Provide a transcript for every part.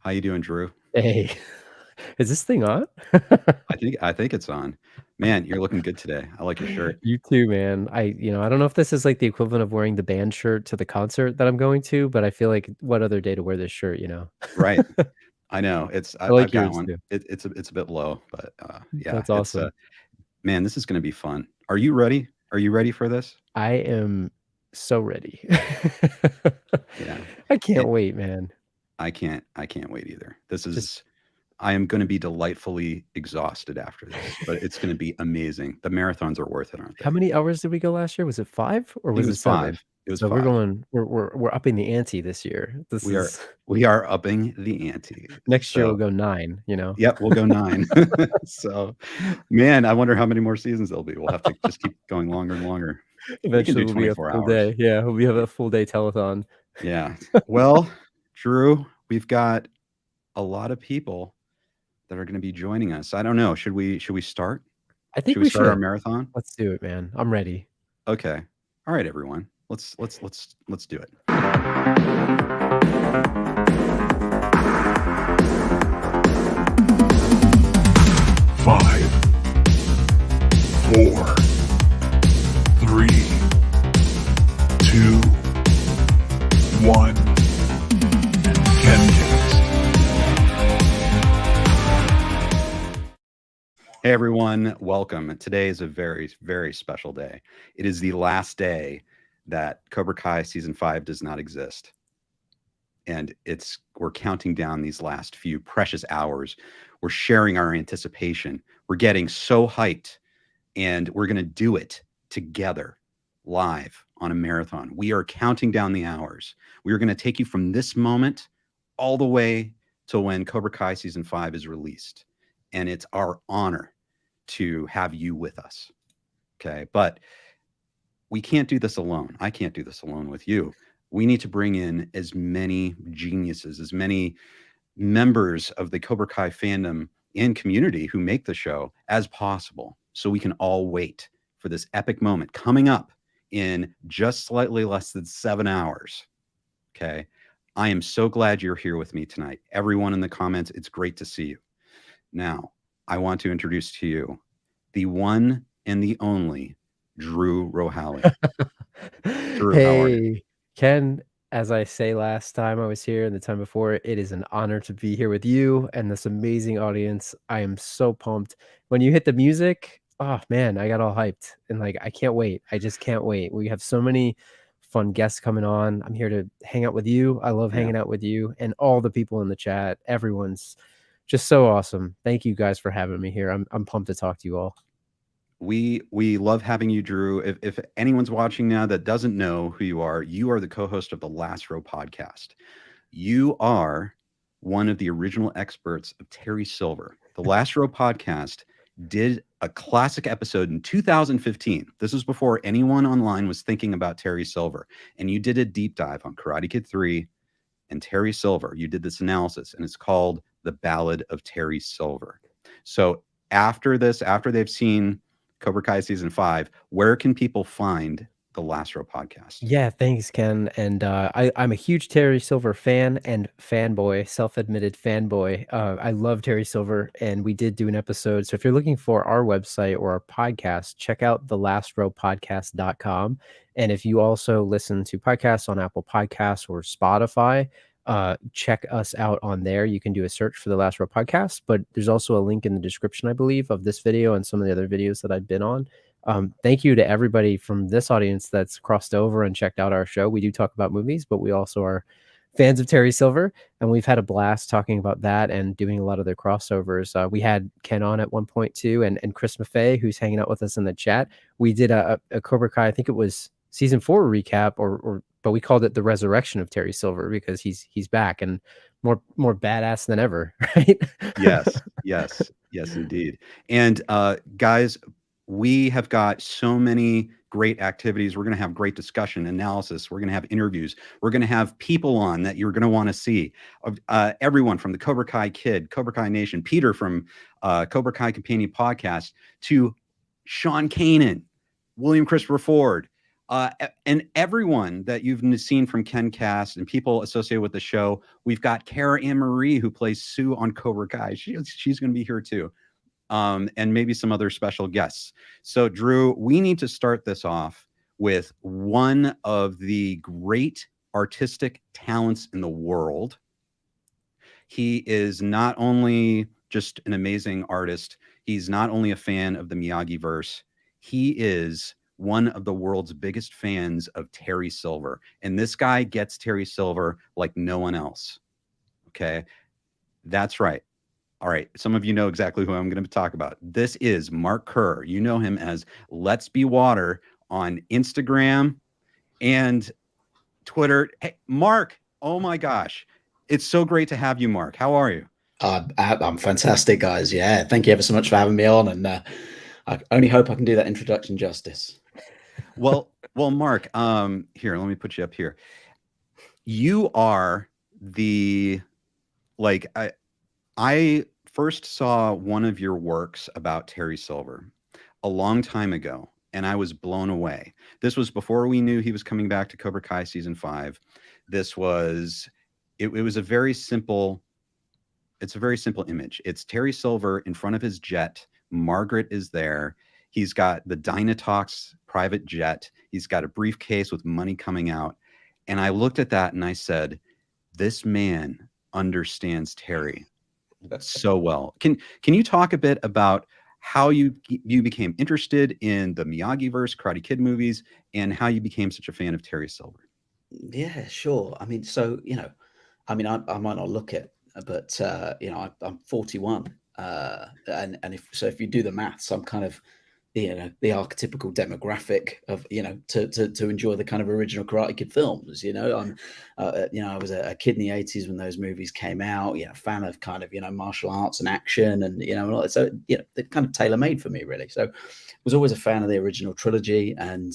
How you doing, Drew? Hey, is this thing on? I think it's on. Man, you're looking good today. I like your shirt. You too, man. I don't know if this is like the equivalent of wearing the band shirt to the concert that I'm going to, but I feel like what other day to wear this shirt? Right. I know. I I've like got yours one. too. It's a bit low, but yeah, That's awesome. man, this is going to be fun. Are you ready? Are you ready for this? I am so ready. Yeah. I can't It, wait, man. I can't wait either. Just I am going to be delightfully exhausted after this, but it's going to be amazing. The marathons are worth it, aren't how they? many hours did we go last year? Was it 5 or I think it was it was 7? 5. It was So we're 5. going we're upping the ante this year. This We are is we are upping the ante. next year we'll So, go 9. yep, we'll go 9. So, man, I wonder how many more seasons there'll be. We'll have to just keep going longer and longer. We can Eventually do we'll be a 24 full hours. day. Yeah, we'll have a full day telethon. Yeah. Well, Drew, we've got a lot of people that are going to be joining us. I don't know. Should we start? I Should think we we start our should. marathon? Let's do it, man. I'm ready. Okay. All right, everyone. Let's do it. 5, 4, 3, 2, 1. Hey everyone, welcome. Today is a very, very special day. It is the last day that Cobra Kai season 5 does not exist. And we're counting down these last few precious hours. We're sharing our anticipation. We're getting so hyped, and we're going to do it together live on a marathon. We are counting down the hours. We are going to take you from this moment all the way to when Cobra Kai season 5 is released. And it's our honor to have you with us. Okay. But we can't do this alone. I can't do this alone with you. We need to bring in as many geniuses, as many members of the Cobra Kai fandom and community who make the show as possible, so we can all wait for this epic moment coming up in just slightly less than 7 hours. Okay. I am so glad you're here with me tonight. Everyone in the comments, it's great to see you. Now, I want to introduce to you the one and the only Drew Rohaly. Drew, how are you? Hey, Ken, as I say last time I was here and the time before, it is an honor to be here with you and this amazing audience. I am so pumped. When you hit the music, oh man, I got all hyped and like I can't wait. I just can't wait. We have so many fun guests coming on. I'm here to hang out with you. I love Yeah. hanging out with you and all the people in the chat. Everyone's just so awesome. Thank you guys for having me here. I'm pumped to talk to you all. We love having you, Drew. If anyone's watching now that doesn't know who you are the co-host of the Last Row podcast. You are one of the original experts of Terry Silver. The Last Row podcast did a classic episode in 2015. This was before anyone online was thinking about Terry Silver. And you did a deep dive on Karate Kid 3 and Terry Silver. You did this analysis, and it's called The Ballad of Terry Silver. So after this, after they've seen Cobra Kai season 5, where can people find the Last Row podcast? Yeah, thanks, Ken. And I'm a huge Terry Silver fan and fanboy, self-admitted fanboy. I love Terry Silver, and we did do an episode. So if you're looking for our website or our podcast, check out thelastrowpodcast.com. And if you also listen to podcasts on Apple Podcasts or Spotify, check us out on there. You can do a search for the Last Row podcast, but there's also a link in the description, I believe, of this video and some of the other videos that I've been on. Thank you to everybody from this audience that's crossed over and checked out our show. We do talk about movies, but we also are fans of Terry Silver, and we've had a blast talking about that and doing a lot of the crossovers. We had Ken on at one point too, and Chris Maffei, who's hanging out with us in the chat. We did a Cobra Kai, I think it was season 4 recap, but we called it the resurrection of Terry Silver because he's back and more badass than ever, right? Yes, indeed. And guys, we have got so many great activities. We're going to have great discussion, analysis. We're going to have interviews. We're going to have people on that you're going to want to see. Everyone from the Cobra Kai Kid, Cobra Kai Nation, Peter from Cobra Kai Companion Podcast, to Sean Kanan, William Christopher Ford, And everyone that you've seen from KenCast and people associated with the show, we've got Cara AnnMarie, who plays Sue on Cobra Kai. She's going to be here too. And maybe some other special guests. So, Drew, we need to start this off with one of the great artistic talents in the world. He is not only just an amazing artist, he's not only a fan of the Miyagi-verse, he is one of the world's biggest fans of Terry Silver. And this guy gets Terry Silver like no one else. Okay, that's right. All right, some of you know exactly who I'm going to talk about. This is Mark Kerr. You know him as Let's Be Water on Instagram and Twitter. Hey, Mark, oh my gosh. It's so great to have you, Mark. How are you? I'm fantastic, guys. Yeah, thank you ever so much for having me on. And I only hope I can do that introduction justice. Well, Mark, here, let me put you up here. You are the, like, I first saw one of your works about Terry Silver a long time ago, and I was blown away. This was before we knew he was coming back to Cobra Kai season 5. This was, it was a very simple, it's a very simple image. It's Terry Silver in front of his jet. Margaret is there. He's got the Dino Talks private jet. He's got a briefcase with money coming out. And I looked at that and I said, this man understands Terry so well. Can you talk a bit about how you became interested in the Miyagi-verse, Karate Kid movies, and how you became such a fan of Terry Silver? Yeah, sure. I mean, so, I might not look it, but, I'm 41. And if you do the maths, I'm kind of, the archetypical demographic of, to enjoy the kind of original Karate Kid films. I was a kid in the 80s when those movies came out, fan of kind of, martial arts and action and, so, they're kind of tailor-made for me, really. So I was always a fan of the original trilogy. And,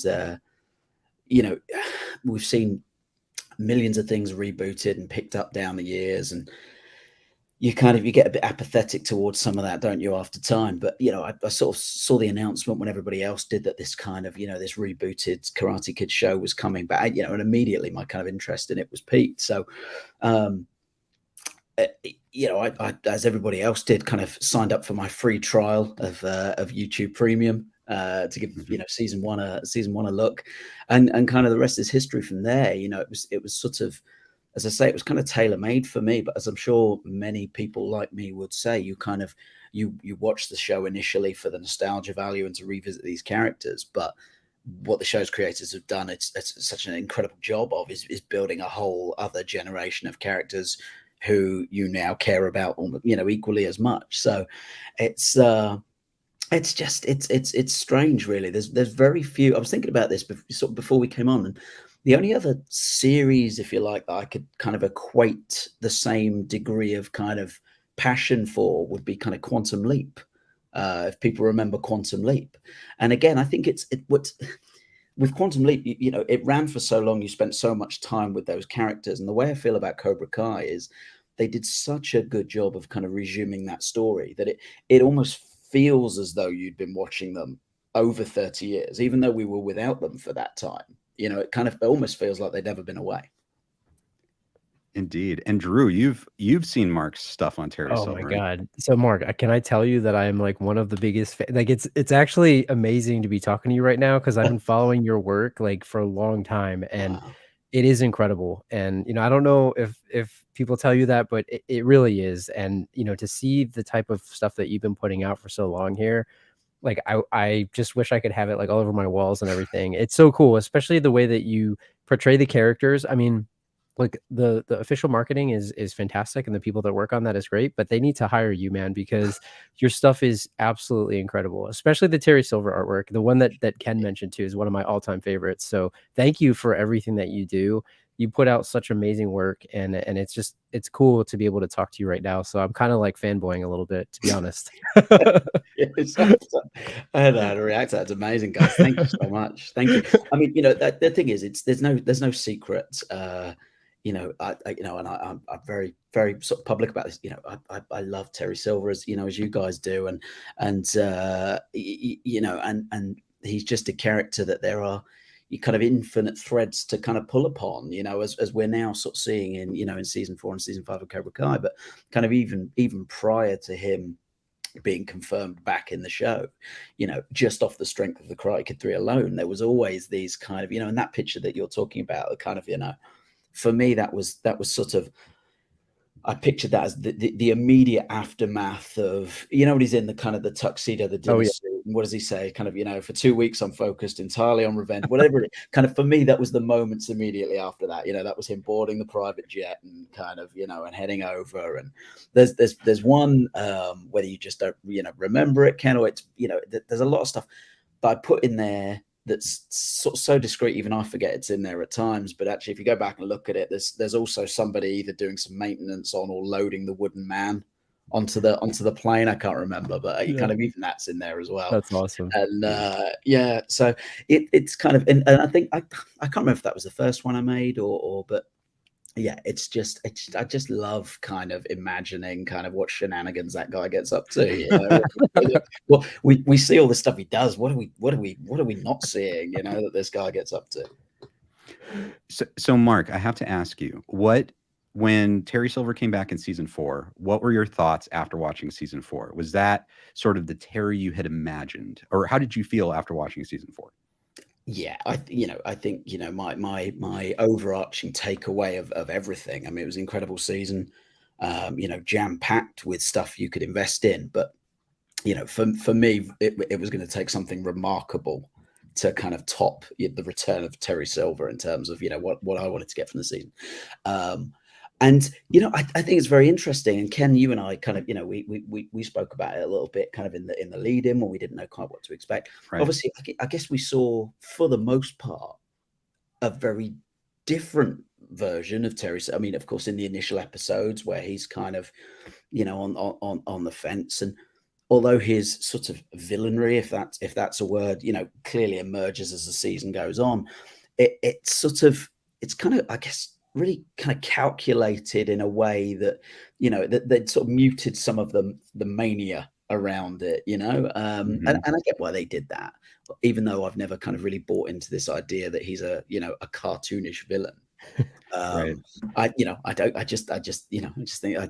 we've seen millions of things rebooted and picked up down the years, and you get a bit apathetic towards some of that, don't you, after time? But, I sort of saw the announcement when everybody else did that this kind of, this rebooted Karate Kid show was coming back, and immediately my kind of interest in it was piqued. So, I, as everybody else did, kind of signed up for my free trial of YouTube Premium to give, season one a look, and kind of the rest is history from there. It was sort of, as I say, it was kind of tailor-made for me, but as I'm sure many people like me would say, you watch the show initially for the nostalgia value and to revisit these characters. But what the show's creators have done, it's such an incredible job of is building a whole other generation of characters who you now care about, equally as much. So it's strange, really. There's very few. I was thinking about this before we came on, and the only other series, if you like, that I could kind of equate the same degree of kind of passion for would be kind of Quantum Leap. If people remember Quantum Leap. And again, I think with Quantum Leap, it ran for so long, you spent so much time with those characters. And the way I feel about Cobra Kai is they did such a good job of kind of resuming that story that it almost feels as though you'd been watching them over 30 years, even though we were without them for that time. It almost feels like they'd never been away. Indeed. And Drew, you've seen Mark's stuff on Terry Silver. Oh my God. So Mark, can I tell you that I am like one of the biggest like it's actually amazing to be talking to you right now, because I've been following your work like for a long time, and wow, it is incredible. And I don't know if people tell you that, but it really is. And to see the type of stuff that you've been putting out for so long here, like I just wish I could have it like all over my walls and everything. It's so cool, especially the way that you portray the characters. I mean, like the official marketing is fantastic, and the people that work on that is great, but they need to hire you, man, because your stuff is absolutely incredible, especially the Terry Silver artwork. The one that Ken mentioned too is one of my all-time favorites. So thank you for everything that you do. You put out such amazing work, and it's cool to be able to talk to you right now. So I'm kind of like fanboying a little bit, to be honest. I had to react to that. It's amazing, guys. Thank you so much. Thank you. I mean, the thing is, there's no secret. I'm very, very sort of public about this. I love Terry Silver, as you guys do, and he's just a character that there are, you kind of infinite threads to kind of pull upon, you know, as we're now sort of seeing in, you know, in season 4 and season 5 of Cobra Kai, but kind of even prior to him being confirmed back in the show, you know, just off the strength of the Karate Kid 3 alone, there was always these kind of, you know, in that picture that you're talking about, kind of, you know, for me, that was sort of, I pictured that as the immediate aftermath of, you know, when he's in the kind of the tuxedo, the dinner suit, and what does he say? Kind of, you know, for 2 weeks, I'm focused entirely on revenge, whatever it kind of, for me, that was the moments immediately after that, you know, that was him boarding the private jet and kind of, you know, and heading over. And there's one, whether you just don't, you know, remember it, Ken, or it's, you know, there's a lot of stuff that I put in there that's so discreet, even I forget it's in there at times. But actually, if you go back and look at it, there's also somebody either doing some maintenance on or loading the wooden man onto the plane. I can't remember, but kind of even that's in there as well. That's awesome. And yeah, so it's kind of, and I think I can't remember if that was the first one I made or but yeah, it's I just love kind of imagining kind of what shenanigans that guy gets up to. You know? Well, we see all the stuff he does. What are we not seeing? You know, that this guy gets up to. So Mark, I have to ask you, when Terry Silver came back in season 4, what were your thoughts after watching season 4? Was that sort of the Terry you had imagined, or how did you feel after watching season 4? Yeah, I think, you know, my overarching takeaway of everything. I mean, it was an incredible season, you know, jam packed with stuff you could invest in. But, you know, for me, it was going to take something remarkable to kind of top the return of Terry Silver in terms of, you know, what I wanted to get from the season. And, you know, I think it's very interesting. And Ken, you and I kind of, you know, we spoke about it a little bit kind of in the lead in when we didn't know quite what to expect. Right. Obviously, I guess we saw, for the most part, a very different version of Terry. I mean, of course, in the initial episodes where he's kind of, you know, on the fence. And although his sort of villainry, if that's a word, you know, clearly emerges as the season goes on, it's kind of, I guess, really kind of calculated in a way that, you know, that they'd sort of muted some of the mania around it, you know, and I get why they did that, even though I've never kind of really bought into this idea that he's a cartoonish villain. Right. I just think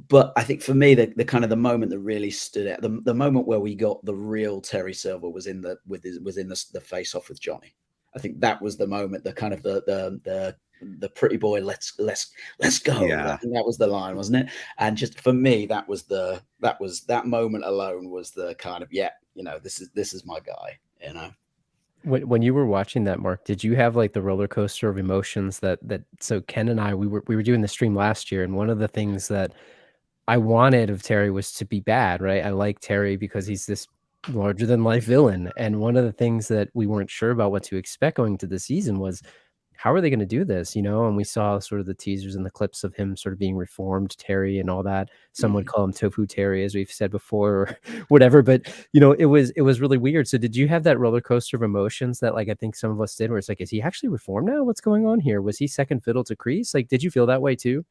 but I think for me, the kind of the moment that really stood out, the moment where we got the real Terry Silver was in the face off with Johnny. I think that was the moment, the kind of the pretty boy, let's go. Yeah. And that was the line, wasn't it? And just for me, that moment alone was the kind of, yeah, you know, this is my guy, you know. When you were watching that, Mark, did you have like the roller coaster of emotions that so Ken and I, we were doing the stream last year, and one of the things that I wanted of Terry was to be bad, right? I like Terry because he's this larger than life villain. And one of the things that we weren't sure about what to expect going to the season was, how are they going to do this? You know, and we saw sort of the teasers and the clips of him sort of being reformed Terry and all that. Some would call him Tofu Terry, as we've said before, or whatever. But, you know, it was really weird. So did you have that roller coaster of emotions that, like, I think some of us did, where it's like, is he actually reformed now? What's going on here? Was he second fiddle to Kreese? Like, did you feel that way too?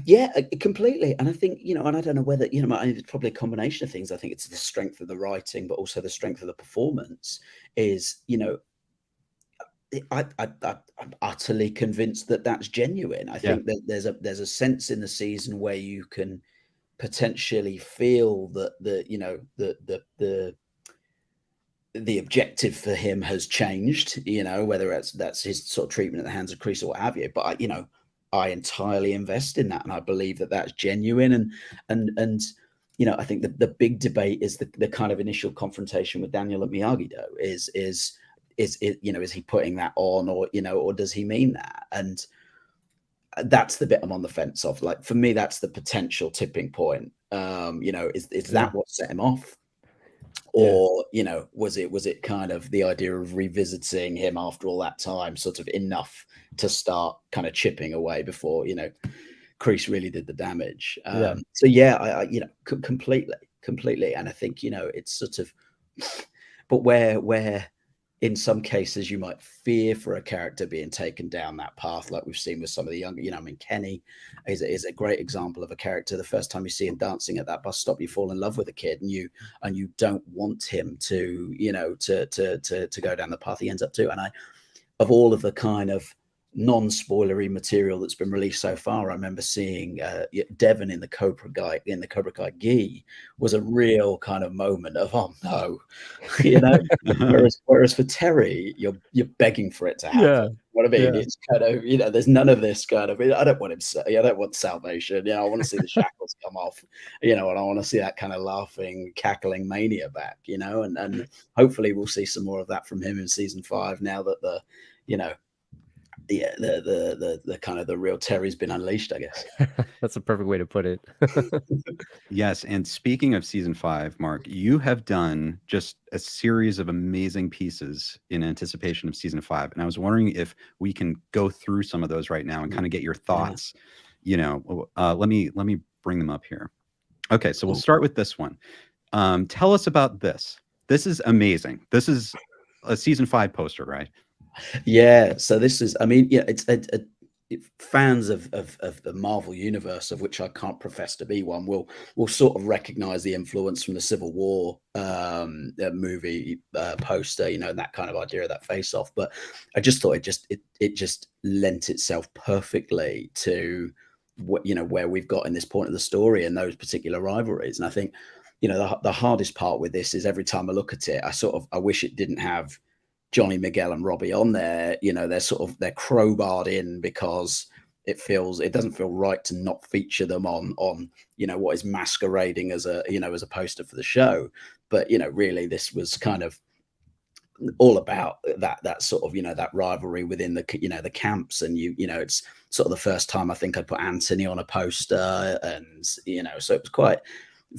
Yeah, completely. And I think, you know, and I don't know whether, you know, it's probably a combination of things. I think it's the strength of the writing, but also the strength of the performance is, you know, I'm utterly convinced that that's genuine. I think that there's a sense in the season where you can potentially feel that the objective for him has changed, you know, whether that's his sort of treatment at the hands of Kreese or what have you. But I entirely invest in that, and I believe that that's genuine. And you know, I think the big debate is the kind of initial confrontation with Daniel at Miyagi-Do is you know, is he putting that on, or, you know, or does he mean that? And that's the bit I'm on the fence of. Like, for me, that's the potential tipping point. You know, is that what set him off? Or, you know, was it kind of the idea of revisiting him after all that time, sort of enough to start kind of chipping away before, you know, Kreese really did the damage. So yeah, I you know, completely. And I think, you know, it's sort of, but where in some cases you might fear for a character being taken down that path, like we've seen with some of the younger, I mean, Kenny is a great example of a character. The first time you see him dancing at that bus stop, you fall in love with the kid, and you don't want him to, to go down the path he ends up to. And of all of the kind of non-spoilery material that's been released so far, I remember seeing Devon in the Cobra Kai gi was a real kind of moment of, oh no, whereas for Terry, you're begging for it to happen. Yeah. What I mean, Yeah. it's kind of, there's none of this kind of, I don't want him, I don't want salvation. I want to see the shackles come off, and I want to see that kind of laughing, cackling mania back, and hopefully we'll see some more of that from him in season 5 now that the kind of the real Terry's been unleashed, I guess. That's a perfect way to put it. Yes. And speaking of season 5, Mark, you have done just a series of amazing pieces in anticipation of season 5. And I was wondering if we can go through some of those right now and kind of get your thoughts. Let me bring them up here. Okay. So we'll start with this one. Tell us about this. This is amazing. This is a season 5 poster, right? Yeah, so this is, I mean, it's fans of the Marvel universe, of which I can't profess to be one, will sort of recognize the influence from the Civil War movie poster, that kind of idea of that face off. But I just thought it just lent itself perfectly to where we've got in this point of the story and those particular rivalries. And I think the hardest part with this is every time I look at it, I wish it didn't have Johnny, Miguel, and Robbie on there. They're crowbarred in because it doesn't feel right to not feature them on what is masquerading as a poster for the show. But really this was kind of all about that sort of that rivalry within the the camps. And it's sort of the first time I think I put Anthony on a poster, and so it was quite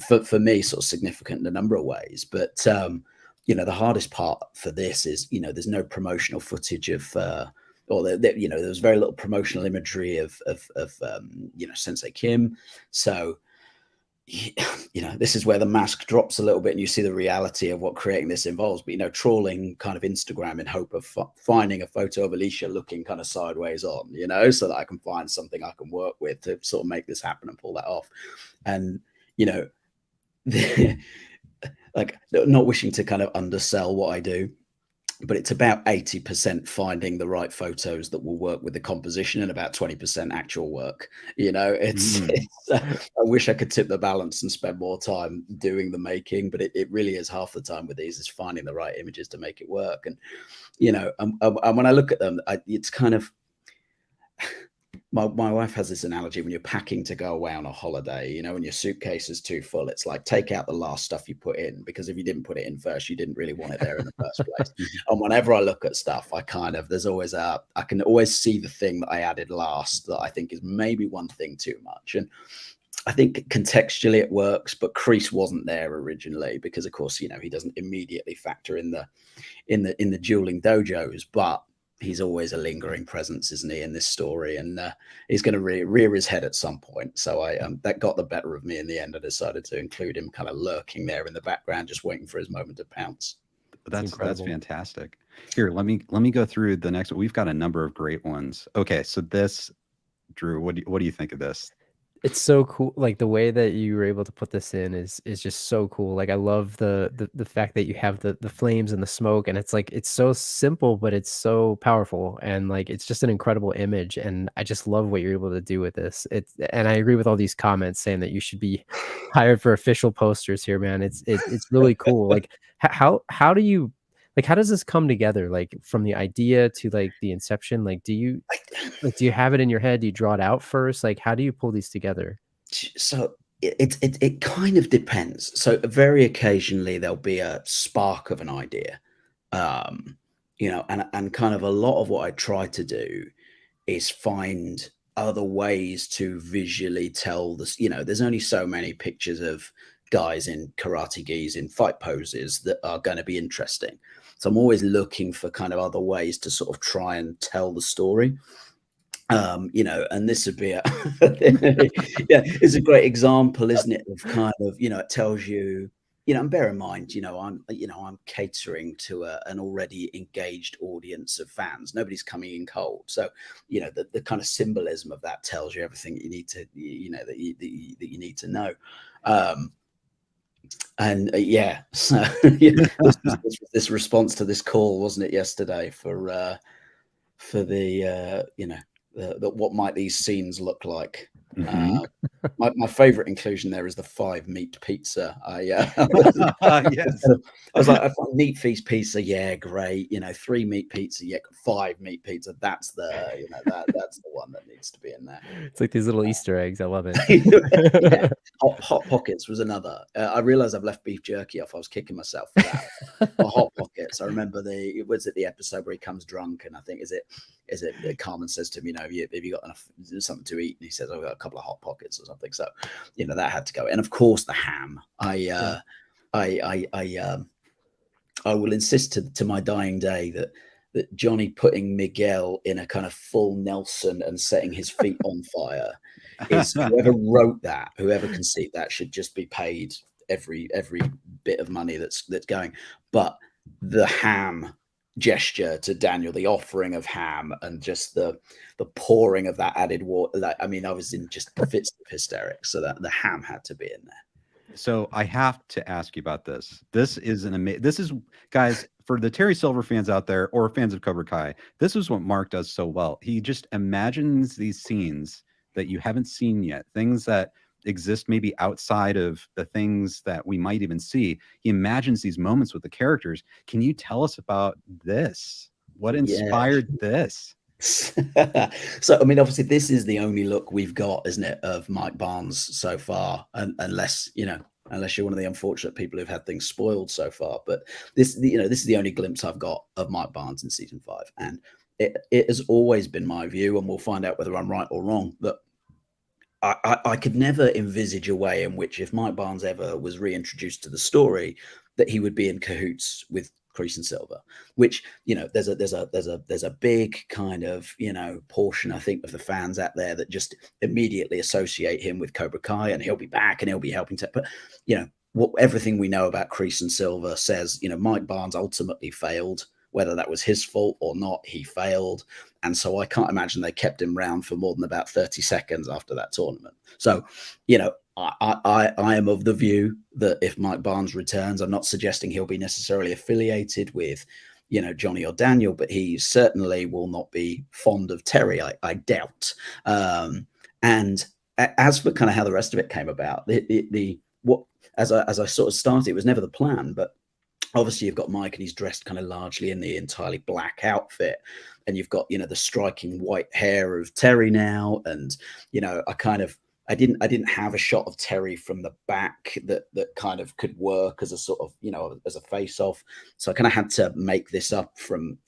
for me sort of significant in a number of ways. But the hardest part for this is, there's no promotional footage of, there's very little promotional imagery of Sensei Kim. So, this is where the mask drops a little bit and you see the reality of what creating this involves. But, trawling kind of Instagram in hope of finding a photo of Alicia looking kind of sideways on, so that I can find something I can work with to sort of make this happen and pull that off. And, like, not wishing to kind of undersell what I do, but it's about 80% finding the right photos that will work with the composition and about 20% actual work. I wish I could tip the balance and spend more time doing the making, but it really is half the time with these is finding the right images to make it work. And, and when I look at them, it's kind of, my wife has this analogy: when you're packing to go away on a holiday, when your suitcase is too full, it's like take out the last stuff you put in, because if you didn't put it in first, you didn't really want it there in the first place. And whenever I look at stuff, I can always see the thing that I added last that I think is maybe one thing too much. And I think contextually it works, but Kreese wasn't there originally because, of course, he doesn't immediately factor in the dueling dojos, but he's always a lingering presence, isn't he, in this story? And he's going to rear his head at some point. So that got the better of me in the end. I decided to include him kind of lurking there in the background, just waiting for his moment to pounce. That's fantastic. Here, let me go through the next one. We've got a number of great ones. Okay, so this, Drew, what do you think of this? It's so cool. Like the way that you were able to put this in is just so cool. Like I love the fact that you have the flames and the smoke, and it's like it's so simple, but it's so powerful, and like it's just an incredible image. And I just love what you're able to do with this. And I agree with all these comments saying that you should be hired for official posters here, man. It's really cool. Like how do you, like, how does this come together? Like from the idea to like the inception, like do you have it in your head? Do you draw it out first? Like, how do you pull these together? So it kind of depends. So very occasionally there'll be a spark of an idea, and kind of a lot of what I try to do is find other ways to visually tell this. There's only so many pictures of guys in karate gis in fight poses that are going to be interesting. So I'm always looking for kind of other ways to sort of try and tell the story. And this would be it's a great example, isn't it, of kind of, it tells you and bear in mind, I'm catering to an already engaged audience of fans. Nobody's coming in cold. So, the kind of symbolism of that tells you everything you need to, that you need to know. So this response to this call, wasn't it, yesterday for the what might these scenes look like? Mhm. My favorite inclusion there is the 5 meat pizza. Yes. I was like, I thought meat feast pizza, yeah, great. 3 meat pizza, yeah, 5 meat pizza. That's the that's the one that needs to be in there. It's like these little Easter eggs. I love it. Yeah. Hot Pockets was another. I realized I've left beef jerky off. I was kicking myself for that. Hot Pockets. I remember was it the episode where he comes drunk, and I think is it Carmen says to him, have you got enough something to eat? And he says, I've got a couple of Hot Pockets or something. So, that had to go. And of course the ham. I will insist to my dying day that Johnny putting Miguel in a kind of full Nelson and setting his feet on fire is whoever wrote that, whoever conceived that, should just be paid every bit of money that's going. But the ham gesture to Daniel, the offering of ham, and just the pouring of that added water. I was in just fits of hysterics. So that the ham had to be in there. So I have to ask you about this. This is guys, for the Terry Silver fans out there or fans of Cobra Kai, this is what Mark does so well. He just imagines these scenes that you haven't seen yet, things that exist maybe outside of the things that we might even see. He imagines these moments with the characters. Can you tell us about this? What inspired this? So, obviously this is the only look we've got, isn't it, of Mike Barnes so far, unless you're one of the unfortunate people who've had things spoiled so far. But this is the only glimpse I've got of Mike Barnes in season 5, and it has always been my view, and we'll find out whether I'm right or wrong, that I could never envisage a way in which, if Mike Barnes ever was reintroduced to the story, that he would be in cahoots with Kreese and Silver, which, there's a big kind of, portion, I think, of the fans out there that just immediately associate him with Cobra Kai, and he'll be back and he'll be helping to, but, everything we know about Kreese and Silver says, Mike Barnes ultimately failed. Whether that was his fault or not, he failed. And so I can't imagine they kept him around for more than about 30 seconds after that tournament. So, I am of the view that if Mike Barnes returns, I'm not suggesting he'll be necessarily affiliated with, Johnny or Daniel, but he certainly will not be fond of Terry, I doubt. And as for kind of how the rest of it came about, as I sort of started, it was never the plan, but obviously you've got Mike and he's dressed kind of largely in the entirely black outfit, and you've got, the striking white hair of Terry now. And, I didn't have a shot of Terry from the back that kind of could work as a sort of, as a face off. So I kind of had to make this up from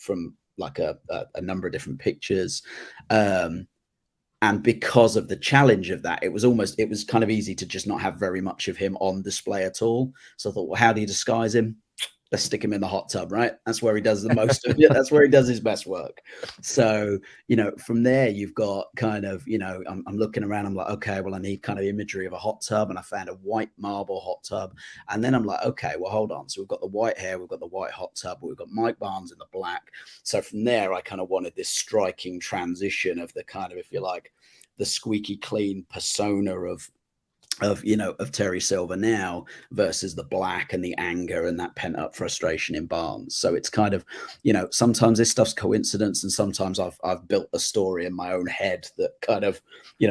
like a number of different pictures. And because of the challenge of that, it was kind of easy to just not have very much of him on display at all. So I thought, well, how do you disguise him? Let's stick him in the hot tub, right? That's where he does the most of it. That's where he does his best work. So, from there, you've got kind of, I'm looking around. I'm like, okay, well, I need kind of imagery of a hot tub. And I found a white marble hot tub. And then I'm like, okay, well, hold on. So we've got the white hair, we've got the white hot tub, we've got Mike Barnes in the black. So from there, I kind of wanted this striking transition of the kind of, if you like, the squeaky clean persona of Terry Silver now versus the black and the anger and that pent up frustration in Barnes. So it's kind of, sometimes this stuff's coincidence, and sometimes I've built a story in my own head that kind of,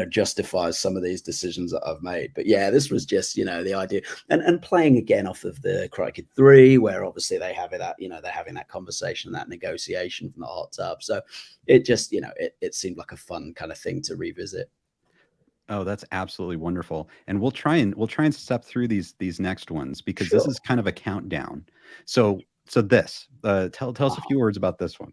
justifies some of these decisions that I've made. But yeah, this was just, the idea, and playing again off of the Karate Kid 3, where obviously they have it at, they're having that conversation, that negotiation from the hot tub. So it just, it seemed like a fun kind of thing to revisit. Oh, that's absolutely wonderful. And we'll try and step through these next ones, because Sure. this is kind of a countdown. So this, tell us a few words about this one.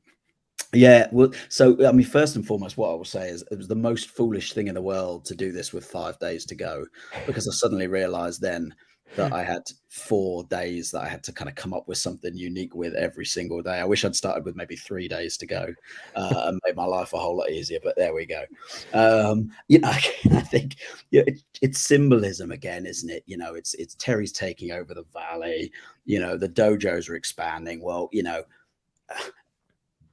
Yeah, well, so first and foremost, what I will say is it was the most foolish thing in the world to do this with 5 days to go, because I suddenly realized then that I had 4 days that I had to kind of come up with something unique with every single day. I wish I'd started with maybe 3 days to go and made my life a whole lot easier, but there we go. I think it's symbolism again, isn't it? It's Terry's taking over the valley. The dojos are expanding. Well,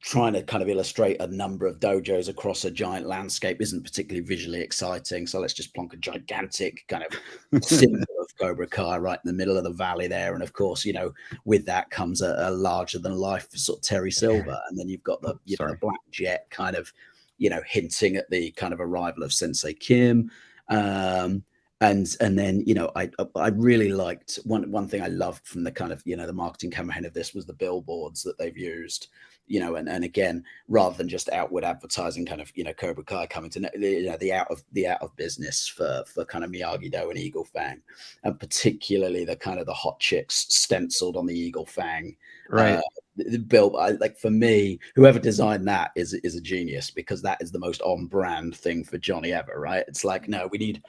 trying to kind of illustrate a number of dojos across a giant landscape isn't particularly visually exciting. So let's just plonk a gigantic kind of symbol of Cobra Kai right in the middle of the valley there. And of course, with that comes a larger than life sort of Terry Silver. And then you've got the Black Jet kind of, hinting at the kind of arrival of Sensei Kim. And then, I really liked one thing I loved from the kind of, the marketing campaign of this was the billboards that they've used, and again, rather than just outward advertising kind of, Cobra Kai coming to, the out of business for kind of Miyagi-Do and Eagle Fang, and particularly the kind of the hot chicks stenciled on the Eagle Fang. Right. For me, whoever designed that is a genius, because that is the most on brand thing for Johnny ever, right? It's like, no, we need,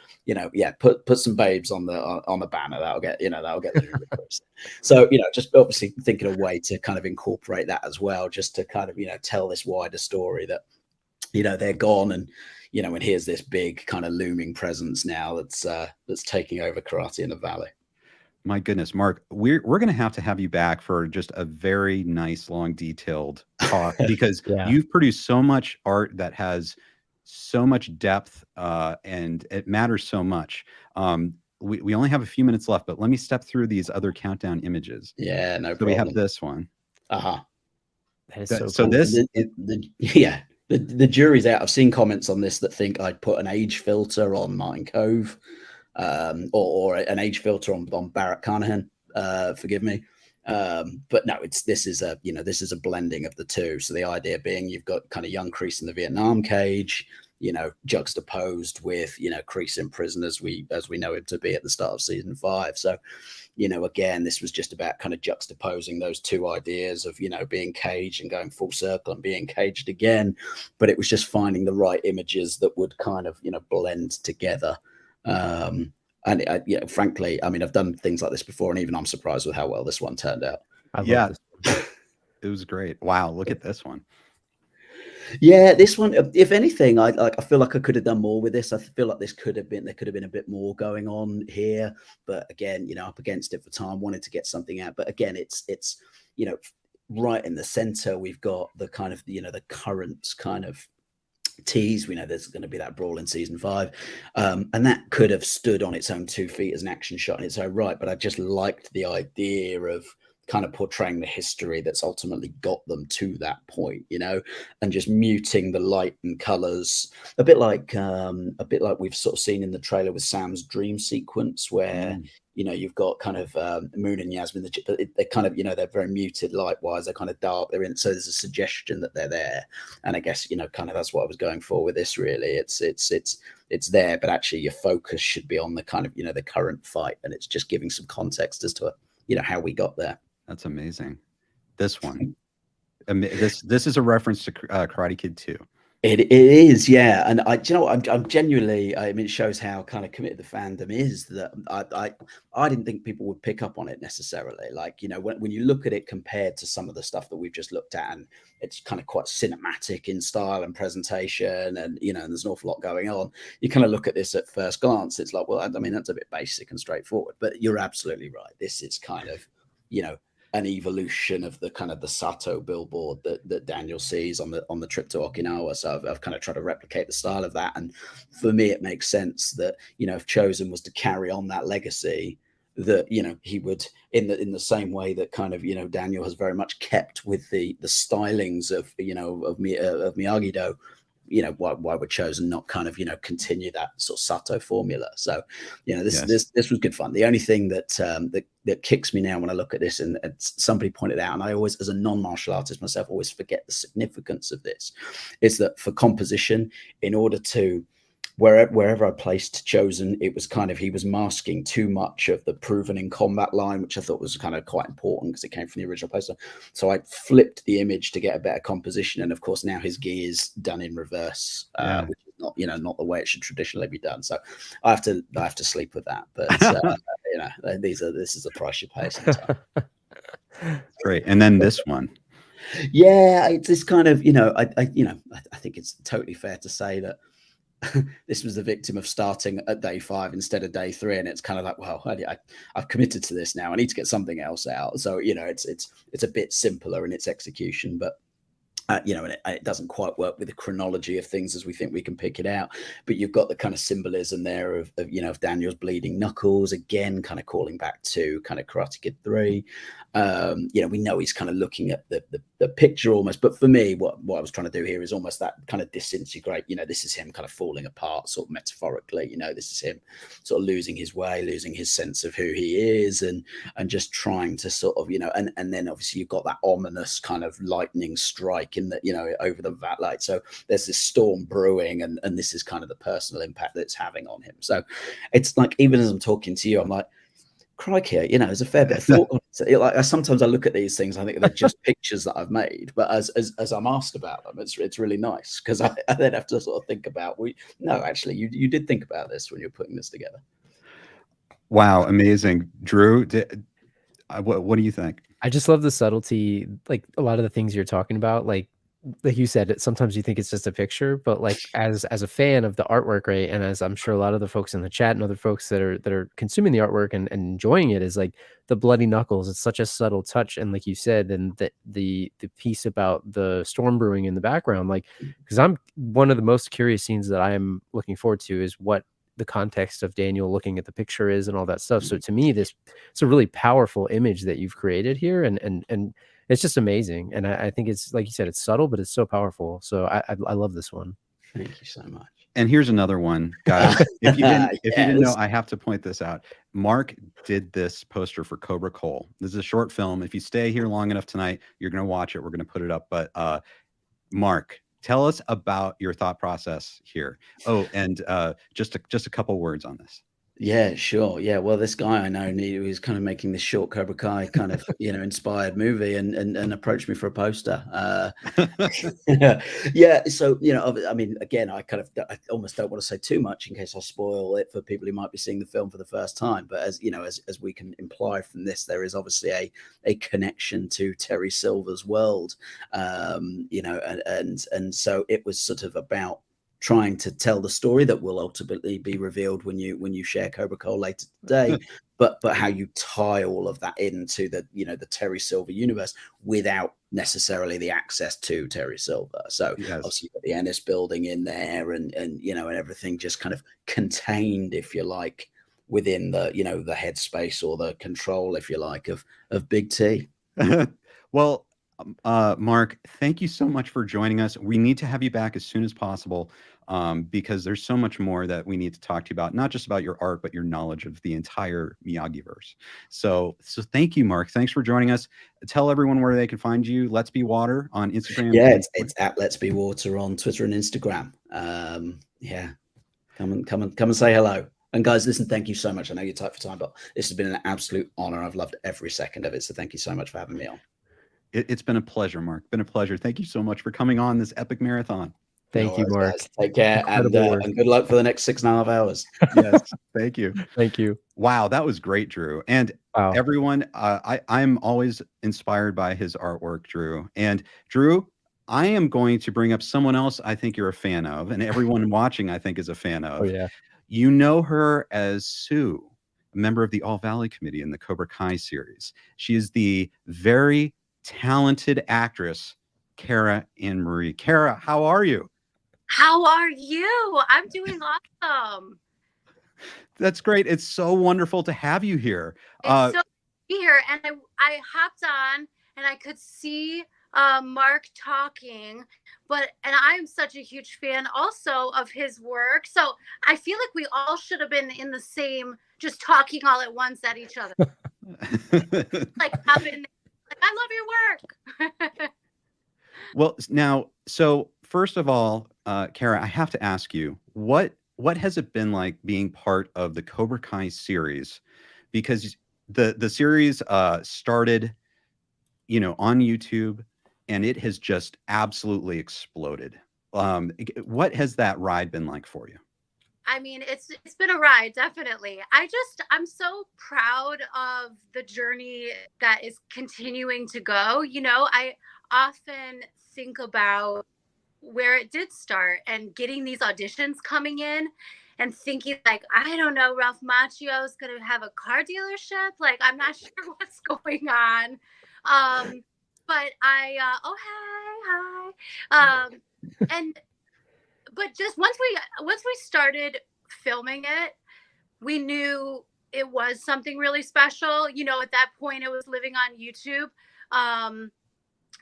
put some babes on the banner. That'll get the So, just obviously thinking a way to kind of incorporate that as well, just to kind of, tell this wider story that, they're gone, and, and here's this big kind of looming presence now that's taking over karate in the valley. My goodness, Mark, we're going to have you back for just a very nice, long, detailed talk, because you've produced so much art that has so much depth, and it matters so much. We only have a few minutes left, but let me step through these other countdown images. Yeah, no so problem. We have this one. Uh-huh. That is so so cool. this, the jury's out. I've seen comments on this that think I'd put an age filter on Martin Cove. Or an age filter on Barrett Carnahan, forgive me. But no, this is a blending of the two. So the idea being you've got kind of young Kreese in the Vietnam cage, juxtaposed with, Kreese in prison as we know him to be at the start of season 5. So, again, this was just about kind of juxtaposing those two ideas of, being caged and going full circle and being caged again. But it was just finding the right images that would kind of, blend together. Frankly, I mean, I've done things like this before, and even I'm surprised with how well this one turned out. I love this one. It was great. Wow, look at this one. Yeah, this one, if anything, I feel like I could have done more with this. I feel like there could have been a bit more going on here, but again, up against it for time, wanted to get something out. But again, it's right in the center, we've got the kind of the current kind of tease. We know there's going to be that brawl in season 5, and that could have stood on its own 2 feet as an action shot in its own right, but I just liked the idea of kind of portraying the history that's ultimately got them to that point, and just muting the light and colors a bit like we've sort of seen in the trailer with Sam's dream sequence, where you've got kind of Moon and Yasmin, they're kind of they're very muted light wise, they're kind of dark, they're in, so there's a suggestion that they're there, and I guess kind of that's what I was going for with this. Really, it's there, but actually your focus should be on the kind of the current fight, and it's just giving some context as to how we got there. That's amazing. This one, this is a reference to Karate Kid 2. It is, yeah. And I'm genuinely, I mean, it shows how kind of committed the fandom is, that I didn't think people would pick up on it necessarily. Like, when you look at it compared to some of the stuff that we've just looked at, and it's kind of quite cinematic in style and presentation, and, and there's an awful lot going on. You kind of look at this at first glance, it's like, well, I mean, that's a bit basic and straightforward, but you're absolutely right. This is kind of, an evolution of the kind of the Sato billboard that Daniel sees on the trip to Okinawa. So I've kind of tried to replicate the style of that. And for me, it makes sense that, if Chosen was to carry on that legacy, that, he would, in the same way that kind of, Daniel has very much kept with the stylings of Miyagi-Do, why we're Chosen not kind of continue that sort of Sato formula. So this was good fun. The only thing that kicks me now when I look at this, and somebody pointed out, and I always, as a non-martial artist myself, always forget the significance of this, is that for composition, in order to wherever I placed Chosen, it was kind of, he was masking too much of the proven in combat line, which I thought was kind of quite important because it came from the original poster. So I flipped the image to get a better composition. And of course, now his gi is done in reverse, which is not, not the way it should traditionally be done. So I have to sleep with that. But you know, this is the price you pay sometimes. Great. And then this one. Yeah, it's this kind of, I think it's totally fair to say that this was the victim of starting at day 5 instead of day 3, and it's kind of like, well, I've committed to this now. I need to get something else out. So it's a bit simpler in its execution, but and it doesn't quite work with the chronology of things as we think we can pick it out. But you've got the kind of symbolism there of Daniel's bleeding knuckles, again, kind of calling back to kind of Karate Kid 3. We know he's kind of looking at the picture almost. But for me, what I was trying to do here is almost that kind of disintegrate. This is him kind of falling apart, sort of metaphorically. This is him sort of losing his way, losing his sense of who he is, and just trying to sort of, and then obviously you've got that ominous kind of lightning strike in the, over the light. So there's this storm brewing, and this is kind of the personal impact that it's having on him. So it's like, even as I'm talking to you, I'm like, crikey, there's a fair bit of thought on it. Like, sometimes I look at these things, I think they're just pictures that I've made, but as I'm asked about them, it's really nice, because I then have to sort of think about, actually you did think about this when you're putting this together. Wow, amazing. Drew, what do you think? I just love the subtlety, like a lot of the things you're talking about, like you said, sometimes you think it's just a picture, but like as a fan of the artwork, right, and as I'm sure a lot of the folks in the chat and other folks that are consuming the artwork and enjoying it, is like the bloody knuckles. It's such a subtle touch, and like you said, and the piece about the storm brewing in the background, like, because I'm one of the most curious scenes that I am looking forward to is what the context of Daniel looking at the picture is and all that stuff. So to me, it's a really powerful image that you've created here, and it's just amazing. And I think it's, like you said, it's subtle, but it's so powerful. So I love this one. Thank you so much. And here's another one, guys. If you didn't know, I have to point this out. Mark did this poster for Cobra Cole. This is a short film. If you stay here long enough tonight, you're going to watch it. We're going to put it up. But Mark, tell us about your thought process here. Oh, and just a couple words on this. Yeah, sure. Yeah, well, this guy I know, he was kind of making this short Cobra Kai kind of inspired movie, and approached me for a poster. Yeah, so I mean, again, I almost don't want to say too much in case I spoil it for people who might be seeing the film for the first time. But as we can imply from this, there is obviously a connection to Terry Silver's world, and so it was sort of about trying to tell the story that will ultimately be revealed when you share Cobra Cole later today, but how you tie all of that into the the Terry Silver universe without necessarily the access to Terry Silver. So yes. Obviously you've got the Ennis building in there, and everything just kind of contained, if you like, within the the headspace or the control, if you like, of Big T. Well, Mark, thank you so much for joining us. We need to have you back as soon as possible, because there's so much more that we need to talk to you about, not just about your art, but your knowledge of the entire Miyagi-verse. So thank you, Mark. Thanks for joining us. Tell everyone where they can find you. Let's Be Water on Instagram. Yeah, it's at Let's Be Water on Twitter and Instagram. Yeah, come and say hello. And guys, listen, thank you so much. I know you're tight for time, but this has been an absolute honor. I've loved every second of it. So thank you so much for having me on. It's been a pleasure, Mark. Been a pleasure. Thank you so much for coming on this epic marathon. Thank you, Mark. Guys. Take care, and good luck for the next 6.5 hours. Yes, thank you. Thank you. Wow, that was great, Drew. And everyone, I'm always inspired by his artwork, Drew. And Drew, I am going to bring up someone else I think you're a fan of, and everyone watching I think is a fan of. Oh, yeah. You know her as Sue, a member of the All Valley Committee in the Cobra Kai series. She is the very talented actress, Cara AnnMarie. Cara, how are you? How are you? I'm doing awesome. That's great. It's so wonderful to have you here. It's so here, and I hopped on, and I could see Mark talking, and I'm such a huge fan also of his work. So I feel like we all should have been in the same, just talking all at once at each other. Like I love your work. Well, now, so first of all, Cara, I have to ask you, what has it been like being part of the Cobra Kai series? Because the series started, on YouTube, and it has just absolutely exploded. What has that ride been like for you? I mean, it's been a ride, definitely. I'm so proud of the journey that is continuing to go. I often think about where it did start and getting these auditions coming in and thinking like, I don't know, Ralph Macchio is going to have a car dealership. Like, I'm not sure what's going on. But oh, hi. And but just once we started filming it, we knew it was something really special. At that point it was living on YouTube.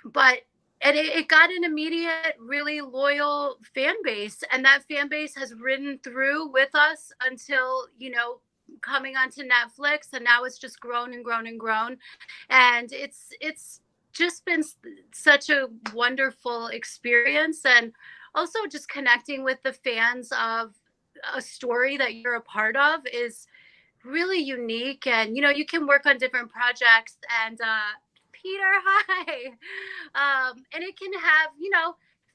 But it got an immediate, really loyal fan base, and that fan base has ridden through with us until coming onto Netflix, and now it's just grown and grown and grown, and it's just been such a wonderful experience, and also just connecting with the fans of a story that you're a part of is really unique. And you can work on different projects, and Peter, hi. And it can have,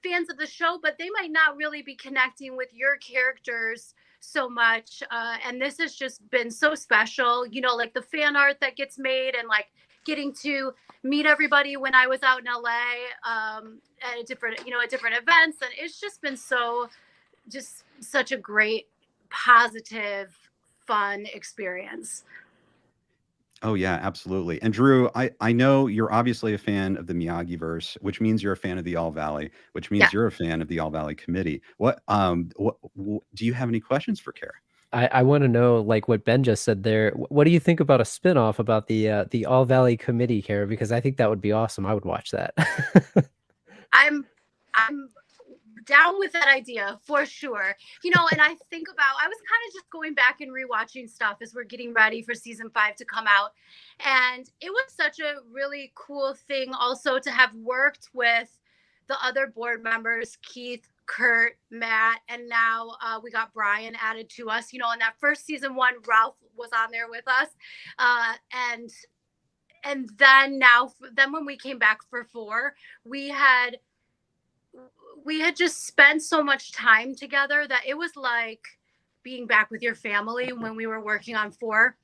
fans of the show, but they might not really be connecting with your characters so much. And this has just been so special, like the fan art that gets made, and like getting to meet everybody when I was out in LA at different events. And it's just been such a great, positive, fun experience. Oh yeah, absolutely. And Drew, I know you're obviously a fan of the Miyagi-verse, which means you're a fan of the All Valley, which means you're a fan of the All Valley Committee. What do you have any questions for Kerr? I want to know, like what Ben just said there. What do you think about a spinoff about the All Valley Committee, Kerr? Because I think that would be awesome. I would watch that. I'm down with that idea for sure. And I think about, I was kind of just going back and rewatching stuff as we're getting ready for season 5 to come out. And it was such a really cool thing also to have worked with the other board members, Keith, Kurt, Matt, and now we got Brian added to us. In that first season 1, Ralph was on there with us. And then when we came back for 4, we had just spent so much time together that it was like being back with your family when we were working on 4.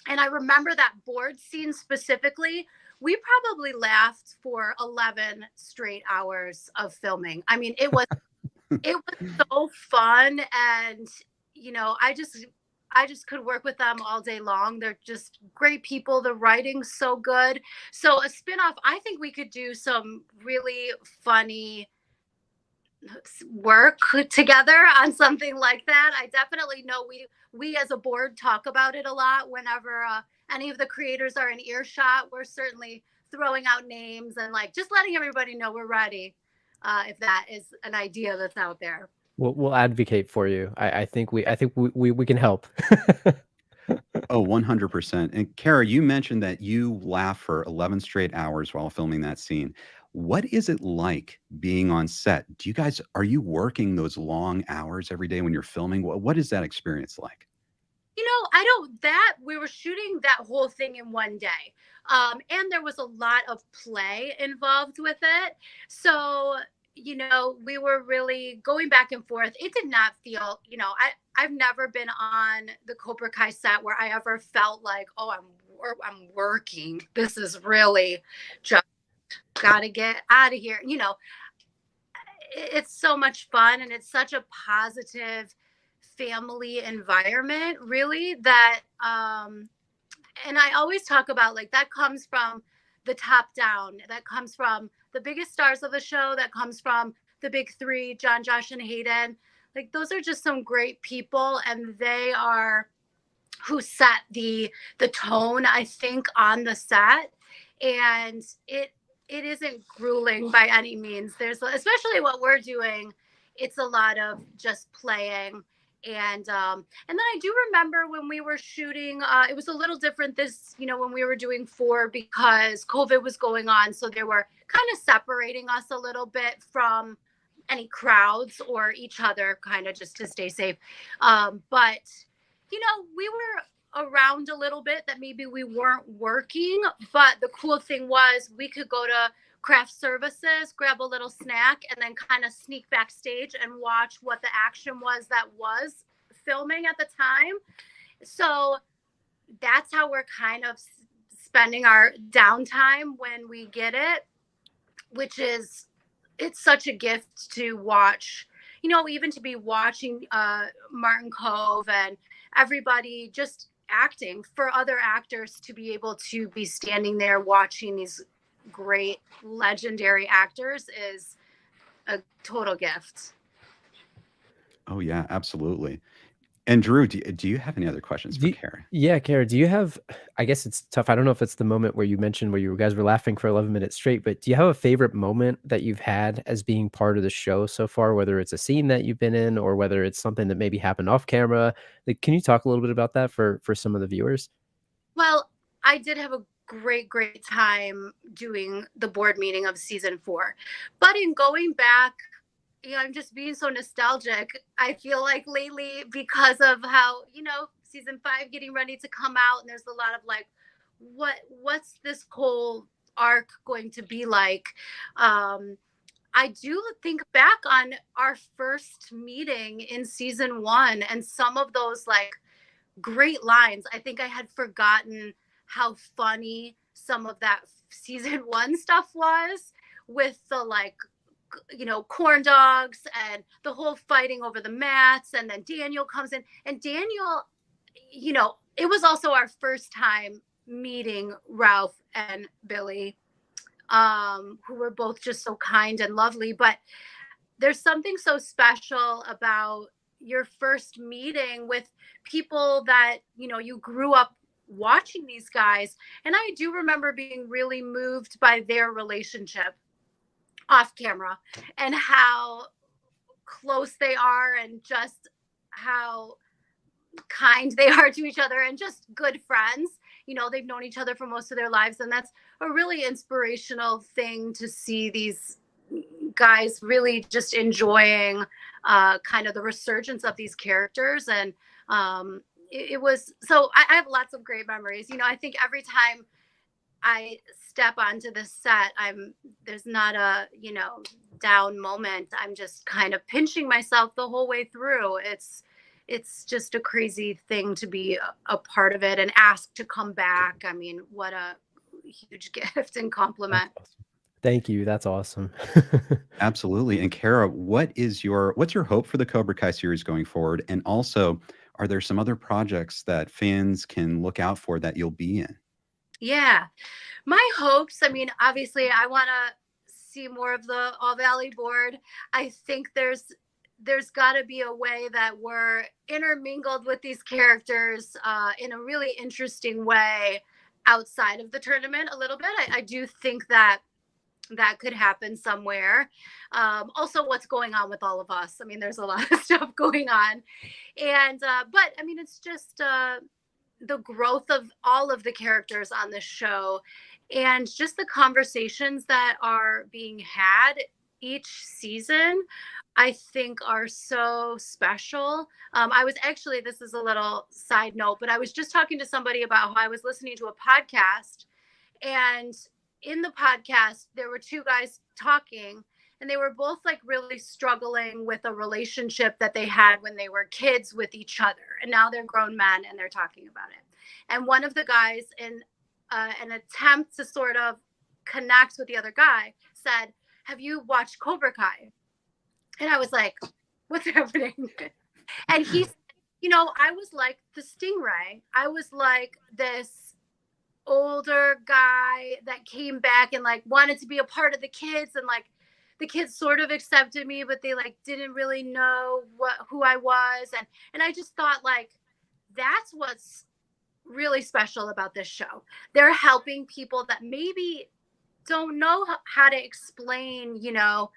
And I remember that board scene specifically. We probably laughed for 11 straight hours of filming. I mean, it was so fun. And, I just could work with them all day long. They're just great people. The writing's so good. So a spinoff, I think we could do some really funny work together on something like that. I definitely know we as a board talk about it a lot. Whenever any of the creators are in earshot, we're certainly throwing out names and like just letting everybody know we're ready if that is an idea that's out there. We'll advocate for you. I think we can help. Oh, 100%. And Cara, you mentioned that you laughed for 11 straight hours while filming that scene. What is it like being on set? Are you working those long hours every day when you're filming? What is that experience like? We were shooting that whole thing in one day. And there was a lot of play involved with it. So, we were really going back and forth. It did not feel, I've never been on the Cobra Kai set where I ever felt like, oh, I'm working. This is really just gotta get out of here. It's so much fun, and it's such a positive family environment, really, that and I always talk about like that comes from the top down, that comes from the biggest stars of the show, that comes from the big 3, John, Josh, and Hayden. Like those are just some great people, and they are who set the tone, I think, on the set. And it isn't grueling by any means. There's, especially what we're doing, it's a lot of just playing. And then I do remember when we were shooting, it was a little different when we were doing 4 because COVID was going on. So they were kind of separating us a little bit from any crowds or each other, kind of just to stay safe. But, we were around a little bit that maybe we weren't working. But the cool thing was we could go to craft services, grab a little snack, and then kind of sneak backstage and watch what the action was that was filming at the time. So that's how we're kind of spending our downtime when we get it, which is, it's such a gift to watch, you know, even to be watching Martin Kove and everybody just acting, for other actors to be able to be standing there watching these great legendary actors is a total gift. Oh yeah, absolutely. And Drew, do you have any other questions for Cara? Yeah, Cara, do you have, I guess it's tough. I don't know if it's the moment where you mentioned where you guys were laughing for 11 minutes straight, but do you have a favorite moment that you've had as being part of the show so far, whether it's a scene that you've been in or whether it's something that maybe happened off camera? Like, can you talk a little bit about that for some of the viewers? Well, I did have a great time doing the board meeting of season 4. But in going back, you know, I'm just being so nostalgic. I feel like lately, because of how, you know, season 5 getting ready to come out, and there's a lot of like, what's this whole arc going to be like? I do think back on our first meeting in season 1 and some of those like great lines. I think I had forgotten how funny some of that season 1 stuff was, with the like, you know, corn dogs and the whole fighting over the mats. And then Daniel comes in, and Daniel, you know, it was also our first time meeting Ralph and Billy, who were both just so kind and lovely. But there's something so special about your first meeting with people that, you know, you grew up watching these guys. And I do remember being really moved by their relationship off camera and how close they are and just how kind they are to each other and just good friends. You know, they've known each other for most of their lives, and that's a really inspirational thing to see these guys really just enjoying kind of the resurgence of these characters. And it was, so I have lots of great memories. You know, I think every time I step onto the set, there's not a, you know, down moment. I'm just kind of pinching myself the whole way through. It's just a crazy thing to be a part of it and asked to come back. I mean, what a huge gift and compliment. Awesome. Thank you. That's awesome. Absolutely. And Cara, what's your hope for the Cobra Kai series going forward? And also, are there some other projects that fans can look out for that you'll be in? Yeah, my hopes, I mean, obviously I want to see more of the All Valley board. I think there's got to be a way that we're intermingled with these characters in a really interesting way outside of the tournament a little bit. I do think that could happen somewhere. Also, what's going on with all of us. I mean, there's a lot of stuff going on. And, but I mean, it's just the growth of all of the characters on this show and just the conversations that are being had each season, I think are so special. I was actually, this is a little side note, but I was just talking to somebody about how I was listening to a podcast, and in the podcast, there were 2 guys talking, and they were both like really struggling with a relationship that they had when they were kids with each other. And now they're grown men and they're talking about it. And one of the guys, in an attempt to sort of connect with the other guy, said, "Have you watched Cobra Kai?" And I was like, "What's happening?" And he said, "You know, I was like the Stingray. I was like this older guy that came back and like wanted to be a part of the kids, and like the kids sort of accepted me, but they like didn't really know who I was." And I just thought, like, that's what's really special about this show. They're helping people that maybe don't know how to explain, you know,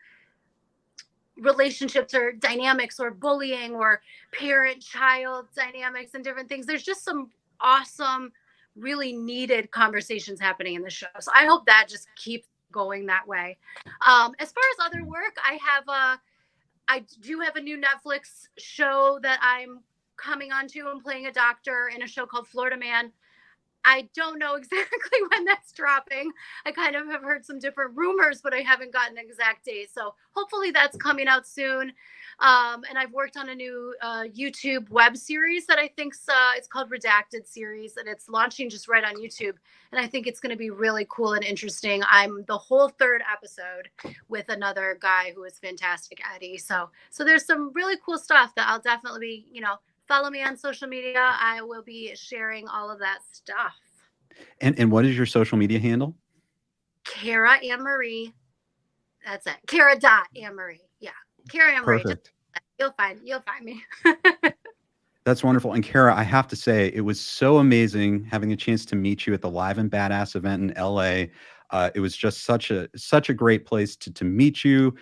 relationships or dynamics or bullying or parent-child dynamics and different things. There's just some awesome, really needed conversations happening in the show. So I hope that just keeps going that way. As far as other work, I do have a new Netflix show that I'm coming onto. I'm playing a doctor in a show called Florida Man. I don't know exactly when that's dropping. I kind of have heard some different rumors, but I haven't gotten an exact date. So hopefully that's coming out soon. And I've worked on a new YouTube web series that I think's it's called Redacted series, and it's launching just right on YouTube. And I think it's going to be really cool and interesting. I'm the whole 3rd episode with another guy who is fantastic, Eddie. So there's some really cool stuff that I'll definitely be, follow me on social media. I will be sharing all of that stuff. And what is your social media handle? Cara AnnMarie. That's it. Cara AnnMarie. Yeah. Cara AnnMarie. Perfect. You'll find me. That's wonderful. And Cara, I have to say, it was so amazing having a chance to meet you at the Live and Badass event in LA. It was just such a great place to meet you.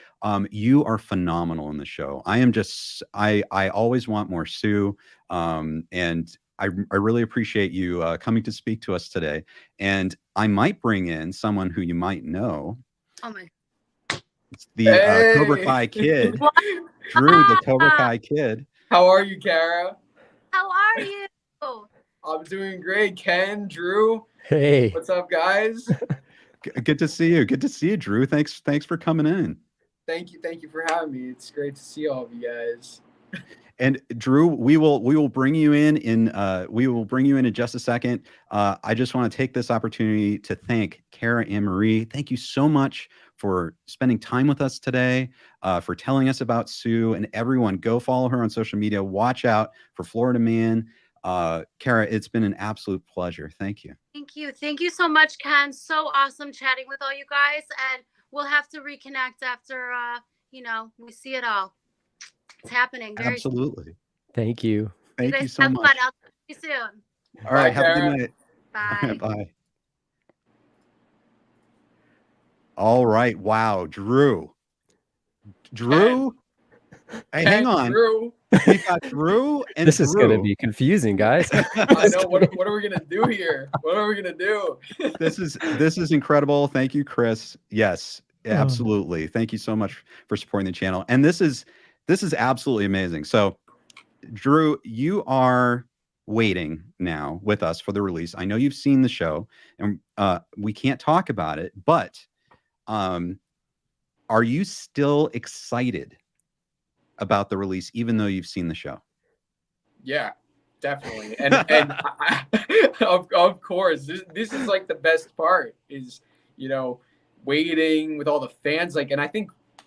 You are phenomenal in the show. I always want more Sue. And I really appreciate you coming to speak to us today. And I might bring in someone who you might know. Oh my. It's the Cobra Kai kid. What? Drew, the Cobra Kai kid. How are you, Cara? How are you? I'm doing great. Ken, Drew. Hey. What's up, guys? Good to see you. Good to see you, Drew. Thanks for coming in. Thank you for having me. It's great to see all of you guys. And Drew, we will bring you in just a second. I just want to take this opportunity to thank Cara AnnMarie. Thank you so much for spending time with us today, for telling us about Sue, and everyone go follow her on social media. Watch out for Florida Man. Cara, it's been an absolute pleasure. Thank you. Thank you so much, Ken. So awesome chatting with all you guys, and we'll have to reconnect after we see it all. It's happening very Absolutely. soon. Thank you. Thank you so have much. Fun. I'll see you soon. All right, Bye, have a Cara. good night. Bye. Bye. All right. Wow, Drew. Hey, hang on. Drew. We got Drew and This is going to Drew. be confusing, guys. I know. What are we gonna do here? What are we gonna do? This is incredible. Thank you, Chris. Yes, absolutely. Thank you so much for supporting the channel. And this is absolutely amazing. So, Drew, you are waiting now with us for the release. I know you've seen the show, and we can't talk about it, but are you still excited about the release, even though you've seen the show? Yeah, definitely. And of course, this is like the best part is, waiting with all the fans. And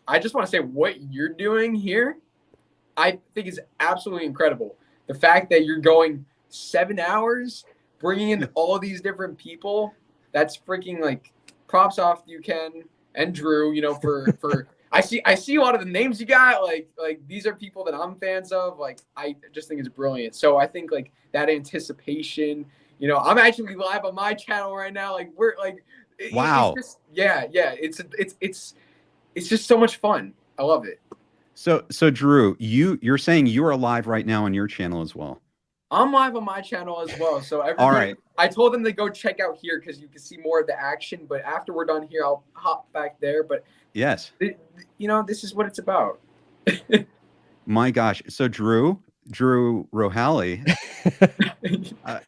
I just want to say what you're doing here, I think is absolutely incredible. The fact that you're going 7 hours, bringing in all these different people, that's freaking props off to you, Ken and Drew, for I see a lot of the names you got. Like these are people that I'm fans of. I just think it's brilliant. So I think that anticipation, I'm actually live on my channel right now. We're wow. It's just, it's just so much fun. I love it. So Drew, you're saying you are live right now on your channel as well. I'm live on my channel as well. So all right. I told them to go check out here because you can see more of the action. But after we're done here, I'll hop back there. But yes, this is what it's about. My gosh. So Drew Rohaly,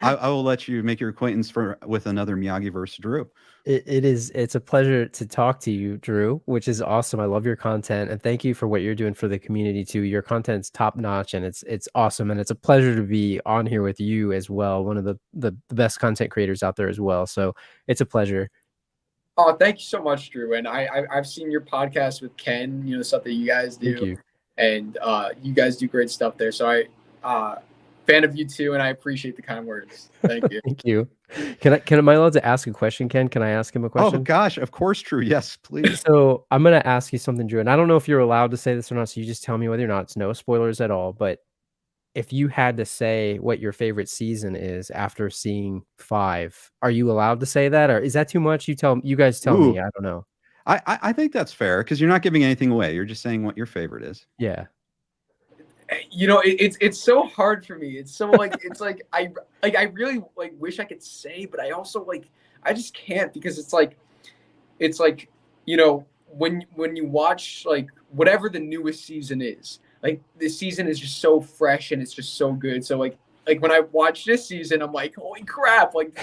I will let you make your acquaintance with another Miyagi-verse Drew. It's a pleasure to talk to you, Drew, which is awesome. I love your content, and thank you for what you're doing for the community too. Your content's top notch, and it's awesome, and it's a pleasure to be on here with you as well. One of the best content creators out there as well. So it's a pleasure. Oh, thank you so much, Drew. And I've seen your podcast with Ken, the stuff that you guys do. Thank you. And you guys do great stuff there. So I fan of you too, and I appreciate the kind words. Thank you. Thank you. Am I allowed to ask a question, Ken? Can I ask him a question? Oh gosh, of course, Drew. Yes, please. So I'm gonna ask you something, Drew, and I don't know if you're allowed to say this or not. So you just tell me whether or not. It's no spoilers at all. But if you had to say what your favorite season is after seeing 5, are you allowed to say that, or is that too much? You guys tell me. I don't know. I think that's fair because you're not giving anything away. You're just saying what your favorite is. Yeah. It's so hard for me. It's so I really wish I could say, but I also I just can't because it's when you watch whatever the newest season is, this season is just so fresh and it's just so good. So like when I watch this season, I'm like, holy crap, like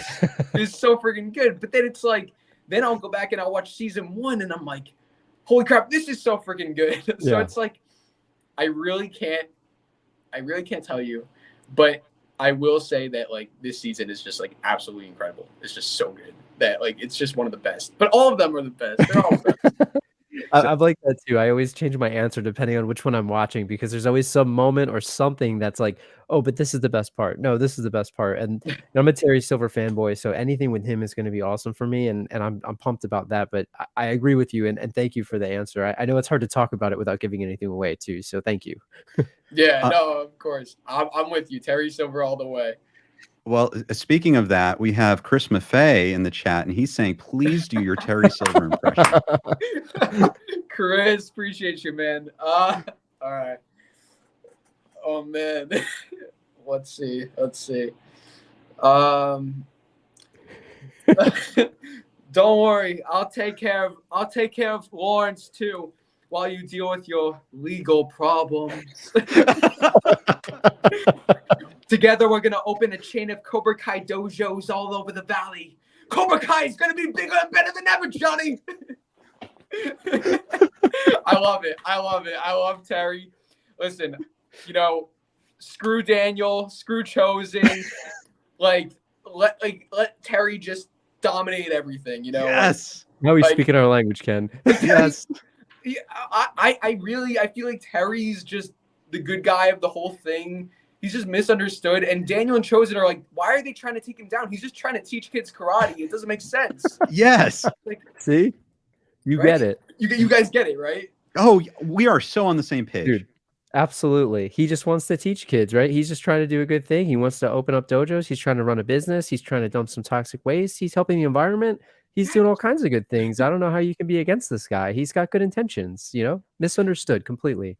this is so freaking good. But then it's like, then I'll go back and I'll watch season 1 and I'm like, holy crap, this is so freaking good. So Yeah. it's like, I really can't tell you, but I will say that like this season is just like absolutely incredible. It's just so good that like it's just one of the best. But all of them are the best. They're all the best. I'm like that too. I always change my answer depending on which one I'm watching because there's always some moment or something that's like, oh, but this is the best part. No, this is the best part. And I'm a Terry Silver fanboy, so anything with him is going to be awesome for me, and I'm pumped about that. But I agree with you, and thank you for the answer. I know it's hard to talk about it without giving anything away too, so thank you. Yeah, no, of course. I'm with you. Terry Silver all the way. Well, speaking of that, we have Chris Maffei in the chat, and he's saying, please do your Terry Silver impression. Chris, appreciate you, man. All right. Oh man. Let's see. Don't worry, I'll take care of Lawrence too while you deal with your legal problems. Together, we're going to open a chain of Cobra Kai dojos all over the valley. Cobra Kai is going to be bigger and better than ever, Johnny. I love it. I love Terry. Listen, you know, screw Daniel, screw Chosen. Let Terry just dominate everything, you know? Yes. Now he's speaking our language, Ken. Yes. Yeah, I feel like Terry's just the good guy of the whole thing. He's just misunderstood. And Daniel and Chosen are like, why are they trying to take him down? He's just trying to teach kids karate. It doesn't make sense. Yes. Like, See? You right? get it. You guys get it, right? Oh, we are so on the same page. Dude, absolutely. He just wants to teach kids, right? He's just trying to do a good thing. He wants to open up dojos. He's trying to run a business. He's trying to dump some toxic waste. He's helping the environment. He's doing all kinds of good things. I don't know how you can be against this guy. He's got good intentions, you know? Misunderstood completely.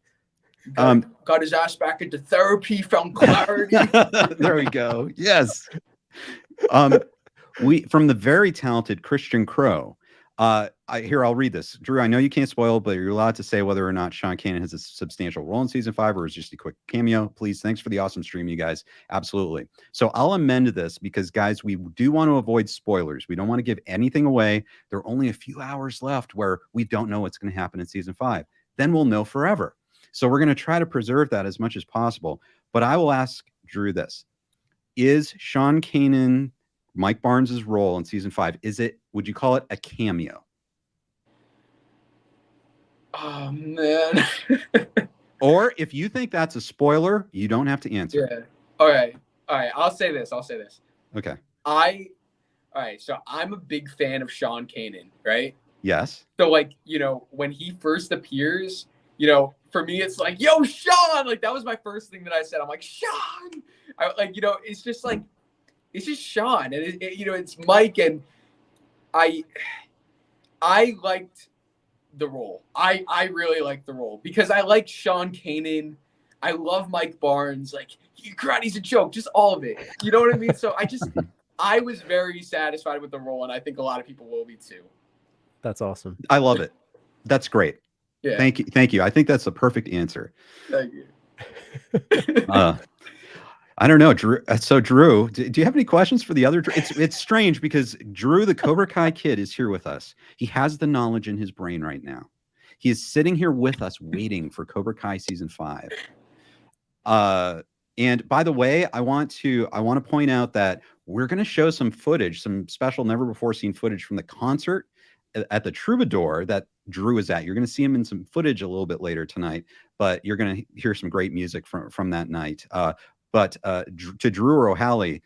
Got his ass back into therapy, found clarity. There we go. Yes. We from the very talented Christian Crow. I'll read this. Drew, I know you can't spoil, but you're allowed to say whether or not Sean Kanan has a substantial role in season 5 or is just a quick cameo. Please, thanks for the awesome stream, you guys. Absolutely. So I'll amend this because, guys, we do want to avoid spoilers. We don't want to give anything away. There are only a few hours left where we don't know what's going to happen in season 5. Then we'll know forever. So we're going to try to preserve that as much as possible. But I will ask Drew this. Is Sean Kanan, Mike Barnes' role in season 5, would you call it a cameo? Oh, man. Or if you think that's a spoiler, you don't have to answer. Yeah. All right. I'll say this. Okay. All right. So I'm a big fan of Sean Kanan, right? Yes. So, like, you know, when he first appears, you know, for me, it's like, yo, Sean! Like, that was my first thing that I said. I'm like, Sean! It's just like, it's just Sean. And, it's Mike. And I liked the role. I really liked the role because I like Sean Kanan. I love Mike Barnes. Like, karate's a joke. Just all of it. You know what I mean? So I was very satisfied with the role. And I think a lot of people will be too. That's awesome. I love it. That's great. Yeah. Thank you. I think that's the perfect answer. Thank you. I don't know, Drew. So, Drew, do you have any questions for the other? It's strange because Drew, the Cobra Kai kid, is here with us. He has the knowledge in his brain right now. He is sitting here with us, waiting for Cobra Kai season 5. And by the way, I want to point out that we're going to show some footage, some special, never before seen footage from the concert at the Troubadour that Drew is at. You're going to see him in some footage a little bit later tonight, but you're going to hear some great music from that night. But to Drew Rohaly,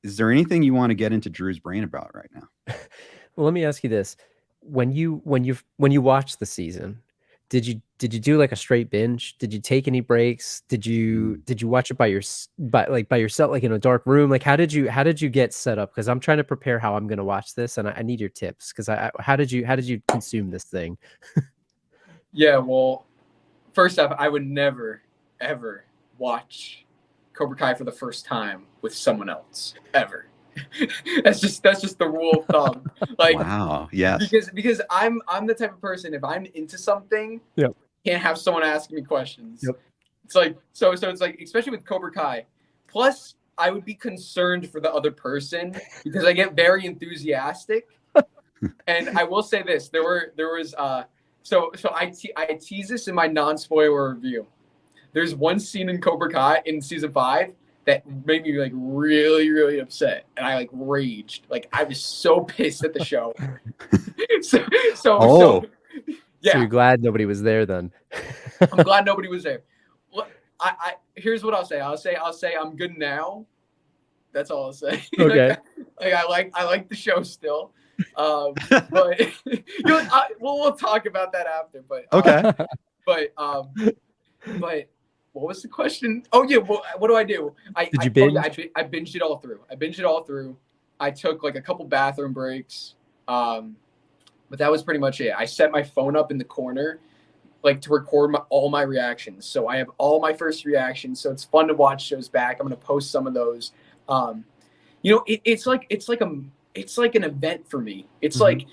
is there anything you want to get into Drew's brain about right now? Well, let me ask you this: when you watched the season, did you do like a straight binge? Did you take any breaks? Did you watch it by yourself, like in a dark room? Like how did you get set up? Because I'm trying to prepare how I'm going to watch this, and I need your tips. Because how did you consume this thing? Yeah, well, first off, I would never ever watch Cobra Kai for the first time with someone else ever. that's just the rule of thumb. Like, wow, yes. Because I'm the type of person, if I'm into something, yep, can't have someone asking me questions. Yep. It's like so it's like, especially with Cobra Kai. Plus, I would be concerned for the other person because I get very enthusiastic. And I will say this: there was so I tease this in my non-spoiler review. There's one scene in Cobra Kai in season 5 that made me like really, really upset, and I like raged. Like I was so pissed at the show. so yeah. So you're glad nobody was there then. I'm glad nobody was there. Well, I here's what I'll say. I'll say I'm good now. That's all I'll say. Okay. I like the show still. But we'll talk about that after. But Okay. But what was the question? Oh yeah, well, what do I do? Did you binge? I binged it all through. I took like a couple bathroom breaks. But that was pretty much it. I set my phone up in the corner, like to record all my reactions. So I have all my first reactions. So it's fun to watch shows back. I'm gonna post some of those. It's like an event for me. It's like,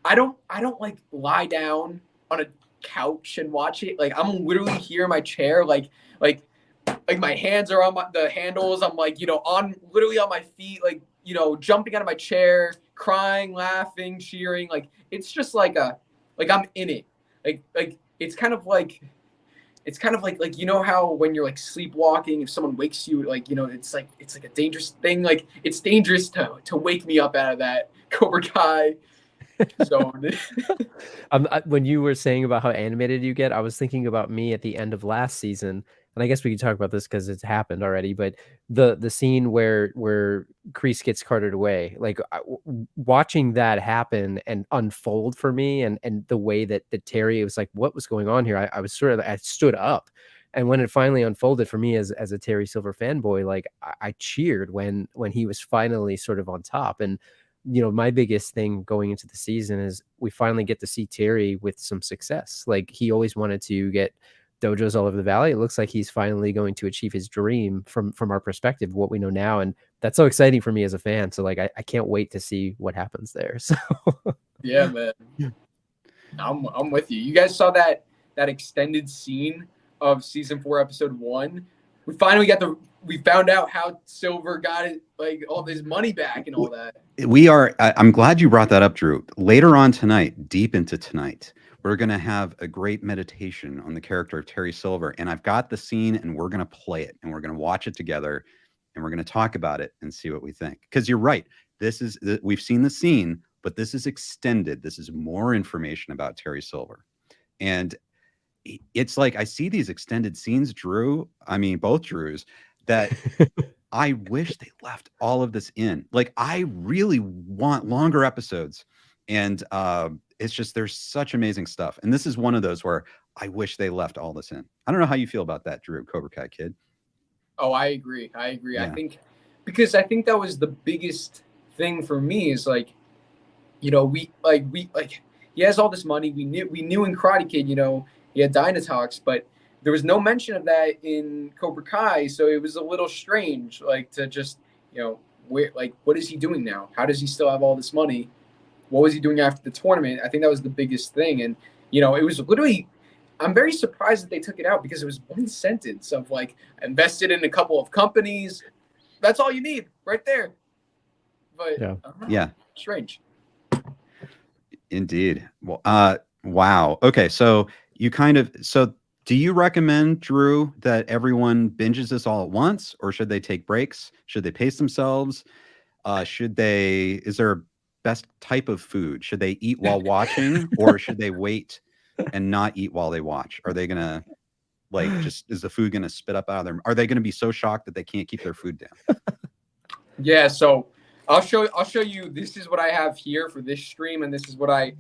I don't like lie down on a couch and watch it. Like I'm literally here in my chair, like my hands are on the handles. I'm like, literally on my feet, like, jumping out of my chair, crying, laughing, cheering. Like, it's just like I'm in it. Like it's kind of like how when you're like sleepwalking, if someone wakes you, like, it's like a dangerous thing. Like it's dangerous to wake me up out of that Cobra Kai zone. When you were saying about how animated you get, I was thinking about me at the end of last season, and I guess we can talk about this because it's happened already. But the scene where Kreese gets carted away, like watching that happen and unfold for me, and the way that Terry was like, what was going on here? I stood up, and when it finally unfolded for me as a Terry Silver fanboy, like I cheered when he was finally sort of on top. And my biggest thing going into the season is we finally get to see Terry with some success. Like he always wanted to get dojos all over the valley. It looks like he's finally going to achieve his dream from our perspective, what we know now. And that's so exciting for me as a fan. So like, I can't wait to see what happens there. So yeah, man, I'm with you. You guys saw that extended scene of season 4, episode 1. We finally we found out how Silver got it, like all his money back and all that. I'm glad you brought that up, Drew. Later on tonight, deep into tonight, we're going to have a great meditation on the character of Terry Silver. And I've got the scene and we're going to play it and we're going to watch it together and we're going to talk about it and see what we think. Because you're right. We've seen the scene, but this is extended. This is more information about Terry Silver. And it's like, I see these extended scenes, Drew. I mean, both Drews, that I wish they left all of this in. Like, I really want longer episodes. And it's just, there's such amazing stuff. And this is one of those where I wish they left all this in. I don't know how you feel about that, Drew, Cobra Kai kid. Oh, I agree. Yeah. I think that was the biggest thing for me is like, we he has all this money. We knew in Karate Kid, he had Dino Talks, but there was no mention of that in Cobra Kai. So it was a little strange, like to just, what is he doing now? How does he still have all this money? What was he doing after the tournament? I think that was the biggest thing. And, it was literally, I'm very surprised that they took it out because it was one sentence of like, invested in a couple of companies. That's all you need right there. But yeah. Strange. Indeed. Well, wow. Okay. So do you recommend, Drew, that everyone binges this all at once, or should they take breaks? Should they pace themselves? Is there a best type of food? Should they eat while watching, or should they wait and not eat while they watch? Are they going to is the food going to spit up out of them? Are they going to be so shocked that they can't keep their food down? Yeah. So I'll show you, this is what I have here for this stream. And this is what I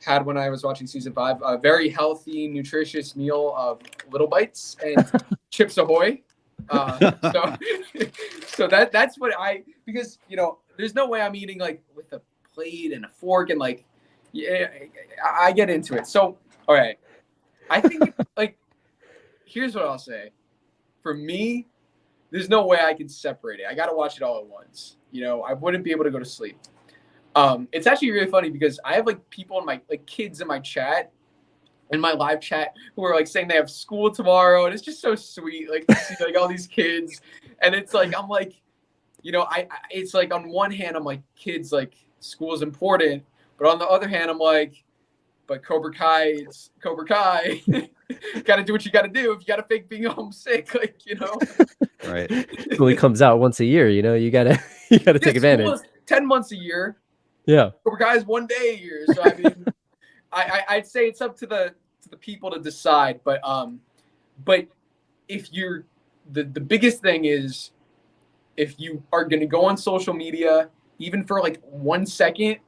had when I was watching season 5, a very healthy, nutritious meal of Little Bites and Chips Ahoy. So that's what because there's no way I'm eating like with a plate and a fork and like, yeah, I get into it. So, all right. I think here's what I'll say. For me, there's no way I can separate it. I got to watch it all at once. I wouldn't be able to go to sleep. It's actually really funny because I have people in my kids in my chat, in my live chat, who are saying they have school tomorrow, and it's just so sweet to see all these kids. And it's I'm like, you know, it's like on one hand, I'm like, kids, like school is important. But on the other hand, I'm like, but Cobra Kai, it's Cobra Kai. Got to do what you got to do. If you got to fake being homesick, like, you know. Right. It only comes out once a year, you know. You gotta take advantage. School is 10 months a year. Yeah. Cobra Kai is 1 day a year. So I mean, I'd say it's up to the people to decide. But if you're the biggest thing is, if you are going to go on social media, even for like 1 second,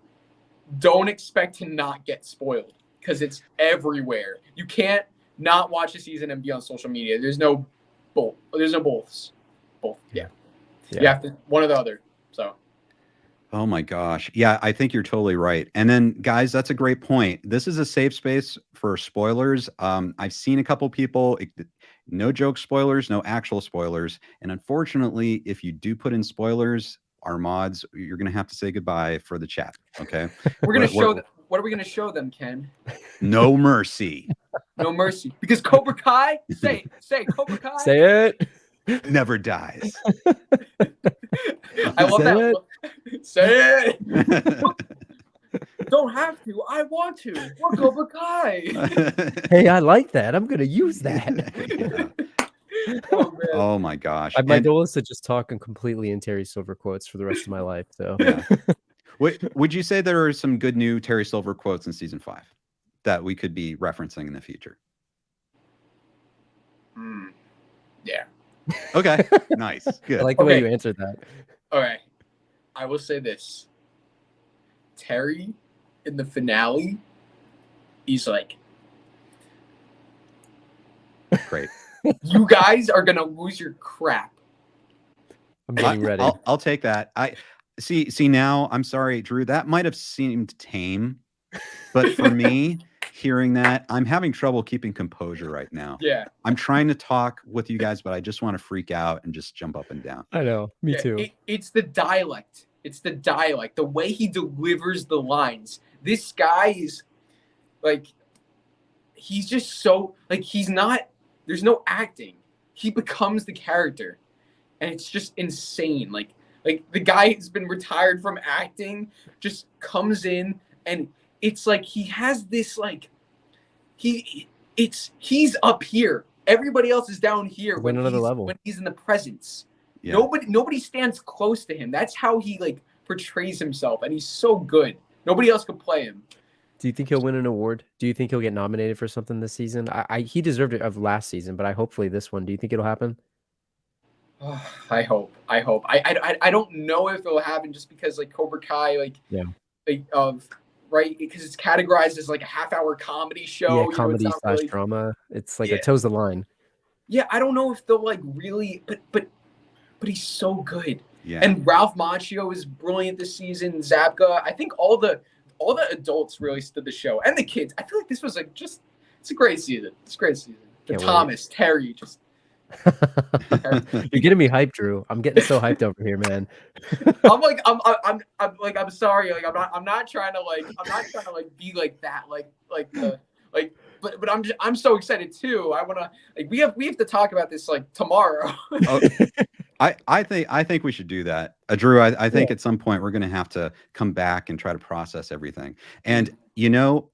don't expect to not get spoiled, because it's everywhere. You can't not watch a season and be on social media. There's no both. There's no boths. Both. Yeah. You have to one or the other. So. Oh my gosh. Yeah, I think you're totally right. And then guys, that's a great point. This is a safe space for spoilers. I've seen a couple people, no joke spoilers, no actual spoilers. And unfortunately, if you do put in spoilers, our mods, you're going to have to say goodbye for the chat. Okay. We're going to show them. What are we going to show them, Ken? No mercy. No mercy. Because Cobra Kai, say Cobra Kai. Say it. Never dies. I love that. Say it. Don't have to. I want to. We're Cobra Kai. Hey, I like that. I'm going to use that. Oh my gosh. My goal is to just talk completely in Terry Silver quotes for the rest of my life. So, yeah. Would you say there are some good new Terry Silver quotes in season 5 that we could be referencing in the future? Yeah. Okay. Nice. Good. I like the way you answered that. All right. I will say this. Terry in the finale, he's like, great. You guys are gonna lose your crap. I'm getting ready. I'll take that. I see now, I'm sorry, Drew, that might have seemed tame, but for me, hearing that, I'm having trouble keeping composure right now. Yeah. I'm trying to talk with you guys, but I just want to freak out and just jump up and down. I know. Me too. It's the dialect. It's the dialect. The way he delivers the lines. This guy is like, he's just so, like, he's not, there's no acting. He becomes the character. And it's just insane. Like the guy who's been retired from acting just comes in, and it's like he has this, like, he's up here. Everybody else is down here when he's in the presence. Yeah. Nobody stands close to him. That's how he, like, portrays himself, and he's so good. Nobody else could play him. Do you think he'll win an award? Do you think he'll get nominated for something this season? He deserved it of last season, but hopefully this one. Do you think it'll happen? I hope. I don't know if it'll happen, just because, like, Cobra Kai, right, because it's categorized as like a half-hour comedy show. Yeah, comedy / really drama. It's like it toes the line. Yeah, I don't know if they'll, like, really, but he's so good. Yeah. And Ralph Macchio is brilliant this season. Zabka, I think all the adults really stood the show, and the kids. I feel like this was it's a great season. It's a great season. Thomas, Terry, just. You're getting me hyped, Drew. I'm getting so hyped over here, man. I'm sorry. Like, I'm not trying to be like that. But I'm so excited too. I want to, like, we have to talk about this, like, tomorrow. I think we should do that. Drew, I think at some point we're going to have to come back and try to process everything. And,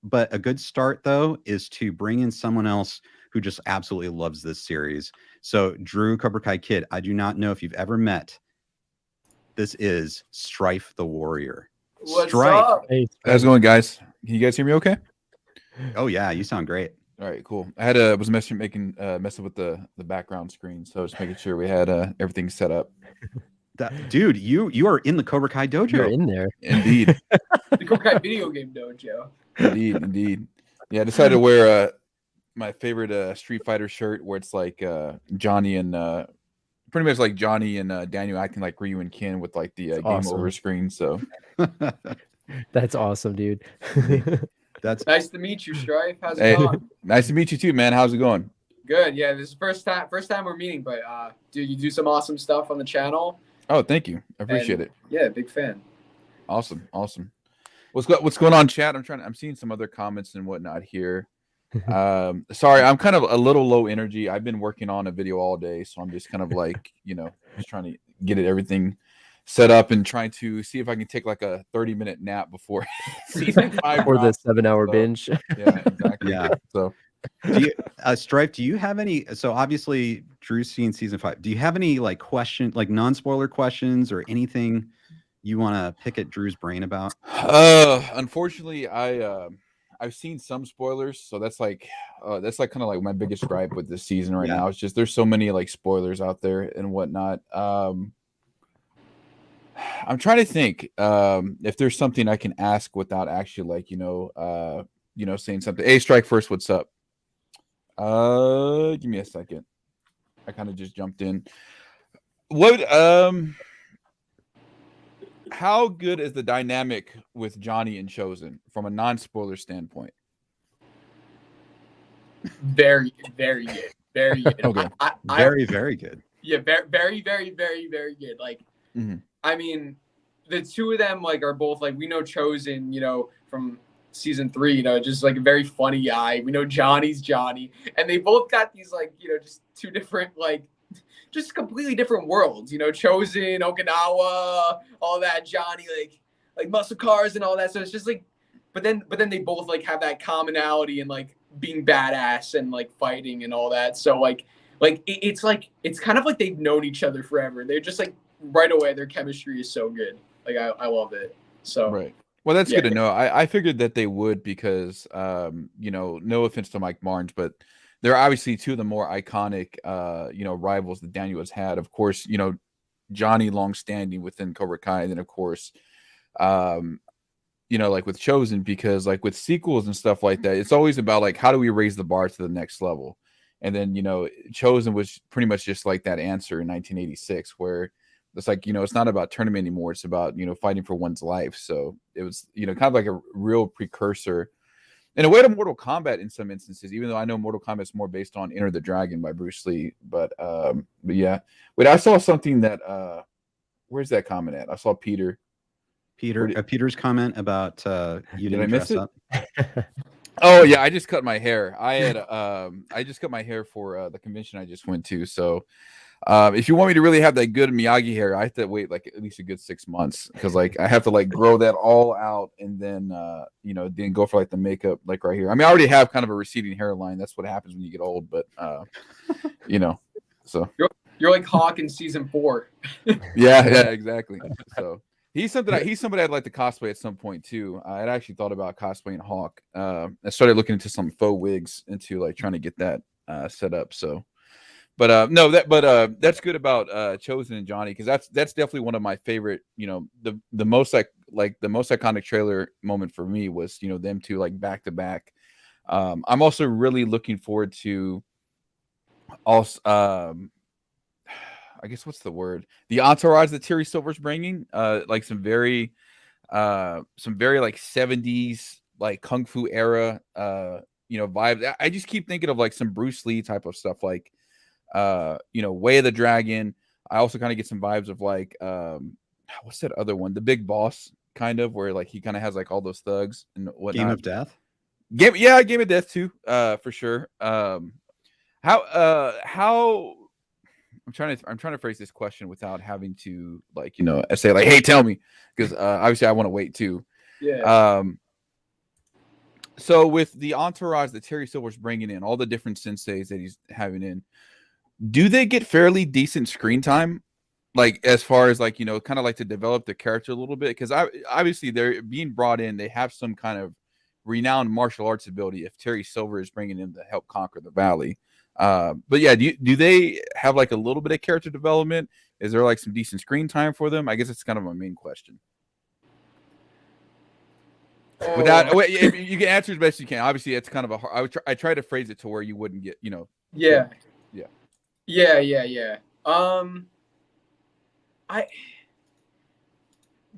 but a good start, though, is to bring in someone else who just absolutely loves this series. So, Drew, Cobra Kai Kid, I do not know if you've ever met. This is Strife the Warrior. What's Strife. up? Hey, how's it going, guys? Can you guys hear me okay? Oh, yeah, you sound great. All right, cool. I was messing with the background screen, so just making sure we had everything set up. Dude, you are in the Cobra Kai dojo. You're in there. Indeed. The Cobra Kai video game dojo. Indeed. Yeah, I decided to wear my favorite Street Fighter shirt, where it's like Johnny and pretty much like Johnny and Daniel acting like Ryu and Ken with, like, the game over screen. So that's awesome, dude. That's nice to meet you, Strife. How's it going? Nice to meet you too, man. How's it going? Good. Yeah, this is first time we're meeting, but dude, you do some awesome stuff on the channel. Oh, thank you. I appreciate it. Yeah, big fan. Awesome. What's going on, chat? I'm seeing some other comments and whatnot here. Sorry, I'm kind of a little low energy. I've been working on a video all day, so I'm just kind of like, just trying to get everything set up and trying to see if I can take like a 30-minute nap before season 5 Or the drops. 7-hour So, binge. Yeah, exactly. Yeah. So Do you, Stripe, do you have any? So obviously Drew's seen season 5. Do you have any like like non-spoiler questions or anything you want to pick at Drew's brain about? Unfortunately, I've seen some spoilers, so that's like kind of like my biggest gripe with this season right now. It's just there's so many like spoilers out there and whatnot. I'm trying to think if there's something I can ask without actually like saying something. Hey, Strike First, what's up? Give me a second. I kind of just jumped in. How good is the dynamic with Johnny and Chosen from a non-spoiler standpoint? Very, very good. Very good. Okay. Very good. Yeah, very, very, very, very good. Like, I mean, the two of them like are both like, we know Chosen, from season 3, just like a very funny guy. We know Johnny's Johnny, and they both got these like, just two different like, just completely different worlds. Chosen, Okinawa, all that. Johnny like muscle cars and all that. So it's just like, but then they both like have that commonality and like being badass and like fighting and all that. So it's kind of like they've known each other forever. They're just like right away, their chemistry is so good. Like I love it. So right. Well, that's good to know. I figured that they would because no offense to Mike Barnes, but they're obviously two of the more iconic rivals that Daniel has had. Of course, Johnny longstanding within Cobra Kai, and then of course like with Chosen, because like with sequels and stuff like that, it's always about like how do we raise the bar to the next level. And then Chosen was pretty much just like that answer in 1986, where it's like it's not about tournament anymore, it's about fighting for one's life. So it was kind of like a real precursor in a way to Mortal Kombat in some instances, even though I know Mortal Kombat is more based on Enter the Dragon by Bruce Lee. But yeah, wait, I saw something that where's that comment at? I saw Peter's comment about you didn't dress up. Oh yeah, I just cut my hair. I just cut my hair for the convention I just went to. So if you want me to really have that good Miyagi hair, I have to wait like at least a good 6 months, because like I have to like grow that all out and then then go for like the makeup like right here. I mean, I already have kind of a receding hairline. That's what happens when you get old, but so you're like Hawk in season 4. yeah, exactly. So he's somebody I'd like to cosplay at some point too. I'd actually thought about cosplaying Hawk. I started looking into some faux wigs into like trying to get that set up. So, but that's good about Chosen and Johnny, because that's definitely one of my favorite. The most the most iconic trailer moment for me was them two like back to back. I'm also really looking forward to also. I guess what's the word? The entourage that Terry Silver's bringing, like some very like 70s like kung fu era, vibes. I just keep thinking of like some Bruce Lee type of stuff, like Way of the Dragon. I also kind of get some vibes of like what's that other one? The Big Boss, kind of, where like he kind of has like all those thugs and whatnot. Game of Death. Game of Death too, for sure. How I'm trying to phrase this question without having to like say like, hey, tell me, because obviously I want to wait too. Yeah. So with the entourage that Terry Silver's bringing in, all the different senseis that he's having in, do they get fairly decent screen time? Like as far as like kind of like to develop the character a little bit, because obviously they're being brought in. They have some kind of renowned martial arts ability if Terry Silver is bringing in to help conquer the valley. But yeah, do they have like a little bit of character development? Is there like some decent screen time for them? I guess it's kind of my main question. Without, you can answer as best you can. Obviously, it's kind of a hard. I try to phrase it to where you wouldn't get, Yeah. I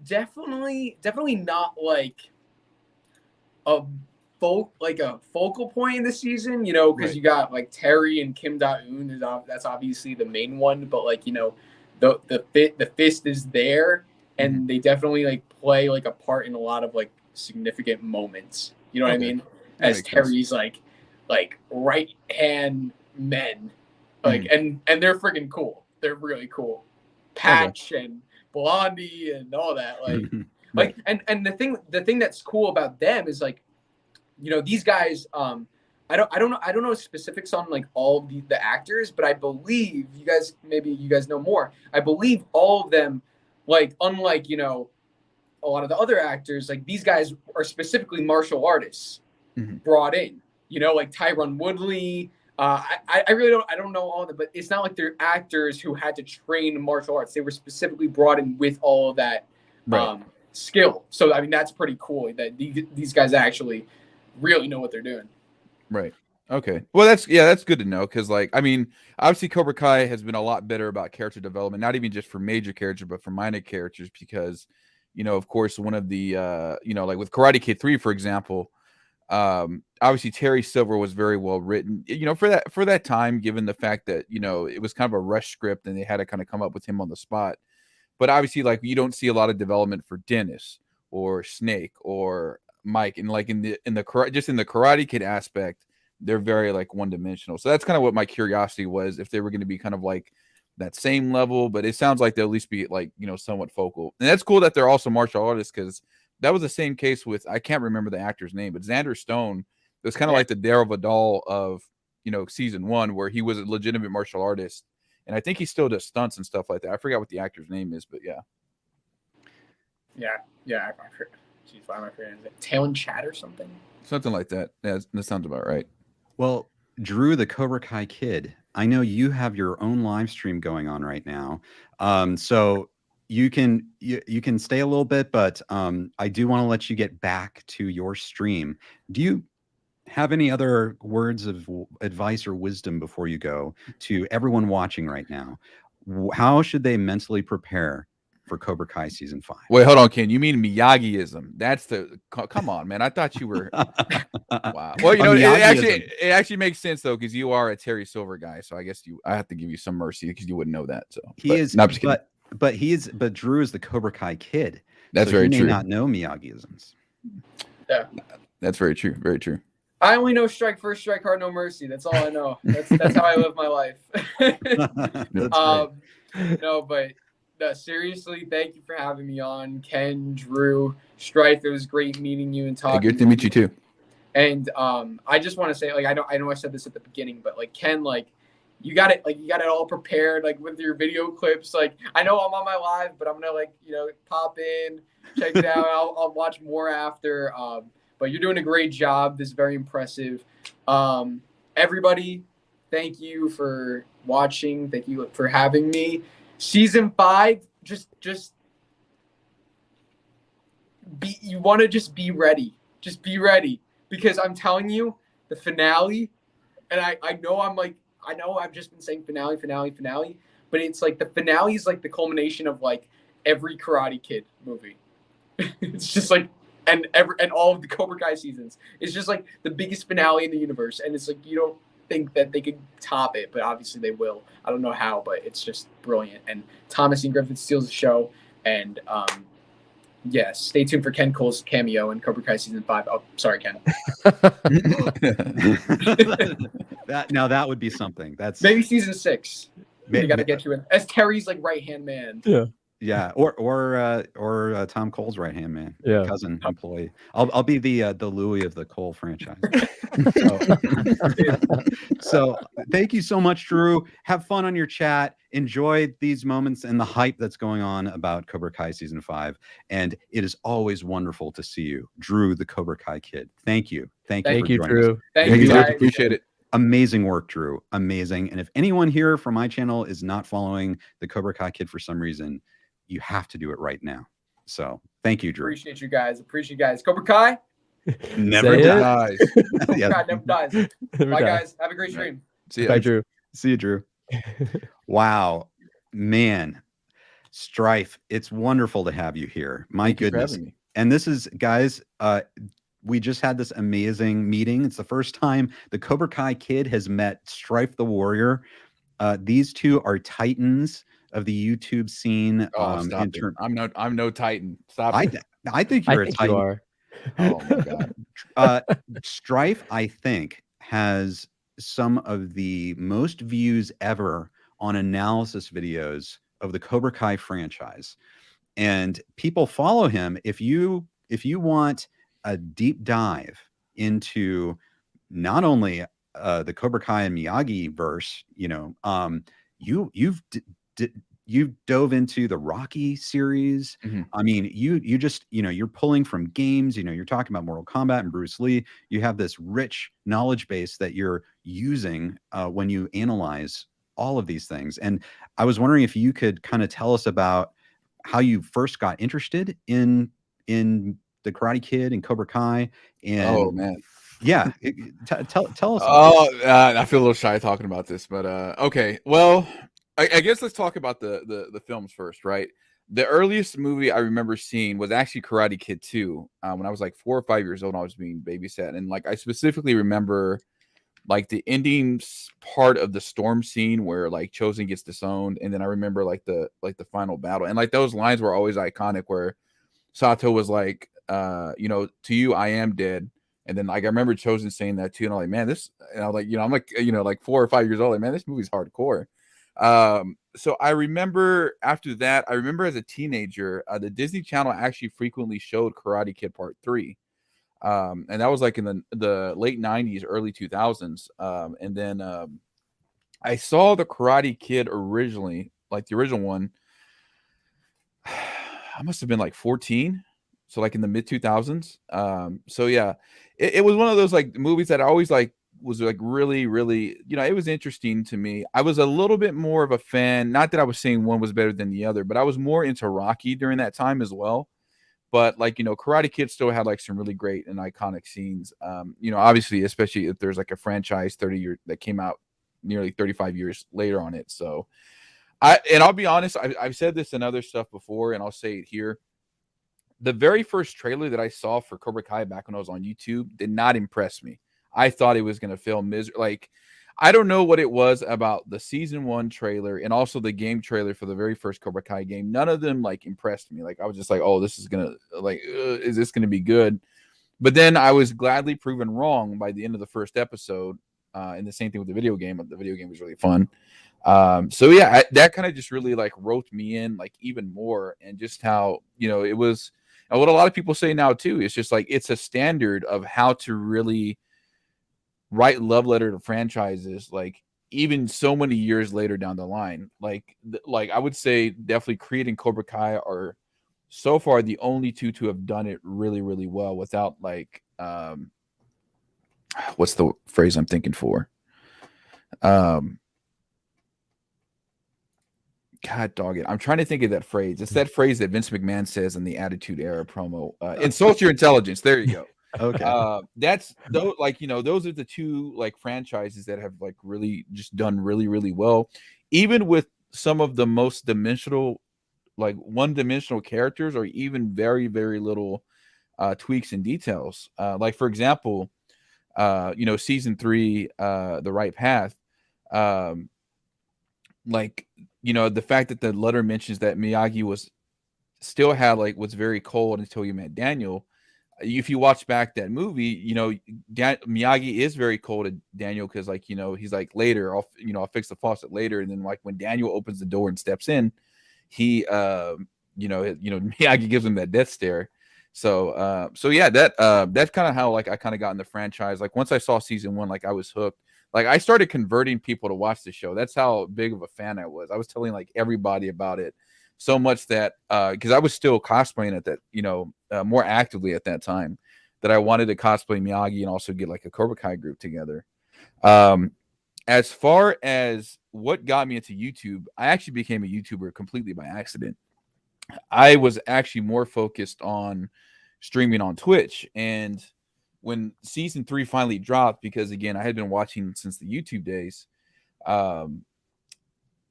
definitely not like a focal point in the season, because Right. You got like Terry and Kim Da-eun. That's obviously the main one, but like the fist is there, and they definitely like play like a part in a lot of like significant moments. You know what I mean? As Terry's like right hand men, like and they're freaking cool. They're really cool. Patch and Blondie and all that. Like and the thing that's cool about them is like, you know, these guys, I don't know specifics on like all of the actors, but I believe you guys know more. I believe all of them, like, unlike, you know, a lot of the other actors, like, these guys are specifically martial artists brought in, you know, like Tyron Woodley. I really don't know all of them, but it's not like they're actors who had to train martial arts. They were specifically brought in with all of that skill. So, I mean, that's pretty cool that these guys actually really know what they're doing. Right. Okay. Well, that's good to know, because, like, I mean, obviously Cobra Kai has been a lot better about character development, not even just for major characters, but for minor characters, because, you know, of course, one of the you know, like with Karate Kid 3, for example, obviously Terry Silver was very well written, you know, for that time, given the fact that, you know, it was kind of a rush script and they had to kind of come up with him on the spot. But obviously, like, you don't see a lot of development for Dennis or Snake or Mike, and like in the Karate Kid aspect, they're very like one-dimensional. So that's kind of what my curiosity was, if they were going to be kind of like that same level, but it sounds like they'll at least be like, you know, somewhat focal. And that's cool that they're also martial artists, because that was the same case with, I can't remember the actor's name, but Xander Stone. It was kind of like the Daryl Vidal of, you know, season 1, where he was a legitimate martial artist, and I think he still does stunts and stuff like that. I forgot what the actor's name is, but yeah. Jeez, why am I forgetting? Is it Talon Chat or something? Something like that. Yeah, that sounds about right. Well, Drew, the Cobra Kai Kid, I know you have your own live stream going on right now. So you can stay a little bit, but I do want to let you get back to your stream. Do you have any other words of advice or wisdom before you go to everyone watching right now? How should they mentally prepare for Cobra Kai season 5? Wait, hold on, Ken. You mean Miyagiism? That's the. Come on, man. I thought you were. Wow. Well, you know, it actually makes sense though, because you are a Terry Silver guy. So I guess I have to give you some mercy, because you wouldn't know that. So but Drew is the Cobra Kai Kid. That's so very he true. May not know Miyagiisms. Yeah, that's very true. Very true. I only know strike first, strike hard, no mercy. That's all I know. That's how I live my life. No, but. No, seriously, thank you for having me on, Ken, Drew, Strife. It was great meeting you and talking. Hey, good to meet you too. And I just want to say, like, I know I said this at the beginning, but like, Ken, like, you got it all prepared, like, with your video clips. Like, I know I'm on my live, but I'm gonna, like, you know, pop in, check it out. I'll watch more after. But you're doing a great job. This is very impressive. Everybody, thank you for watching. Thank you for having me. Season 5, you want to just be ready. Just be ready, because I'm telling you, the finale, and I know I've just been saying finale, but it's like the finale is like the culmination of like every Karate Kid movie. It's just like and all of the Cobra Kai seasons. It's just like the biggest finale in the universe, and it's like you don't think that they could top it, but obviously they will. I don't know how, but it's just brilliant. And Thomas Ian Griffith steals the show. And yes, stay tuned for Ken Cole's cameo in Cobra Kai season 5. Oh, sorry, Ken. that would be something. That's maybe season 6. We got to get you in as Terry's like right hand man. Yeah, or Tom Cole's right hand man, cousin employee. I'll be the Louis of the Cole franchise. So thank you so much, Drew. Have fun on your chat. Enjoy these moments and the hype that's going on about Cobra Kai season 5. And it is always wonderful to see you, Drew, the Cobra Kai Kid. Thank you, thank you, Drew. Us. Thank you, guys. Appreciate it. Amazing work, Drew. Amazing. And if anyone here from my channel is not following the Cobra Kai Kid for some reason, you have to do it right now. So thank you, Drew. Appreciate you guys. Cobra Kai never dies. Cobra Kai never dies. Bye, guys. Have a great stream. See you. Bye, Drew. See you, Drew. Wow, man, Strife, it's wonderful to have you here. My goodness. And this is, guys, we just had this amazing meeting. It's the first time the Cobra Kai Kid has met Strife the Warrior. These two are titans of the YouTube scene. Stop it. I'm no titan. Stop it. I think you're a titan. You are. Oh my God. Strife, I think, has some of the most views ever on analysis videos of the Cobra Kai franchise. and people follow him. If you want a deep dive into not only the Cobra Kai and Miyagi verse, you've dove into the Rocky series. I mean, you just, you're pulling from games, you're talking about Mortal Kombat and Bruce Lee. You have this rich knowledge base that you're using when you analyze all of these things. And I was wondering if you could kind of tell us about how you first got interested in the Karate Kid and Cobra Kai. And oh man, yeah, tell us. Oh, I feel a little shy talking about this, but okay. Well, I guess let's talk about the films first, right? The earliest movie I remember seeing was actually Karate Kid 2. When I was like 4 or 5 years old, I was being babysat, and like I specifically remember like the ending part of the storm scene where like Chosen gets disowned, and then I remember like the final battle, and like those lines were always iconic where Sato was like, to you I am dead. And then like I remember Chosen saying that too, and I'm like, man, this, and I was like, I'm like, like 4 or 5 years old, like, man, this movie's hardcore. So I remember after that, I remember as a teenager, the Disney Channel actually frequently showed Karate Kid Part 3. And that was like in the late 90s, early 2000s. And then I saw the Karate Kid originally, like the original one. I must have been like 14. So like in the mid 2000s. So yeah, it was one of those like movies that I always like was like really, really, it was interesting to me. I was a little bit more of a fan, not that I was saying one was better than the other, but I was more into Rocky during that time as well. But like, Karate Kid still had like some really great and iconic scenes. Obviously, especially if there's like a franchise 30 years that came out nearly 35 years later on it. So I'll be honest, I've said this in other stuff before, and I'll say it here. The very first trailer that I saw for Cobra Kai back when I was on YouTube did not impress me. I thought it was going to fail miserably. Like, I don't know what it was about the season 1 trailer and also the game trailer for the very first Cobra Kai game. None of them like impressed me. Like, I was just like, oh, this is going to like, is this going to be good? But then I was gladly proven wrong by the end of the first episode. And the same thing with the video game. The video game was really fun. So yeah, that kind of just really like roped me in like even more, and just how, it was. And what a lot of people say now too, is just like, it's a standard of how to really write love letter to franchises, like even so many years later down the line. Like I would say definitely Creed and Cobra Kai are so far the only two to have done it really, really well without like, what's the phrase I'm thinking for? God dog it. I'm trying to think of that phrase. It's that phrase that Vince McMahon says in the Attitude Era promo. Insult your intelligence. There you go. Okay. That's those, like, those are the two like franchises that have like really just done really, really well. Even with some of the most dimensional, like one-dimensional characters, or even very, very little tweaks and details. Like for example, season 3, The Right Path. The fact that the letter mentions that Miyagi was very cold until he met Daniel. If you watch back that movie, Miyagi is very cold to Daniel because, like, he's like, later, I'll fix the faucet later. And then, like, when Daniel opens the door and steps in, he, Miyagi gives him that death stare. So yeah, that's kind of how like I kind of got in the franchise. Like once I saw season 1, like I was hooked. Like I started converting people to watch the show. That's how big of a fan I was. I was telling like everybody about it, so much that because I was still cosplaying at that, more actively at that time, that I wanted to cosplay Miyagi and also get like a Cobra Kai group together. As far as what got me into YouTube, I actually became a YouTuber completely by accident. I was actually more focused on streaming on Twitch, and when season 3 finally dropped, because again, I had been watching since the YouTube days. I'm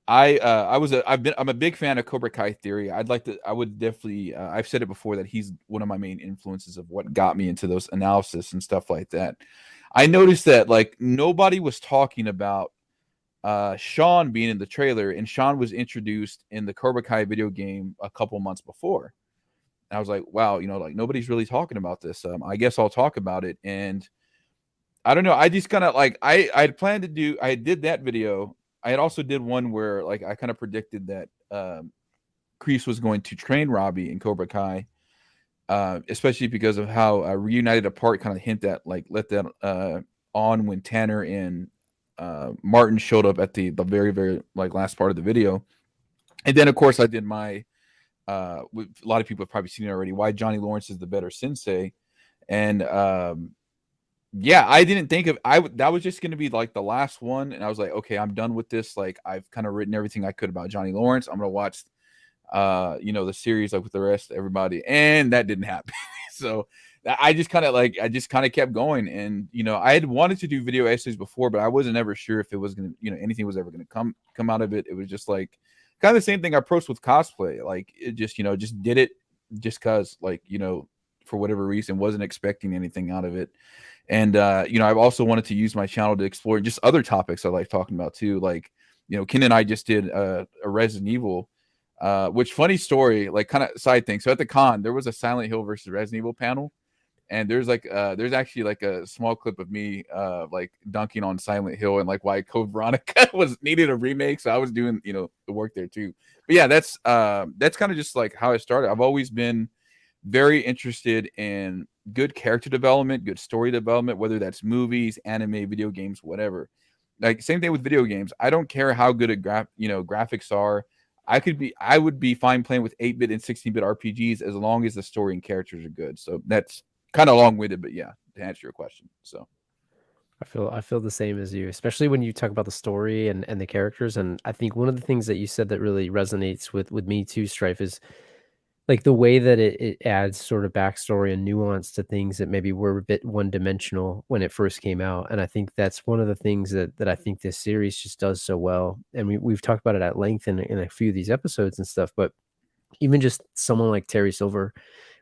a big fan of Cobra Kai Theory. I would definitely, I've said it before that he's one of my main influences of what got me into those analysis and stuff like that. I noticed that like nobody was talking about Sean being in the trailer, and Sean was introduced in the Cobra Kai video game a couple months before. And I was like, wow, like nobody's really talking about this. I guess I'll talk about it. And I don't know. I just kind of like, I had planned to I did that video. I had also did one where like I kind of predicted that Kreese was going to train Robbie in Cobra Kai, especially because of how Reunited Apart kind of hint that, like, let that on when Tanner and Martin showed up at the very, very like last part of the video. And then, of course, I did my a lot of people have probably seen it already, why Johnny Lawrence is the better sensei. And yeah, I didn't think of that was just going to be like the last one, and I was like, okay, I'm done with this. Like, I've kind of written everything I could about Johnny Lawrence. I'm gonna watch the series like with the rest of everybody, and that didn't happen. So I just kind of kept going. And I had wanted to do video essays before, but I wasn't ever sure if it was gonna anything was ever gonna come out of it. It was just like kind of the same thing I approached with cosplay. Like, it just just did it just cause, like, for whatever reason, wasn't expecting anything out of it. And I've also wanted to use my channel to explore just other topics I like talking about too. Like, Ken and I just did a Resident Evil, which, funny story, like, kind of side thing. So at the con, there was a Silent Hill versus Resident Evil panel, and there's actually like a small clip of me like dunking on Silent Hill and like why Code Veronica needed a remake. So I was doing the work there too. But yeah, that's kind of just like how I started. I've always been very interested in good character development, good story development, whether that's movies, anime, video games, whatever. Like, same thing with video games. I don't care how good graphics are. I would be fine playing with 8-bit and 16-bit RPGs as long as the story and characters are good. So that's kind of long-winded, but yeah, to answer your question. So I feel the same as you, especially when you talk about the story and the characters. And I think one of the things that you said that really resonates with me too, Strife, is like the way that it adds sort of backstory and nuance to things that maybe were a bit one-dimensional when it first came out. And I think that's one of the things that I think this series just does so well. And we've talked about it at length in a few of these episodes and stuff, but even just someone like Terry Silver,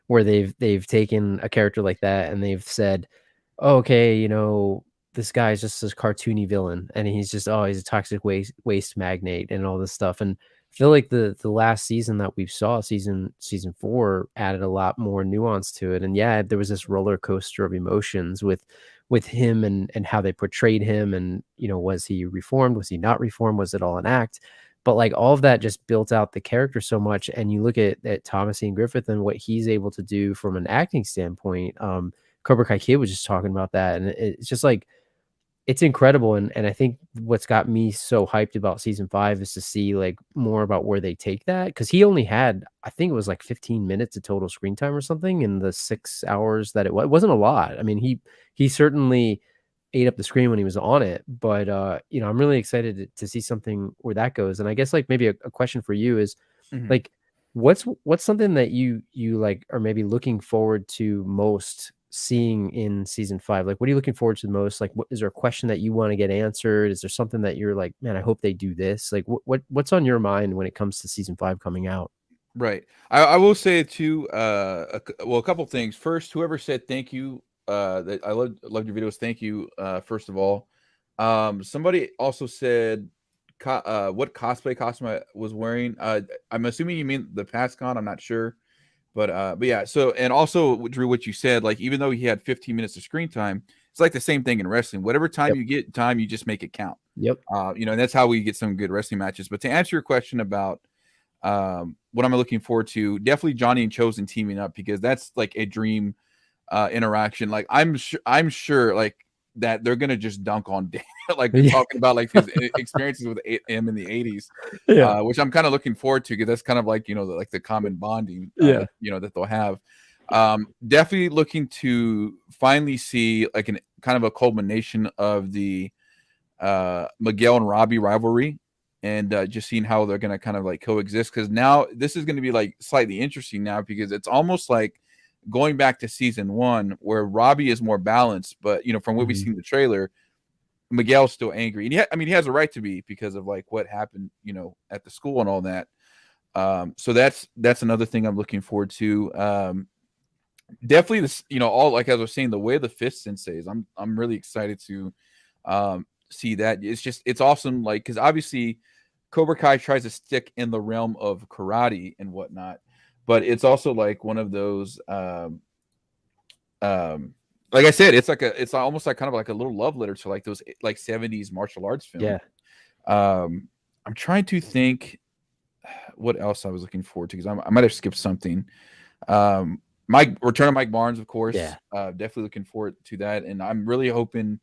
where they've taken a character like that and they've said, oh, okay, this guy's just this cartoony villain, and he's just, he's a toxic waste magnate and all this stuff. And I feel like the last season that we saw, season 4, added a lot more nuance to it. And yeah, there was this roller coaster of emotions with him and how they portrayed him. And was he reformed? Was he not reformed? Was it all an act? But like, all of that just built out the character so much. And you look at Thomas Ian Griffith and what he's able to do from an acting standpoint. Cobra Kai Kid was just talking about that, and it's just like, it's incredible. And I think what's got me so hyped about season 5 is to see like more about where they take that. Because he only had, I think it was like 15 minutes of total screen time or something in the 6 hours that it wasn't a lot. I mean, he certainly ate up the screen when he was on it. But I'm really excited to see something where that goes. And I guess like maybe a question for you is like, what's something that you like are maybe looking forward to most seeing in season 5? Like, what are you looking forward to the most? Like, is there a question that you want to get answered? Is there something that you're like, man, I hope they do this? Like, what's on your mind when it comes to season 5 coming out? Right. I will say too, a couple things. First, whoever said thank you, that I loved your videos. Thank you. First of all, somebody also said what cosplay costume I was wearing. I'm assuming you mean the PAXCON. I'm not sure. But yeah, so, and also, Drew, what you said, like, even though he had 15 minutes of screen time, it's like the same thing in wrestling. Whatever time you get time, you just make it count. Yep. And that's how we get some good wrestling matches. But to answer your question about what I'm looking forward to, definitely Johnny and Chosen teaming up, because that's like a dream interaction. Like, I'm sure like that they're gonna just dunk on Dan, like talking about like his experiences with him in the 80s, which I'm kind of looking forward to, because that's kind of like like the common bonding that they'll have. Definitely looking to finally see like an kind of a culmination of the Miguel and Robbie rivalry, and just seeing how they're gonna kind of like coexist, because now this is going to be like slightly interesting now, because it's almost like going back to season 1 where Robbie is more balanced, but from what we've seen in the trailer, Miguel's still angry, and he has a right to be, because of like what happened at the school and all that. So that's another thing I'm looking forward to. Definitely this, all, like, as I was saying, the way the fifth senseis, I'm really excited to see that. It's awesome, like, because obviously Cobra Kai tries to stick in the realm of karate and whatnot, but it's also like one of those like I said, it's almost like kind of like a little love letter to like those like 70s martial arts films. Yeah. I'm trying to think what else I was looking forward to, because I might have skipped something. Return of Mike Barnes, of course. Yeah. Definitely looking forward to that, and I'm really hoping.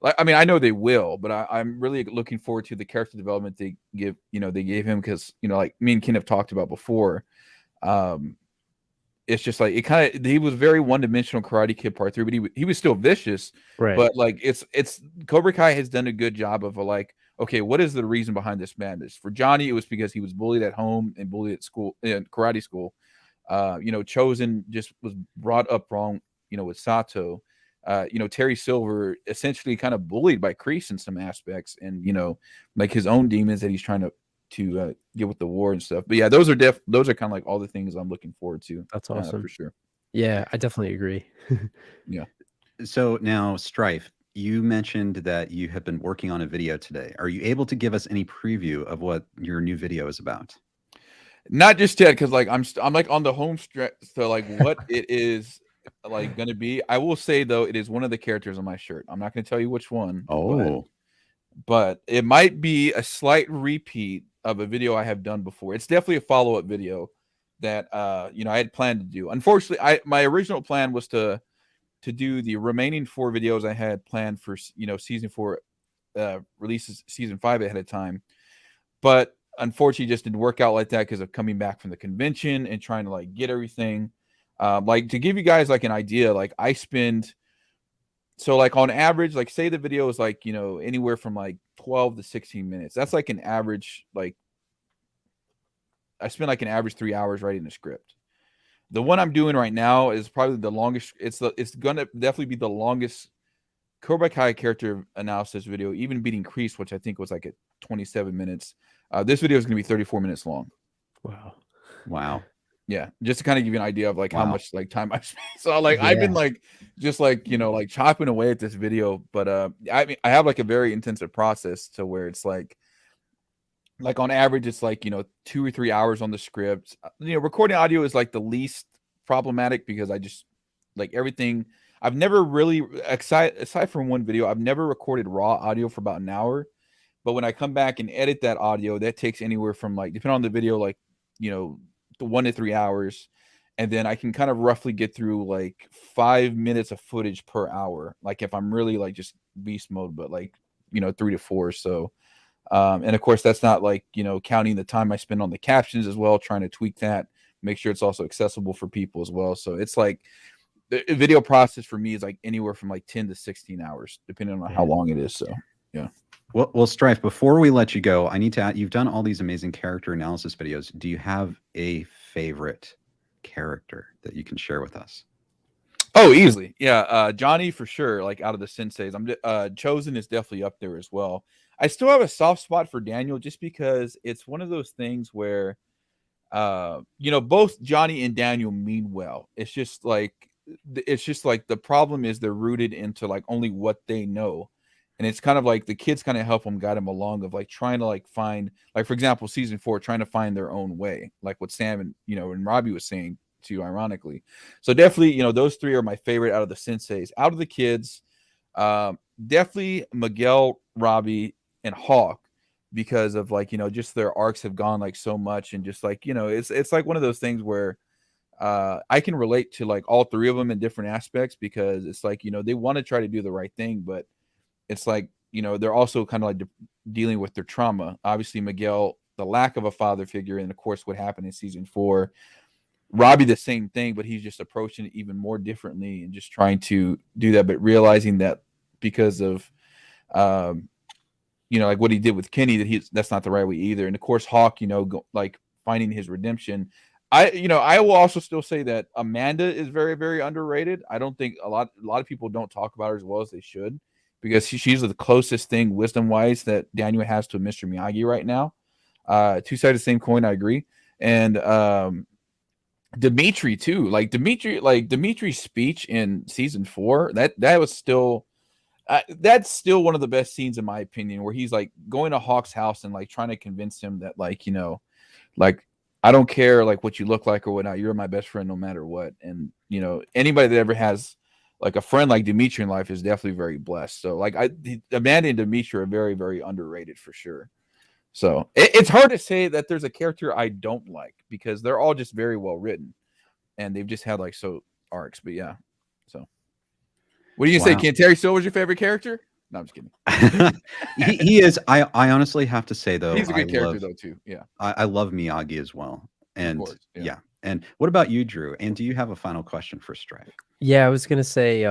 I mean, I know they will, but I'm really looking forward to the character development they gave him, because like me and Ken have talked about before. It's just like he was very one-dimensional Karate Kid Part 3, but he was still vicious. Right. But like it's Cobra Kai has done a good job of like, okay, what is the reason behind this madness? For Johnny, it was because he was bullied at home and bullied at school, in karate school. Chosen just was brought up wrong, with Sato. Terry Silver essentially kind of bullied by Kreese in some aspects, and like his own demons that he's trying to get with the war and stuff. But yeah, those are kind of like all the things I'm looking forward to. That's awesome for sure. Yeah, I definitely agree. Yeah. So now, Strife, you mentioned that you have been working on a video today. Are you able to give us any preview of what your new video is about? Not just yet, because like I'm like on the home stretch, so like what it is like gonna be. I will say though, it is one of the characters on my shirt. I'm not gonna tell you which one. Oh, but it might be a slight repeat of a video I have done before. It's definitely a follow-up video that I had planned to do. Unfortunately, my original plan was to do the remaining 4 videos I had planned for season 4 releases season 5 ahead of time. But unfortunately, just didn't work out like that because of coming back from the convention and trying to like get everything. Like to give you guys like an idea, like I spend, so like on average, like say the video is like, anywhere from like 12 to 16 minutes. That's like an average, like I spend like an average 3 hours writing the script. The one I'm doing right now is probably the longest. It's gonna definitely be the longest Cobra Kai character analysis video, even beating Kreese, which I think was like at 27 minutes. This video is going to be 34 minutes long. Wow. Yeah, just to kind of give you an idea of like how Wow. much like time I've spent. So like I've been like just like like chopping away at this video, but I mean I have like a very intensive process to where it's like on average it's like 2 or 3 hours on the script. Recording audio is like the least problematic because I just like everything. I've never really aside from one video, I've never recorded raw audio for about an hour. But when I come back and edit that audio, that takes anywhere from like, depending on the video, like, the 1 to 3 hours. And then I can kind of roughly get through like 5 minutes of footage per hour. Like if I'm really like just beast mode, but like, 3 to 4. So, and of course that's not like, counting the time I spend on the captions as well, trying to tweak that, make sure it's also accessible for people as well. So it's like the video process for me is like anywhere from like 10 to 16 hours, depending on how long it is. So, yeah. Well, Strife, before we let you go, I need to add, you've done all these amazing character analysis videos. Do you have a favorite character that you can share with us? Oh, easily. Yeah. Johnny for sure. Like out of the senseis, Chosen is definitely up there as well. I still have a soft spot for Daniel just because it's one of those things where, both Johnny and Daniel mean well. It's just like the problem is they're rooted into like only what they know. And it's kind of like the kids kind of help them guide them along of like trying to like find, like, for example, season 4, trying to find their own way, like what Sam and, and Robbie was saying too, ironically. So definitely, those 3 are my favorite out of the senseis. Out of the kids, definitely Miguel, Robbie, and Hawk, because of like, just their arcs have gone like so much. And just like, it's like one of those things where I can relate to like all 3 of them in different aspects, because it's like, they want to try to do the right thing, but it's like, they're also kind of like dealing with their trauma. Obviously, Miguel, the lack of a father figure, and of course, what happened in season 4. Robbie, the same thing, but he's just approaching it even more differently and just trying to do that, but realizing that because of, like what he did with Kenny, that's not the right way either. And of course, Hawk, like finding his redemption. I will also still say that Amanda is very, very underrated. I don't think a lot of people don't talk about her as well as they should, because she's the closest thing wisdom-wise that Daniel has to Mr. Miyagi right now. 2 sides of the same coin, I agree. And Dimitri too. Like Dimitri's speech in season 4, that was still that's still one of the best scenes in my opinion, where he's like going to Hawk's house and like trying to convince him that like, like I don't care like what you look like or whatnot, you're my best friend no matter what. And anybody that ever has like a friend like Dimitri in life is definitely very blessed. So like Amanda and Dimitri are very, very underrated for sure. So it's hard to say that there's a character I don't like because they're all just very well written, and they've just had like arcs. But yeah, so what do you say? Can Terry Silver's your favorite character? No, I'm just kidding. he is. I honestly have to say though, he's a good character though too. Yeah, I love Miyagi as well. And course, yeah. And what about you, Drew? And do you have a final question for Strife? Yeah, I was gonna say,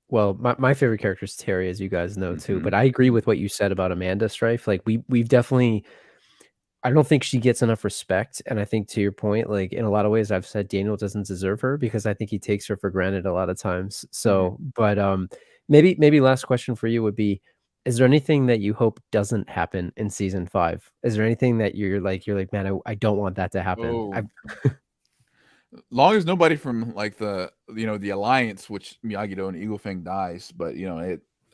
well, my favorite character is Terry, as you guys know too. But I agree with what you said about Amanda Strife. Like we've definitely, I don't think she gets enough respect. And I think to your point, like in a lot of ways, I've said Daniel doesn't deserve her because I think he takes her for granted a lot of times. So, but maybe last question for you would be, is there anything that you hope doesn't happen in season 5? Is there anything that you're like, man, I don't want that to happen? Long as nobody from like the alliance, which Miyagi-Do and Eagle Fang dies, but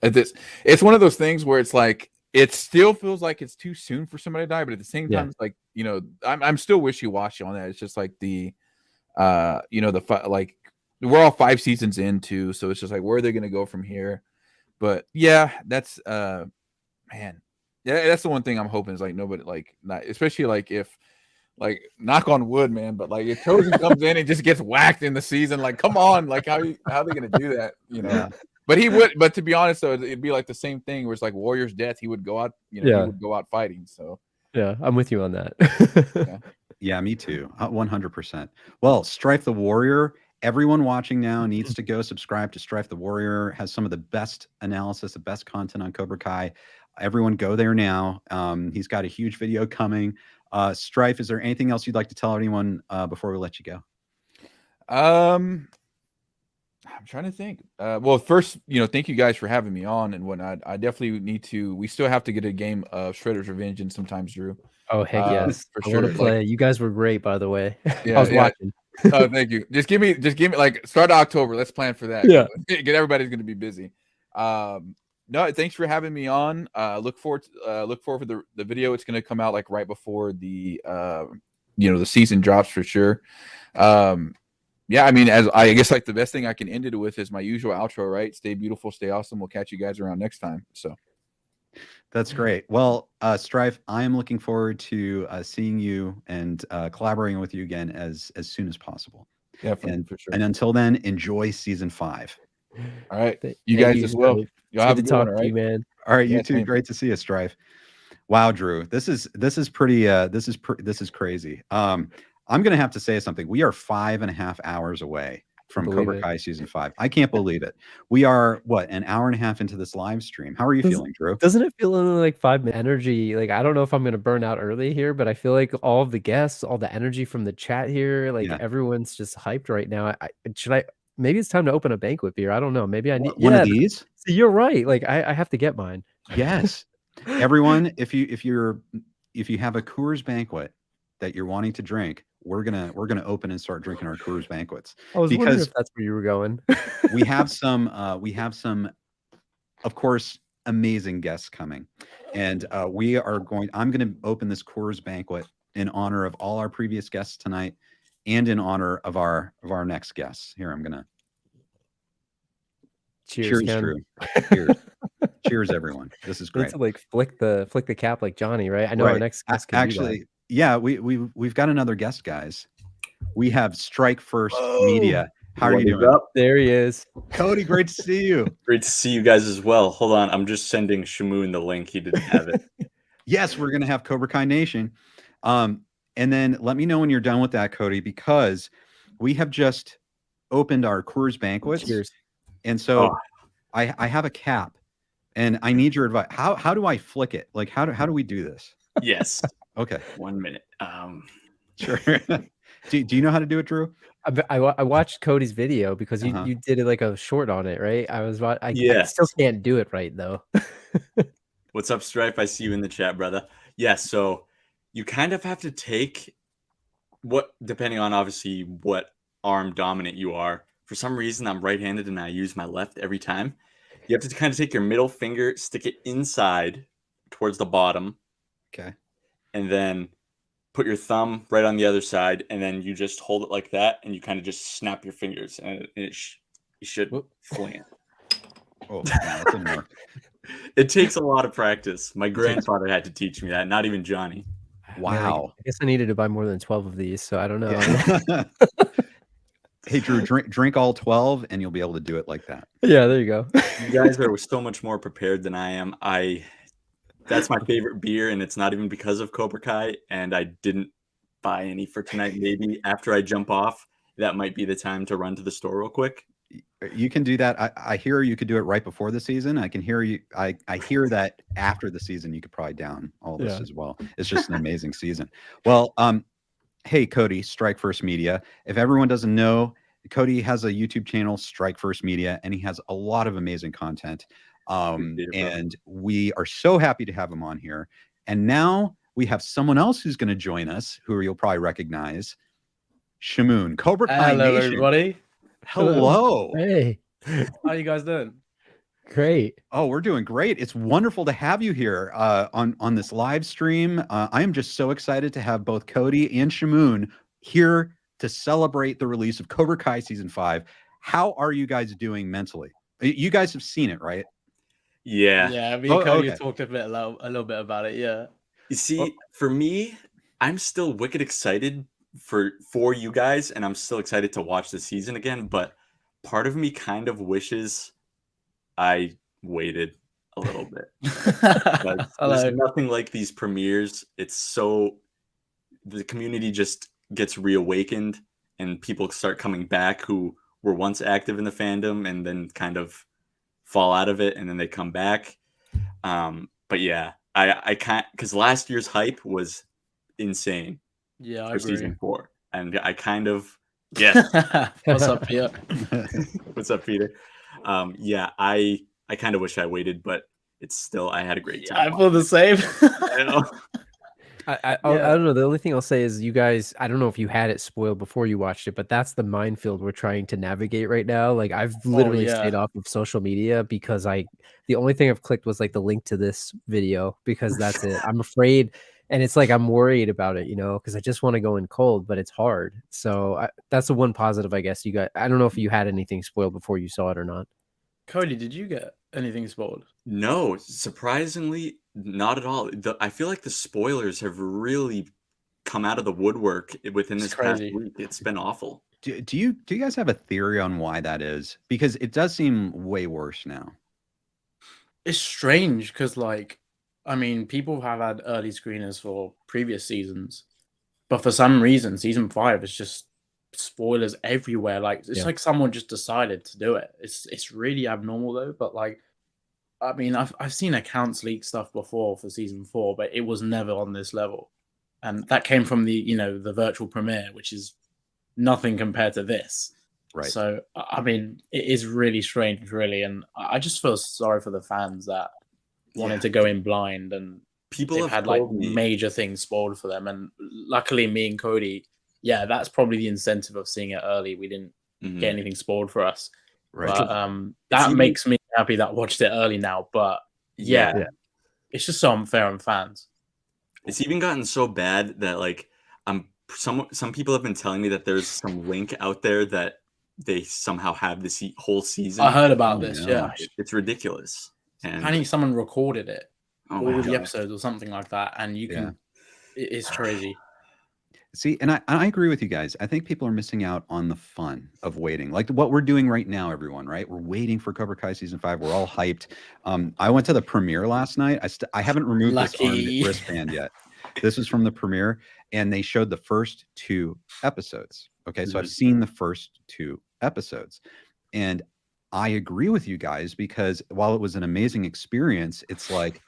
it's one of those things where it's like it still feels like it's too soon for somebody to die, but at the same time, it's like I'm still wishy-washy on that. It's just like like we're all 5 seasons into, so it's just like where are they going to go from here? But yeah, that's man, yeah, that's the one thing I'm hoping is like nobody not especially like if. Like knock on wood, man. But like if Chosen comes in and just gets whacked in the season, like come on, like how are they gonna do that? Yeah. But he would. But to be honest, though, it'd be like the same thing where it's like Warrior's death. He would go out, he would go out fighting. So yeah, I'm with you on that. Yeah, me too. 100%. Well, Strife the Warrior. Everyone watching now needs to go subscribe to Strife the Warrior. Has some of the best analysis, the best content on Cobra Kai. Everyone go there now. He's got a huge video coming. Strife, is there anything else you'd like to tell anyone before we let you go? I'm trying to think. Well, first, thank you guys for having me on and whatnot. I definitely need to. We still have to get a game of Shredder's Revenge in sometimes, Drew. Oh heck yes, for I sure. want to play. You guys were great, by the way. Yeah, I was watching. Oh, thank you. Just give me like start October. Let's plan for that. Yeah, get everybody's going to be busy. No, thanks for having me on. Look forward to the video. It's going to come out like right before the the season drops for sure. Yeah, I mean, as I guess like the best thing I can end it with is my usual outro, right? Stay beautiful, stay awesome. We'll catch you guys around next time. So that's great. Well, Strife, I am looking forward to seeing you and collaborating with you again as soon as possible. Yeah, for sure. And until then, enjoy season 5. All right, you guys as well. Y'all have a good one, all right, man. All right, you too. Great to see you, Strife. Wow, Drew, this is pretty. This is crazy. I'm gonna have to say something. We are 5.5 hours away from Cobra Kai season 5. I can't believe it. We are an hour and a half into this live stream. How are you feeling, Drew? Doesn't it feel only like 5 minutes energy? Like I don't know if I'm gonna burn out early here, but I feel like all of the guests, all the energy from the chat here, like everyone's just hyped right now. Maybe it's time to open a banquet beer. I don't know. Maybe I need one of these. So you're right. Like I have to get mine. Yes. Everyone, if you have a Coors Banquet that you're wanting to drink, we're gonna open and start drinking our Coors Banquets. I was wondering if that's where you were going. we have some, of course, amazing guests coming, and I'm gonna open this Coors Banquet in honor of all our previous guests tonight. And in honor of our next guests. Here, I'm gonna cheers, Drew. Cheers. Cheers, everyone. This is great. It's like flick the cap like Johnny, right? I know our next guest can actually, yeah, we've got another guest, guys. We have Strike First Media. How are you doing? Up? There he is. Cody, great to see you. Great to see you guys as well. Hold on, I'm just sending Shamoon the link. He didn't have it. Yes, we're gonna have Cobra Kai Nation. And then let me know when you're done with that, Cody, because we have just opened our Coors Banquets. Cheers. And so I have a cap and I need your advice. How do I flick it? Like, how do we do this? Yes. Okay. 1 minute. Sure. do you know how to do it, Drew? I watched Cody's video because you did it like a short on it, right? I still can't do it right though. What's up, Strife? I see you in the chat, brother. Yes. So you kind of have to take depending on obviously what arm dominant you are. For some reason, I'm right-handed and I use my left every time. You have to kind of take your middle finger, stick it inside towards the bottom. Okay. And then put your thumb right on the other side. And then you just hold it like that. And you kind of just snap your fingers. And you should fling it. Oh, that didn't work. It takes a lot of practice. My grandfather had to teach me that, not even Johnny. Wow. I guess I needed to buy more than 12 of these, so I don't know. Yeah. Hey, Drew, drink all 12 and you'll be able to do it like that. Yeah, there you go. You guys are so much more prepared than I am. That's my favorite beer, and it's not even because of Cobra Kai, and I didn't buy any for tonight. Maybe after I jump off, that might be the time to run to the store real quick. You can do that. I hear you could do it right before the season. I can hear you. I hear that after the season, you could probably down all this as well. It's just an amazing season. Well, hey, Cody, Strike First Media. If everyone doesn't know, Cody has a YouTube channel, Strike First Media, and he has a lot of amazing content. And we are so happy to have him on here. And now we have someone else who's going to join us, who you'll probably recognize, Shimon, Cobra Kai Hello, Nation. everybody. Hello. Hey, How you guys doing? great. Oh, we're doing great. It's wonderful to have you here on this live stream. I am just so excited to have both Cody and Shimon here to celebrate the release of Cobra Kai Season 5. How are you guys doing mentally? You guys have seen it, right? Yeah. Yeah, me and Cody okay. talked a little bit about it. Yeah. You see, for me, I'm still wicked excited for you guys, and I'm still excited to watch the season again, but part of me kind of wishes I waited a little bit. There's nothing like these premieres. It's so the community just gets reawakened, and people start coming back who were once active in the fandom and then kind of fall out of it, and then they come back. But yeah, I can't, because last year's hype was insane. Yeah, I for agree. season 4, and I kind of What's up, Peter? What's up, Peter? Yeah, I kind of wish I waited, but it's still, I had a great time. I feel the same. I know. I don't know. The only thing I'll say is you guys, I don't know if you had it spoiled before you watched it, but that's the minefield we're trying to navigate right now. Like I've literally stayed off of social media because the only thing I've clicked was like the link to this video because that's it. I'm afraid. And it's like, I'm worried about it, because I just want to go in cold, but it's hard. So that's the one positive, I guess you got. I don't know if you had anything spoiled before you saw it or not. Cody, did you get anything spoiled? No, surprisingly, not at all. I feel like the spoilers have really come out of the woodwork within this past week. It's been awful. Do you guys have a theory on why that is? Because it does seem way worse now. It's strange because, people have had early screeners for previous seasons, but for some reason, season 5 is just spoilers everywhere. It's like someone just decided to do it. It's really abnormal though. But I've seen accounts leak stuff before for season 4, but it was never on this level, and that came from the virtual premiere, which is nothing compared to this. Right. So it is really strange, really, and I just feel sorry for the fans that wanted to go in blind, and people have had major things spoiled for them. And luckily, me and Cody, that's probably the incentive of seeing it early. We didn't get anything spoiled for us. Right. But that makes me happy that I watched it early now. But it's just so unfair on fans. It's even gotten so bad that some people have been telling me that there's some link out there that they somehow have this whole season. I heard about this. No. Yeah, it's ridiculous. And I think someone recorded it, all the God. episodes or something like that, and you can. It's crazy. See, and I agree with you guys. I think people are missing out on the fun of waiting, like what we're doing right now, everyone, right? We're waiting for Cobra Kai Season 5. We're all hyped. I went to the premiere last night. I haven't removed this armed wristband yet. This is from the premiere, and they showed the first 2 episodes. Okay, so I've seen the first 2 episodes, and I agree with you guys because while it was an amazing experience, it's like,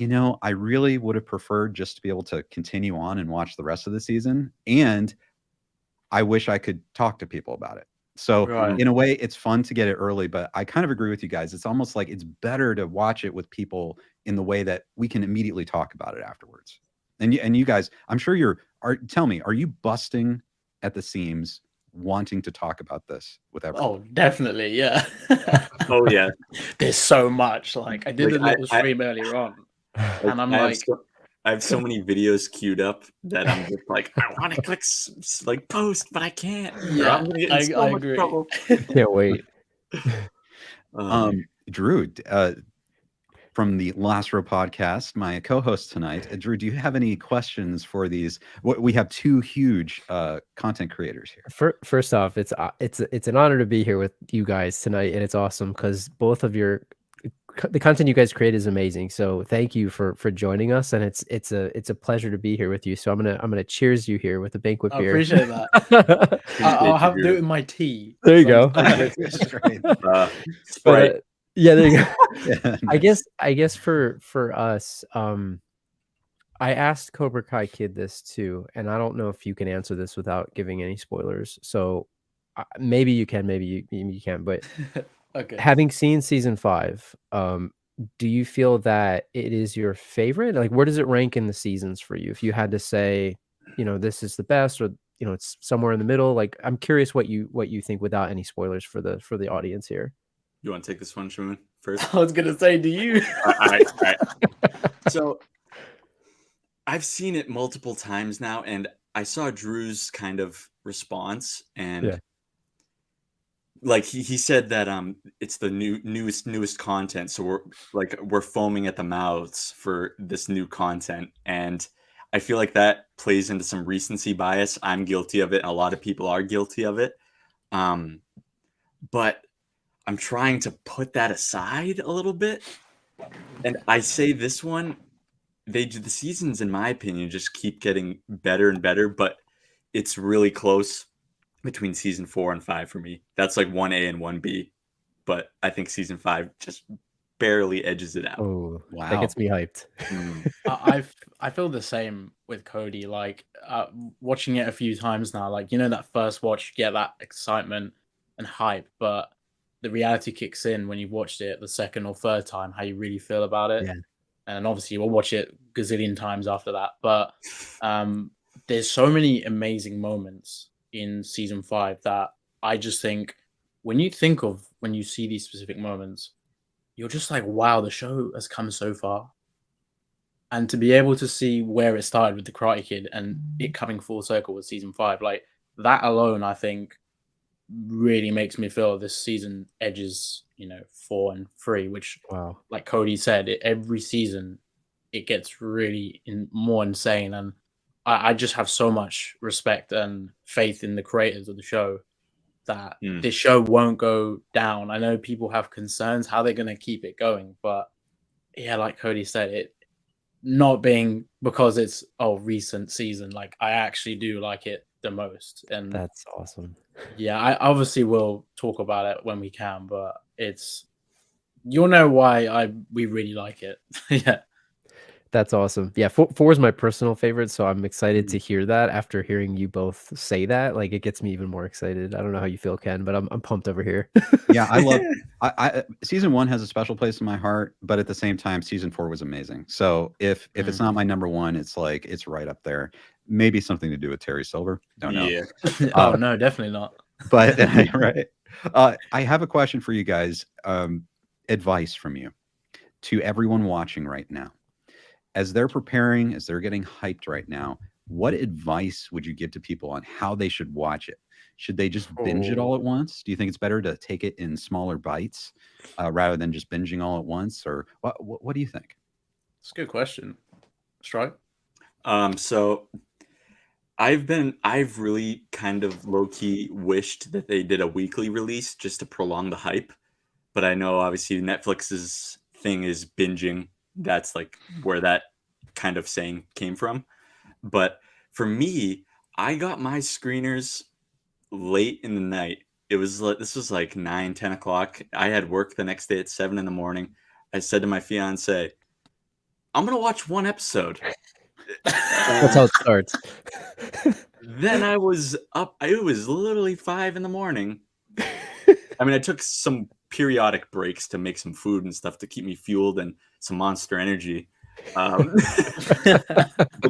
I really would have preferred just to be able to continue on and watch the rest of the season. And I wish I could talk to people about it. So in a way, it's fun to get it early, but I kind of agree with you guys. It's almost like it's better to watch it with people in the way that we can immediately talk about it afterwards. And you guys, I'm sure tell me, are you busting at the seams wanting to talk about this with everyone? Oh, definitely. Yeah. Oh, yeah. There's so much. I did a little stream earlier on. And I'm I have so many videos queued up that I'm just I want to click post, but I can't. Yeah, I'm gonna get in so much agree. trouble. Can't wait. Drew, from the Last Row podcast, my co-host tonight. Drew, do you have any questions for these? We have two huge content creators here. First off, it's an honor to be here with you guys tonight, and it's awesome because both of the content you guys create is amazing. So thank you for joining us, and it's a pleasure to be here with you. So I'm gonna cheers you here with a banquet I beer. appreciate that. I'll have to do it with my tea. There you go. Sprite. Yeah, there you go. Yeah, I guess for us, I asked Cobra Kai Kid this too, and I don't know if you can answer this without giving any spoilers. So maybe you can, maybe you can't. But Okay. having seen season 5, do you feel that it is your favorite? Like, where does it rank in the seasons for you? If you had to say, this is the best, or it's somewhere in the middle. Like, I'm curious what you think without any spoilers for the audience here. You want to take this one, Shimon, first? I was gonna say, do you? All right. So I've seen it multiple times now, and I saw Drew's kind of response, and like he said that it's the newest content, so we're foaming at the mouths for this new content, and I feel like that plays into some recency bias. I'm guilty of it, and a lot of people are guilty of it, but I'm trying to put that aside a little bit, and I say this one, the seasons, in my opinion, just keep getting better and better, but it's really close between season 4 and 5 for me. That's like 1A and 1B, but I think season 5 just barely edges it out. Oh, wow. That gets me hyped. I feel the same with Cody. Like, watching it a few times now, like, that first watch, you get that excitement and hype, but the reality kicks in when you've watched it the second or third time, how you really feel about it. Yeah. And obviously we'll watch it gazillion times after that. But there's so many amazing moments in season 5 that I just think when you see these specific moments, you're just like, wow, the show has come so far. And to be able to see where it started with the Karate Kid and it coming full circle with season 5, like that alone, I think really makes me feel this season edges, 4 and 3, which, Wow, like Cody said, every season it gets really more insane. And I just have so much respect and faith in the creators of the show that this show won't go down. I know people have concerns how they're going to keep it going, but yeah, like Cody said, it not being because it's recent season, like I actually do like it the most. And that's awesome. Yeah, I obviously will talk about it when we can, but you'll know why we really like it. Yeah. That's awesome. Yeah, 4 is my personal favorite, so I'm excited to hear that after hearing you both say that. Like, it gets me even more excited. I don't know how you feel, Ken, but I'm pumped over here. Yeah, I love season 1 has a special place in my heart, but at the same time, season 4 was amazing. So if it's not my number 1, it's like it's right up there. Maybe something to do with Terry Silver. Don't know. Yeah. No, definitely not. But right. I have a question for you guys. Advice from you to everyone watching right now. As they're preparing, as they're getting hyped right now, what advice would you give to people on how they should watch it? Should they just binge it all at once? Do you think it's better to take it in smaller bites rather than just binging all at once? Or what do you think? It's a good question. Strife? So I've really kind of low-key wished that they did a weekly release just to prolong the hype. But I know obviously Netflix's thing is binging. That's like where that kind of saying came from. But for me, I got my screeners late in the night. This was like 9-10 o'clock. I had work the next day at 7 in the morning. I said to my fiance, I'm gonna watch one episode. That's how it starts. Then I was up. It was literally 5 in the morning. I mean, I took some periodic breaks to make some food and stuff to keep me fueled and some Monster Energy. But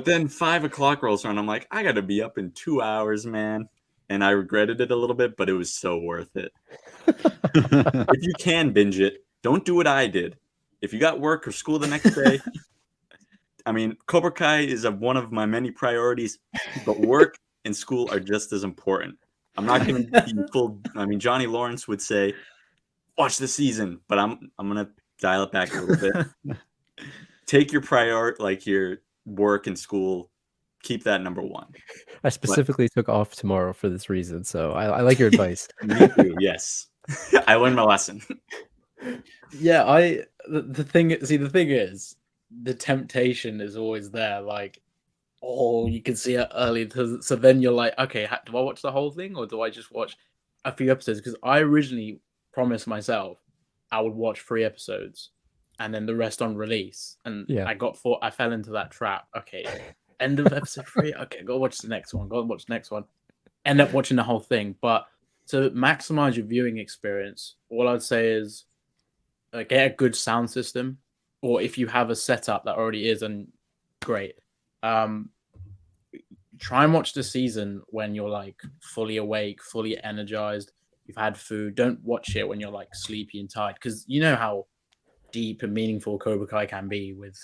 then 5 o'clock rolls around. I'm like, I got to be up in 2 hours, man. And I regretted it a little bit, but it was so worth it. If you can binge it, don't do what I did. If you got work or school the next day, I mean, Cobra Kai is one of my many priorities, but work and school are just as important. I'm not going to be full. I mean, Johnny Lawrence would say, watch the season, but I'm going to dial it back a little bit. Take your like your work and school, keep that number one. I specifically took off tomorrow for this reason, so I like your advice. Me too, yes. I learned my lesson. Yeah, the thing is, the temptation is always there. Like, oh, you can see it early, so then you're like, okay, do I watch the whole thing or do I just watch a few episodes? Because I originally promised myself I would watch 3 episodes and then the rest on release, and Yeah. I fell into that trap. Okay, end of episode 3. Okay, go watch the next one. End up watching the whole thing, but to maximize your viewing experience, all I'd say is get a good sound system, or if you have a setup that already is, and great. Try and watch the season when you're like fully awake, fully energized. You've had food. Don't watch it when you're like sleepy and tired, because you know how deep and meaningful Cobra Kai can be with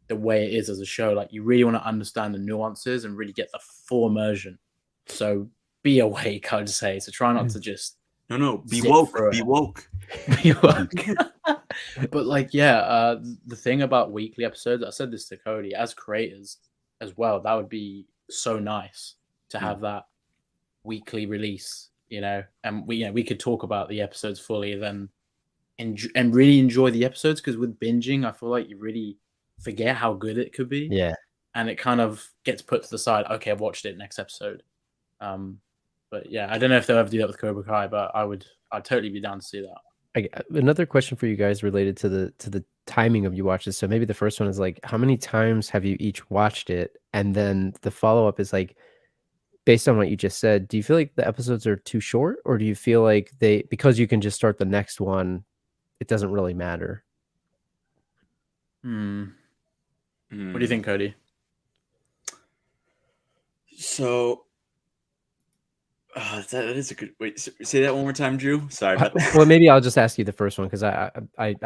the way it is as a show. Like, you really want to understand the nuances and really get the full immersion. So be awake, I'd say. So try not to just be woke. Be woke. Be woke. But like, yeah, the thing about weekly episodes, I said this to Cody, as creators as well, that would be so nice to have that weekly release, you know, and we could talk about the episodes fully then and really enjoy the episodes, because with binging, I feel like you really forget how good it could be. Yeah. And it kind of gets put to the side. Okay, I've watched it, next episode. But yeah, I don't know if they'll ever do that with Cobra Kai, but I'd totally be down to see that. Another question for you guys related to the timing of you watches. So maybe the first one is like, how many times have you each watched it? And then the follow-up is like, based on what you just said, do you feel like the episodes are too short, or do you feel like because you can just start the next one, it doesn't really matter? What do you think, Cody? So that is a good. Wait, say that one more time, Drew. Sorry. Well, maybe I'll just ask you the first one, because I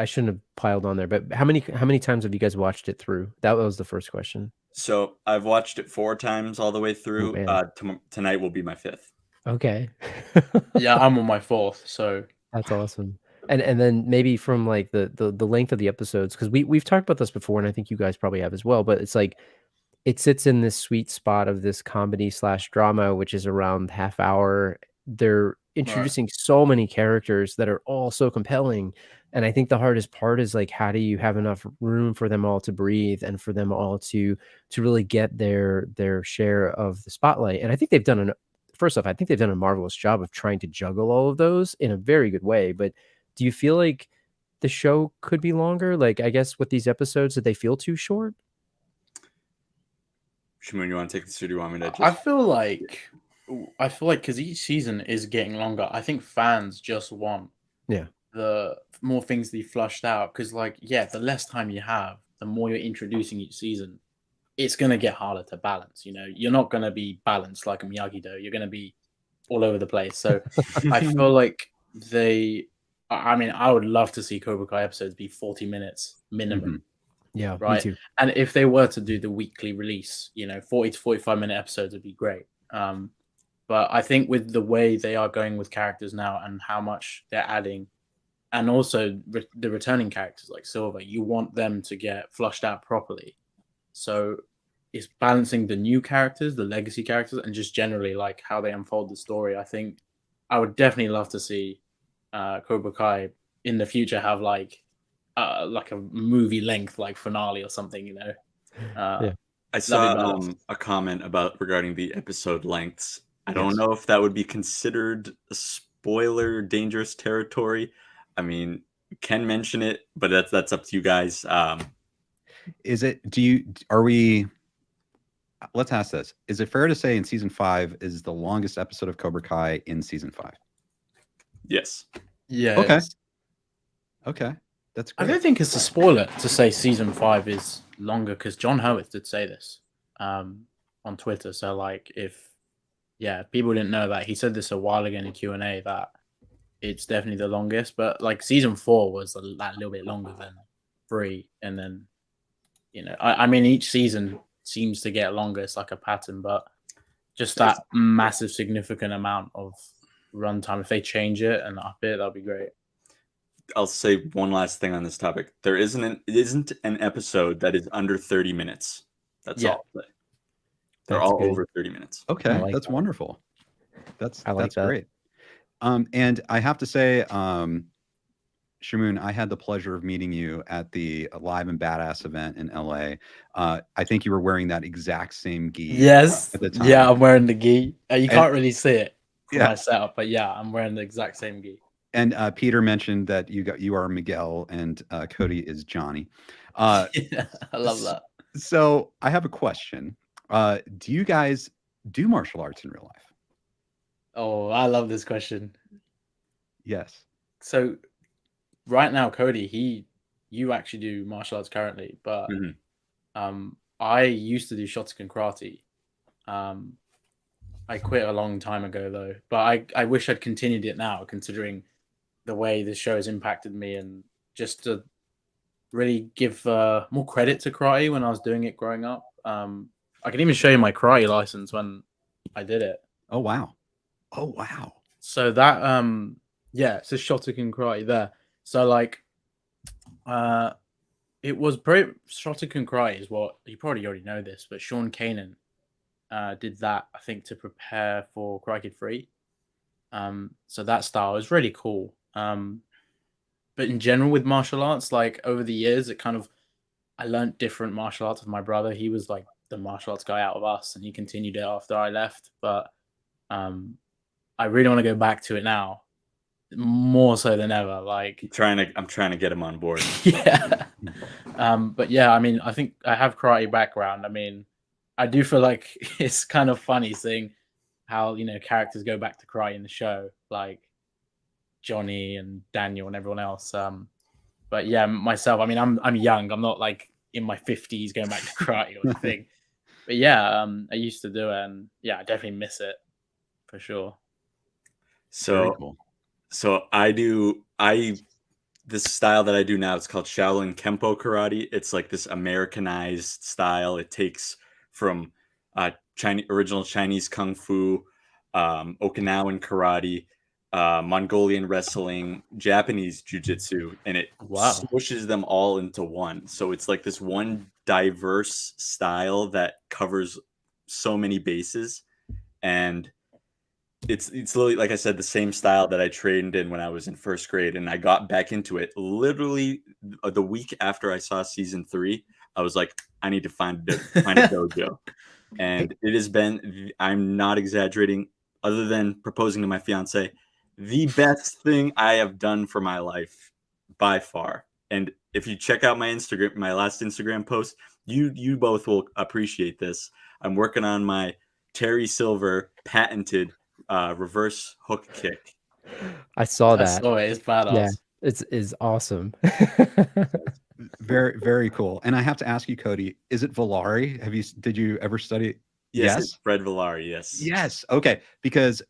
shouldn't have piled on there. But how many times have you guys watched it through? That was the first question. So I've watched it 4 times all the way through. Tonight will be my 5th. Okay. Yeah, I'm on my 4th. So that's awesome. And then maybe from like the length of the episodes, because we've talked about this before, and I think you guys probably have as well. But it's like, it sits in this sweet spot of this comedy/drama, which is around half hour. They're introducing so many characters that are all so compelling. And I think the hardest part is like, how do you have enough room for them all to breathe and for them all to really get their share of the spotlight? And I think they've done first off, I think they've done a marvelous job of trying to juggle all of those in a very good way. But do you feel like the show could be longer? Like, I guess with these episodes, did they feel too short? Shimon, you want to take this, or do you want me to just... I feel like because each season is getting longer, I think fans just want the more things to be flushed out, because like, the less time you have, the more you're introducing each season, it's going to get harder to balance. You know, you're not going to be balanced like a Miyagi-Do. You're going to be all over the place. So I feel like I would love to see Cobra Kai episodes be 40 minutes minimum. Yeah, right. Me too. And if they were to do the weekly release, 40 to 45-minute episodes would be great. But I think with the way they are going with characters now and how much they're adding, and also the returning characters like Silver, you want them to get flushed out properly. So it's balancing the new characters, the legacy characters, and just generally like how they unfold the story. I think I would definitely love to see Cobra Kai in the future have like a movie length like finale or something, I saw a comment regarding the episode lengths. I don't know if that would be considered a spoiler dangerous territory. I mean, you can mention it, but that's up to you guys. Let's ask this. Is it fair to say in season 5 is the longest episode of Cobra Kai in season 5? Yes. Yeah. Okay. That's great. I don't think it's a spoiler to say season 5 is longer, because John Hurwitz did say this on Twitter. So like, if people didn't know that, he said this a while ago in the Q&A that it's definitely the longest. But like season 4 was that little bit longer than 3, and then I mean each season seems to get longer. It's like a pattern, but just that massive significant amount of runtime, if they change it and up it, that'd be great. I'll say one last thing on this topic. There isn't an episode that is under 30 minutes. That's Yeah. all. They're That's all good. over 30 minutes. Okay, like that's that. wonderful. I like That's that. great. And I have to say, Shimon, I had the pleasure of meeting you at the Live and Badass event in LA. I think you were wearing that exact same gi Yes. at the time. Yeah, I'm wearing the gi. You can't really see it from Yeah. my setup, but yeah, I'm wearing the exact same gi. And Peter mentioned that you are Miguel and Cody is Johnny. Yeah, I love that. So I have a question. Do you guys do martial arts in real life? Oh, I love this question. Yes. So right now, Cody, you actually do martial arts currently, but I used to do Shotokan karate. I quit a long time ago though, but I wish I'd continued it now, considering the way the show has impacted me, and just to really give more credit to karate when I was doing it growing up. I can even show you my karate license when I did it. Oh wow. Oh wow. So that yeah, it's a Shotokan karate there. So like it was Shotokan karate is what you probably already know this, but Sean Kanan did that, I think, to prepare for Karate Kid 3. So that style is really cool. But in general with martial arts, like over the years, I learned different martial arts with my brother. He was like the martial arts guy out of us, and he continued it after I left. But I really want to go back to it now, more so than ever. Like I'm trying to get him on board. yeah. But yeah, I mean, I think I have karate background. I mean, I do feel like it's kind of funny seeing how, characters go back to karate in the show, like Johnny and Daniel and everyone else. But yeah, myself, I mean, I'm young. I'm not like in my 50s going back to karate or anything. But yeah, I used to do it, and yeah, I definitely miss it for sure. So, cool. So this style that I do now, it's called Shaolin Kempo karate. It's like this Americanized style. It takes from original Chinese kung fu, Okinawan karate, Mongolian wrestling, Japanese jiu-jitsu, and it smushes them all into one. So it's like this one diverse style that covers so many bases, and it's literally, like I said, the same style that I trained in when I was in first grade, and I got back into it literally the week after I saw season 3. I was like, I need to find a dojo, and it has been, I'm not exaggerating, other than proposing to my fiance, the best thing I have done for my life by far. And if you check out my Instagram, my last Instagram post, you both will appreciate this. I'm working on my Terry Silver patented reverse hook kick. I saw that. I saw it. It's badass. Yeah, it's awesome. Very, very cool. And I have to ask you, Cody, is it Villari? Did you ever study? Yes. It's Fred Villari. Yes. Yes. Okay. Because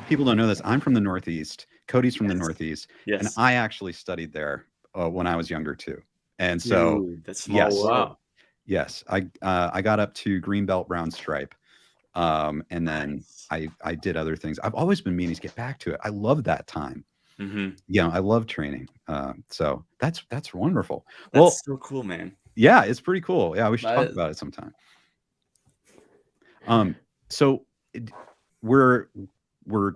people don't know this. I'm from the Northeast. Cody's from the Northeast. Yes. And I actually studied there when I was younger too. And so, dude, that's small. Yes. Wow. Yes. I got up to green belt, brown stripe. And then I did other things. I've always been meaning to get back to it. I love that time. Mm-hmm. Yeah, I love training. So that's wonderful. That's so cool, man. Yeah, it's pretty cool. Yeah, we should talk about it sometime. So we're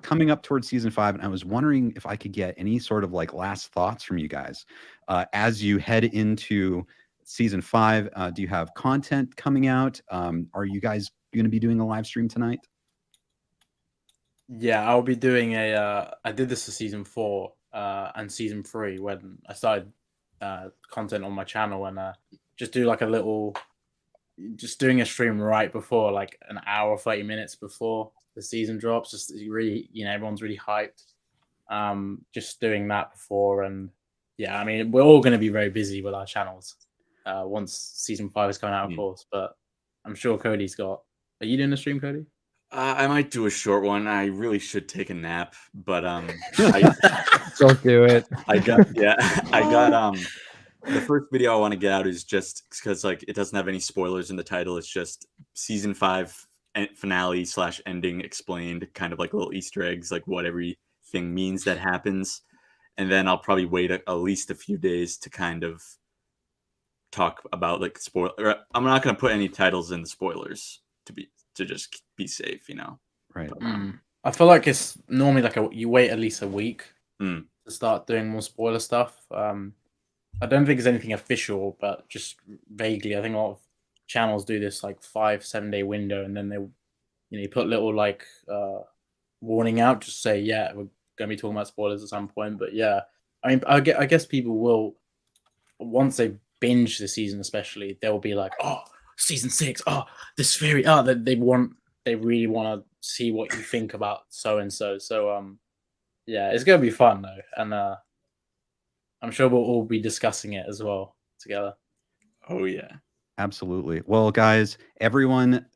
coming up towards season 5, and I was wondering if I could get any sort of like last thoughts from you guys as you head into season 5. Do you have content coming out? Are you guys going to be doing a live stream tonight? Yeah, I'll be doing I did this for season 4 and season 3 when I started content on my channel, and just do like just doing a stream right before, like an hour, 30 minutes before the season drops. Just really, everyone's really hyped. Just doing that before, and yeah, I mean, we're all going to be very busy with our channels once season 5 is coming out, of course. But I'm sure Cody's got. Are you doing a stream, Cody? I might do a short one. I really should take a nap, but don't do it. I got the first video I want to get out is just because like it doesn't have any spoilers in the title. It's just season 5 finale /ending explained, kind of like little Easter eggs, like what everything means that happens. and then I'll probably wait at least a few days to kind of talk about like I'm not going to put any titles in the spoilers to just be safe, you know. Right. But, I feel like it's normally like you wait at least a week Mm. to start doing more spoiler stuff. I don't think there's anything official, but just vaguely, I think a lot of channels do this like 5-7 day window, and then they, you put little like warning out, just say, yeah, we're gonna be talking about spoilers at some point. But yeah, I mean, I guess people will, once they binge the season, especially, they'll be like, oh, season 6, oh, this theory, oh, they really want to see what you think about so and so. So yeah, it's gonna be fun though, and I'm sure we'll all be discussing it as well together. Oh yeah, absolutely. Well, guys, everyone,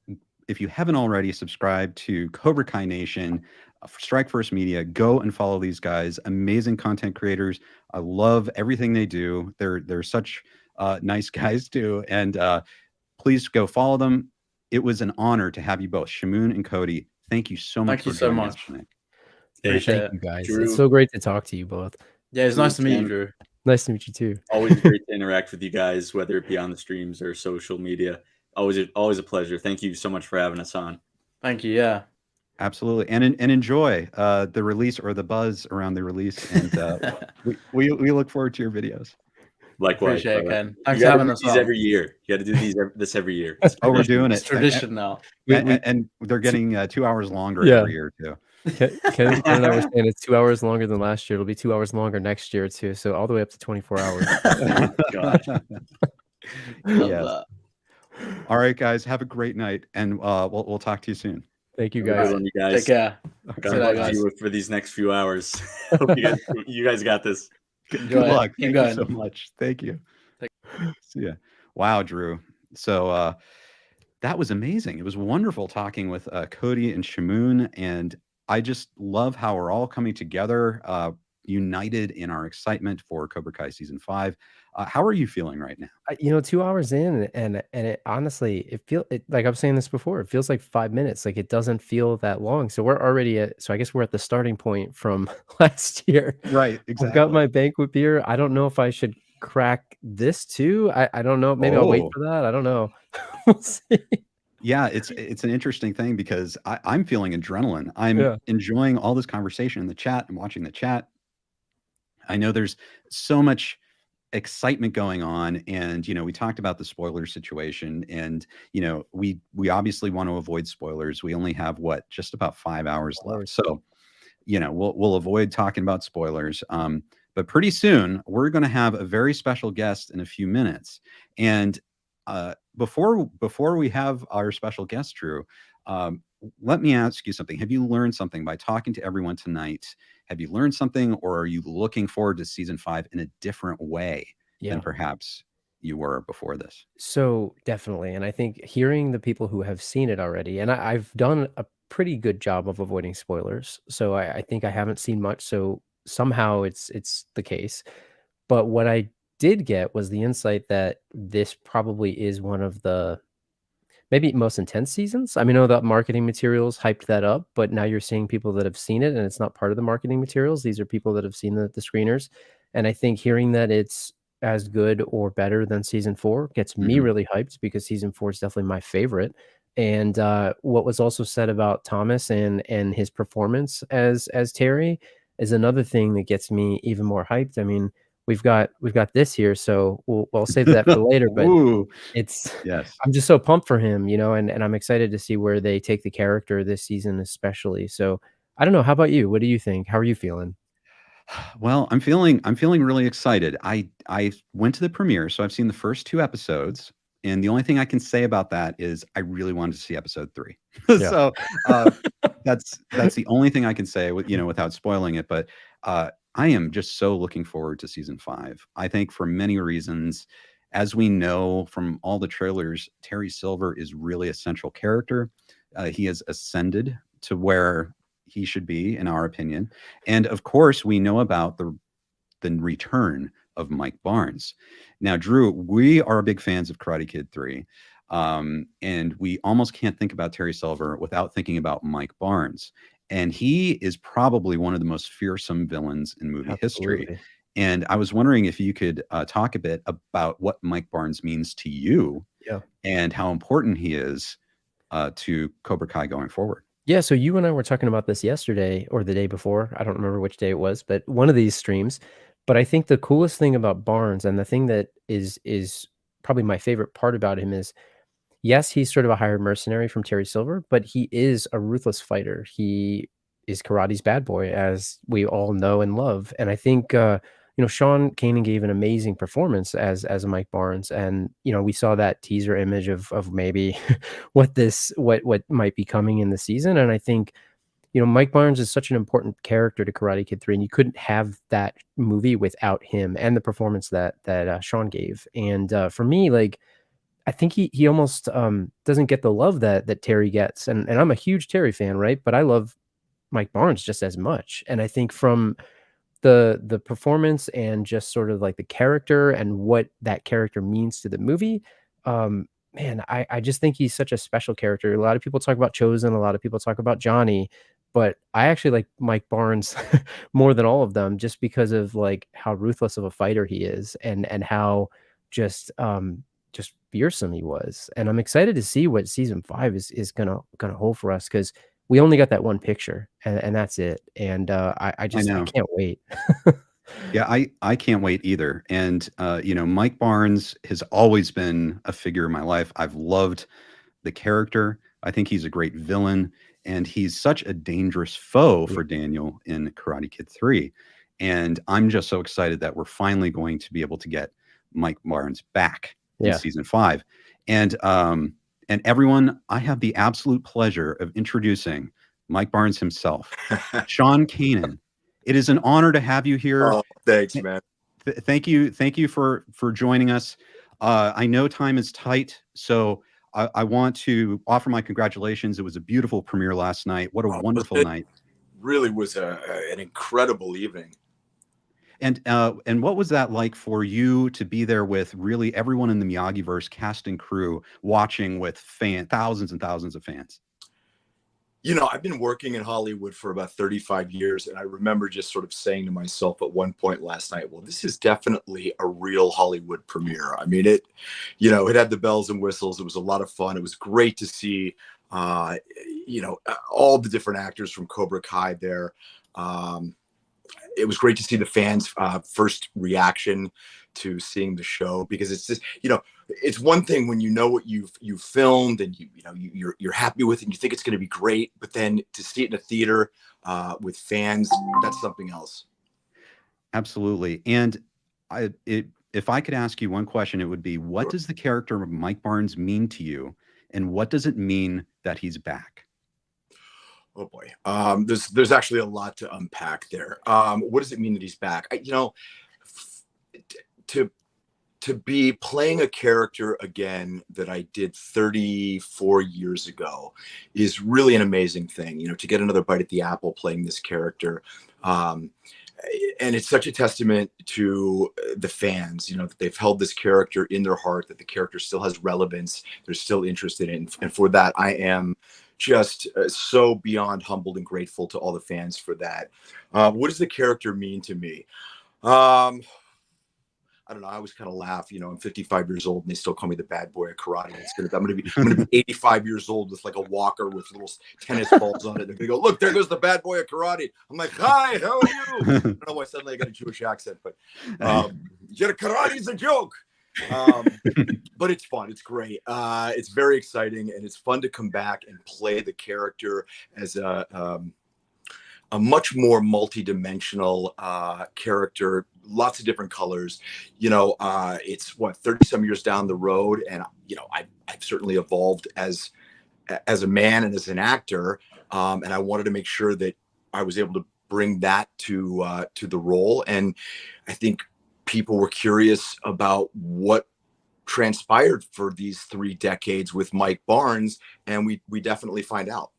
if you haven't already, subscribed to Cobra Kai Nation, Strike First Media. Go and follow these guys. Amazing content creators. I love everything they do. They're such nice guys too. And please go follow them. It was an honor to have you both, Shimon and Cody. Thank you so much. Thank you so much. Thank you guys. Drew. It's so great to talk to you both. Yeah, it's nice to meet you, Drew. Nice to meet you too. Always great to interact with you guys, whether it be on the streams or social media. Always a pleasure. Thank you so much for having us on. Thank you. Yeah, absolutely. And enjoy the release or the buzz around the release. And we look forward to your videos. Likewise. Appreciate it, Ken. Thanks for having us on. Every year. You got to do this every year. Oh, we're doing it. It's tradition now. And they're getting 2 hours longer every year too. Ken and I were saying it's 2 hours longer than last year. It'll be 2 hours longer next year too. So all the way up to 24 hours. Gosh. Yes. All right, guys. Have a great night, and we'll talk to you soon. Thank you, guys. Take care. God bless you for these next few hours. Hope you guys got this. Good luck. Thank you so much. Thank you. Yeah. Wow, Drew. So that was amazing. It was wonderful talking with Cody and Shimon, and I just love how we're all coming together, united in our excitement for Cobra Kai season 5. How are you feeling right now? 2 hours in, and it honestly, like I was saying this before, it feels like 5 minutes. Like it doesn't feel that long. So we're already so I guess we're at the starting point from last year. Right. Exactly. I've got my banquet beer. I don't know if I should crack this too. I don't know. Maybe I'll wait for that. I don't know. We'll see. Yeah, it's an interesting thing because I'm feeling adrenaline. I'm enjoying all this conversation in the chat. I'm watching the chat. I know there's so much excitement going on, and we talked about the spoiler situation, and we obviously want to avoid spoilers. We only have just about 5 hours left, so we'll avoid talking about spoilers. But pretty soon we're going to have a very special guest in a few minutes, and before we have our special guest, Drew, let me ask you something. Have you learned something by talking to everyone tonight? Have you learned something, or are you looking forward to season 5 in a different way than perhaps you were before this? So definitely. And I think hearing the people who have seen it already, and I've done a pretty good job of avoiding spoilers. So I think I haven't seen much. So somehow it's the case. But what I did get was the insight that this probably is one of the maybe most intense seasons. I mean, I know that marketing materials hyped that up, but now you're seeing people that have seen it, and it's not part of the marketing materials. These are people that have seen the screeners. And I think hearing that it's as good or better than season 4 gets me really hyped, because season 4 is definitely my favorite. And what was also said about Thomas and his performance as Terry is another thing that gets me even more hyped. I mean, we've got this here, so we'll save that for later. But I'm just so pumped for him, and I'm excited to see where they take the character this season, especially. So I don't know. How about you? What do you think? How are you feeling? Well, I'm feeling really excited. I went to the premiere, so I've seen the first 2 episodes, and the only thing I can say about that is I really wanted to see episode 3. So that's the only thing I can say without spoiling it. But I am just so looking forward to season 5. I think for many reasons, as we know from all the trailers, Terry Silver is really a central character. He has ascended to where he should be, in our opinion. And of course, we know about the return of Mike Barnes. Now, Drew, we are big fans of Karate Kid 3. And we almost can't think about Terry Silver without thinking about Mike Barnes. and he is probably one of the most fearsome villains in movie history. Absolutely. And I was wondering if you could talk a bit about what Mike Barnes means to you, Yeah. and how important he is to Cobra Kai going forward. Yeah, so you and I were talking about this yesterday or the day before. I don't remember which day it was, but one of these streams. But I think the coolest thing about Barnes, and the thing that is probably my favorite part about him, is yes, he's sort of a hired mercenary from Terry Silver, but he is a ruthless fighter. He is karate's bad boy, as we all know and love. And I think Sean Kanan gave an amazing performance as a Mike Barnes, and we saw that teaser image of maybe what might be coming in the season. And I think Mike Barnes is such an important character to Karate Kid 3, and you couldn't have that movie without him and the performance that Sean gave. And for me, like, I think he almost doesn't get the love that Terry gets, and I'm a huge Terry fan, right? But I love Mike Barnes just as much, and I think from the performance and just sort of like the character and what that character means to the movie, man, I just think he's such a special character. A lot of people talk about Chosen, a lot of people talk about Johnny, but I actually like Mike Barnes more than all of them, just because of like how ruthless of a fighter he is, and how just fearsome he was. And I'm excited to see what season 5 is gonna hold for us, because we only got that one picture, and that's it. And I can't wait. Yeah, I can't wait either. And Mike Barnes has always been a figure in my life. I've loved the character. I think he's a great villain, and he's such a dangerous foe for Daniel in Karate Kid 3. And I'm just so excited that we're finally going to be able to get Mike Barnes back in season 5. And everyone, I have the absolute pleasure of introducing Mike Barnes himself, Sean Kanan. It is an honor to have you here. Oh, thanks, man. Thank you for joining us. I know time is tight, so I want to offer my congratulations. It was a beautiful premiere last night. What a wonderful night. Really was an incredible evening. And what was that like for you to be there with really everyone in the Miyagi-verse, cast and crew, watching with thousands and thousands of fans? I've been working in Hollywood for about 35 years, and I remember just sort of saying to myself at one point last night, well, this is definitely a real Hollywood premiere. I mean, it had the bells and whistles. It was a lot of fun. It was great to see, all the different actors from Cobra Kai there. It was great to see the fans' first reaction to seeing the show, because it's just, it's one thing when you know what you've filmed and you're happy with it and you think it's going to be great, but then to see it in a theater with fans, that's something else. Absolutely. And if I could ask you one question, it would be, what does the character of Mike Barnes mean to you, and what does it mean that he's back? Oh boy, there's actually a lot to unpack there. What does it mean that he's back? To be playing a character again that I did 34 years ago is really an amazing thing. To get another bite at the apple playing this character, and it's such a testament to the fans. That they've held this character in their heart, that the character still has relevance, they're still interested in, and for that I am just so beyond humbled and grateful to all the fans for that. What does the character mean to me? I don't know. I always kind of laugh. I'm 55 years old and they still call me the bad boy of karate. I'm going to be 85 years old with like a walker with little tennis balls on it. They're going to go, look, there goes the bad boy of karate. I'm like, hi, how are you? I don't know why suddenly I got a Jewish accent, but karate is a joke. But it's fun. It's great. It's very exciting, and it's fun to come back and play the character as a much more multi-dimensional character, lots of different colors. It's 30 some years down the road, and I've certainly evolved as a man and as an actor, and I wanted to make sure that I was able to bring that to the role. And I think people were curious about what transpired for these 3 decades with Mike Barnes, and we definitely find out.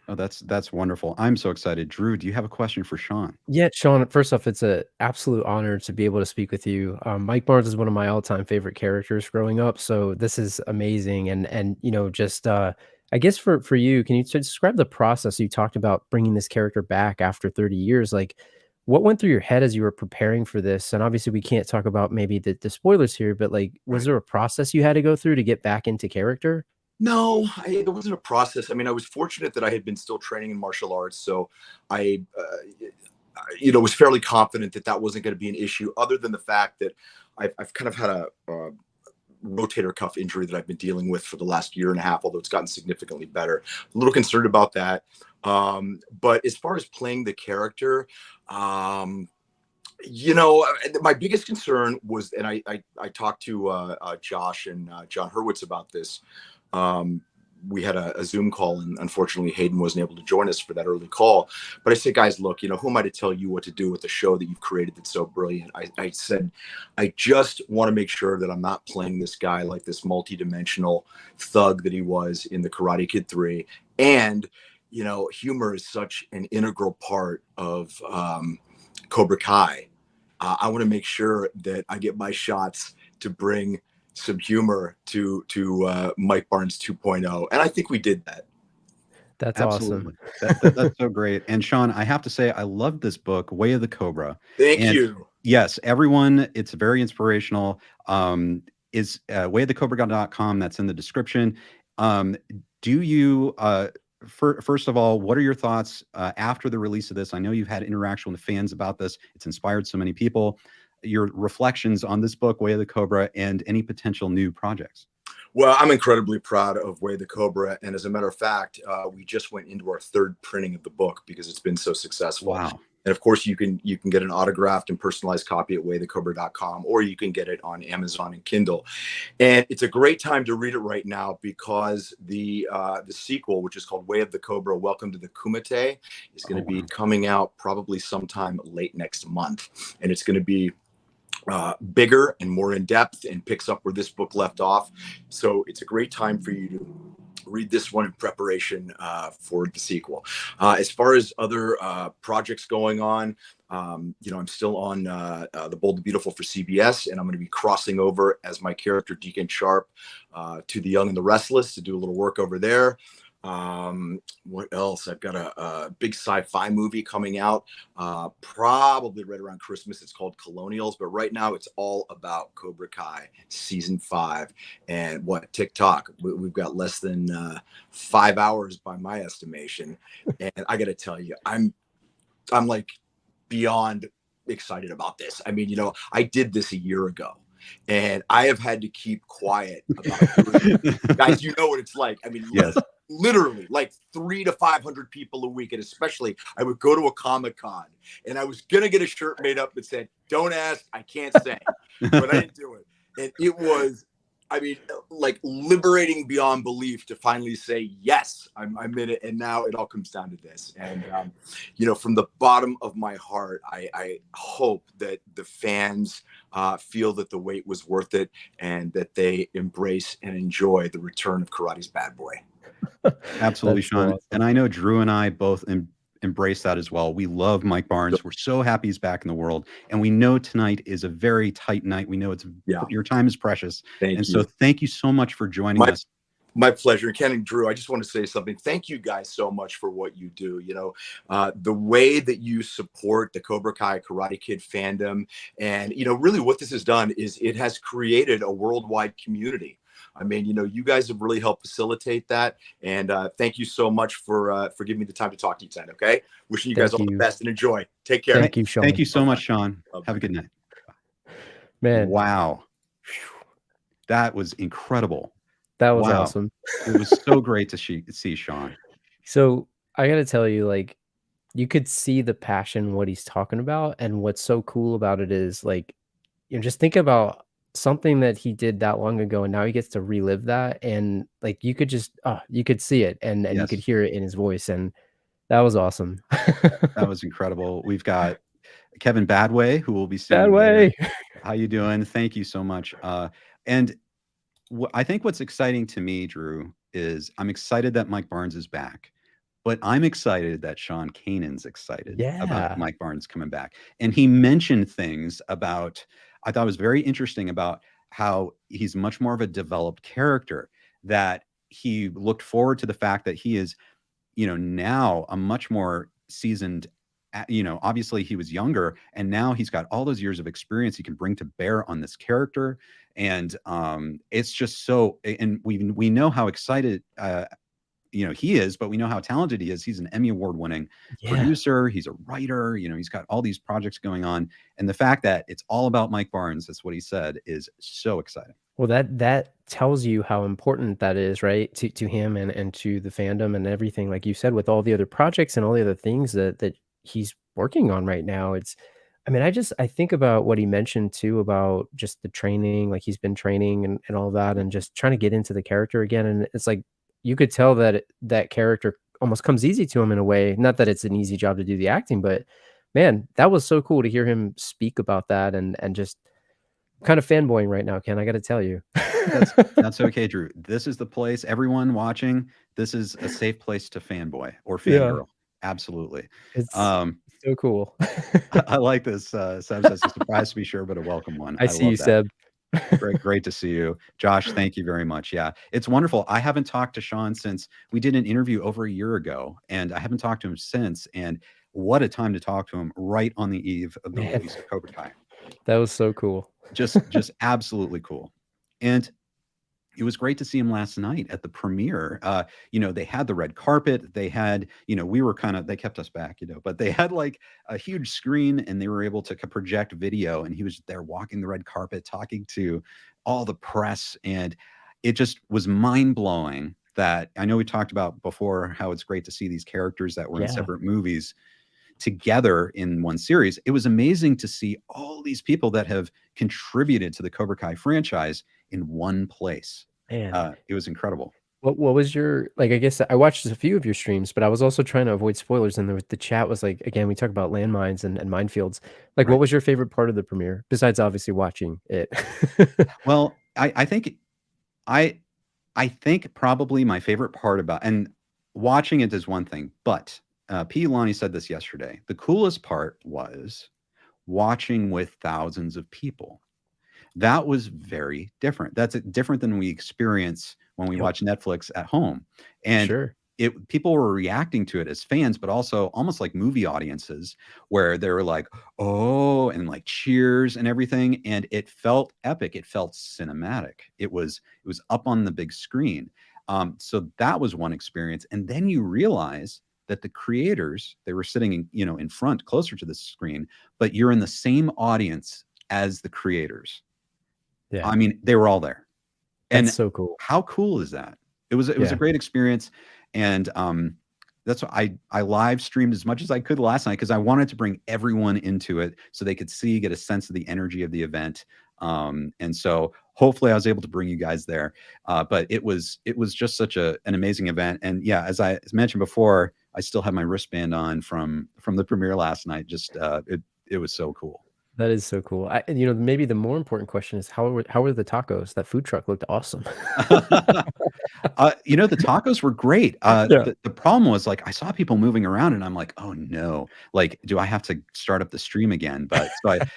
Oh, that's wonderful. I'm so excited. Drew, do you have a question for Sean? Yeah, Sean, first off, it's an absolute honor to be able to speak with you. Mike Barnes is one of my all-time favorite characters growing up, so this is amazing. And I guess for you, can you describe the process you talked about bringing this character back after 30 years? Like, what went through your head as you were preparing for this? And obviously, we can't talk about maybe the spoilers here, but like, was there a process you had to go through to get back into character? No, it wasn't a process. I mean, I was fortunate that I had been still training in martial arts, so I, was fairly confident that that wasn't going to be an issue. Other than the fact that I've kind of had a rotator cuff injury that I've been dealing with for the last year and a half, although it's gotten significantly better. A little concerned about that. But as far as playing the character, my biggest concern was, and I talked to Josh and John Hurwitz about this. We had a Zoom call, and unfortunately Hayden wasn't able to join us for that early call. But I said, guys, look, who am I to tell you what to do with the show that you've created that's so brilliant? I said, I just want to make sure that I'm not playing this guy like this multi-dimensional thug that he was in the Karate Kid 3. And, humor is such an integral part of Cobra Kai. I want to make sure that I get my shots to bring some humor to Mike Barnes 2.0, and I think we did that. That's Absolutely. awesome. That's so great. And Sean, I have to say, I love this book, Way of the Cobra. Thank you. Yes, everyone, it's very inspirational. Is wayofthecobra.com. That's in the description. Do you first of all, what are your thoughts after the release of this? I know you've had interaction with fans about this. It's inspired so many people. Your reflections on this book, Way of the Cobra, and any potential new projects. Well, I'm incredibly proud of Way of the Cobra. And as a matter of fact, we just went into our third printing of the book because it's been so successful. Wow. And of course, you can get an autographed and personalized copy at wayofthecobra.com, or you can get it on Amazon and Kindle. And it's a great time to read it right now because the sequel, which is called Way of the Cobra, Welcome to the Kumite, is going to be coming out probably sometime late next month. And it's going to be bigger and more in depth and picks up where this book left off. So it's a great time for you to read this one in preparation for the sequel. As far as other projects going on, I'm still on The Bold and Beautiful for CBS, and I'm going to be crossing over as my character Deacon Sharp to The Young and the Restless to do a little work over there. What else? I've got a big sci-fi movie coming out probably right around Christmas. It's called Colonials, but right now it's all about Cobra Kai season 5 and TikTok. We've got less than 5 hours by my estimation, and I got to tell you, I'm like beyond excited about this. I mean, I did this a year ago. And I have had to keep quiet about it. Guys, you know what it's like. I mean, yes. Literally like 300 to 500 people a week. And especially I would go to a Comic-Con and I was going to get a shirt made up that said, "Don't ask, I can't say," but I didn't do it. And it was, like liberating beyond belief to finally say, yes, I'm in it. And now it all comes down to this. And, from the bottom of my heart, I hope that the fans feel that the wait was worth it and that they embrace and enjoy the return of Karate's bad boy. Absolutely, Sean. Awesome. And I know Drew and I both embrace that as well. We love Mike Barnes. We're so happy he's back in the world. And we know tonight is a very tight night. We know your time is precious. Thank you. So thank you so much for joining us. My pleasure. Ken and Drew, I just want to say something. Thank you guys so much for what you do. The way that you support the Cobra Kai Karate Kid fandom, and, really what this has done is it has created a worldwide community. I mean, you guys have really helped facilitate that. And thank you so much for giving me the time to talk to you tonight. Okay. Wishing you guys all the best and enjoy. Take care. Thank you, Sean. Thank you so much, Sean. Have a good night. Man. Wow. That was incredible. That was awesome. It was so great to see Sean. So I got to tell you, like, you could see the passion, what he's talking about. And what's so cool about it is, like, just think about something that he did that long ago, and now he gets to relive that. And like, you could just, you could see it and you could hear it in his voice. And that was awesome. That was incredible. We've got Kevin Badway, who will be seeing Badway. How you doing? Thank you so much. And I think what's exciting to me, Drew, is I'm excited that Mike Barnes is back, but I'm excited that Sean Kanan's excited about Mike Barnes coming back. And he mentioned things about, I thought it was very interesting about how he's much more of a developed character, that he looked forward to the fact that he is, now a much more seasoned, obviously he was younger, and now he's got all those years of experience he can bring to bear on this character. And it's just so, and we know how excited he is, but we know how talented he is. He's an Emmy Award winning producer. He's a writer, he's got all these projects going on. And the fact that it's all about Mike Barnes, that's what he said, is so exciting. Well, that tells you how important that is, right? To him and to the fandom and everything, like you said, with all the other projects and all the other things that he's working on right now. I think about what he mentioned too, about just the training, like he's been training and all that, and just trying to get into the character again. And it's like, you could tell that that character almost comes easy to him in a way. Not that it's an easy job to do the acting, but man, that was so cool to hear him speak about that, and just kind of fanboying right now, Ken. I got to tell you. That's okay, Drew. This is the place, everyone watching, this is a safe place to fanboy or fangirl. Absolutely. It's so cool. I like this. Seb says, a surprise to be sure, but a welcome one. I see you, that. Seb. Great to see you. Josh, thank you very much. Yeah, it's wonderful. I haven't talked to Sean since we did an interview over a year ago, and I haven't talked to him since. And what a time to talk to him right on the eve of the release of Cobra Kai. That was so cool. Just absolutely cool. And it was great to see him last night at the premiere. They had the red carpet. They had, they kept us back, but they had like a huge screen, and they were able to project video, and he was there walking the red carpet, talking to all the press. And it just was mind blowing that, I know we talked about before how it's great to see these characters that were in separate movies together in one series. It was amazing to see all these people that have contributed to the Cobra Kai franchise in one place. Man. It was incredible. What was your, like, I guess I watched a few of your streams, but I was also trying to avoid spoilers, and the chat was like, again, we talk about landmines and minefields. Like, what was your favorite part of the premiere, besides obviously watching it? Well, I think probably my favorite part about, and watching it is one thing, but P. Lonnie said this yesterday. The coolest part was watching with thousands of people. That was very different. That's different than we experience when we watch Netflix at home. And people were reacting to it as fans, but also almost like movie audiences, where they were like, oh, and like cheers and everything. And it felt epic. It felt cinematic. It was up on the big screen. So that was one experience. And then you realize that the creators, they were sitting in front, closer to the screen, but you're in the same audience as the creators. Yeah. I mean, they were all there. And that's so cool. How cool is that? It was a great experience. And that's why I live streamed as much as I could last night, because I wanted to bring everyone into it so they could get a sense of the energy of the event. And so hopefully I was able to bring you guys there. But it was just such an amazing event. And yeah, as I mentioned before, I still have my wristband on from the premiere last night. Just it was so cool. That is so cool. Maybe the more important question is how were the tacos? That food truck looked awesome. The tacos were great. The problem was, like, I saw people moving around, and I'm like, oh no, like, do I have to start up the stream again? But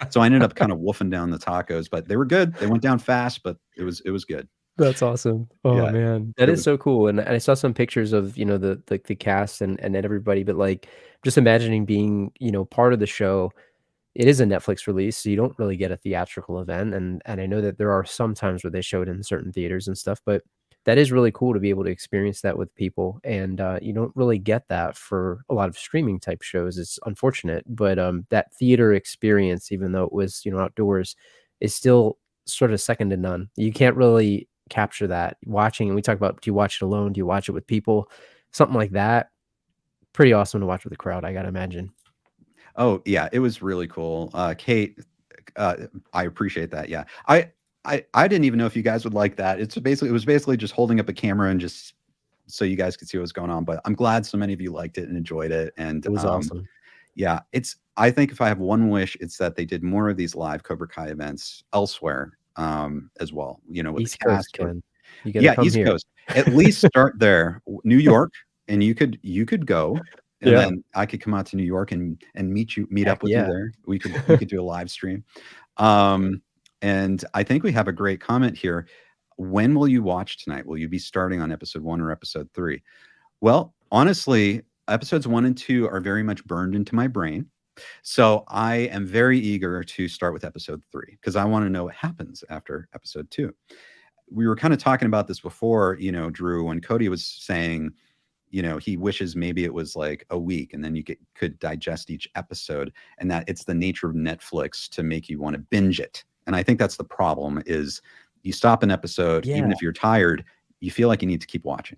so I ended up kind of wolfing down the tacos, but they were good. They went down fast, but it was good. That's awesome. Oh man, that is so cool. And I saw some pictures of the cast and everybody, but like just imagining being part of the show. It is a Netflix release, so you don't really get a theatrical event. And I know that there are some times where they show it in certain theaters and stuff, but that is really cool to be able to experience that with people. And you don't really get that for a lot of streaming type shows. It's unfortunate, but that theater experience, even though it was outdoors, is still sort of second to none. You can't really capture that watching. And we talk about, do you watch it alone? Do you watch it with people? Something like that. Pretty awesome to watch with the crowd, I gotta imagine. Oh yeah, it was really cool. Kate, I appreciate that. Yeah, I didn't even know if you guys would like that. It was basically just holding up a camera and just so you guys could see what was going on. But I'm glad so many of you liked it and enjoyed it. And it was awesome. Yeah, I think if I have one wish, it's that they did more of these live Cobra Kai events elsewhere as well. With East the cast. Coast, East Coast. At least start there, New York, and you could go. And then I could come out to New York and meet up with you there. We could do a live stream. And I think we have a great comment here. When will you watch tonight? Will you be starting on episode 1 or episode 3? Well, honestly, episodes 1 and 2 are very much burned into my brain. So I am very eager to start with episode 3 because I want to know what happens after episode 2. We were kind of talking about this before, Drew, when Cody was saying, he wishes maybe it was like a week and then you could digest each episode, and that it's the nature of Netflix to make you want to binge it. And I think that's the problem is you stop an episode, even if you're tired, you feel like you need to keep watching.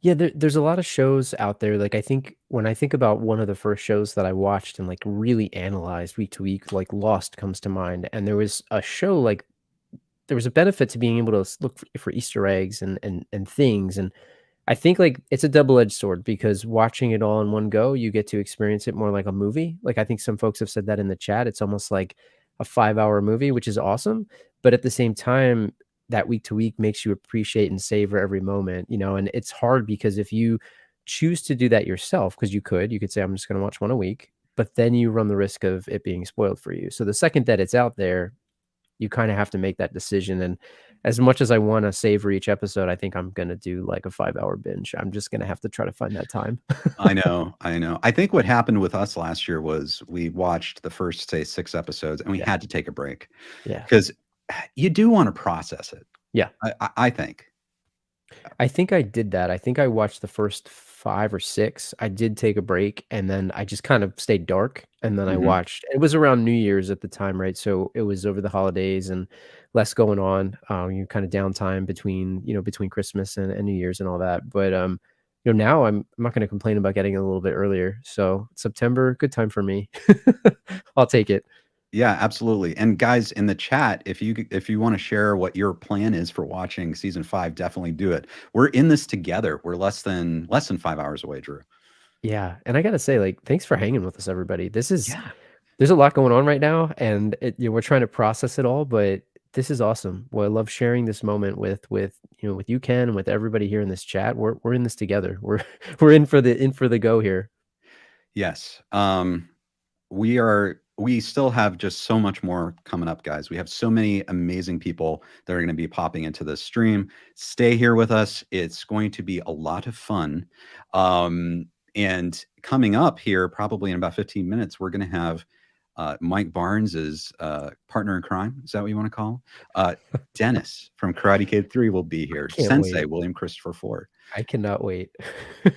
Yeah, there's a lot of shows out there. Like, I think when I think about one of the first shows that I watched and like really analyzed week to week, like Lost comes to mind. And there was a show like there was a benefit to being able to look for Easter eggs and things. And I think like it's a double-edged sword because watching it all in one go, you get to experience it more like a movie. Like I think some folks have said that in the chat. It's almost like a 5-hour movie, which is awesome. But at the same time, that week to week makes you appreciate and savor every moment, and it's hard because if you choose to do that yourself, because you could say, I'm just going to watch one a week, but then you run the risk of it being spoiled for you. So the second that it's out there, you kind of have to make that decision. And as much as I want to savor each episode, I think I'm going to do like a 5-hour binge. I'm just going to have to try to find that time. I know. I think what happened with us last year was we watched the first, say, 6 episodes and we had to take a break. Yeah. Because you do want to process it. Yeah. I think. I think I did that. I think I watched the first 5 or 6. I did take a break and then I just kind of stayed dark. And then I watched, it was around New Year's at the time, right? So it was over the holidays and less going on. You kind of downtime between Christmas and New Year's and all that. But, now I'm not going to complain about getting a little bit earlier. So September, good time for me. I'll take it. Yeah, absolutely. And guys in the chat, if you want to share what your plan is for watching season 5, definitely do it. We're in this together. We're less than 5 hours away, Drew. Yeah, and I gotta say, like, thanks for hanging with us, everybody. There's a lot going on right now, and we're trying to process it all, but this is awesome. Well, I love sharing this moment with you, Ken, and with everybody here in this chat. We're in this together. We're in for the go here. Yes. We still have just so much more coming up, guys. We have so many amazing people that are going to be popping into this stream. Stay here with us. It's going to be a lot of fun. And coming up here, probably in about 15 minutes, we're going to have Mike Barnes's partner in crime. Is that what you want to call him? Dennis from Karate Kid 3 will be here. Sensei wait. William Christopher Ford. I cannot wait.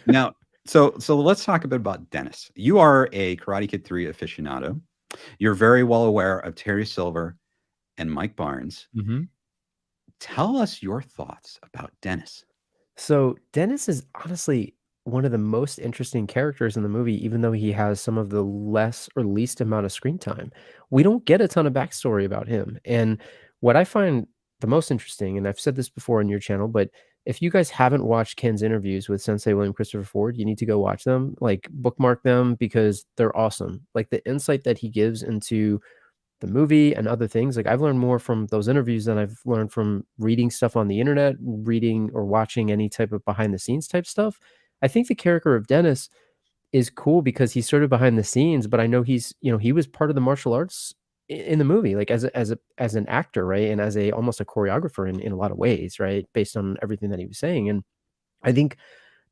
Now, so let's talk a bit about Dennis. You are a Karate Kid 3 aficionado. You're very well aware of Terry Silver and Mike Barnes. Tell us your thoughts about Dennis. So Dennis is honestly one of the most interesting characters in the movie, even though he has some of the least amount of screen time. We don't get a ton of backstory about him. And what I find the most interesting, and I've said this before on your channel, but if you guys haven't watched Ken's interviews with Sensei William Christopher Ford, you need to go watch them, like bookmark them because they're awesome. Like the insight that he gives into the movie and other things. Like I've learned more from those interviews than I've learned from reading stuff on the internet, reading or watching any type of behind the scenes type stuff. I think the character of Dennis is cool because he's sort of behind the scenes, but I know he's, he was part of the martial arts in the movie, like as an actor, right? And as almost a choreographer in a lot of ways, right? Based on everything that he was saying. And I think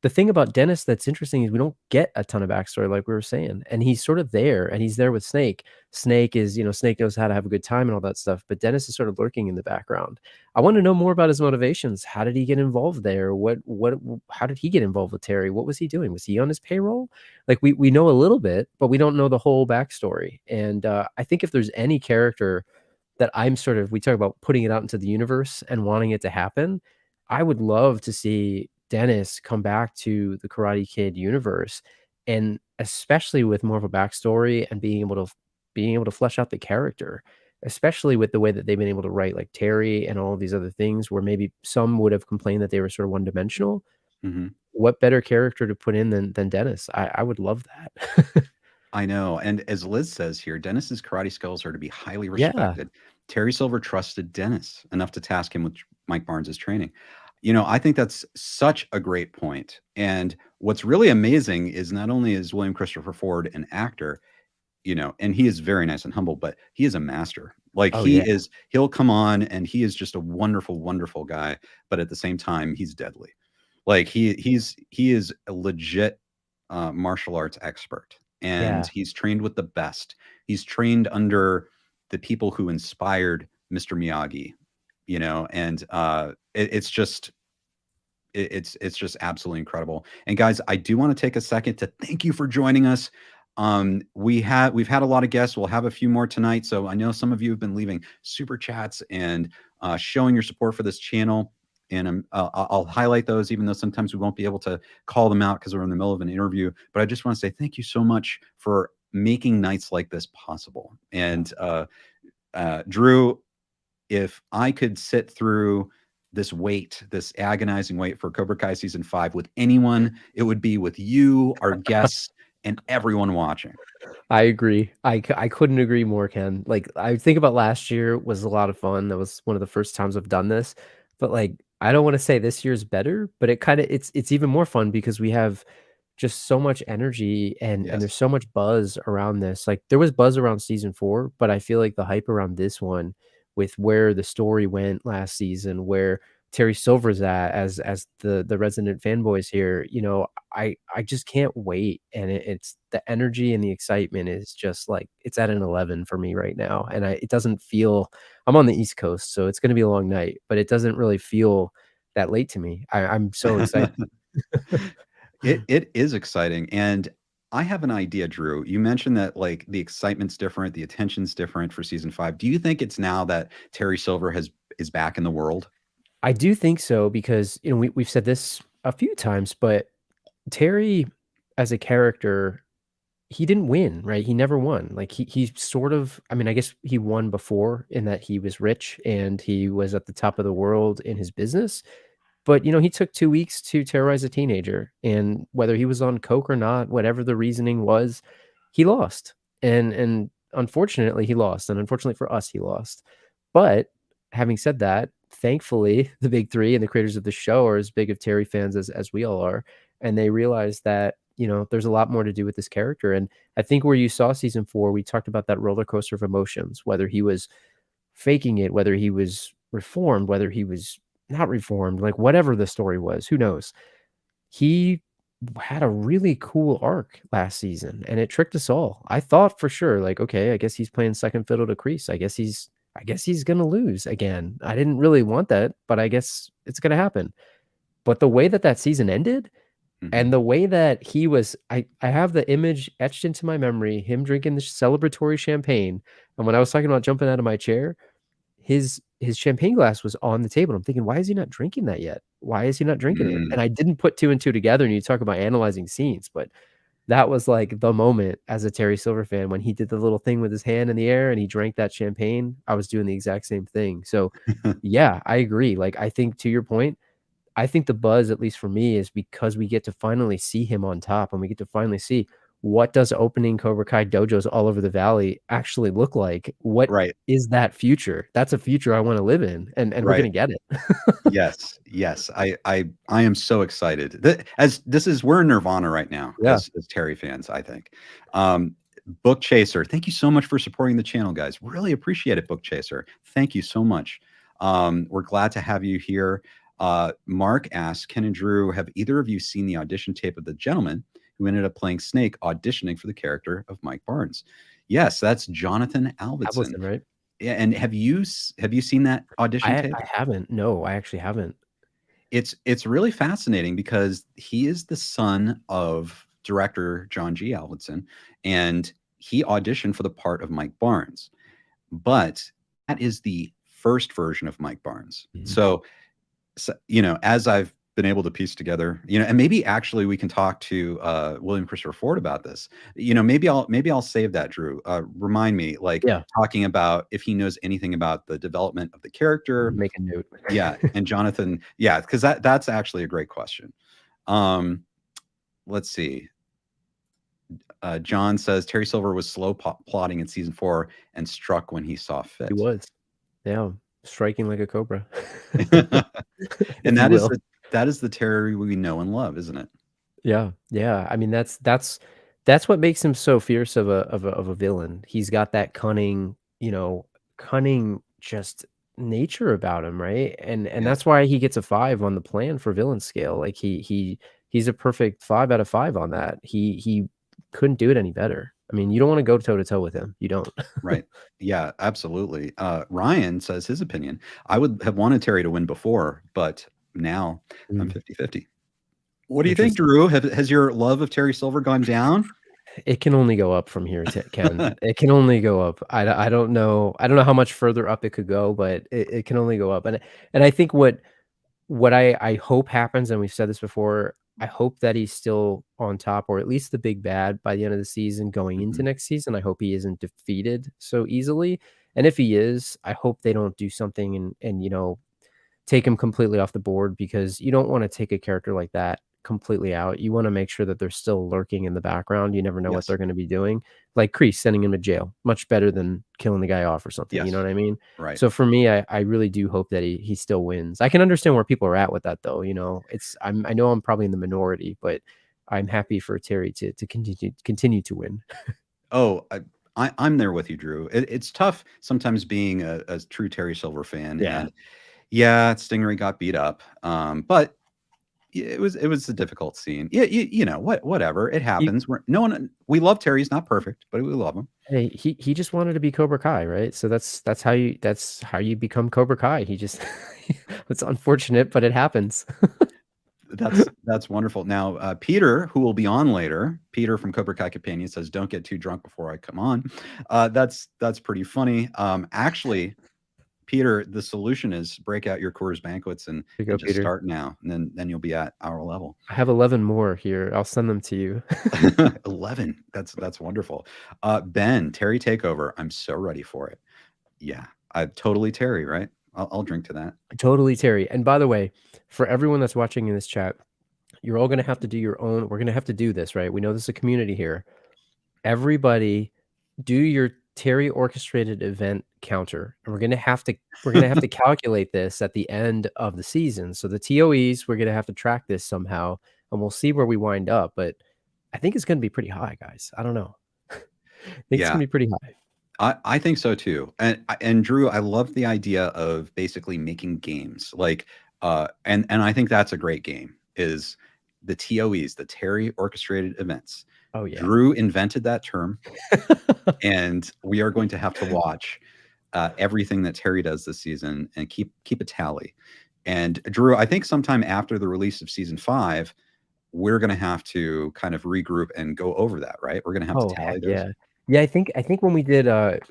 the thing about Dennis that's interesting is we don't get a ton of backstory, like we were saying, and he's sort of there, and he's there with Snake. Snake is, Snake knows how to have a good time and all that stuff, but Dennis is sort of lurking in the background. I want to know more about his motivations. How did he get involved there? How did he get involved with Terry? What was he doing? Was he on his payroll? Like we know a little bit, but we don't know the whole backstory. And I think if there's any character that we talk about putting it out into the universe and wanting it to happen, I would love to see Dennis come back to the Karate Kid universe, and especially with more of a backstory and being able to flesh out the character, especially with the way that they've been able to write like Terry and all of these other things where maybe some would have complained that they were sort of one-dimensional. What better character to put in than Dennis? I would love that. I know. And as Liz says here, Dennis's karate skills are to be highly respected. Terry Silver trusted Dennis enough to task him with Mike Barnes' training. I think that's such a great point. And what's really amazing is not only is William Christopher Ford an actor, and he is very nice and humble, but he is a master. Like Oh, he yeah. is, he'll come on and he is just a wonderful, wonderful guy. But at the same time, he's deadly. Like he is a legit martial arts expert, and Yeah. he's trained with the best. He's trained under the people who inspired Mr. Miyagi, and it's just it's just absolutely incredible. And guys, I do want to take a second to thank you for joining us. We've had a lot of guests. We'll have a few more tonight. So I know some of you have been leaving super chats and showing your support for this channel. And I'll highlight those, even though sometimes we won't be able to call them out because we're in the middle of an interview. But I just want to say thank you so much for making nights like this possible. And Drew, if I could sit through this agonizing wait for Cobra Kai season 5 with anyone, it would be with you, our guests, and everyone watching. I agree. I couldn't agree more, Ken. Like, I think about last year was a lot of fun. That was one of the first times I've done this. But like, I don't want to say this year's better, but it's even more fun because we have just so much energy and Yes. there's so much buzz around this. Like, there was buzz around season 4, but I feel like the hype around this one, with where the story went last season, where Terry Silver's at as the resident fanboys here, I just can't wait. And it's the energy and the excitement is just like, it's at an 11 for me right now. And it doesn't feel, I'm on the East Coast, so it's going to be a long night, but it doesn't really feel that late to me. I'm so excited. It is exciting. And I have an idea, Drew. You mentioned that like the excitement's different, the attention's different for season 5. Do you think it's now that Terry Silver is back in the world? I do think so, because we've said this a few times, but Terry as a character, he didn't win, right? He never won. Like he sort of, I mean, I guess he won before in that he was rich and he was at the top of the world in his business. But he took 2 weeks to terrorize a teenager, and whether he was on coke or not, whatever the reasoning was, he lost. And unfortunately, he lost. And unfortunately for us, he lost. But having said that, thankfully, the big three and the creators of the show are as big of Terry fans as we all are, and they realize that there's a lot more to do with this character. And I think where you saw season 4, we talked about that roller coaster of emotions, whether he was faking it, whether he was reformed, whether he was not reformed, like whatever the story was, who knows? He had a really cool arc last season, and it tricked us all. I thought for sure, like, okay, I guess he's playing second fiddle to Kreese. I guess he's gonna lose again. I didn't really want that, but I guess it's gonna happen. But the way that season ended, and the way that he was, I have the image etched into my memory, him drinking the celebratory champagne. And when I was talking about jumping out of my chair, his champagne glass was on the table. I'm thinking, why is he not drinking that yet? Why is he not drinking it? And I didn't put 2 and 2 together. And you talk about analyzing scenes, but that was like the moment as a Terry Silver fan when he did the little thing with his hand in the air and he drank that champagne. I was doing the exact same thing. So yeah, I agree. Like, I think to your point, I think the buzz, at least for me, is because we get to finally see him on top, and we get to finally see what does opening Cobra Kai dojos all over the valley actually look like? What is that future? That's a future I want to live in, and we're gonna get it. Yes. I am so excited. We're in Nirvana right now as Terry fans, I think. Book Chaser, thank you so much for supporting the channel, guys. Really appreciate it, Book Chaser. Thank you so much. We're glad to have you here. Mark asks, Ken and Drew, have either of you seen the audition tape of the gentleman who ended up playing Snake auditioning for the character of Mike Barnes? Yes, that's Jonathan Alvinson, right? Yeah, and have you seen that audition tape? I haven't. No, I actually haven't. It's really fascinating because he is the son of director John G. Alvinson, and he auditioned for the part of Mike Barnes. But that is the first version of Mike Barnes. So, as I've been able to piece together, and maybe actually we can talk to William Christopher Ford about this. Maybe I'll save that, Drew. Remind me, talking about if he knows anything about the development of the character. Make a note. Yeah, and Jonathan, because that's actually a great question. Let's see. John says Terry Silver was slow plotting in season 4 and struck when he saw fit. He was, striking like a cobra. And that is the Terry we know and love, isn't it? Yeah. I mean, that's That's what makes him so fierce of a villain. He's got that cunning, cunning just nature about him, right? And Yeah. that's why he gets a 5 on the plan for villain scale. Like he's a perfect 5 out of 5 on that. He couldn't do it any better. I mean, you don't want to go toe to toe with him. You don't. Right. Yeah, absolutely. Ryan says his opinion. I would have wanted Terry to win before, but now I'm 50-50. What do you think, Drew? Has your love of Terry Silver gone down? It can only go up from here, Ken. It can only go up. I don't know. I don't know how much further up it could go, but it can only go up. And I think what I hope happens, and we've said this before, I hope that he's still on top, or at least the big bad by the end of the season going into next season. I hope he isn't defeated so easily. And if he is, I hope they don't do something and take him completely off the board, because you don't want to take a character like that completely out. You want to make sure that they're still lurking in the background. You never know what they're going to be doing. Like Kreese, sending him to jail, much better than killing the guy off or something. You know what I mean? Right. So for me, I really do hope that he still wins. I can understand where people are at with that, though. I know I'm probably in the minority, but I'm happy for Terry to continue to win. Oh, I'm there with you, Drew. It's tough sometimes being a true Terry Silver fan. Yeah. And yeah, Stingray got beat up. But it was a difficult scene. Yeah, whatever. It happens. We love Terry. He's not perfect, but we love him. Hey, he just wanted to be Cobra Kai, right? So that's how you become Cobra Kai. He just it's unfortunate, but it happens. That's wonderful. Now, Peter, who will be on later, Peter from Cobra Kai Companion says, "Don't get too drunk before I come on." That's pretty funny. Actually, Peter, the solution is break out your Coors Banquets and just start now, and then you'll be at our level. I have 11 more here. I'll send them to you. 11. That's wonderful. Ben, Terry takeover. I'm so ready for it. Yeah, I totally Terry. Right. I'll drink to that. Totally Terry. And by the way, for everyone that's watching in this chat, you're all going to have to do your own. We're going to have to do this, right? We know there's a community here. Everybody, do your Terry orchestrated event counter, and we're gonna have to calculate this at the end of the season. So the TOEs, we're gonna have to track this somehow, and we'll see where we wind up. But I think it's gonna be pretty high, guys. I don't know. I think it's gonna be pretty high. I think so too. And Drew, I love the idea of basically making games like and I think that's a great game, is the TOEs, the Terry orchestrated events. Oh yeah. Drew invented that term. And we are going to have to watch everything that Terry does this season and keep a tally. And Drew, I think sometime after the release of season 5, we're going to have to kind of regroup and go over that, right? We're going to have to tally those. Yeah. I think when we did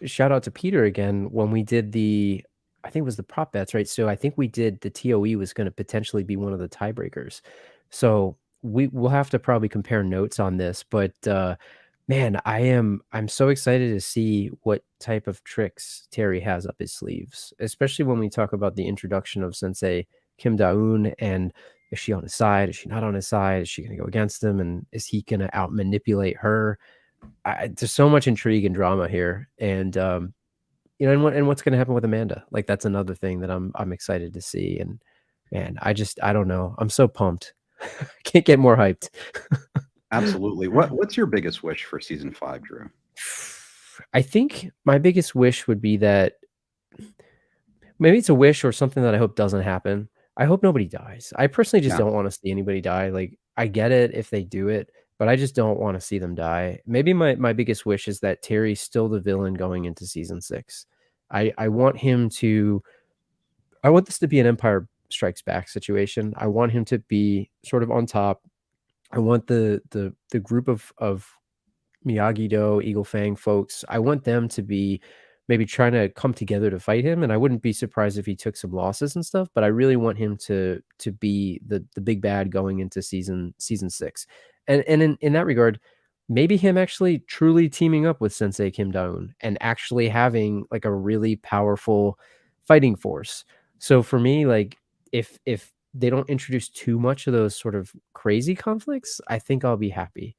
shout out to Peter again, when we did I think it was the prop bets, right? So I think we did the TOE was going to potentially be one of the tiebreakers. So we'll have to probably compare notes on this, but man, I'm so excited to see what type of tricks Terry has up his sleeves, especially when we talk about the introduction of Sensei Kim Da-eun, and is she on his side? Is she not on his side? Is she going to go against him? And is he going to out manipulate her? There's so much intrigue and drama here, and and what's going to happen with Amanda? Like, that's another thing that I'm excited to see. And man, I don't know. I'm so pumped. Can't get more hyped. Absolutely. What's your biggest wish for season 5, Drew? I think my biggest wish would be that maybe it's a wish or something that I hope doesn't happen. I hope nobody dies. I personally just don't want to see anybody die. Like, I get it if they do it, but I just don't want to see them die. Maybe my biggest wish is that Terry's still the villain going into season 6. I want this to be an Empire Strikes Back situation. I want him to be sort of on top. I want the group of Miyagi-Do, Eagle Fang folks, I want them to be maybe trying to come together to fight him. And I wouldn't be surprised if he took some losses and stuff, but I really want him to be the big bad going into season 6. And in that regard, maybe him actually truly teaming up with Sensei Kim Da-eun and actually having like a really powerful fighting force. So for me, like, if they don't introduce too much of those sort of crazy conflicts, I think I'll be happy.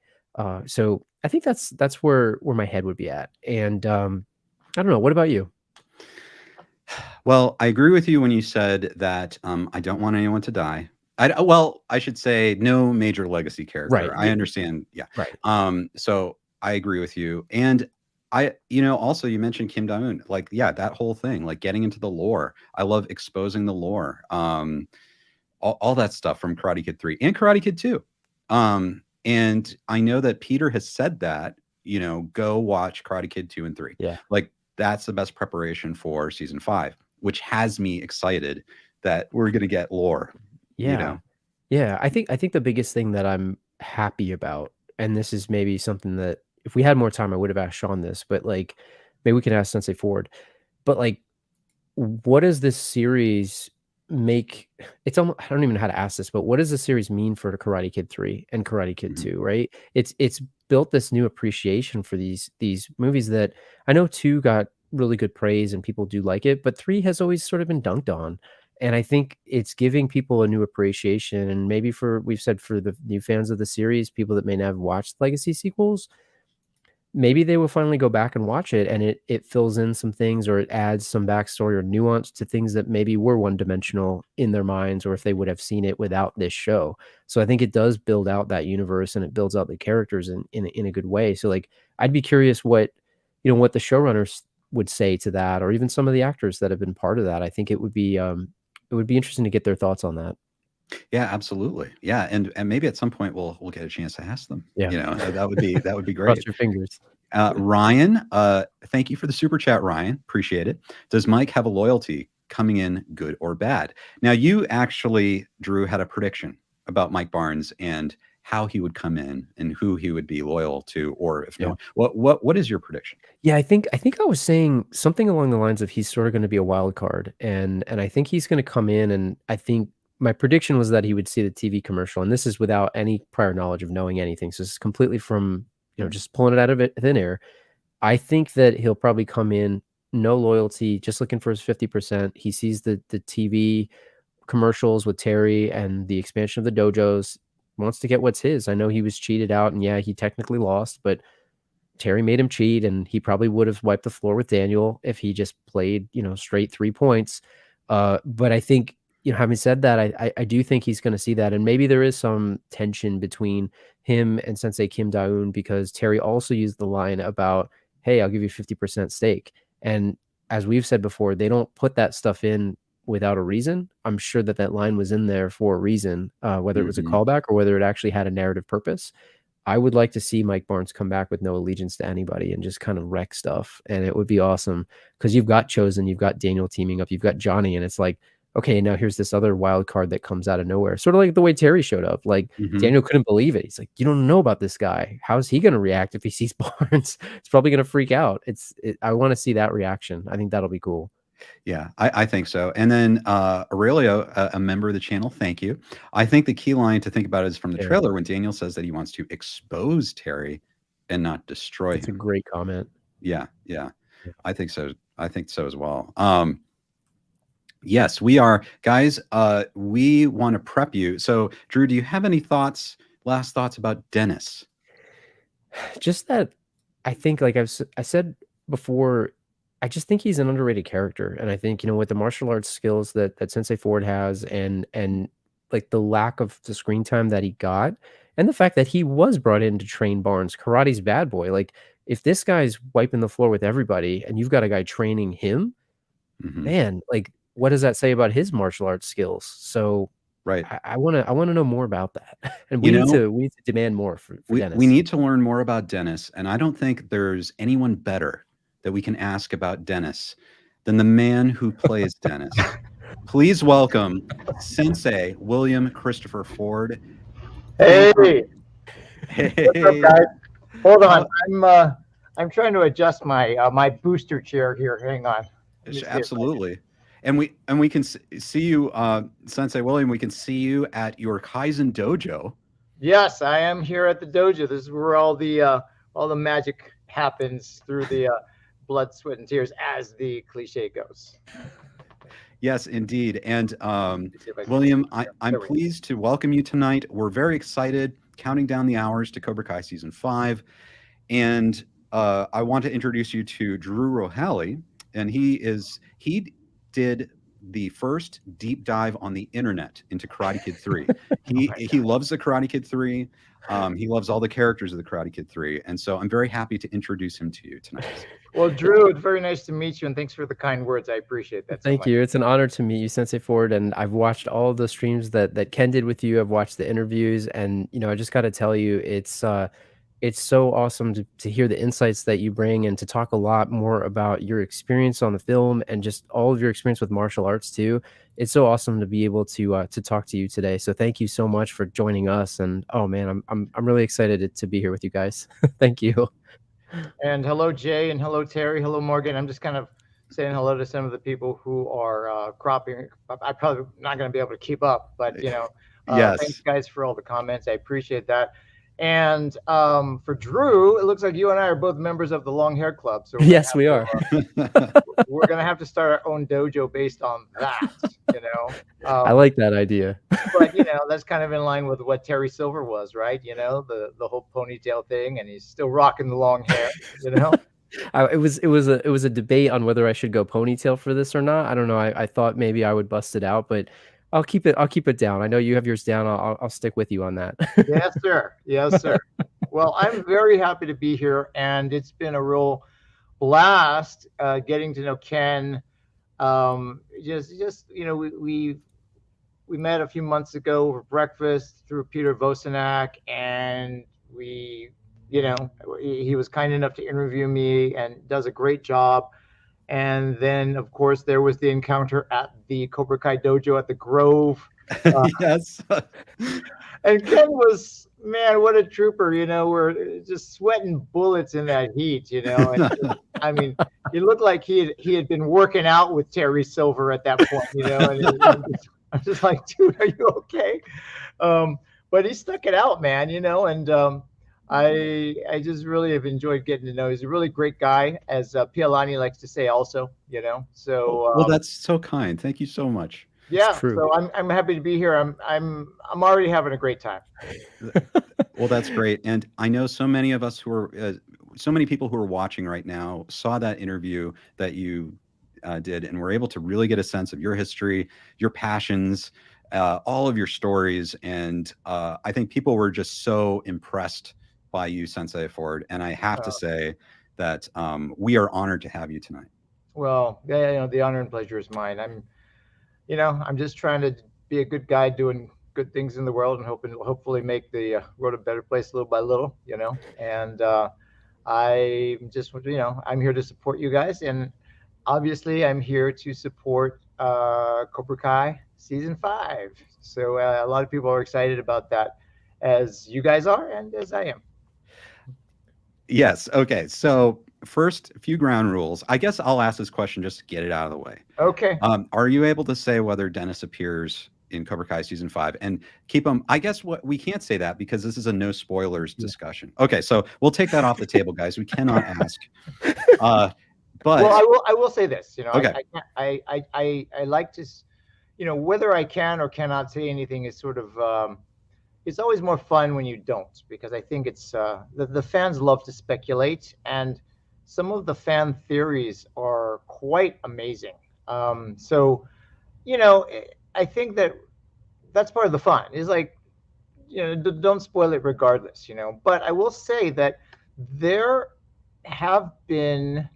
So I think that's where my head would be at. And I don't know. What about you? Well, I agree with you when you said that I don't want anyone to die. Well, I should say no major legacy character. Right. I understand. Yeah. Right. So I agree with you. And also you mentioned Kim Da-eun, like, yeah, that whole thing, like getting into the lore. I love exposing the lore. All that stuff from Karate Kid 3 and Karate Kid 2. And I know that Peter has said that, go watch Karate Kid 2 and 3. Yeah. Like that's the best preparation for season 5, which has me excited that we're going to get lore. Yeah. Yeah. I think the biggest thing that I'm happy about, and this is maybe something that if we had more time, I would have asked Sean this, but like maybe we can ask Sensei Ford. But like, what does this series make? It's almost, I don't even know how to ask this, but what does the series mean for Karate Kid 3 and Karate Kid 2, right? It's built this new appreciation for these movies that I know 2 got really good praise and people do like it, but 3 has always sort of been dunked on. And I think it's giving people a new appreciation. And maybe we've said for the new fans of the series, people that may not have watched legacy sequels, maybe they will finally go back and watch it, and it fills in some things, or it adds some backstory or nuance to things that maybe were one-dimensional in their minds, or if they would have seen it without this show. So I think it does build out that universe, and it builds out the characters in a good way. So like, I'd be curious what the showrunners would say to that, or even some of the actors that have been part of that. I think it would be interesting to get their thoughts on that. Yeah, absolutely. Yeah, and maybe at some point we'll get a chance to ask them. Yeah. That would be great. Cross your fingers. Ryan, thank you for the super chat, Ryan. Appreciate it. Does Mike have a loyalty coming in, good or bad? Now, you actually, Drew, had a prediction about Mike Barnes and how he would come in and who he would be loyal to, or if not. What is your prediction? Yeah, I think I was saying something along the lines of he's sort of going to be a wild card, and I think he's going to come in, and I think my prediction was that he would see the TV commercial, and this is without any prior knowledge of knowing anything. So it's completely from, just pulling it out of thin air. I think that he'll probably come in, no loyalty, just looking for his 50%. He sees the TV commercials with Terry and the expansion of the dojos, wants to get what's his. I know he was cheated out, and yeah, he technically lost, but Terry made him cheat, and he probably would have wiped the floor with Daniel if he just played, straight 3 points. But I think, having said that, I do think he's going to see that. And maybe there is some tension between him and Sensei Kim Da-eun, because Terry also used the line about, hey, I'll give you 50% stake. And as we've said before, they don't put that stuff in without a reason. I'm sure that line was in there for a reason, whether it was a callback or whether it actually had a narrative purpose. I would like to see Mike Barnes come back with no allegiance to anybody and just kind of wreck stuff. And it would be awesome, because you've got Chosen, you've got Daniel teaming up, you've got Johnny, and it's like, okay, now here's this other wild card that comes out of nowhere. Sort of like the way Terry showed up. Like, Daniel couldn't believe it. He's like, you don't know about this guy. How's he going to react if he sees Barnes? It's probably going to freak out. I want to see that reaction. I think that'll be cool. Yeah, I think so. And then Aurelio, a member of the channel, thank you. I think the key line to think about is from the trailer when Daniel says that he wants to expose Terry and not destroy him. That's a great comment. Yeah. I think so. I think so as well. Yes, we are. Guys, we want to prep you. So, Drew, do you have any last thoughts about Dennis? Just that I think, like I said before, I just think he's an underrated character. And I think, with the martial arts skills that Sensei Ford has, and like the lack of the screen time that he got, and the fact that he was brought in to train Barnes, karate's bad boy. Like, if this guy's wiping the floor with everybody and you've got a guy training him, man, like, what does that say about his martial arts skills? So right, I want to know more about that, and we need to demand more for Dennis. We need to learn more about Dennis, and I don't think there's anyone better that we can ask about Dennis than the man who plays Dennis. Please welcome Sensei William Christopher Ford. Hey. What's up, guys? Hold on, I'm trying to adjust my my booster chair here. Hang on. Absolutely. And we can see you, Sensei William. We can see you at your Kaizen dojo. Yes, I am here at the dojo. This is where all the magic happens, through the blood, sweat, and tears, as the cliche goes. Yes, indeed. And William, I'm pleased to welcome you tonight. We're very excited, counting down the hours to Cobra Kai Season 5. And I want to introduce you to Drew Rohaly. And he did the first deep dive on the internet into Karate Kid 3. He loves the Karate Kid 3. He loves all the characters of the Karate Kid 3. And so I'm very happy to introduce him to you tonight. Well, Drew, it's very nice to meet you, and thanks for the kind words. I appreciate that. Thank you. It's an honor to meet you, Sensei Ford, and I've watched all of the streams that Ken did with you. I've watched the interviews, and I just got to tell you, it's so awesome to hear the insights that you bring and to talk a lot more about your experience on the film and just all of your experience with martial arts too. It's so awesome to be able to talk to you today. So thank you so much for joining us. And oh man, I'm really excited to be here with you guys. Thank you. And hello, Jay, and hello, Terry. Hello, Morgan. I'm just kind of saying hello to some of the people who are cropping. I'm probably not going to be able to keep up, but Yes. Thanks guys for all the comments. I appreciate that. And for Drew, it looks like you and I are both members of the Long Hair Club. So yes, we are. We're going to have to start our own dojo based on that, I like that idea. But, that's kind of in line with what Terry Silver was, right? The whole ponytail thing, and he's still rocking the long hair, It was a debate on whether I should go ponytail for this or not. I don't know. I thought maybe I would bust it out, but I'll keep it down. I know you have yours down. I'll stick with you on that. Yes, sir. Yes, sir. Well, I'm very happy to be here, and it's been a real blast getting to know Ken. We met a few months ago over breakfast through Peter Vosenak, and he was kind enough to interview me and does a great job. And then, of course, there was the encounter at the Cobra Kai dojo at the Grove. Yes. And Ken was, man, what a trooper, we're just sweating bullets in that heat, And, I mean, he looked like he had been working out with Terry Silver at that point, And I'm just like, dude, are you okay? But he stuck it out, man, and I just really have enjoyed getting to know. He's a really great guy, as Pialani likes to say, also. So well, that's so kind. Thank you so much. Yeah, so I'm happy to be here. I'm already having a great time. Well, that's great, and I know so many of us who are so many people who are watching right now saw that interview that you did, and were able to really get a sense of your history, your passions, all of your stories, and I think people were just so impressed by you, Sensei Ford, and I have to say that we are honored to have you tonight. Well, yeah, the honor and pleasure is mine. I'm just trying to be a good guy doing good things in the world and hopefully make the world a better place little by little, and I'm just, I'm here to support you guys, and obviously I'm here to support Cobra Kai season 5. So a lot of people are excited about that, as you guys are and as I am. Yes. Okay. So first, a few ground rules. I guess I'll ask this question just to get it out of the way. Okay. Are you able to say whether Dennis appears in Cobra Kai season 5 and keep him? I guess we can't say that because this is a no spoilers discussion. Okay. So we'll take that off the table, guys. We cannot ask. But well, I will say this, okay. I like to, whether I can or cannot say anything is sort of, it's always more fun when you don't, because I think it's the fans love to speculate, and some of the fan theories are quite amazing. So, I think that's part of the fun. Is like, don't spoil it regardless, But I will say that there have been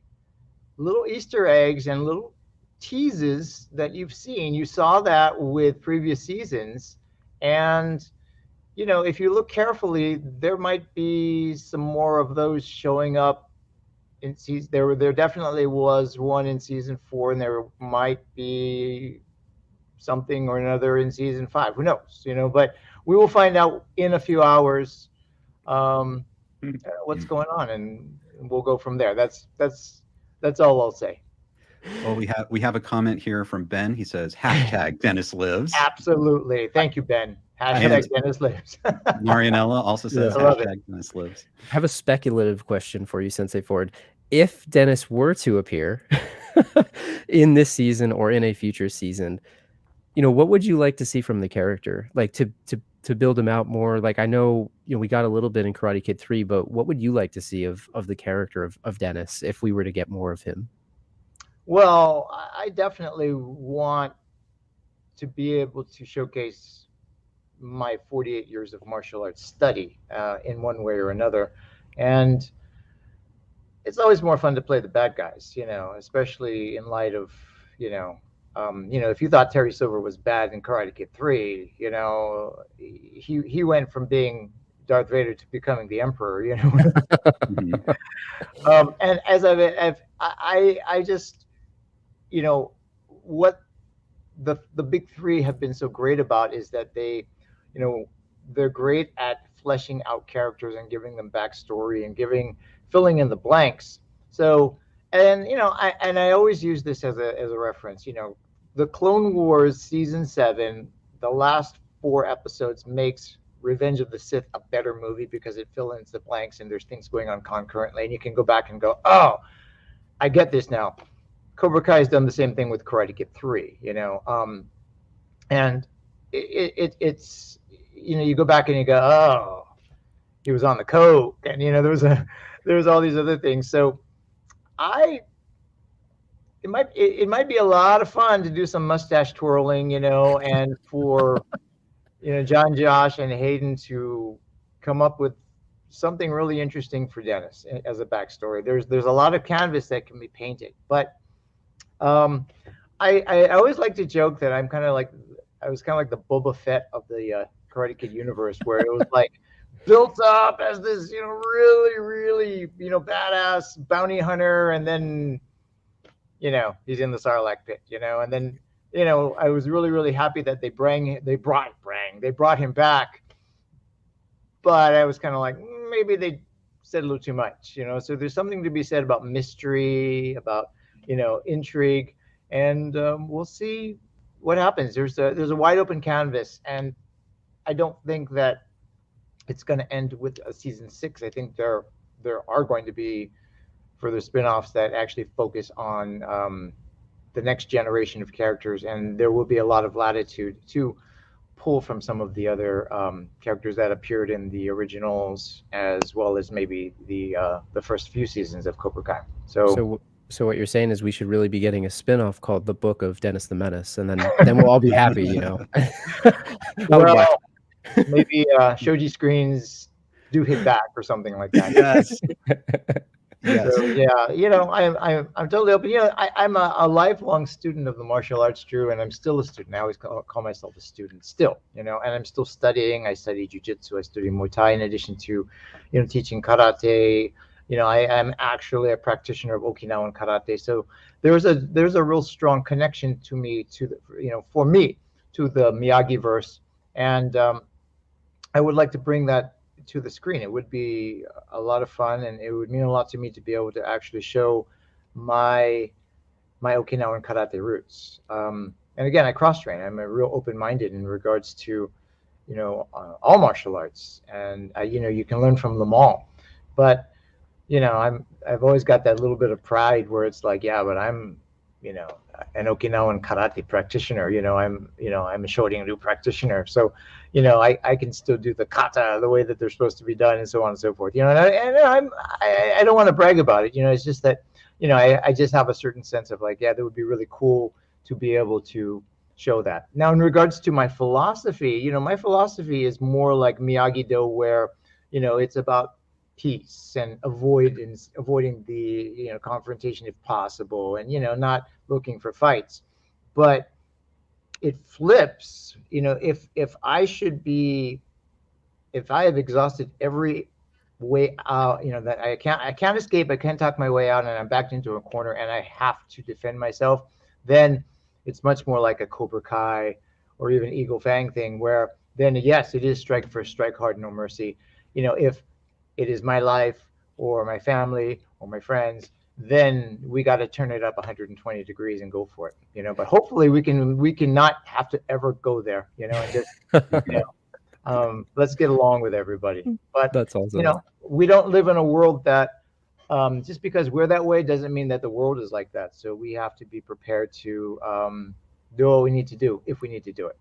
little Easter eggs and little teases that you've seen. You saw that with previous seasons, and if you look carefully, there might be some more of those showing up in season. There definitely was one in season 4, and there might be something or another in season 5. Who knows? But we will find out in a few hours what's going on, and we'll go from there. That's all I'll say. Well, we have a comment here from Ben. He says, #Dennis lives. Absolutely. Thank you, Ben. #Dennis lives. Marianella also says #Dennis lives. I have a speculative question for you, Sensei Ford. If Dennis were to appear in this season or in a future season, what would you like to see from the character? Like to build him out more? Like, I know, we got a little bit in Karate Kid 3, but what would you like to see of the character of Dennis if we were to get more of him? Well, I definitely want to be able to showcase my 48 years of martial arts study in one way or another. And it's always more fun to play the bad guys, especially in light of, if you thought Terry Silver was bad in Karate Kid 3, he went from being Darth Vader to becoming the Emperor, Mhm. And as I just, what the big three have been so great about is that they're great at fleshing out characters and giving them backstory and filling in the blanks. So, and I always use this as a reference. The Clone Wars season 7, the last 4 episodes makes Revenge of the Sith a better movie because it fills in the blanks and there's things going on concurrently, and you can go back and go, oh, I get this now. Cobra Kai has done the same thing with Karate Kid 3, and it's you go back and you go, oh, he was on the coke, and there was all these other things. So it might be a lot of fun to do some mustache twirling, and for John, Josh, and Hayden to come up with something really interesting for Dennis as a backstory. There's a lot of canvas that can be painted, but I always like to joke that I was kind of like the Boba Fett of the Karate Kid universe, where it was like built up as this really, really badass bounty hunter, and then he's in the Sarlacc pit, and then I was really, really happy that they brought him back, but I was kind of like, maybe they said a little too much, so there's something to be said about mystery, about intrigue, and we'll see what happens. There's a wide open canvas, and I don't think that it's going to end with a season 6. I think there are going to be further spin-offs that actually focus on the next generation of characters, and there will be a lot of latitude to pull from some of the other characters that appeared in the originals, as well as maybe the first few seasons of Cobra Kai. So what you're saying is we should really be getting a spin-off called The Book of Dennis the Menace, and then we'll all be happy, Well, maybe Shoji Screens do hit back or something like that. Yes. Yes. So, yeah, I'm totally open. I'm a lifelong student of the martial arts, Drew, and I'm still a student. I always call myself a student still, and I'm still studying. I study jiu-jitsu. I study Muay Thai in addition to, teaching karate. I am actually a practitioner of Okinawan karate. So there's a real strong connection to me, for me, to the Miyagi verse, and I would like to bring that to the screen. It would be a lot of fun, and it would mean a lot to me to be able to actually show my Okinawan karate roots. And again, I cross train. I'm a real open-minded in regards to all martial arts, and you can learn from them all. But I've always got that little bit of pride where it's like, yeah, but I'm an Okinawan karate practitioner. I'm a Shorin-ryu practitioner. So, I can still do the kata the way that they're supposed to be done, and so on and so forth. And I don't want to brag about it. It's just that, I just have a certain sense of like, yeah, that would be really cool to be able to show that. Now, in regards to my philosophy, my philosophy is more like Miyagi-Do, where, it's about peace and avoiding the confrontation if possible, and not looking for fights. But it flips, if I have exhausted every way out, that I can't escape, I can't talk my way out, and I'm backed into a corner and I have to defend myself, then it's much more like a Cobra Kai or even Eagle Fang thing, where then yes, it is strike first, strike hard, no mercy. If it is my life or my family or my friends, then we got to turn it up 120 degrees and go for it, but hopefully we can not have to ever go there, and just, let's get along with everybody. But that's awesome. We don't live in a world that, just because we're that way doesn't mean that the world is like that. So we have to be prepared to do what we need to do if we need to do it.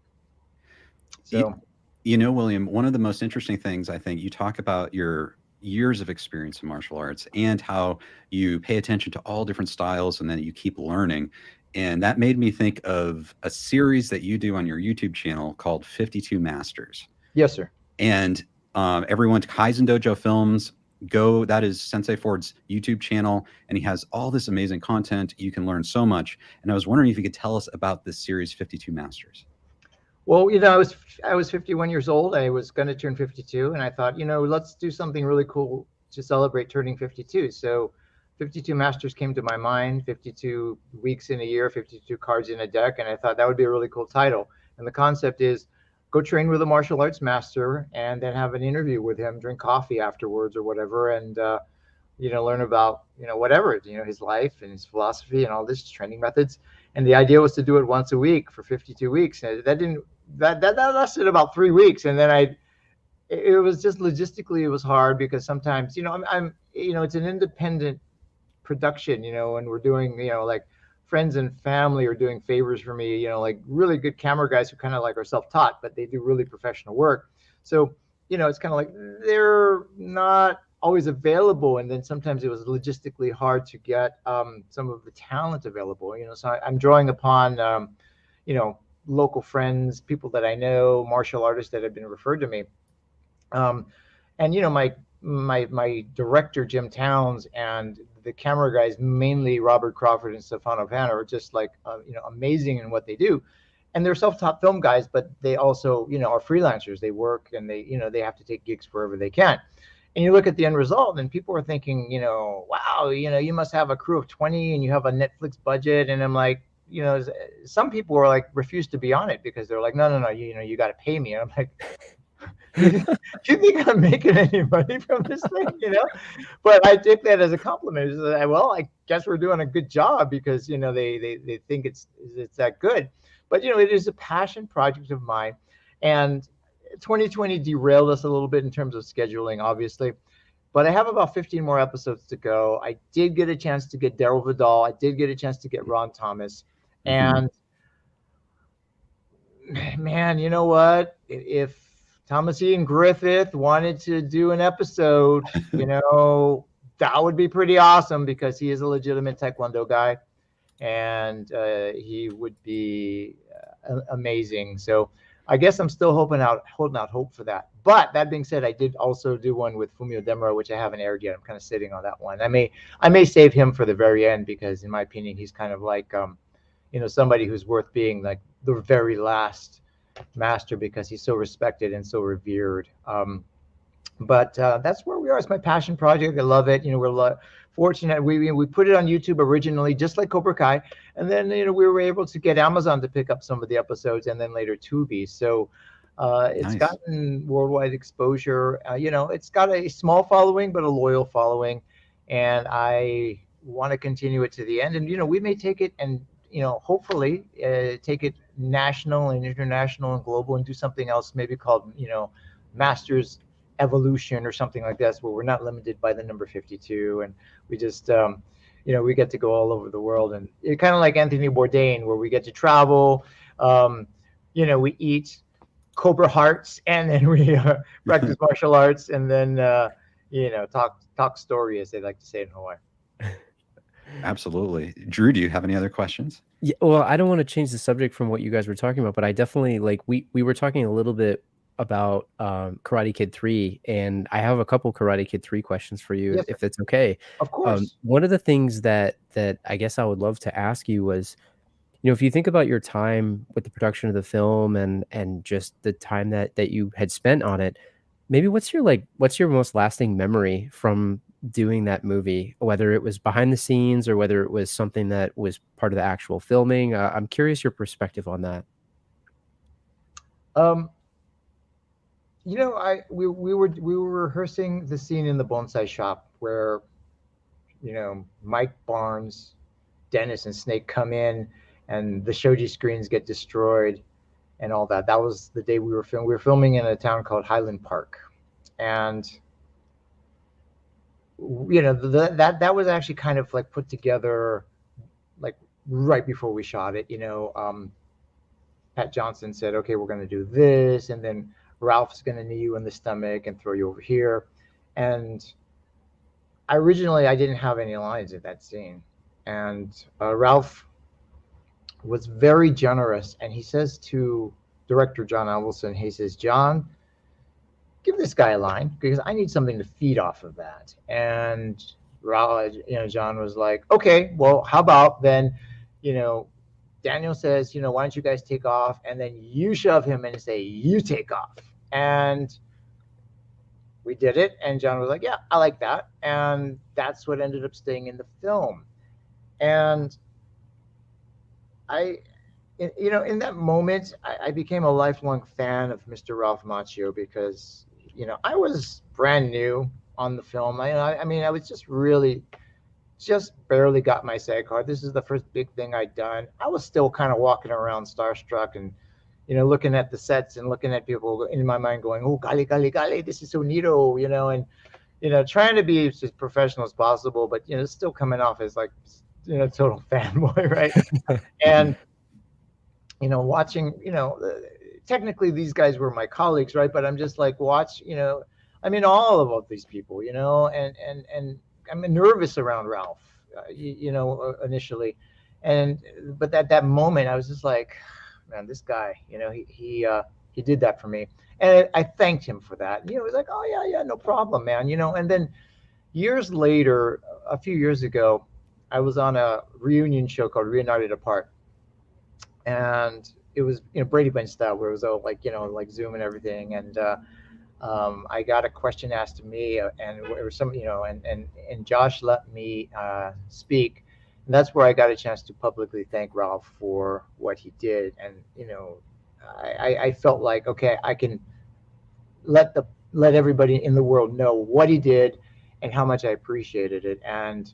So, William, one of the most interesting things, I think, you talk about your years of experience in martial arts and how you pay attention to all different styles and then you keep learning. And that made me think of a series that you do on your YouTube channel called 52 Masters. Yes, sir. And everyone to Kaizen Dojo Films, go, that is Sensei Ford's YouTube channel, and he has all this amazing content. You can learn so much. And I was wondering if you could tell us about this series, 52 Masters. Well, I was 51 years old. I was going to turn 52, and I thought, let's do something really cool to celebrate turning 52. So 52 Masters came to my mind, 52 weeks in a year, 52 cards in a deck, and I thought that would be a really cool title. And the concept is go train with a martial arts master and then have an interview with him, drink coffee afterwards or whatever, and learn about whatever, his life and his philosophy and all this training methods. And the idea was to do it once a week for 52 weeks. And that lasted about 3 weeks, and then it was just logistically it was hard because sometimes I'm it's an independent production, and we're doing like friends and family are doing favors for me, like really good camera guys who kind of like are self-taught, but they do really professional work. So it's kind of like they're not always available, and then sometimes it was logistically hard to get some of the talent available. So I'm drawing upon local friends, people that I know, martial artists that have been referred to me. And my director, Jim Towns, and the camera guys, mainly Robert Crawford and Stefano Pan, are just like, amazing in what they do. And they're self-taught film guys, but they also, are freelancers. They work and they have to take gigs wherever they can. And you look at the end result and people are thinking, wow, you must have a crew of 20 and you have a Netflix budget. And I'm like, some people are like, refuse to be on it because they're like, no, you got to pay me. And I'm like, do you think I'm making any money from this thing? But I take that as a compliment. Well, I guess we're doing a good job because, they think it's that good. But, it is a passion project of mine. And 2020 derailed us a little bit in terms of scheduling, obviously. But I have about 15 more episodes to go. I did get a chance to get Daryl Vidal. I did get a chance to get Ron Thomas. And man, you know what? If Thomas Ian Griffith wanted to do an episode, that would be pretty awesome because he is a legitimate Taekwondo guy, and he would be amazing. So I guess I'm still holding out hope for that. But that being said, I did also do one with Fumio Demura, which I haven't aired yet. I'm kind of sitting on that one. I may save him for the very end because, in my opinion, he's kind of like somebody who's worth being like the very last master because he's so respected and so revered. But that's where we are. It's my passion project. I love it. We're fortunate. We put it on YouTube originally, just like Cobra Kai, and then we were able to get Amazon to pick up some of the episodes, and then later Tubi. So it's gotten worldwide exposure. It's got a small following, but a loyal following, and I want to continue it to the end. And we may take it and hopefully take it national and international and global and do something else, maybe called Masters Evolution or something like this, where we're not limited by the number 52, and we just we get to go all over the world, and it kind of like Anthony Bourdain, where we get to travel, we eat Cobra hearts, and then we practice martial arts, and then talk story, as they like to say in Hawaii. Absolutely. Drew, do you have any other questions? Yeah, well, I don't want to change the subject from what you guys were talking about, but I definitely we were talking a little bit about Karate Kid 3, and I have a couple Karate Kid 3 questions for you, if it's okay. Of course. One of the things that I guess I would love to ask you was, if you think about your time with the production of the film and just the time that you had spent on it, maybe what's your most lasting memory from doing that movie, whether it was behind the scenes or whether it was something that was part of the actual filming? I'm curious your perspective on that. We were rehearsing the scene in the bonsai shop where, Mike Barnes, Dennis, and Snake come in, and the shoji screens get destroyed, and all that. That was the day we were filming. We were filming in a town called Highland Park, and that was actually kind of like put together like right before we shot it. Pat Johnson said, okay, we're going to do this, and then Ralph's going to knee you in the stomach and throw you over here. And originally I didn't have any lines in that scene, and Ralph was very generous, and he says to director John Avildsen, he says, John, give this guy a line because I need something to feed off of that. And Raul, John was like, okay, well, how about then, Daniel says, why don't you guys take off? And then you shove him and say, you take off. And we did it. And John was like, yeah, I like that. And that's what ended up staying in the film. And in that moment, I became a lifelong fan of Mr. Ralph Macchio because, I was brand new on the film. I was just barely got my SAG card. This is the first big thing I'd done. I was still kind of walking around starstruck and, looking at the sets and looking at people in my mind going, oh, golly, this is so neato, and, trying to be as professional as possible, but, still coming off as like, total fanboy, right? And, watching, technically these guys were my colleagues, right? But I'm just like, watch, all of these people, and I'm nervous around Ralph, initially. But at that moment, I was just like, man, this guy, he did that for me. And I thanked him for that. And, he was like, oh, yeah, no problem, man. And then years later, a few years ago, I was on a reunion show called Reunited Apart. And it was, Brady Bunch style, where it was all like, like Zoom and everything. And I got a question asked to me, and it was some, and Josh let me speak. And that's where I got a chance to publicly thank Ralph for what he did. And, I felt like, okay, I can let everybody in the world know what he did and how much I appreciated it. And,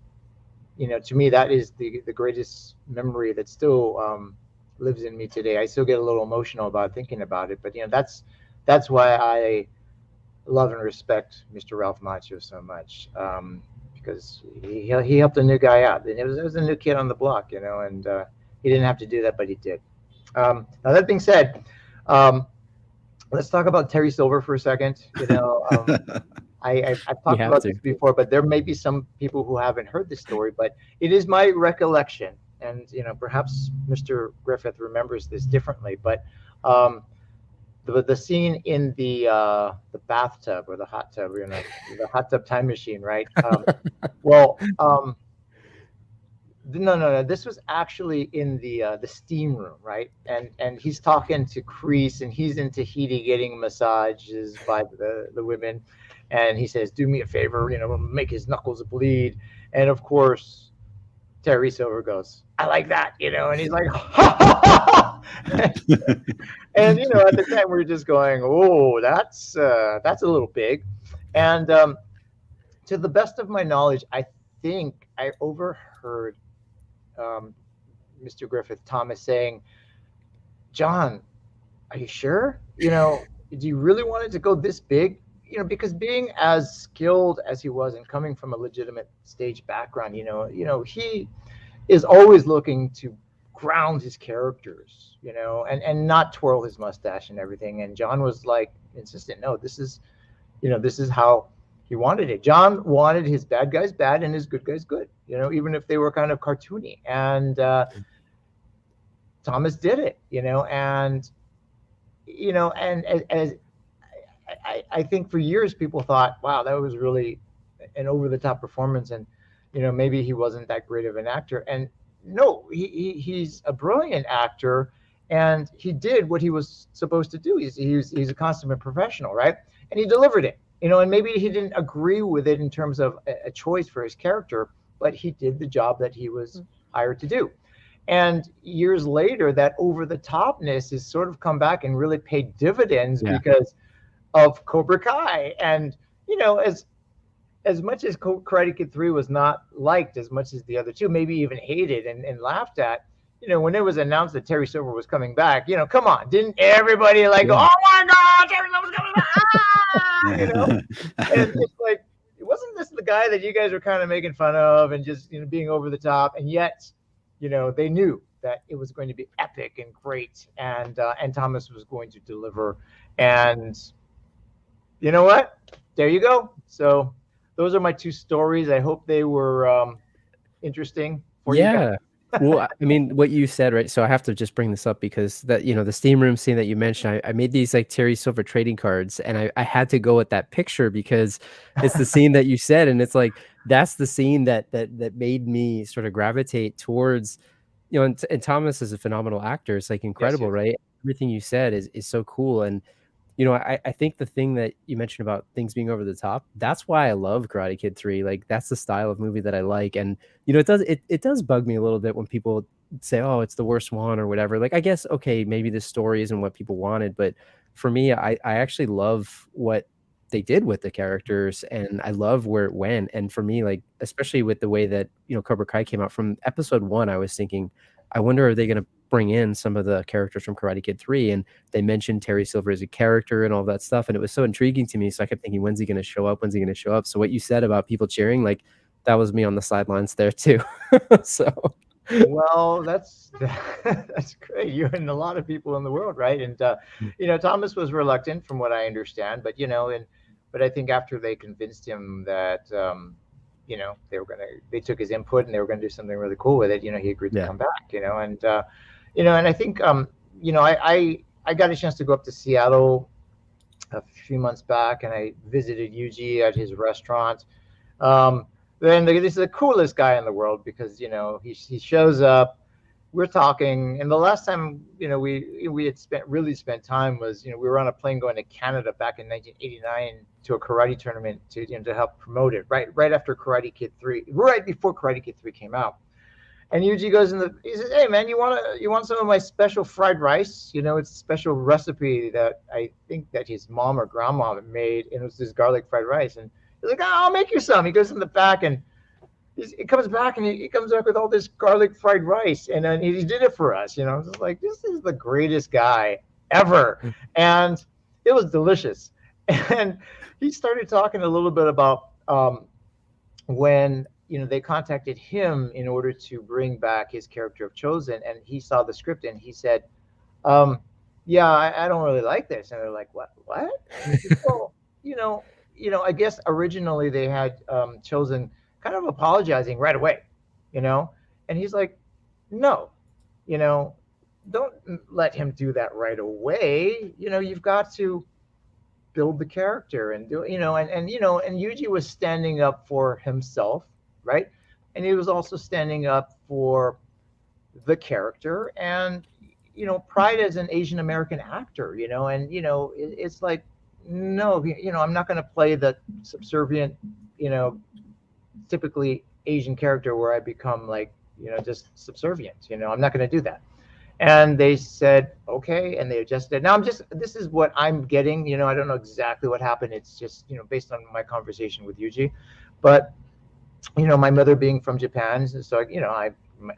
to me, that is the greatest memory that still lives in me today. I still get a little emotional about thinking about it, but that's why I love and respect Mr. Ralph Macchio so much, because he helped a new guy out, and it was a new kid on the block, and he didn't have to do that, but he did. Now that being said, let's talk about Terry Silver for a second. I've talked about this before, but there may be some people who haven't heard this story, but it is my recollection. And, perhaps Mr. Griffith remembers this differently, but the scene in the bathtub or the hot tub, the hot tub time machine, right? No. This was actually in the steam room, right? And he's talking to Kreese, and he's into Tahiti getting massages by the women, and he says, "Do me a favor, make his knuckles bleed." And of course, Terry Silver goes, "I like that," and he's like, ha, ha, ha. And at the time we were just going, "Oh, that's a little big." And to the best of my knowledge, I think I overheard Mr. Griffith Thomas saying, "John, are you sure? Do you really want it to go this big?" Because being as skilled as he was and coming from a legitimate stage background, he is always looking to ground his characters, and not twirl his mustache and everything. And John was like insistent, no, this is how he wanted it. John wanted his bad guys bad and his good guys good, even if they were kind of cartoony. And Thomas did it, and as I think for years people thought, wow, that was really an over-the-top performance, and maybe he wasn't that great of an actor. And no, he's a brilliant actor, and he did what he was supposed to do. He's a consummate professional, right? And he delivered it, and maybe he didn't agree with it in terms of a choice for his character, but he did the job that he was hired to do. And years later, that over-the-topness has sort of come back and really paid dividends because of Cobra Kai. And, as much as Karate Kid 3 was not liked as much as the other two, maybe even hated and laughed at, when it was announced that Terry Silver was coming back, come on, didn't everybody go, oh my God, Terry Silver's coming back, And it's like, wasn't this the guy that you guys were kind of making fun of and just, being over the top? And yet, they knew that it was going to be epic and great, and Thomas was going to deliver. And you know what? there you go. So those are my two stories. I hope they were interesting for you guys. Well, I mean, what you said, right? So I have to just bring this up because that, the steam room scene that you mentioned, I made these like Terry Silver trading cards, and I had to go with that picture because it's the scene that you said, and it's like that's the scene that made me sort of gravitate towards, and Thomas is a phenomenal actor. It's like incredible, right? Everything you said is so cool. And I think the thing that you mentioned about things being over the top, that's why I love Karate Kid 3. Like that's the style of movie that I like. And it does bug me a little bit when people say, oh, it's the worst one or whatever. Like I guess, okay, maybe this story isn't what people wanted, but for me, I actually love what they did with the characters, and I love where it went. And for me, like especially with the way that Cobra Kai came out from episode 1, I was thinking, I wonder, are they going to bring in some of the characters from Karate Kid 3? And they mentioned Terry Silver as a character and all that stuff, and it was so intriguing to me. So I kept thinking, when's he going to show up? When's he going to show up? So what you said about people cheering, like that was me on the sidelines there too. So well, that's great. You and a lot of people in the world, right? And Thomas was reluctant, from what I understand, but but I think after they convinced him that they took his input and they were gonna do something really cool with it, he agreed to come back, and I think I got a chance to go up to Seattle a few months back, and I visited Yuji at his restaurant. Then this is the coolest guy in the world because he shows up, we're talking, and the last time we had spent time was we were on a plane going to Canada back in 1989 to a karate tournament to help promote it right after Karate Kid 3, right before Karate Kid 3 came out. And Yuji goes he says, hey man, you want some of my special fried rice? It's a special recipe that I think that his mom or grandma made, and it was this garlic fried rice. And he's like, oh, I'll make you some. He goes in the back, and he comes back, and he comes back with all this garlic fried rice, and then he did it for us. It's like, this is the greatest guy ever, and it was delicious. And he started talking a little bit about when they contacted him in order to bring back his character of Chosen, and he saw the script and he said, yeah, I don't really like this. And they're like, what? And he said, well, I guess originally they had Chosen kind of apologizing right away, and he's like, no, don't let him do that right away. You've got to build the character and do, and Yuji was standing up for himself, right? And he was also standing up for the character and, pride as an Asian American actor, and, it's like, no, I'm not going to play the subservient, typically Asian character where I become like, just subservient, I'm not going to do that. And they said, okay. And they adjusted. Now this is what I'm getting, I don't know exactly what happened. It's just, based on my conversation with Yuji, but, my mother being from Japan, so, I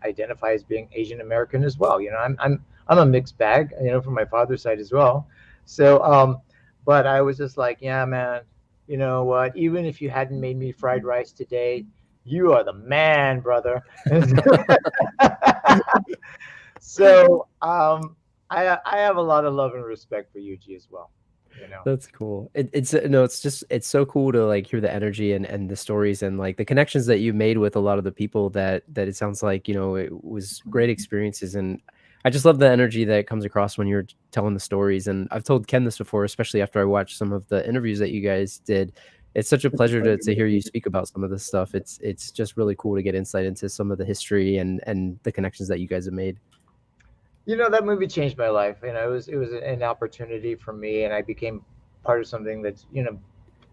identify as being Asian American as well. I'm a mixed bag, from my father's side as well. So, but I was just like, yeah, man, you know what? Even if you hadn't made me fried rice today, you are the man, brother. So I have a lot of love and respect for Yuji as well. That's cool. It's so cool to like hear the energy and the stories and like the connections that you made with a lot of the people that it sounds like, it was great experiences. And I just love the energy that comes across when you're telling the stories. And I've told Ken this before, especially after I watched some of the interviews that you guys did. It's such a pleasure to hear you speak about some of this stuff. It's just really cool to get insight into some of the history and the connections that you guys have made. That movie changed my life. It was an opportunity for me, and I became part of something that's,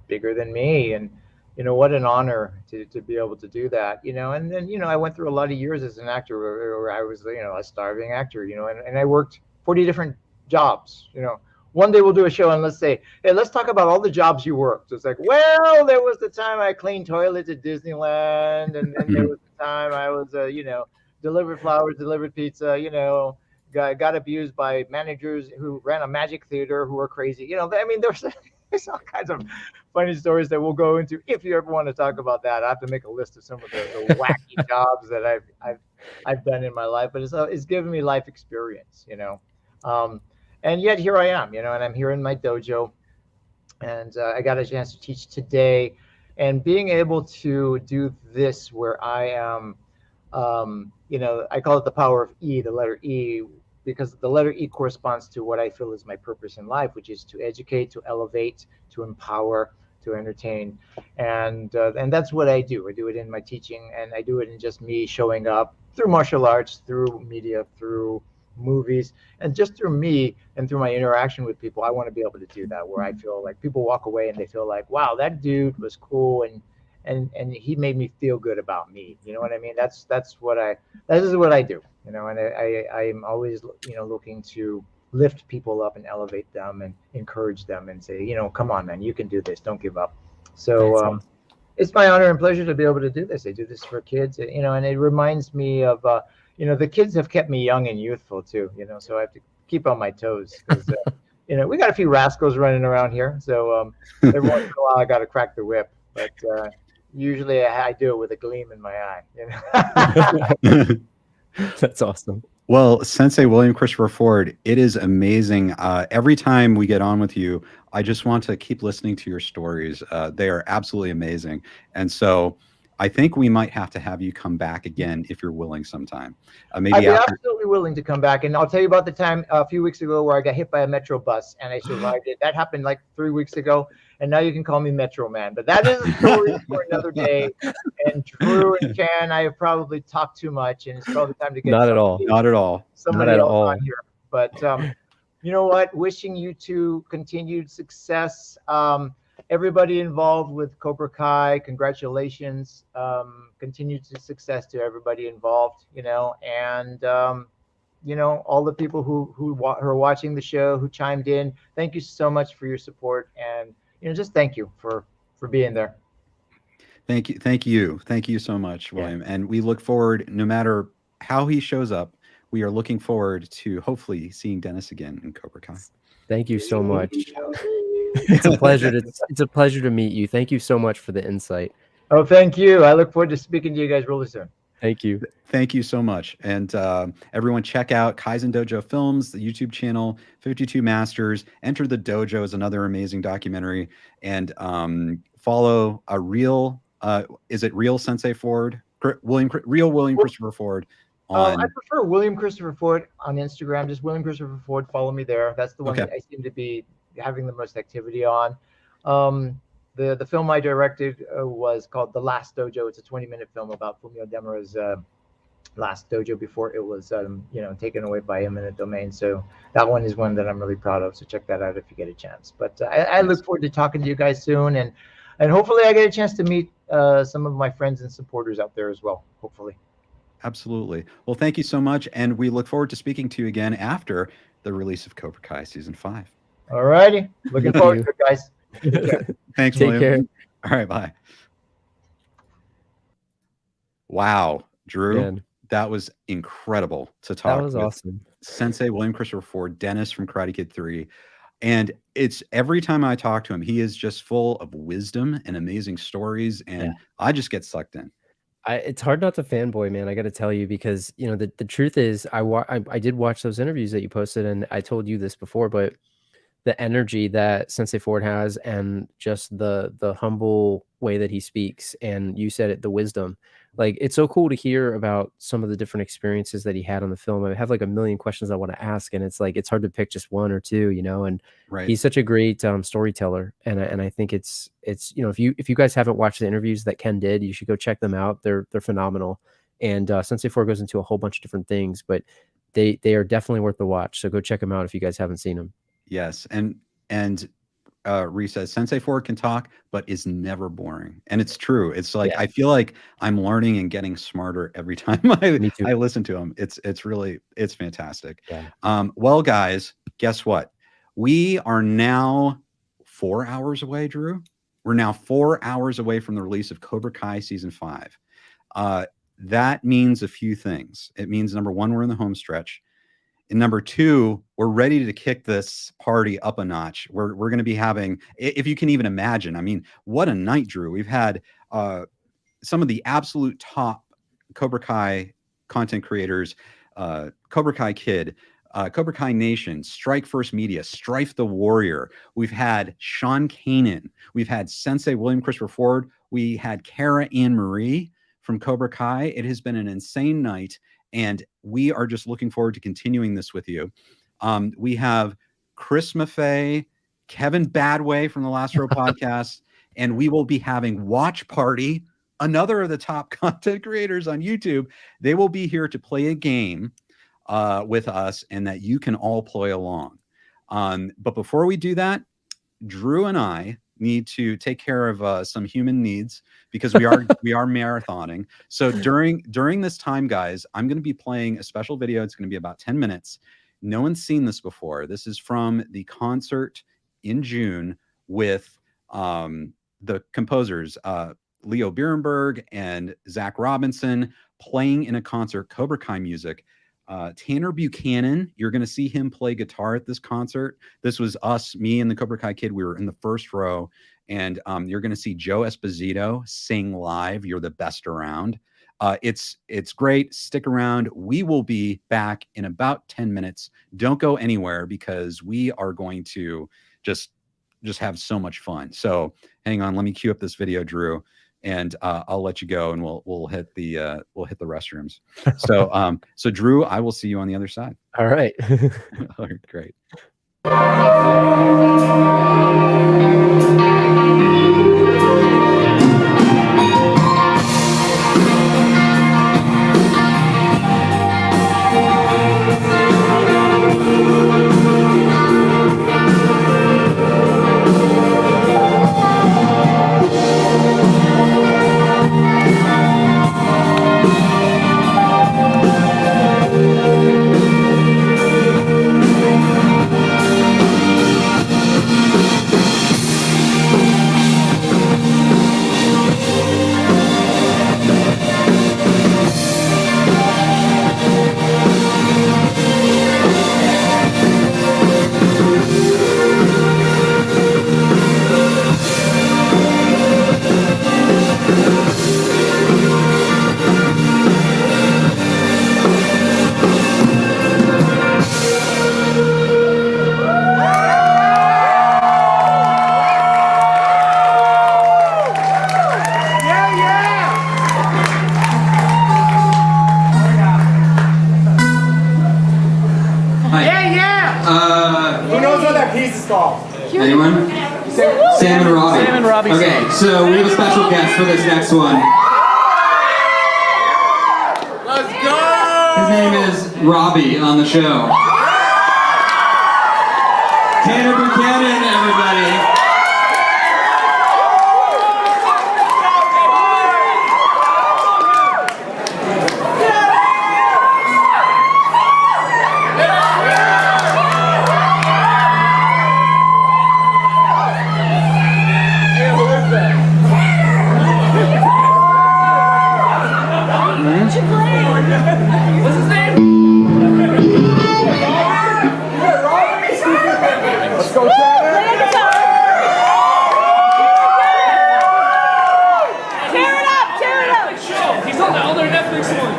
bigger than me. And, what an honor to be able to do that, and then, I went through a lot of years as an actor where I was, a starving actor, and I worked 40 different jobs, One day we'll do a show and let's say, hey, let's talk about all the jobs you worked. It's like, well, there was the time I cleaned toilets at Disneyland, and then there was the time I was, delivered flowers, delivered pizza, got abused by managers who ran a magic theater who were crazy. There's all kinds of funny stories that we'll go into. If you ever want to talk about that, I have to make a list of some of the wacky jobs that I've done in my life. But it's given me life experience, and yet here I am, and I'm here in my dojo, and I got a chance to teach today. And being able to do this where I am, I call it the power of E, the letter E, because the letter E corresponds to what I feel is my purpose in life, which is to educate, to elevate, to empower, to entertain, and that's what I do. I do it in my teaching, and I do it in just me showing up through martial arts, through media, through movies, and just through me and through my interaction with people. I want to be able to do that, where I feel like people walk away and they feel like, wow, that dude was cool, and he made me feel good about me. You know what I mean? This is what I do. And I'm always looking to lift people up and elevate them and encourage them and say, come on, man, you can do this. Don't give up. So it's my honor and pleasure to be able to do this. I do this for kids, and it reminds me of, the kids have kept me young and youthful too, so I have to keep on my toes because, we got a few rascals running around here. So every once in a while I got to crack the whip, but usually I do it with a gleam in my eye. That's awesome. Well, Sensei William Christopher Ford, it is amazing. Every time we get on with you, I just want to keep listening to your stories. They are absolutely amazing. And so I think we might have to have you come back again if you're willing sometime. Maybe I'd be after. absolutely willing to come back. And I'll tell you about the time a few weeks ago where I got hit by a Metro bus and I survived it. That happened like 3 weeks ago. And now you can call me Metro Man. But that is a story for another day. And Drew and Ken, I have probably talked too much. And it's probably time to get Not at all. Not at all. Somebody Not at else all. on here. But you know what? Wishing you two continued success. Everybody involved with Cobra Kai, congratulations. Continued success to everybody involved, and all the people who are watching the show, who chimed in. Thank you so much for your support, and just thank you for being there. Thank you so much, William. Yeah. And we look forward, no matter how he shows up, we are looking forward to hopefully seeing Dennis again in Cobra Kai. Thank you so much. It's a pleasure to meet you. Thank you so much for the insight. Oh, thank you. I look forward to speaking to you guys really soon. Thank you. Thank you so much. And everyone check out Kaizen Dojo Films, the YouTube channel, 52 Masters. Enter the Dojo is another amazing documentary. And follow a real, is it Real Sensei Ford? William Christopher Ford. I prefer William Christopher Ford on Instagram. Just William Christopher Ford. Follow me there. That's the one that I seem to be having the most activity on. The film I directed was called The Last Dojo. It's a 20-minute film about Fumio Demura's last dojo before it was taken away by eminent domain. So that one is one that I'm really proud of. So check that out if you get a chance. But I look forward to talking to you guys soon, and hopefully I get a chance to meet some of my friends and supporters out there as well. Hopefully. Absolutely. Well, thank you so much, and we look forward to speaking to you again after the release of Cobra Kai Season 5. All righty. Looking forward to it, guys. Thanks, Take William. care. All right, bye. Wow, Drew, Man. That was incredible to talk That was with awesome. Sensei William Christopher Ford, Dennis from Karate Kid 3. And it's every time I talk to him, he is just full of wisdom and amazing stories, and I just get sucked in. It's hard not to fanboy, man. I got to tell you, because the truth is, I did watch those interviews that you posted, and I told you this before, but the energy that Sensei Ford has, and just the humble way that he speaks, and you said it, the wisdom. Like, it's so cool to hear about some of the different experiences that he had on the film. I have like a million questions I want to ask, and it's like it's hard to pick just one or two, and he's such a great storyteller, and I think it's if you guys haven't watched the interviews that Ken did, you should go check them out. They're phenomenal, and Sensei Ford goes into a whole bunch of different things, but they are definitely worth the watch. So go check them out if you guys haven't seen them. Yes, and Ree says Sensei Ford can talk, but is never boring, and it's true. It's like I feel like I'm learning and getting smarter every time I listen to him. It's fantastic. Yeah. Well, guys, guess what? We are now 4 hours away, Drew. We're now 4 hours away from the release of Cobra Kai Season 5. That means a few things. It means, number one, we're in the home stretch. And number two, we're ready to kick this party up a notch. We're going to be having, if you can even imagine, I mean, what a night, Drew. We've had some of the absolute top Cobra Kai content creators, Cobra Kai Kid, Cobra Kai Nation, Strike First Media, Strife the Warrior. We've had Sean Kanan. We've had Sensei William Christopher Ford. We had Cara AnnMarie from Cobra Kai. It has been an insane night, and we are just looking forward to continuing this with you. We have Chris Maffei, Kevin Badway from the Last Row podcast, and we will be having Watch Party, another of the top content creators on YouTube. They will be here to play a game with us, and that you can all play along. But before we do that, Drew and I need to take care of some human needs, because we are marathoning. So during this time, guys, I'm going to be playing a special video. It's going to be about 10 minutes. No one's seen this before. This is from the concert in June with the composers Leo Bierenberg and Zach Robinson, playing in a concert Cobra Kai music. Tanner Buchanan, you're going to see him play guitar at this concert. This was us, me and the Cobra Kai kid. We were in the first row, and you're going to see Joe Esposito sing live. You're the best around. It's great. Stick around. We will be back in about 10 minutes. Don't go anywhere, because we are going to just have so much fun. So hang on. Let me cue up this video, Drew, and I'll let you go, and we'll hit the restrooms. So Drew, I will see you on the other side. All right. All right, great. Anyone? Sam and Robbie. Sam and Robbie. Okay, so we have a special guest for this next one. Let's go! His name is Robbie on the show. Tanner Buchanan, everybody. What's his name? Let's go, Tanner! Tear it up! Tear it up! Show. He's on the other Netflix one.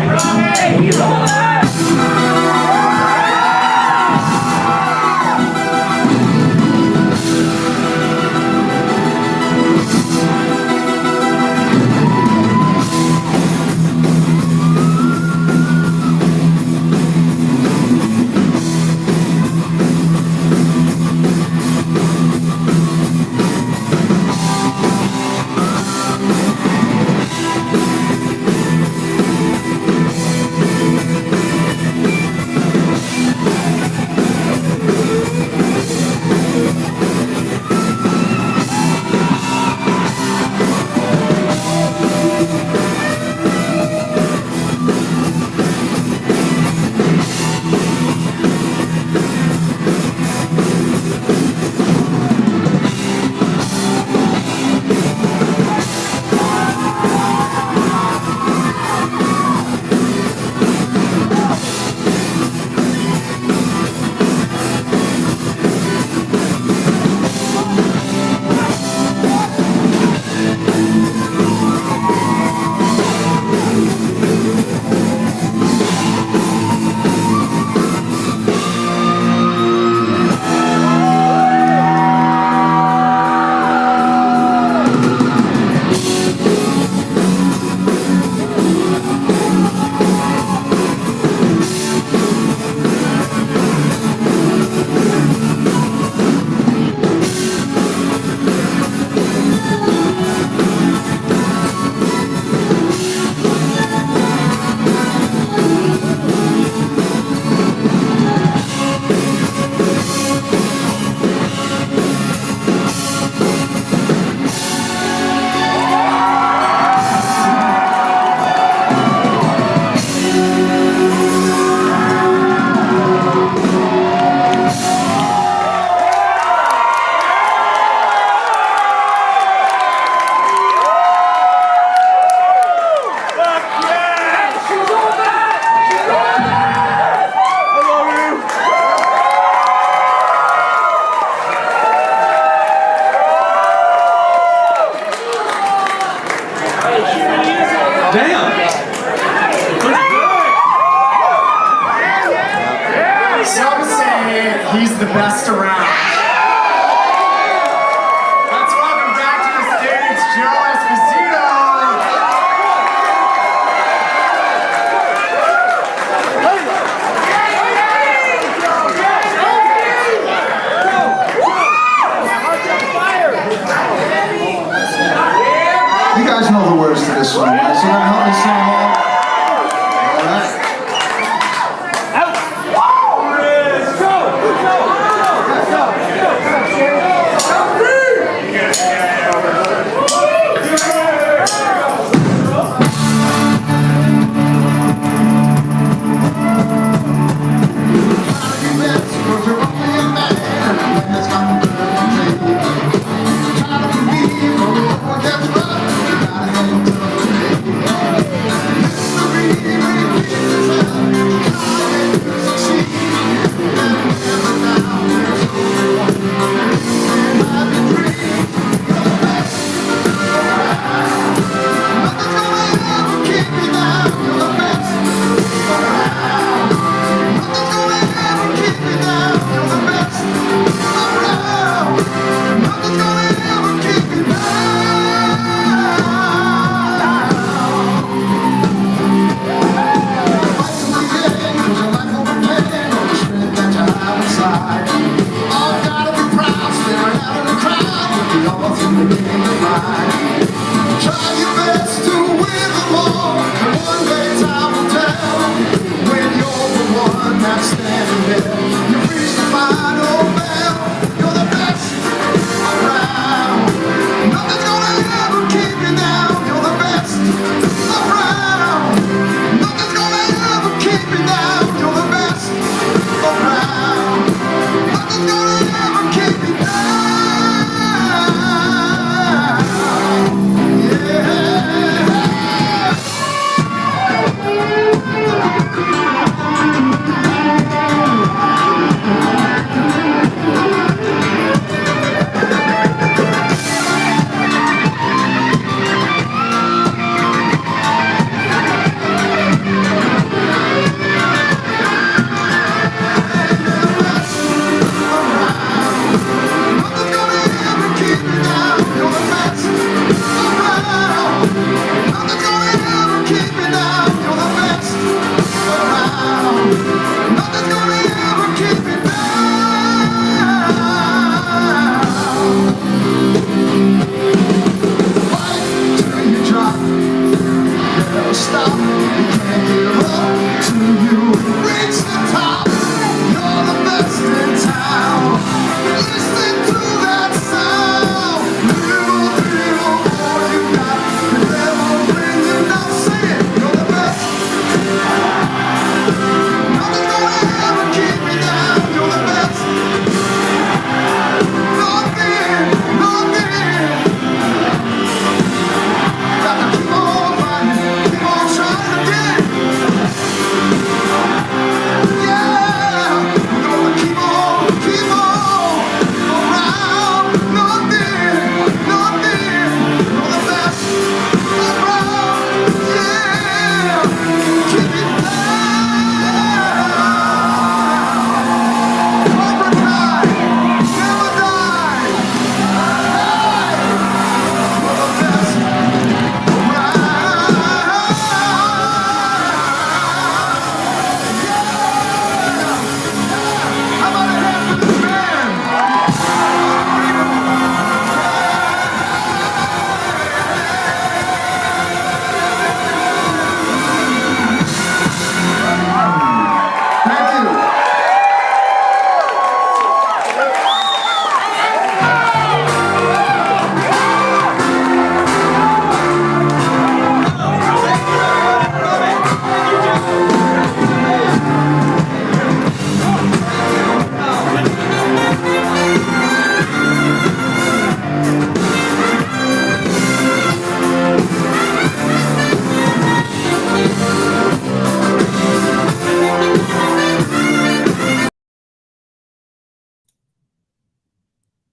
Robbie! He's on that! guys know the words to this song, right? So now help me sing along. All right.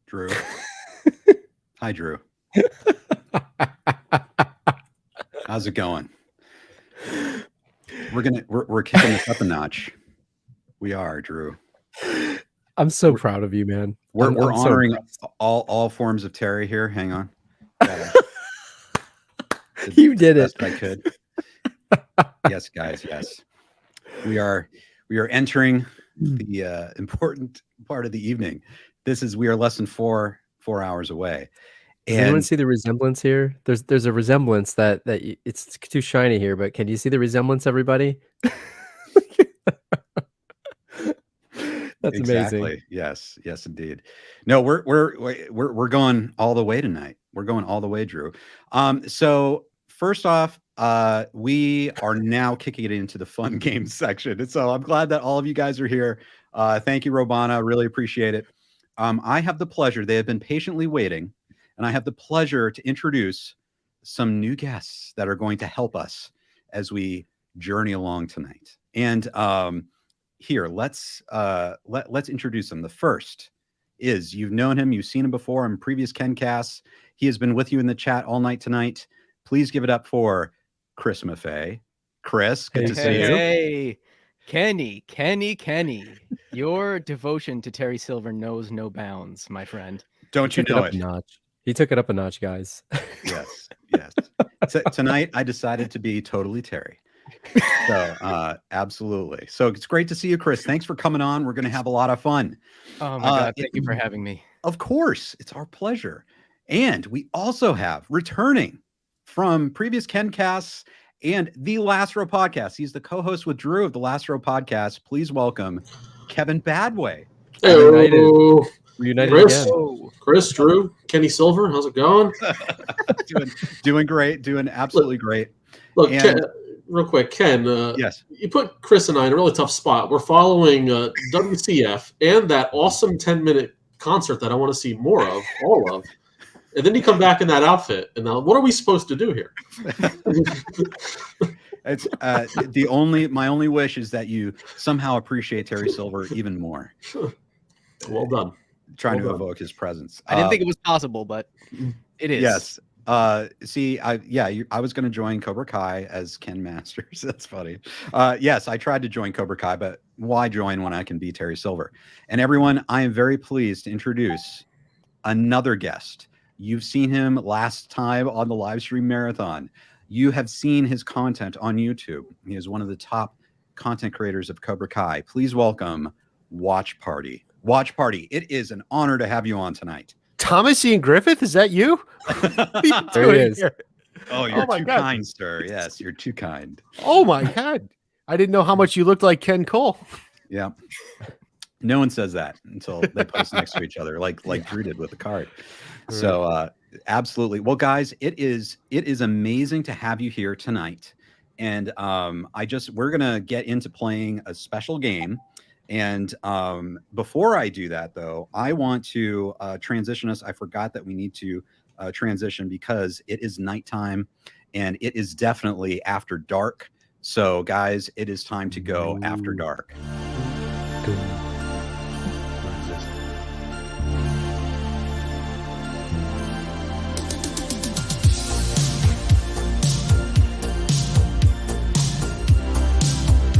Drew. Hi, Drew. How's it going? We're kicking this up a notch. We are, Drew. I'm so proud of you, man. We're I'm so honoring impressed. all forms of Terry here. Hang on. You did it. Best I could. Yes, guys. Yes, we are entering the important part of the evening. We are less than four hours away, Does anyone And see the resemblance here? There's a resemblance that it's too shiny here, but can you see the resemblance, everybody? That's amazing. exactly. Yes, yes, indeed. No, we're going all the way tonight. We're going all the way, Drew. So first off, we are now kicking it into the fun games section. And so I'm glad that all of you guys are here. Thank you, Robana. Really appreciate it. I have the pleasure, they have been patiently waiting, and I have the pleasure to introduce some new guests that are going to help us as we journey along tonight. And here, let's introduce them. The first is, you've known him, you've seen him before in previous KenCasts. He has been with you in the chat all night tonight. Please give it up for Chris Maffei. Chris, good to see you. Hey, Kenny. Your devotion to Terry Silver knows no bounds, my friend. Don't you know it? He took it up a notch, guys. Yes, yes. Tonight, I decided to be totally Terry. So, absolutely. So it's great to see you, Chris. Thanks for coming on. We're going to have a lot of fun. Oh my God, thank you for having me. Of course, it's our pleasure. And we also have returning from previous KenCasts and the Last Row podcast. He's the co-host with Drew of the Last Row podcast. Please welcome Kevin Badway. Hello. Reunited Chris, again. Chris, Drew, Kenny Silver, how's it going? doing great, doing absolutely great. Look, And- Ken, real quick, Ken, yes, you put Chris and I in a really tough spot. We're following WCF and that awesome 10-minute concert that I want to see more of, all of. And then you come back in that outfit. And now, what are we supposed to do here? It's my only wish is that you somehow appreciate Terry Silver even more. Well done. Trying Well to done. evoke his presence. I didn't think it was possible, but it is. Yes. See, I was going to join Cobra Kai as Ken Masters. That's funny. Yes, I tried to join Cobra Kai, but why join when I can be Terry Silver? And everyone, I am very pleased to introduce another guest. You've seen him last time on the Livestream Marathon. You have seen his content on YouTube. He is one of the top content creators of Cobra Kai. Please welcome Watch Party. Watch Party, it is an honor to have you on tonight. Thomas Ian Griffith, is that you? There he is. Here? Oh, you're my too God. kind, sir. Yes, you're too kind. Oh my God. I didn't know how much you looked like Ken Cole. Yeah. No one says that until they post next to each other, like Drew did with the card. So absolutely. Well, guys, it is amazing to have you here tonight. And we're gonna get into playing a special game. And before I do that, though, I want to transition us. I forgot that we need to transition because it is nighttime and it is definitely after dark. So, guys, it is time to go after dark.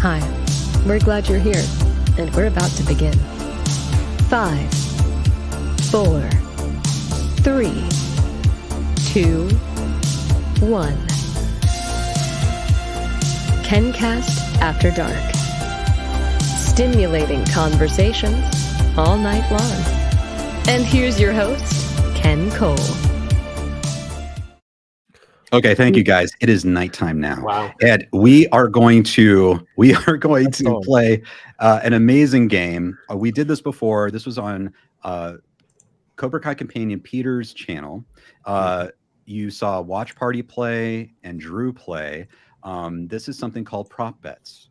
Hi, we're glad you're here, and we're about to begin. 5, 4, 3, 2, 1. KenCast After Dark. Stimulating conversations all night long. And here's your host, Ken Cole. Okay, thank you guys. It is nighttime now. Wow. And we are going to play an amazing game. We did this before. This was on Cobra Kai Companion Peter's channel. You saw Watch Party play and Drew play. This is something called prop bets.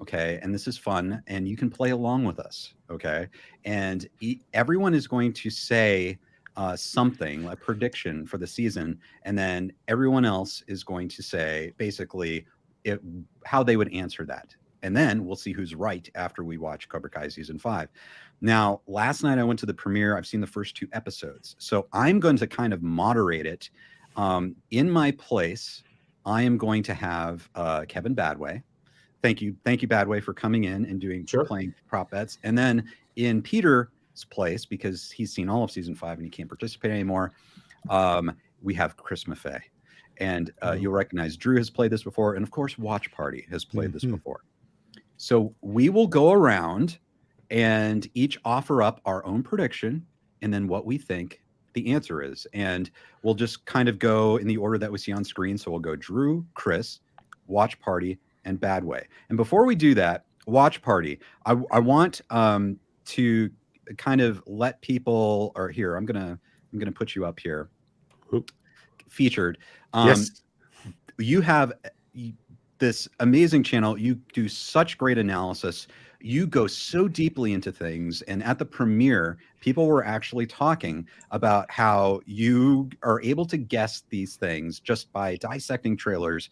Okay, and this is fun, and you can play along with us. Okay, and everyone is going to say something, a prediction for the season, and then everyone else is going to say basically how they would answer that, and then we'll see who's right after we watch Cobra Kai season 5. Now, last night I went to the premiere. I've seen the first 2 episodes, so I'm going to kind of moderate it. In my place, I am going to have Kevin Badway. Thank you, Badway, for coming in and playing prop bets, and then in Peter's place, because he's seen all of season 5 and he can't participate anymore, we have Chris Maffei, and you'll recognize Drew has played this before, and of course Watch Party has played this before. So we will go around and each offer up our own prediction and then what we think the answer is. And we'll just kind of go in the order that we see on screen. So we'll go Drew, Chris, Watch Party, and Bad Way. And before we do that, Watch Party, I want to kind of let people, or here, I'm gonna put you up here. Featured. Yes. You have this amazing channel. You do such great analysis. You go so deeply into things. And at the premiere, people were actually talking about how you are able to guess these things just by dissecting trailers,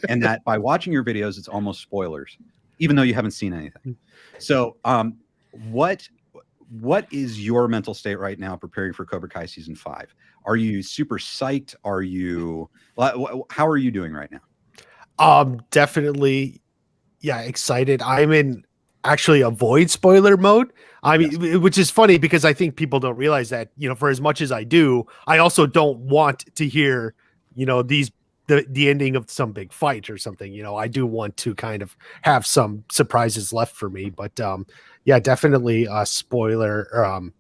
and that by watching your videos, it's almost spoilers, even though you haven't seen anything. So what is your mental state right now preparing for Cobra Kai season 5? Are you super psyched? Are you, how are you doing right now? Definitely, yeah, excited. I'm in actually avoid spoiler mode. I mean, which is funny because I think people don't realize that, you know, for as much as I do, I also don't want to hear, you know, the ending of some big fight or something. You know, I do want to kind of have some surprises left for me, but yeah, definitely spoiler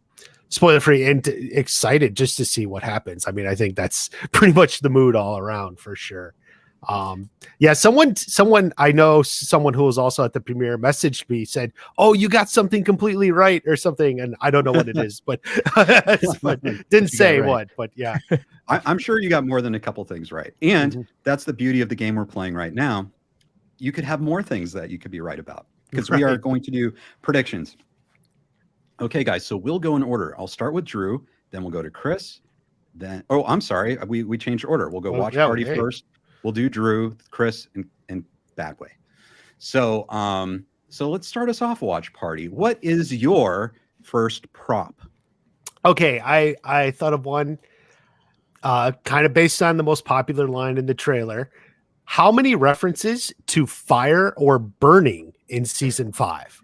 free and excited just to see what happens. I mean, I think that's pretty much the mood all around for sure. Yeah, someone I know, someone who was also at the premiere messaged me, said, "Oh, you got something completely right," or something, and I don't know what it is, but didn't say right. What. But yeah, I'm sure you got more than a couple things right, and that's the beauty of the game we're playing right now. You could have more things that you could be right about, because we are going to do predictions. Okay, guys, so we'll go in order. I'll start with Drew, then we'll go to Chris, then I'm sorry, we changed order. We'll go Watch Party first. We'll do Drew, Chris, and Bad Way. So so let's start us off, Watch Party. What is your first prop? Okay, I thought of one kind of based on the most popular line in the trailer. How many references to fire or burning in season 5?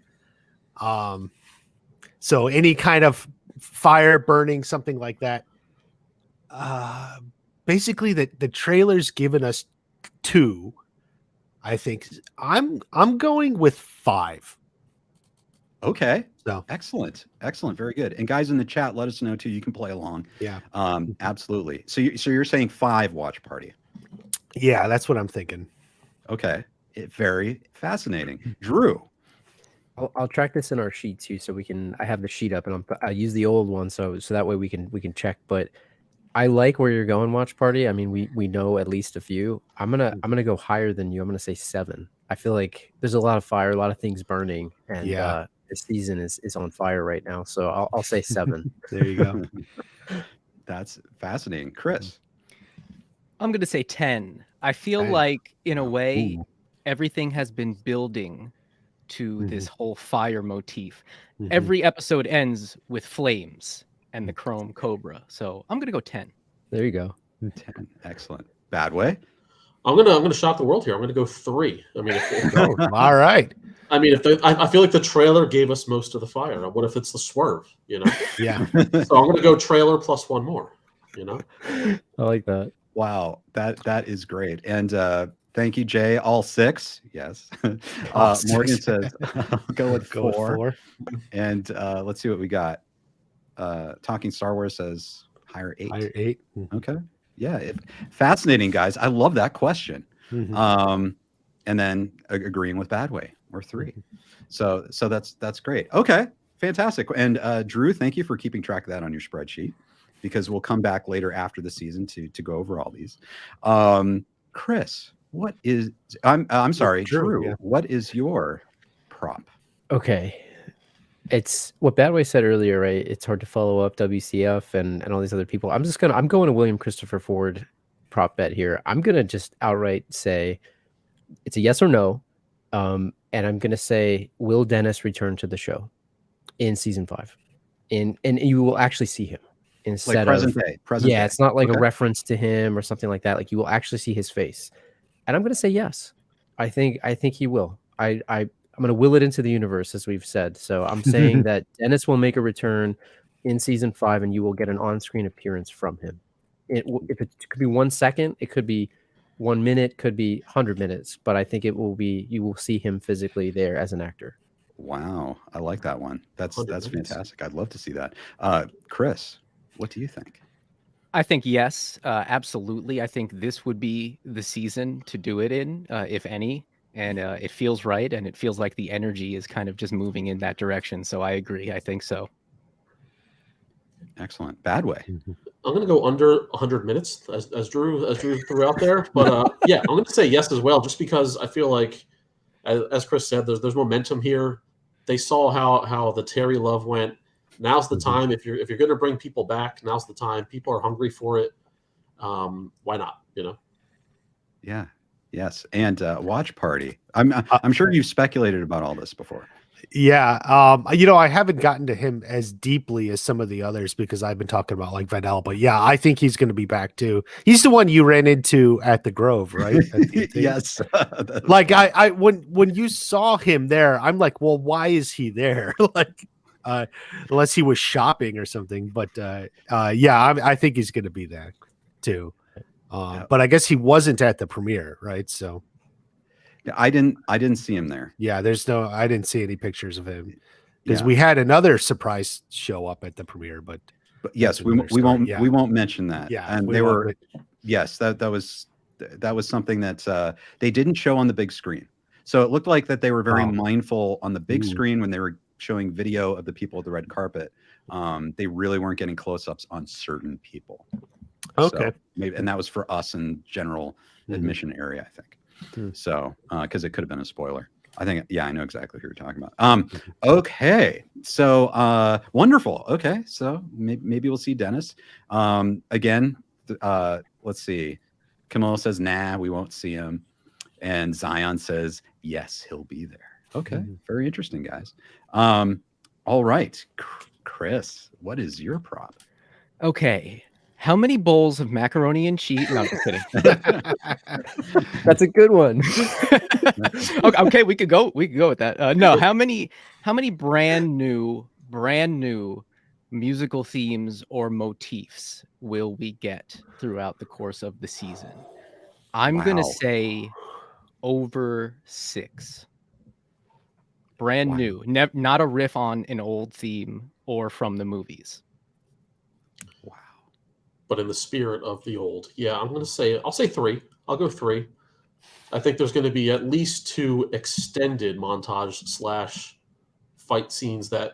So any kind of fire, burning, something like that. Basically the trailer's given us 2. I think I'm going with 5. Okay. So excellent. Very good. And guys in the chat, let us know too. You can play along. Yeah. Absolutely. So you're saying 5, Watch Party. Yeah, that's what I'm thinking. Okay. Very fascinating. Drew. I'll track this in our sheet too, so we can. I have the sheet up, and I use the old one, so that way we can check. But I like where you're going, Watch Party. I mean, we know at least a few. I'm gonna go higher than you. I'm gonna say 7. I feel like there's a lot of fire, a lot of things burning, and this season is on fire right now. So I'll say 7. There you go. That's fascinating, Chris. I'm gonna say 10. I feel like in a way, everything has been building to this whole fire motif. Every episode ends with flames and the chrome cobra. So I'm gonna go 10. There you go. 10. Excellent. Bad Way. I'm gonna shock the world here. I'm gonna go 3. I mean, all right. I mean, I feel like the trailer gave us most of the fire. What if it's the swerve? You know. Yeah. So I'm gonna go trailer plus 1 more. You know. I like that. Wow, that is great. And thank you, Jay. All 6. Yes. Morgan says, I'll go with 4. And let's see what we got. Talking Star Wars says higher 8. Higher 8. Okay. Yeah. Fascinating, guys. I love that question. And then agreeing with Bad Way, or 3. So that's great. Okay. Fantastic. And Drew, thank you for keeping track of that on your spreadsheet, because we'll come back later after the season to go over all these. Chris, what is I'm sorry, Drew, yeah. What is your prop? Okay. It's what Bad Way said earlier, right? It's hard to follow up WCF and all these other people. I'm going to William Christopher Ford prop bet here. I'm gonna just outright say it's a yes or no. And I'm gonna say, will Dennis return to the show in season 5? And you will actually see him instead like present of day. Present day. It's not like a reference to him or something like that. Like you will actually see his face. And I'm gonna say yes. I think he will. I'm going to will it into the universe, as we've said. So I'm saying that Dennis will make a return in season 5, and you will get an on-screen appearance from him. If it could be 1 second, it could be 1 minute, could be 100 minutes, but I think it will be, you will see him physically there as an actor. Wow, I like that one. That's fantastic. I'd love to see that. Chris, what do you think? I think yes, absolutely. I think this would be the season to do it in, if any. And it feels right, and it feels like the energy is kind of just moving in that direction. So I agree. I think so. Excellent. Bad way. I'm going to go under 100 minutes, as Drew threw out there. But yeah, I'm going to say yes as well, just because I feel like, as Chris said, there's momentum here. They saw how the Terry love went. Now's the time. If you're going to bring people back, now's the time. People are hungry for it. Why not? Yeah. Yes. And watch party. I'm sure you've speculated about all this before. Yeah. I haven't gotten to him as deeply as some of the others because I've been talking about like Vidal, but yeah, I think he's going to be back too. He's the one you ran into at the Grove, right? Yes. Like I when you saw him there, I'm like, well, why is he there? Like, unless he was shopping or something, but yeah, I think he's going to be there too. But I guess he wasn't at the premiere, right? So yeah, I didn't see him there. Yeah, I didn't see any pictures of him because we had another surprise show up at the premiere, but yes, we won't mention that. Yeah, and they were yes, that was something that they didn't show on the big screen. So it looked like that they were very mindful on the big screen when they were showing video of the people at the red carpet. They really weren't getting close-ups on certain people. Okay. So maybe, and that was for us in general admission area, I think. So, because it could have been a spoiler. I think, yeah, I know exactly who you're talking about. Okay. So, wonderful. Okay. So maybe we'll see Dennis. Again, let's see. Camilla says, nah, we won't see him. And Zion says, yes, he'll be there. Okay. Very interesting, guys. All right. Chris, what is your prop? Okay. How many bowls of macaroni and cheese? No, I'm just kidding. That's a good one. Okay, we could go with that. No, how many brand new musical themes or motifs will we get throughout the course of the season? I'm gonna say over 6. Brand new, not a riff on an old theme or from the movies. But in the spirit of the old. Yeah, I'll say 3. I'll go 3. I think there's going to be at least 2 extended montage / fight scenes that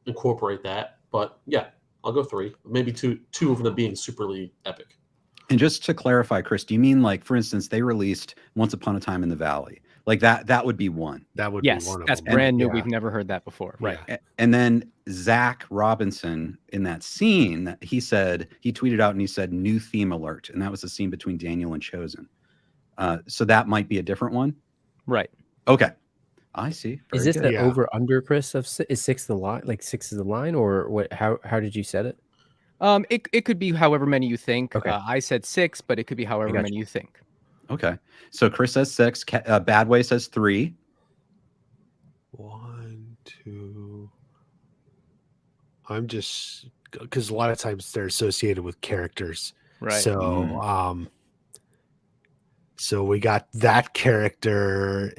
incorporate that. But yeah, I'll go 3. Maybe two of them being superly epic. And just to clarify, Chris, do you mean like, for instance, they released Once Upon a Time in the Valley? Like that would be one. That would be one of that's them. brand new. We've never heard that before. Right. Yeah. And then Zach Robinson in that scene, he tweeted out and he said, new theme alert. And that was the scene between Daniel and Chosen. So that might be a different one. Right. Okay. I see. Is this the over under, Chris, of is 6 the line? Like 6 is the line, or what? How did you set it? It could be however many you think. Okay. I said 6, but it could be however many you think. Okay. So Chris says 6. Badway says 3. 1, 2. I'm just because a lot of times they're associated with characters, right? So, so we got that character.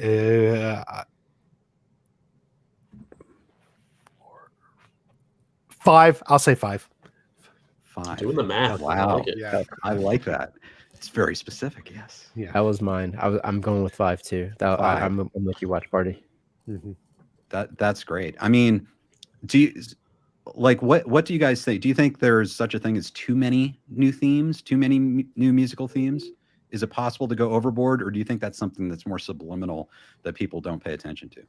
5. I'll say 5. 5. Doing the math. Wow. Yeah. I like that. It's very specific. Yes. Yeah. That was mine. I'm going with 5 too. I'm with you, watch party. That's great. I mean, do you like what do you guys think? Do you think there's such a thing as too many new themes, too many new musical themes? Is it possible to go overboard, or do you think that's something that's more subliminal that people don't pay attention to?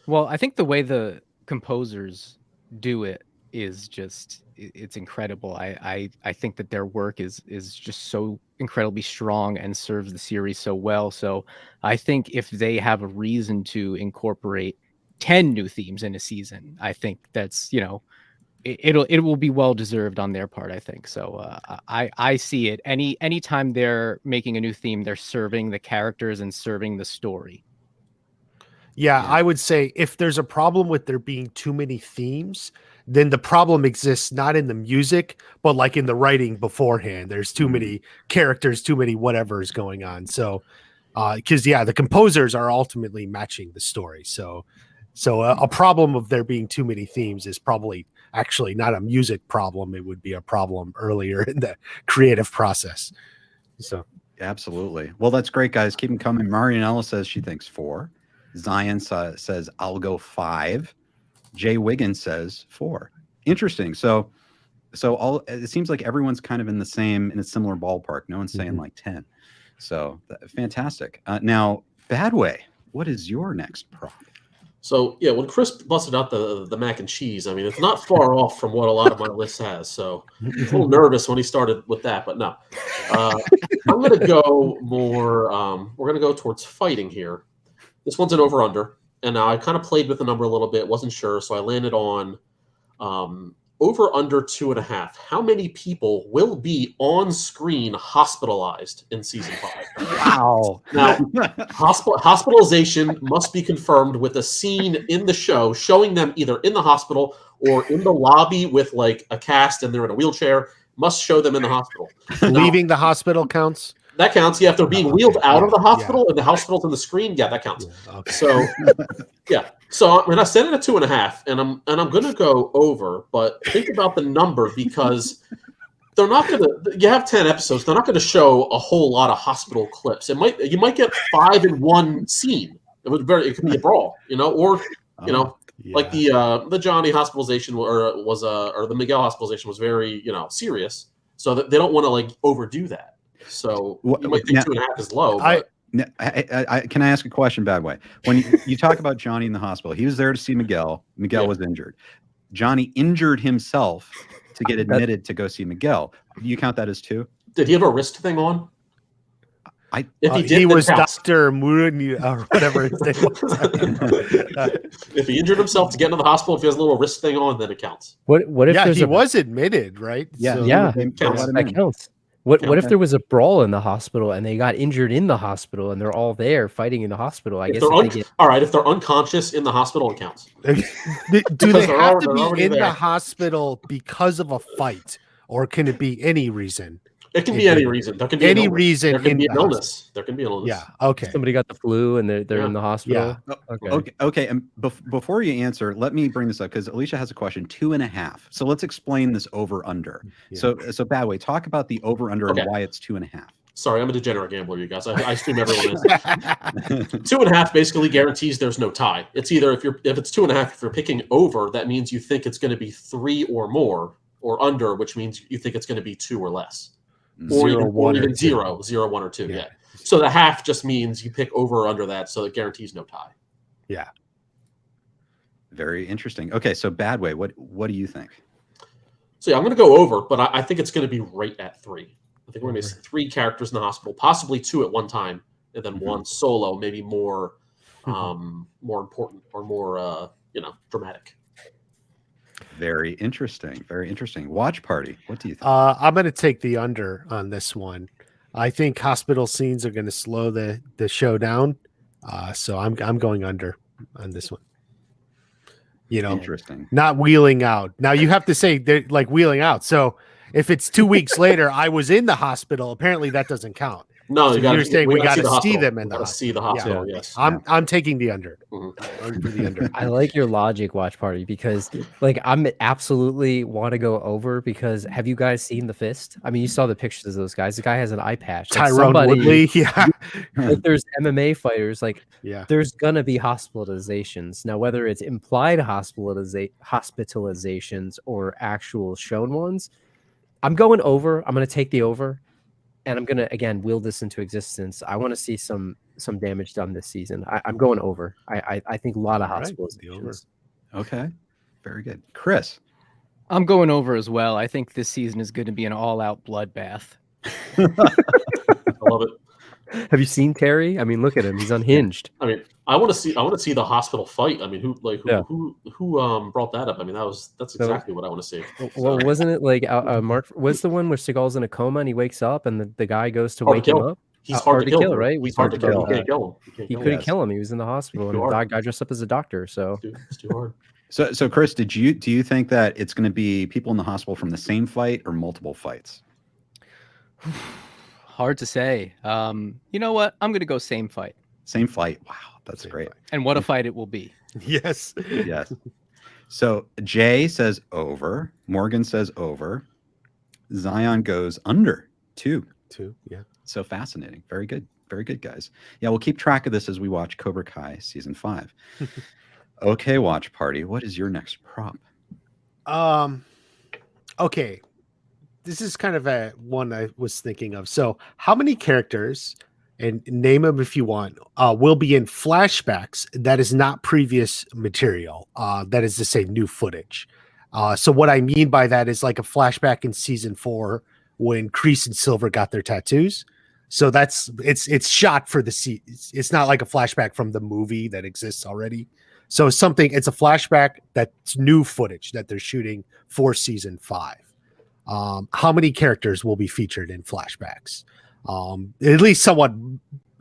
Well, I think the way the composers do it is just, it's incredible. I think that their work is just so incredibly strong and serves the series so well. So I think if they have a reason to incorporate 10 new themes in a season, I think that's, it will be well deserved on their part, I think. So I see it. Anytime they're making a new theme, they're serving the characters and serving the story. Yeah, I would say if there's a problem with there being too many themes, then the problem exists not in the music, but like in the writing beforehand. There's too many characters, too many whatever is going on. So, because the composers are ultimately matching the story. So a problem of there being too many themes is probably actually not a music problem. It would be a problem earlier in the creative process. So absolutely. Well, that's great, guys. Keep them coming. Marianella says she thinks 4. Zion says I'll go 5. Jay Wiggins says 4. Interesting. So all it seems like everyone's kind of in a similar ballpark. No one's saying like 10. So fantastic. Now, Badway, what is your next prop? So yeah, when Chris busted out the mac and cheese, I mean, it's not far off from what a lot of my list has. So I was a little nervous when he started with that, but no. I'm going to go more. We're going to go towards fighting here. This one's an over/under, and now I kind of played with the number a little bit, wasn't sure, so I landed on over/under 2.5. How many people will be on screen hospitalized in season 5? Wow. Now, hospitalization must be confirmed with a scene in the show showing them either in the hospital or in the lobby with like a cast and they're in a wheelchair. Must show them in the hospital. Leaving the hospital counts. That counts. Yeah, if they're being wheeled out of the hospital and the hospital's on the screen, yeah, that counts. Yeah, okay. So, yeah. So when I set it at 2.5, and I'm going to go over, but think about the number because they're not going to. You have 10 episodes. They're not going to show a whole lot of hospital clips. You might get 5 in one scene. It could be a brawl, or like the Johnny hospitalization or the Miguel hospitalization was very serious. So that they don't want to like overdo that. So you might think 2.5 is low. But can I ask a question, Badway? When you talk about Johnny in the hospital, he was there to see Miguel. Miguel was injured. Johnny injured himself to get admitted to go see Miguel. Do you count that as 2? Did he have a wrist thing on? He was Dr. Muruni or whatever his name was. If he injured himself to get into the hospital, if he has a little wrist thing on, then it counts. What if he was admitted, right? Yeah, So that counts. What if there was a brawl in the hospital and they got injured in the hospital and they're all there fighting in the hospital? I guess all right. If they're unconscious in the hospital, it counts. Do they have to be in the hospital because of a fight, or can it be any reason? It can be any reason. There can be any reason. There can be an illness. There can be an illness. Yeah. Okay. Somebody got the flu and they're in the hospital. Yeah. Okay. And before you answer, let me bring this up because Alicia has a question. 2.5. So let's explain this over/under. Yeah. So Badway, talk about the over/under and why it's 2.5. Sorry, I'm a degenerate gambler, you guys. I assume everyone is. 2.5 basically guarantees there's no tie. It's either if it's 2.5, if you're picking over, that means you think it's going to be 3 or more, or under, which means you think it's going to be 2 or less. Or even 0, 1, or 2. Yeah. So the half just means you pick over or under that, so it guarantees no tie. Yeah. Very interesting. Okay, so Badway, what do you think? So yeah, I'm going to go over, but I think it's going to be right at 3. I think we're going to see 3 characters in the hospital, possibly 2 at one time, and then 1 solo, maybe more important or more dramatic. Very interesting. Very interesting. Watch party. What do you think? I'm going to take the under on this one. I think hospital scenes are going to slow the show down. So I'm going under on this one. Interesting. Not wheeling out. Now you have to say they're like wheeling out. So if it's 2 weeks later, I was in the hospital. Apparently that doesn't count. No, so you're saying we got to see them in the hospital. See the hospital. Yeah. Yes, I'm taking the under. I like your logic, watch party, because I'm absolutely want to go over because have you guys seen The Fist? I mean, you saw the pictures of those guys. The guy has an eye patch. Tyrone Woodley. Yeah. There's MMA fighters. There's gonna be hospitalizations now, whether it's implied hospitalizations or actual shown ones. I'm going over. I'm gonna take the over. And I'm gonna again will this into existence. I want to see some damage done this season. I'm going over. I think a lot of hospitalizations. Okay, very good, Chris. I'm going over as well. I think this season is going to be an all-out bloodbath. I love it. Have you seen Terry? I mean, look at him. He's unhinged. I mean, I want to see the hospital fight. I mean, who brought that up? I mean, that's exactly what I want to see. Well, wasn't it like Mark? Was the one where Seagal's in a coma and he wakes up and the guy goes to wake him up? He's hard to kill, right? He's hard to kill. You can't kill him. He couldn't kill him. He was in the hospital, and the guy dressed up as a doctor. So it's too hard. So Chris, do you think that it's going to be people in the hospital from the same fight or multiple fights? Hard to say. You know what? I'm going to go same fight. Same fight. Wow, that's great. And what a fight it will be. Yes. Yes. So Jay says over. Morgan says over. Zion goes under 2. 2, yeah. So fascinating. Very good. Very good, guys. Yeah, we'll keep track of this as we watch Cobra Kai season 5. Okay, watch party. What is your next prop? Okay. This is kind of a one I was thinking of. So how many characters, and name them if you want, will be in flashbacks that is not previous material? That is to say new footage. So what I mean by that is like a flashback in season 4 when Kreese and Silver got their tattoos. So it's shot for the season. It's not like a flashback from the movie that exists already. So it's a flashback that's new footage that they're shooting for season 5. How many characters will be featured in flashbacks? At least somewhat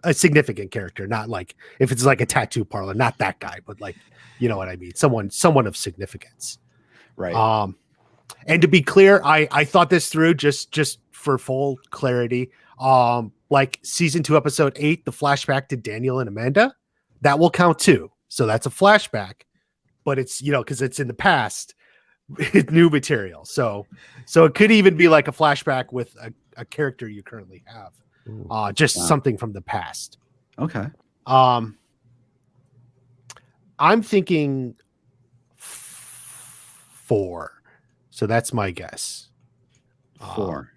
a significant character, not like if it's like a tattoo parlor, not that guy, but like, you know what I mean? Someone of significance. Right. And to be clear, I thought this through just for full clarity. Like season 2, episode 8, the flashback to Daniel and Amanda, that will count too. So that's a flashback, but it's, because it's in the past, new material. So it could even be like a flashback with a character you currently have, something from the past. Okay. I'm thinking 4. So that's my guess. 4.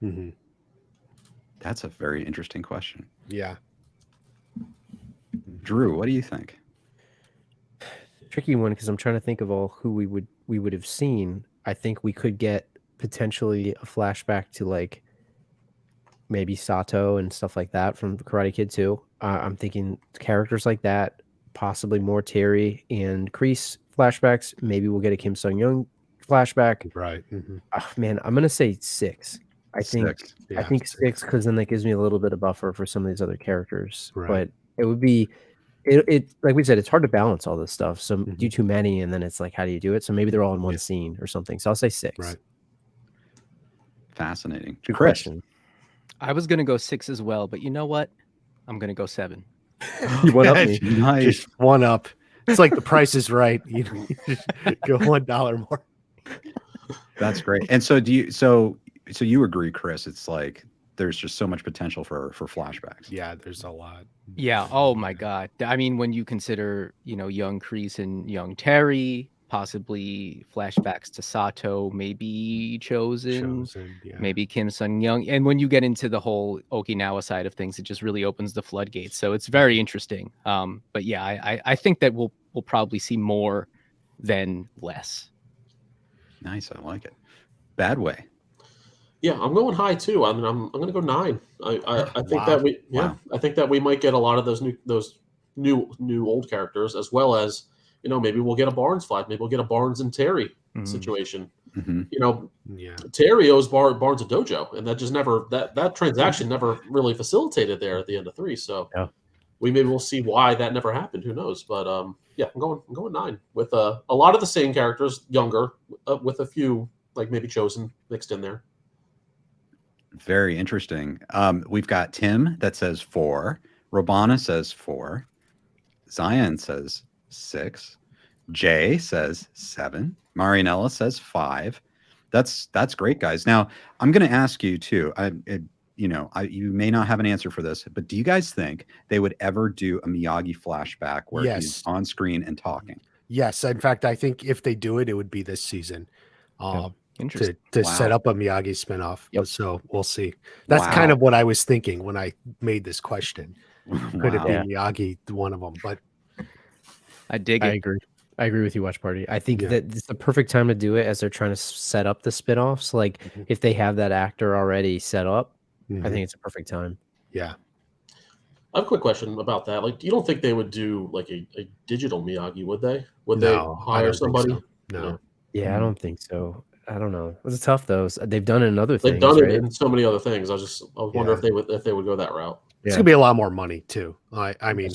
Mm-hmm. That's a very interesting question. Yeah. Drew, what do you think? Tricky one, because I'm trying to think of all who we would have seen. I think we could get potentially a flashback to like maybe Sato and stuff like that from Karate Kid 2. I'm thinking characters like that, possibly more Terry and Kreese flashbacks. Maybe we'll get a Kim Sung Young flashback. Right. Mm-hmm. Man, I'm gonna say 6. I think 6 because then that gives me a little bit of buffer for some of these other characters. Right. But it would be it like we said, it's hard to balance all this stuff. So do too many, and then it's like, how do you do it? So maybe they're all in one scene or something. So I'll say 6. Right. Fascinating. Good Chris. question. I was gonna go 6 as well, but you know what? I'm gonna go 7. You went up me. Nice. Just one up. It's like the Price is Right. You just go $1 more. That's great. And so so you agree, Chris? It's like there's just so much potential for flashbacks. Yeah, there's a lot. Yeah. Oh my God. I mean, when you consider, young Kreese and young Terry, possibly flashbacks to Sato, maybe Chosen, yeah. maybe Kim Sung Young, and when you get into the whole Okinawa side of things, it just really opens the floodgates. So it's very interesting. But yeah, I think that we'll probably see more than less. Nice. I like it. Bad way. Yeah, I'm going high too. I mean, I'm going to go 9. I think I think that we might get a lot of those new old characters, as well as maybe we'll get a Barnes flag, maybe we'll get a Barnes and Terry situation. Mm-hmm. Terry owes Barnes a dojo, and that just never that transaction never really facilitated there at the end of 3. So we'll see why that never happened. Who knows? But yeah, I'm going 9 with a lot of the same characters, younger, with a few like maybe Chosen mixed in there. Very interesting. We've got Tim that says 4. Robana says 4. Zion says 6. Jay says 7. Marianella says 5. That's great, guys. Now I'm going to ask you too. You may not have an answer for this, but do you guys think they would ever do a Miyagi flashback where he's on screen and talking? Yes. In fact, I think if they do it, it would be this season. Interesting. To set up a Miyagi spinoff. Yep. So we'll see. That's kind of what I was thinking when I made this question. Could it be Miyagi, one of them? But I dig it. I agree with you, Watch Party. I think that it's the perfect time to do it as they're trying to set up the spinoffs. Like if they have that actor already set up, I think it's a perfect time. Yeah. I have a quick question about that. Like, you don't think they would do like a digital Miyagi, would they? Would they hire somebody? So. No. Yeah, I don't think so. I don't know. It's tough though. They've done it in other things. They've done right? it in so many other things. I wonder if they would go that route. It's gonna be a lot more money too. I mean,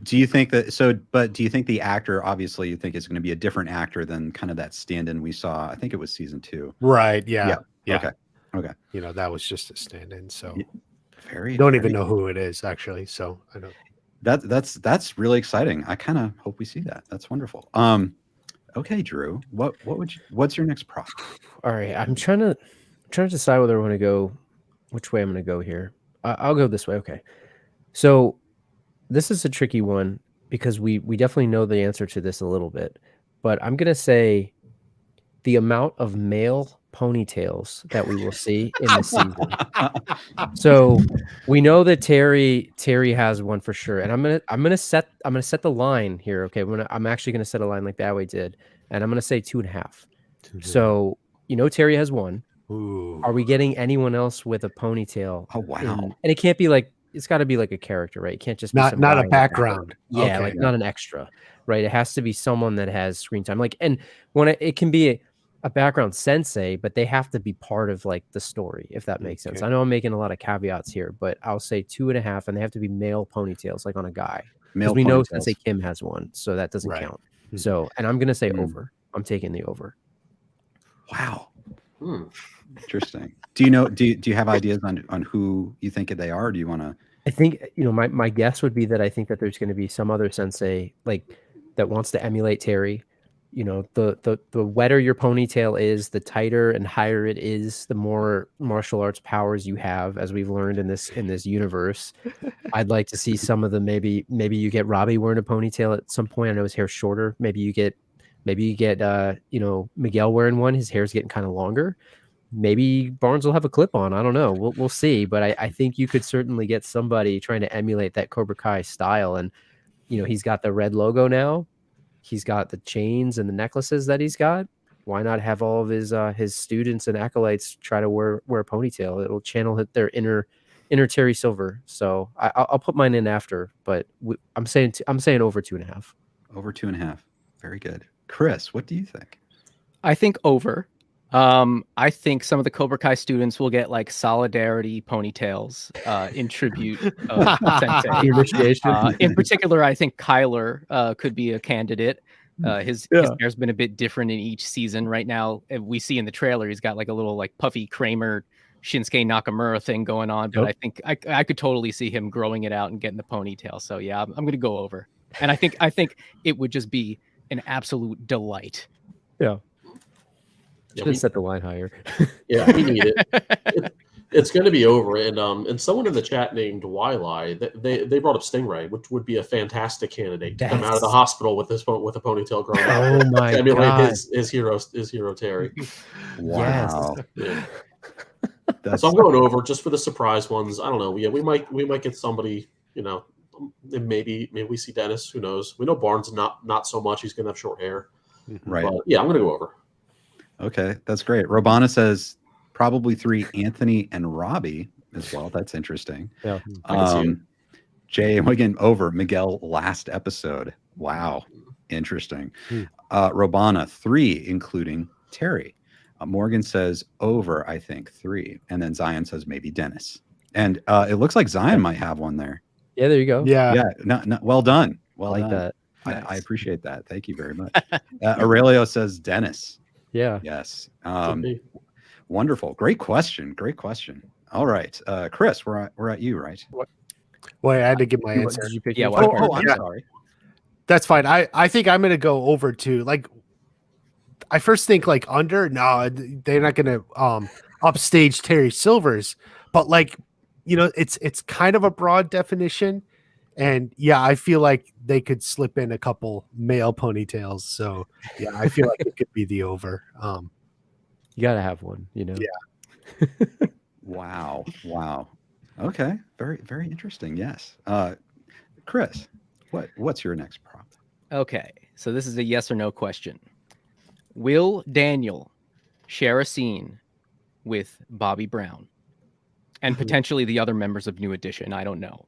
Do you think that but do you think the actor, obviously you think it's going to be a different actor than kind of that stand-in we saw? I think it was season 2. Right. Yeah. Okay. That was just a stand-in. So very don't even know who it is actually. So I don't. That's really exciting. I kind of hope we see that. That's wonderful. Okay, Drew, what's your next prop? All right, I'm trying to decide whether I want to go, which way I'm going to go here. I'll go this way. Okay, so this is a tricky one because we definitely know the answer to this a little bit, but I'm going to say the amount of male ponytails that we will see in the season. So we know that Terry has one for sure, and I'm gonna set the line here. Okay, I'm actually gonna set a line like Badway did, and I'm gonna say 2.5. So Terry has one. Ooh. Are we getting anyone else with a ponytail? Oh wow! And it can't be like, it's got to be like a character, right? It can't just be not guy a in the background. Yeah, Okay. like not an extra, right? It has to be someone that has screen time. Like, and when it can be a background sensei, but they have to be part of like the story, if that makes sense. I know I'm making a lot of caveats here, but I'll say 2.5, and they have to be male ponytails, like on a guy. Because we know Sensei Kim has one, so that doesn't count. So, and I'm gonna say over. I'm taking the over. Wow. Interesting. Do you have ideas on who you think they are? Or do you want to? I think my guess would be that I think that there's going to be some other sensei like that wants to emulate Terry. The wetter your ponytail is, the tighter and higher it is, the more martial arts powers you have, as we've learned in this universe. I'd like to see some of the maybe you get Robbie wearing a ponytail at some point. I know his hair's shorter. Maybe you get Miguel wearing one. His hair's getting kind of longer. Maybe Barnes will have a clip on. I don't know. We'll see. But I think you could certainly get somebody trying to emulate that Cobra Kai style. And he's got the red logo now. He's got the chains and the necklaces that he's got. Why not have all of his students and acolytes try to wear a ponytail? It'll channel their inner Terry Silver. So I'll put mine in after, but I'm saying over 2.5. Over 2.5. Very good. Chris, what do you think? I think over. I think some of the Cobra Kai students will get like solidarity ponytails in tribute of Sensei. Initiation. In particular, I think Kyler could be a candidate. His hair's been a bit different in each season. Right now, we see in the trailer he's got like a little like puffy Kramer Shinsuke Nakamura thing going on. But I think I could totally see him growing it out and getting the ponytail. So yeah, I'm going to go over. And I think it would just be an absolute delight. Yeah. Yeah, set the line higher. Yeah, we need it. It's going to be over. And someone in the chat named Wiley, they brought up Stingray, which would be a fantastic candidate to come out of the hospital with a ponytail growing out. Oh my God! His hero Terry. Wow. Yeah. So I'm going over just for the surprise ones. I don't know. Yeah, we might get somebody. Maybe we see Dennis. Who knows? We know Barnes not so much. He's going to have short hair. Right. But yeah, I'm going to go over. Okay, that's great. Robana says probably 3, Anthony and Robbie as well. That's interesting. Yeah. Jay Wigan over Miguel last episode. Wow, interesting. Robana 3, including Terry. Morgan says over, I think 3, and then Zion says maybe Dennis. And it looks like Zion might have one there. Yeah, there you go. Yeah. No, well done. Well I like done. that. I appreciate that. Thank you very much. Aurelio says Dennis. Yeah. Yes. Wonderful. Great question. All right. Chris, we're at you, right? Well, I had to give my answer. Did you pick Yeah. I'm sorry. That's fine. I think I'm gonna go over to, like, I first think like under. No, they're not gonna upstage Terry Silver's, but like, it's kind of a broad definition. And yeah, I feel like they could slip in a couple male ponytails. So yeah, I feel like it could be the over. You gotta have one, Yeah. Wow. Okay. Very, very interesting. Yes. Chris, what's your next prop? Okay, so this is a yes or no question. Will Daniel share a scene with Bobby Brown and potentially the other members of New Edition? I don't know.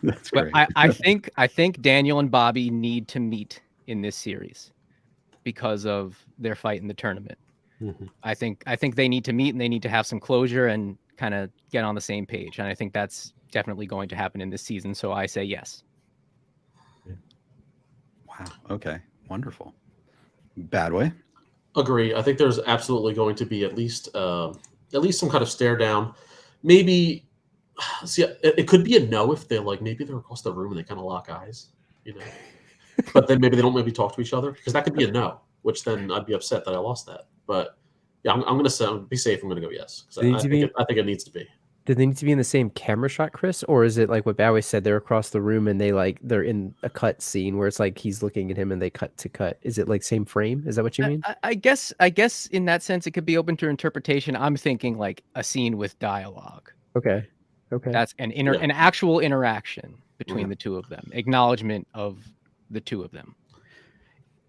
That's but great. I think Daniel and Bobby need to meet in this series because of their fight in the tournament. Mm-hmm. I think they need to meet and they need to have some closure and kind of get on the same page. And I think that's definitely going to happen in this season. So I say yes. Wow. Okay. Wonderful. Badway. Agree. I think there's absolutely going to be at least some kind of stare down. Maybe See, it could be a no if they're like maybe they're across the room and they kind of lock eyes, you know. But then maybe they don't maybe talk to each other, because that could be a no, which then I'd be upset that I lost that. But yeah, I'm gonna say, be safe. I'm gonna go yes, because I think it needs to be. Do they need to be in the same camera shot, Chris, or is it like what Bowie said? They're across the room and they're in a cut scene where it's like he's looking at him and they cut to cut. Is it like same frame? Is that what you mean? I guess in that sense it could be open to interpretation. I'm thinking like a scene with dialogue. Okay. That's an actual interaction between the two of them, acknowledgement of the two of them.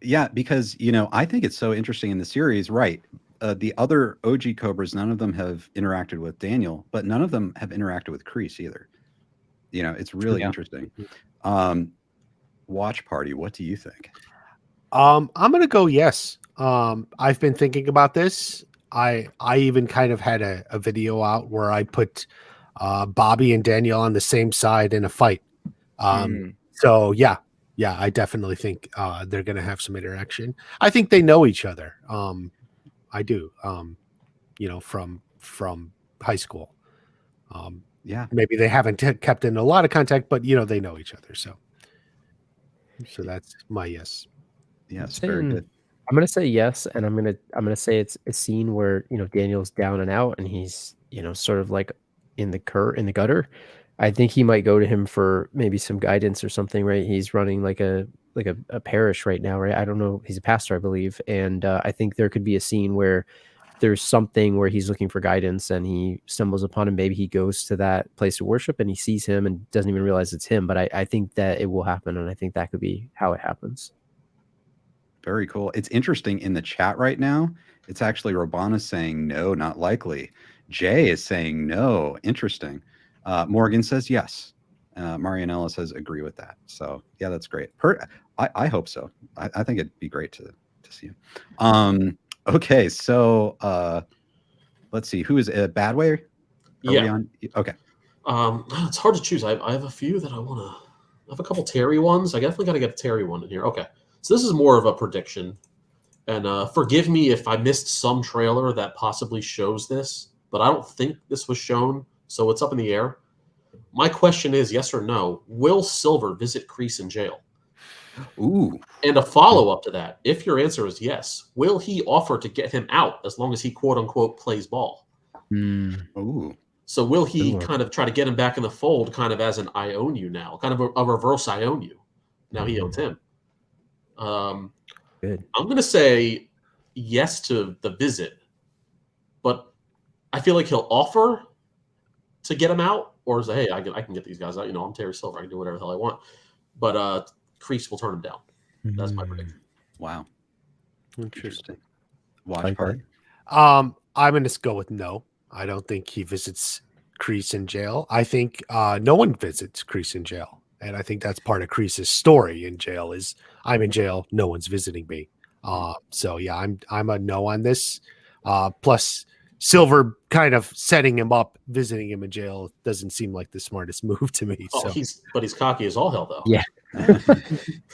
Yeah, because I think it's so interesting in the series, right? The other OG Cobras, none of them have interacted with Daniel, but none of them have interacted with Kreese either. It's really interesting. Watch party, what do you think? I'm gonna go yes. I've been thinking about this. I even kind of had a video out where I put Bobby and Daniel on the same side in a fight. So yeah, I definitely think they're gonna have some interaction. I think they know each other. I do. From high school. Yeah, maybe they haven't kept in a lot of contact, but they know each other. So that's my yes. Yes, very good. I'm gonna say yes, and I'm gonna say it's a scene where Daniel's down and out, and he's sort of like in the gutter. I think he might go to him for maybe some guidance or something, right? He's running like a parish right now, right? I don't know. He's a pastor, I believe, and I think there could be a scene where there's something where he's looking for guidance and he stumbles upon him. Maybe he goes to that place of worship and he sees him and doesn't even realize it's him. But I think that it will happen, and I think that could be how it happens. Very cool. It's interesting in the chat right now. It's actually Robana saying no, not likely. Jay is saying no. Interesting. Morgan says yes. Marianella says agree with that. So yeah, that's great. I hope so. I think it'd be great to see him. Okay, so let's see. Who is Bad Way? Yeah. Okay. It's hard to choose. I have a few that I want to. I have a couple Terry ones. I definitely got to get a Terry one in here. Okay. So this is more of a prediction. And forgive me if I missed some trailer that possibly shows this, but I don't think this was shown, so it's up in the air. My question is, yes or no, will Silver visit Kreese in jail? Ooh. And a follow-up to that, if your answer is yes, will he offer to get him out as long as he quote-unquote plays ball? Ooh. So will he kind of try to get him back in the fold kind of as an I own you now, kind of a reverse I own you? Now he owns him. Good. I'm going to say yes to the visit, but I feel like he'll offer to get him out, or say, hey, I can get these guys out. I'm Terry Silver. I can do whatever the hell I want. But Kreese will turn him down. That's my prediction. Wow. Interesting. Watch party. I'm going to go with no. I don't think he visits Kreese in jail. I think no one visits Kreese in jail. And I think that's part of Kreese's story in jail is I'm in jail. No one's visiting me. So yeah, I'm a no on this. Plus Silver kind of setting him up, visiting him in jail doesn't seem like the smartest move to me. Oh, so. he's cocky as all hell though. Yeah.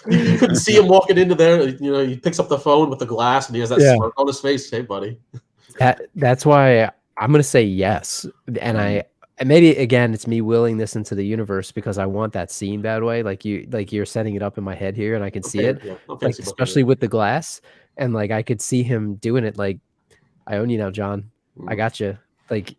You couldn't see him walking into there. He picks up the phone with the glass and he has that smirk on his face. Hey, buddy. That's why I'm going to say yes. And maybe again, it's me willing this into the universe because I want that scene Bad Way. Like you're setting it up in my head here and I can see it, like, especially with the glass. And like, I could see him doing it. Like, I own you now, John. I got you. Like,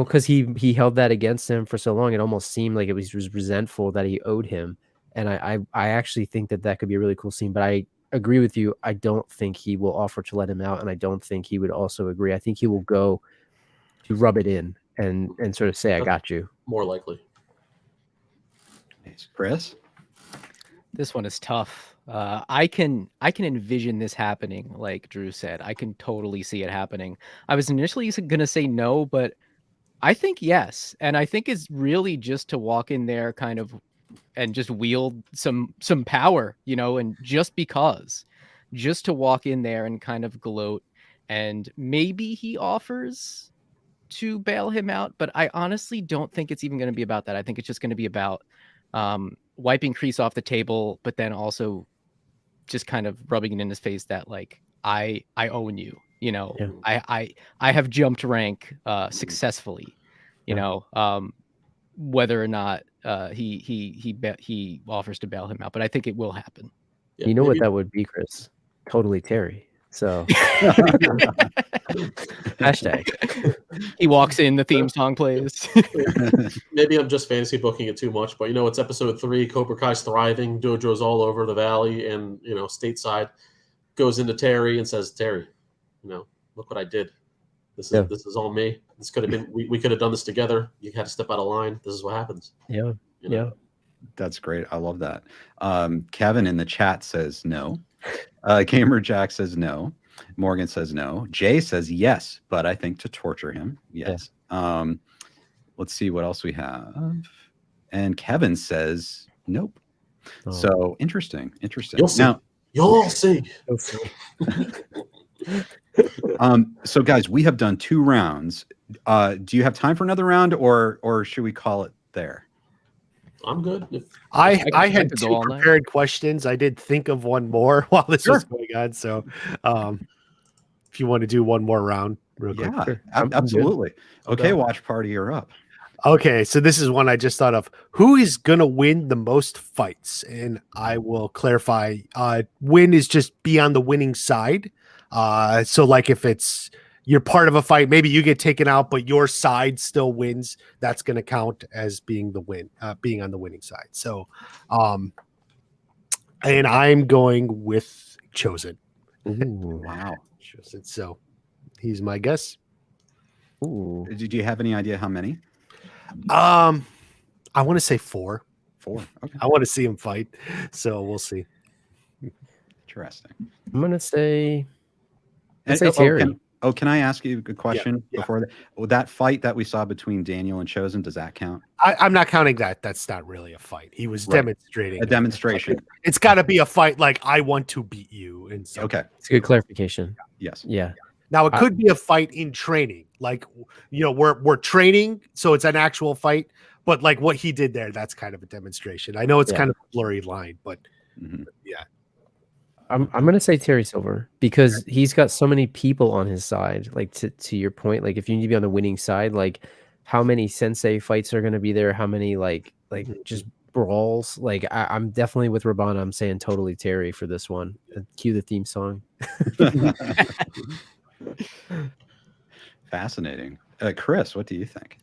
cause he held that against him for so long. It almost seemed like it was resentful that he owed him. And I actually think that could be a really cool scene, but I agree with you. I don't think he will offer to let him out. And I don't think he would also agree. I think he will go to rub it in and sort of say, I got you. More likely. Chris? This one is tough. I can envision this happening, like Drew said. I can totally see it happening. I was initially going to say no, but I think yes. And I think it's really just to walk in there kind of and just wield some power, and just to walk in there and kind of gloat, and maybe he offers to bail him out, but I honestly don't think it's even going to be about that. I think it's just going to be about wiping Kreese off the table, but then also just kind of rubbing it in his face that like I own you. I have jumped rank successfully. whether or not he offers to bail him out. But I think it will happen. You know what that would be, Chris? Totally Terry. So hashtag. He walks in, the theme song plays. Maybe I'm just fantasy booking it too much, but it's episode 3. Cobra Kai's thriving. Dojo's all over the valley and stateside. Goes into Terry and says, "Terry, look what I did. This is all me. This could have been. We could have done this together. You had to step out of line. This is what happens." Yeah. Yeah. That's great. I love that. Kevin in the chat says no. Gamer Jack says no. Morgan says no. Jay says yes, but I think to torture him. Yes. Yeah. Let's see what else we have. And Kevin says nope. Oh. So interesting. You'll see. Now, you'll see. So guys, we have done 2 rounds. Do you have time for another round, or should we call it there? I'm good. I had 2 prepared questions. I did think of one more while this was going on. So if you want to do one more round real quick. Sure. Absolutely. Okay, watch party, you're up. Okay, so this is one I just thought of. Who is going to win the most fights? And I will clarify. Win is just be on the winning side. So like if you're part of a fight, maybe you get taken out, but your side still wins. That's going to count as being the win, being on the winning side. So, and I'm going with Chosen. Ooh, wow. Chosen. So he's my guess. Ooh. Did you have any idea how many? I want to say 4. 4. Okay. I want to see him fight. So we'll see. Interesting. I'm going to say, Terry. Can I ask you a question before that? Well, that fight that we saw between Daniel and Chosen, does that count? I'm not counting that. That's not really a fight. He was demonstrating a demonstration. It's got to be a fight. Like I want to beat you. And so okay, it's a good clarification. Yes. Yeah. Now it could be a fight in training. Like we're training, so it's an actual fight. But like what he did there, that's kind of a demonstration. I know it's kind of a blurry line, but yeah. I'm gonna say Terry Silver because he's got so many people on his side. Like to your point, like if you need to be on the winning side, like how many sensei fights are gonna be there? How many like just brawls? Like I'm definitely with Rabana. I'm saying totally Terry for this one. Cue the theme song. Fascinating. Chris, what do you think?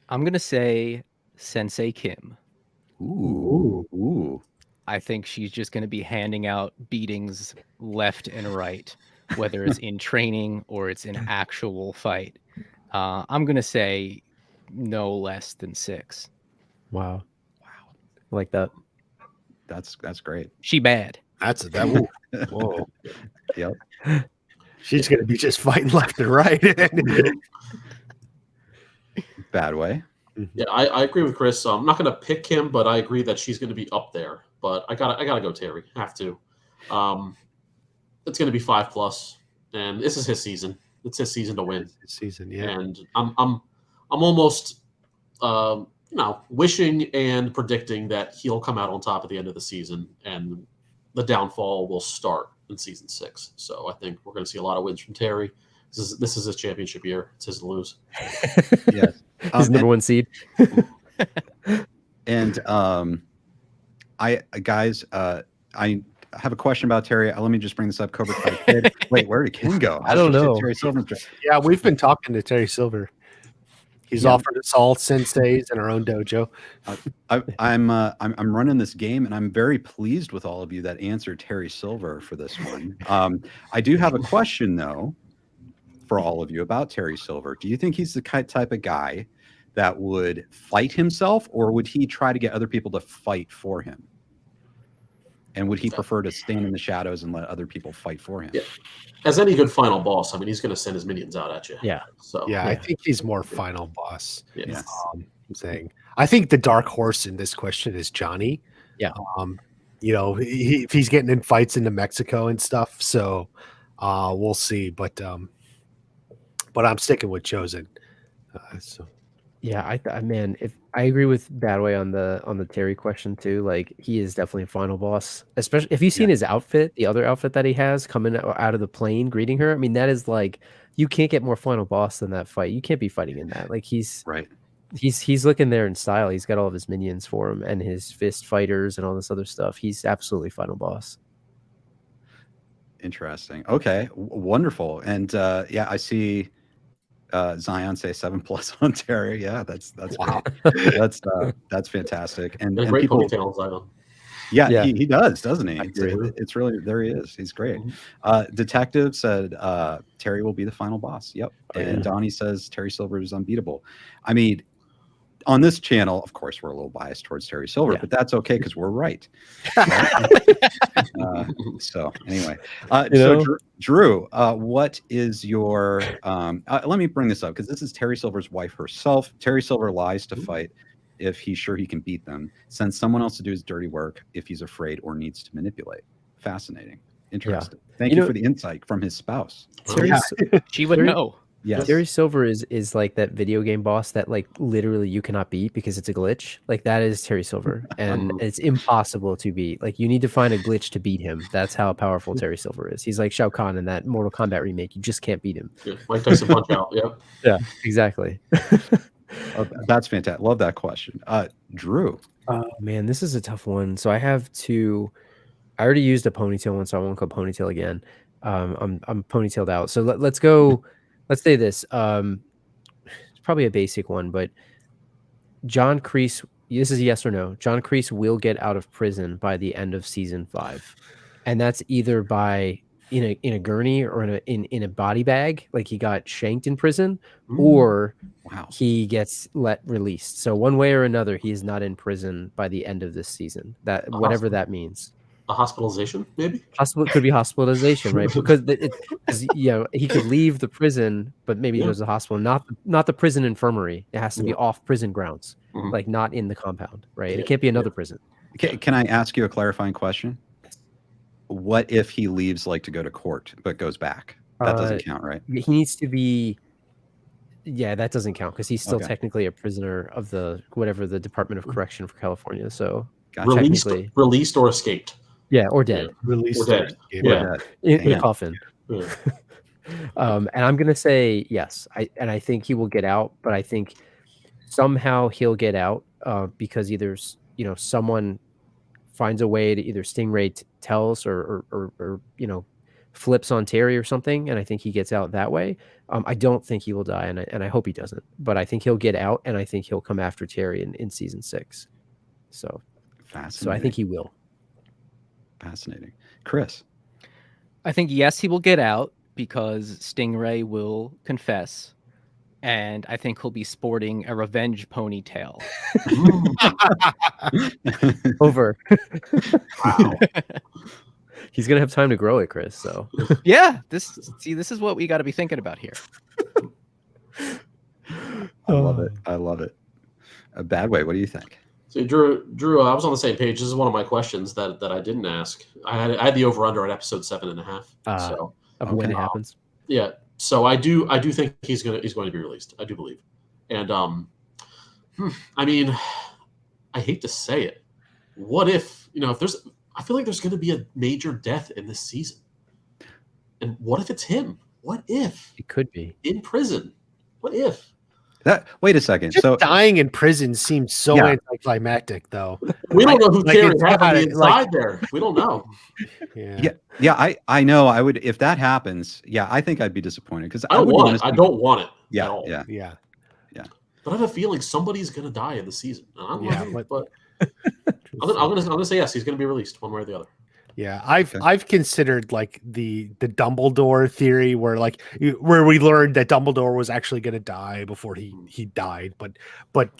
I'm gonna say Sensei Kim. Ooh. I think she's just going to be handing out beatings left and right, whether it's in training or it's in actual fight. I'm going to say no less than 6. Wow. I like that. That's great. She bad. That's that. Whoa. Yep. She's going to be just fighting left and right. Bad way. Yeah, I agree with Chris. I'm not going to pick him, but I agree that she's going to be up there. But I gotta go Terry. Have to. It's going to be 5+, and this is his season. It's his season to win. His season, yeah. And I'm almost wishing and predicting that he'll come out on top at the end of the season, and the downfall will start in season 6. So I think we're going to see a lot of wins from Terry. This is his championship year. It's his to lose. Yes. He's number 1 seed. And I have a question about Terry. Let me just bring this up. Cobra Kai kid. Wait, where did Ken go? I don't know. Terry Silver. Yeah, we've been talking to Terry Silver. He's offered us all senseis in our own dojo. I'm running this game, and I'm very pleased with all of you that answered Terry Silver for this one. I do have a question though for all of you about Terry Silver. Do you think he's the type of guy that would fight himself, or would he try to get other people to fight for him? And would he prefer to stand in the shadows and let other people fight for him? Yeah. As any good final boss, I mean, he's going to send his minions out at you. Yeah. So yeah, I think he's more final boss. Yes. I'm saying. I think the dark horse in this question is Johnny. Yeah. If he's getting in fights into Mexico and stuff, so we'll see. But I'm sticking with Chosen. Yeah, if I agree with Badway on the Terry question too. Like he is definitely a final boss, especially if you've seen his outfit, the other outfit that he has coming out of the plane greeting her. I mean, that is like you can't get more final boss than that fight. You can't be fighting in that. Like he's right. He's looking there in style. He's got all of his minions for him and his fist fighters and all this other stuff. He's absolutely final boss. Interesting. Okay, wonderful. And yeah, I see Zion say 7+ on Terry. Yeah, that's Wow. great. That's fantastic. And great people, ponytail, Zion. yeah, he does, doesn't he? Absolutely. It's really, there he is. He's great. Mm-hmm. Detective said Terry will be the final boss. Yep. Oh, yeah. And Donnie says Terry Silver is unbeatable. I mean, on this channel, of course, we're a little biased towards Terry Silver, but that's okay because we're right. So anyway, so Drew, what is your? Let me bring this up because this is Terry Silver's wife herself. Terry Silver lies to fight if he's sure he can beat them. Sends someone else to do his dirty work if he's afraid or needs to manipulate. Fascinating, interesting. Thank you for the insight from his spouse. She would know. Yes. Terry Silver is like that video game boss that like literally you cannot beat because it's a glitch. Like that is Terry Silver, and it's impossible to beat. Like you need to find a glitch to beat him. That's how powerful Terry Silver is. He's like Shao Kahn in that Mortal Kombat remake. You just can't beat him. Yeah, Mike Tyson Punch Out. Yep. Yeah, exactly. That's fantastic. Love that question. Drew. Oh man, this is a tough one. So I have to. I already used a ponytail one, so I won't go ponytail again. I'm ponytailed out. So let's go. Let's say this. It's probably a basic one, but John Kreese. This is yes or no. John Kreese will get out of prison by the end of season 5, and that's either by in a gurney or in a body bag, like he got shanked in prison, or he gets released. So one way or another, he is not in prison by the end of this season. That whatever that means. A hospitalization, maybe? It could be hospitalization, right? Because he could leave the prison, but maybe he goes to the hospital, not the prison infirmary. It has to be off prison grounds, like not in the compound, right? It can't be another prison. Can I ask you a clarifying question? What if he leaves like to go to court but goes back? That doesn't count, right? He needs to be. Yeah, that doesn't count because he's still technically a prisoner of the Department of Correction for California. So released or escaped. Yeah, or dead. Released. Or dead. Yeah. In a coffin. Yeah. And I'm gonna say yes. I think he will get out, but I think somehow he'll get out because either someone finds a way to either Stingray tells or flips on Terry or something, and I think he gets out that way. I don't think he will die, and I hope he doesn't. But I think he'll get out, and I think he'll come after Terry in season 6. So I think he will. Fascinating. Chris. I think yes, he will get out because Stingray will confess, and I think he'll be sporting a revenge ponytail. Over. Wow. He's gonna have time to grow it, Chris. So yeah, this is what we got to be thinking about here. I love it. I love it. A bad way. What do you think? So Drew, I was on the same page. This is one of my questions that I didn't ask. I had the over under at episode 7.5. So when it happens. Yeah. So I do think he's going to be released. I do believe. And I mean, I hate to say it. What if I feel like there's going to be a major death in this season. And what if it's him? What if it could be in prison? What if? Wait a second. Just dying in prison seems so anticlimactic, though. We don't know who Terry had on the inside there. We don't know. Yeah. I know. I would if that happens. Yeah, I think I'd be disappointed because I don't want it. I don't want it. Yeah, at all. Yeah. But I have a feeling somebody's going to die in the season. I'm gonna say yes. He's going to be released one way or the other. Yeah, I've considered like the Dumbledore theory where we learned that Dumbledore was actually going to die before he died, but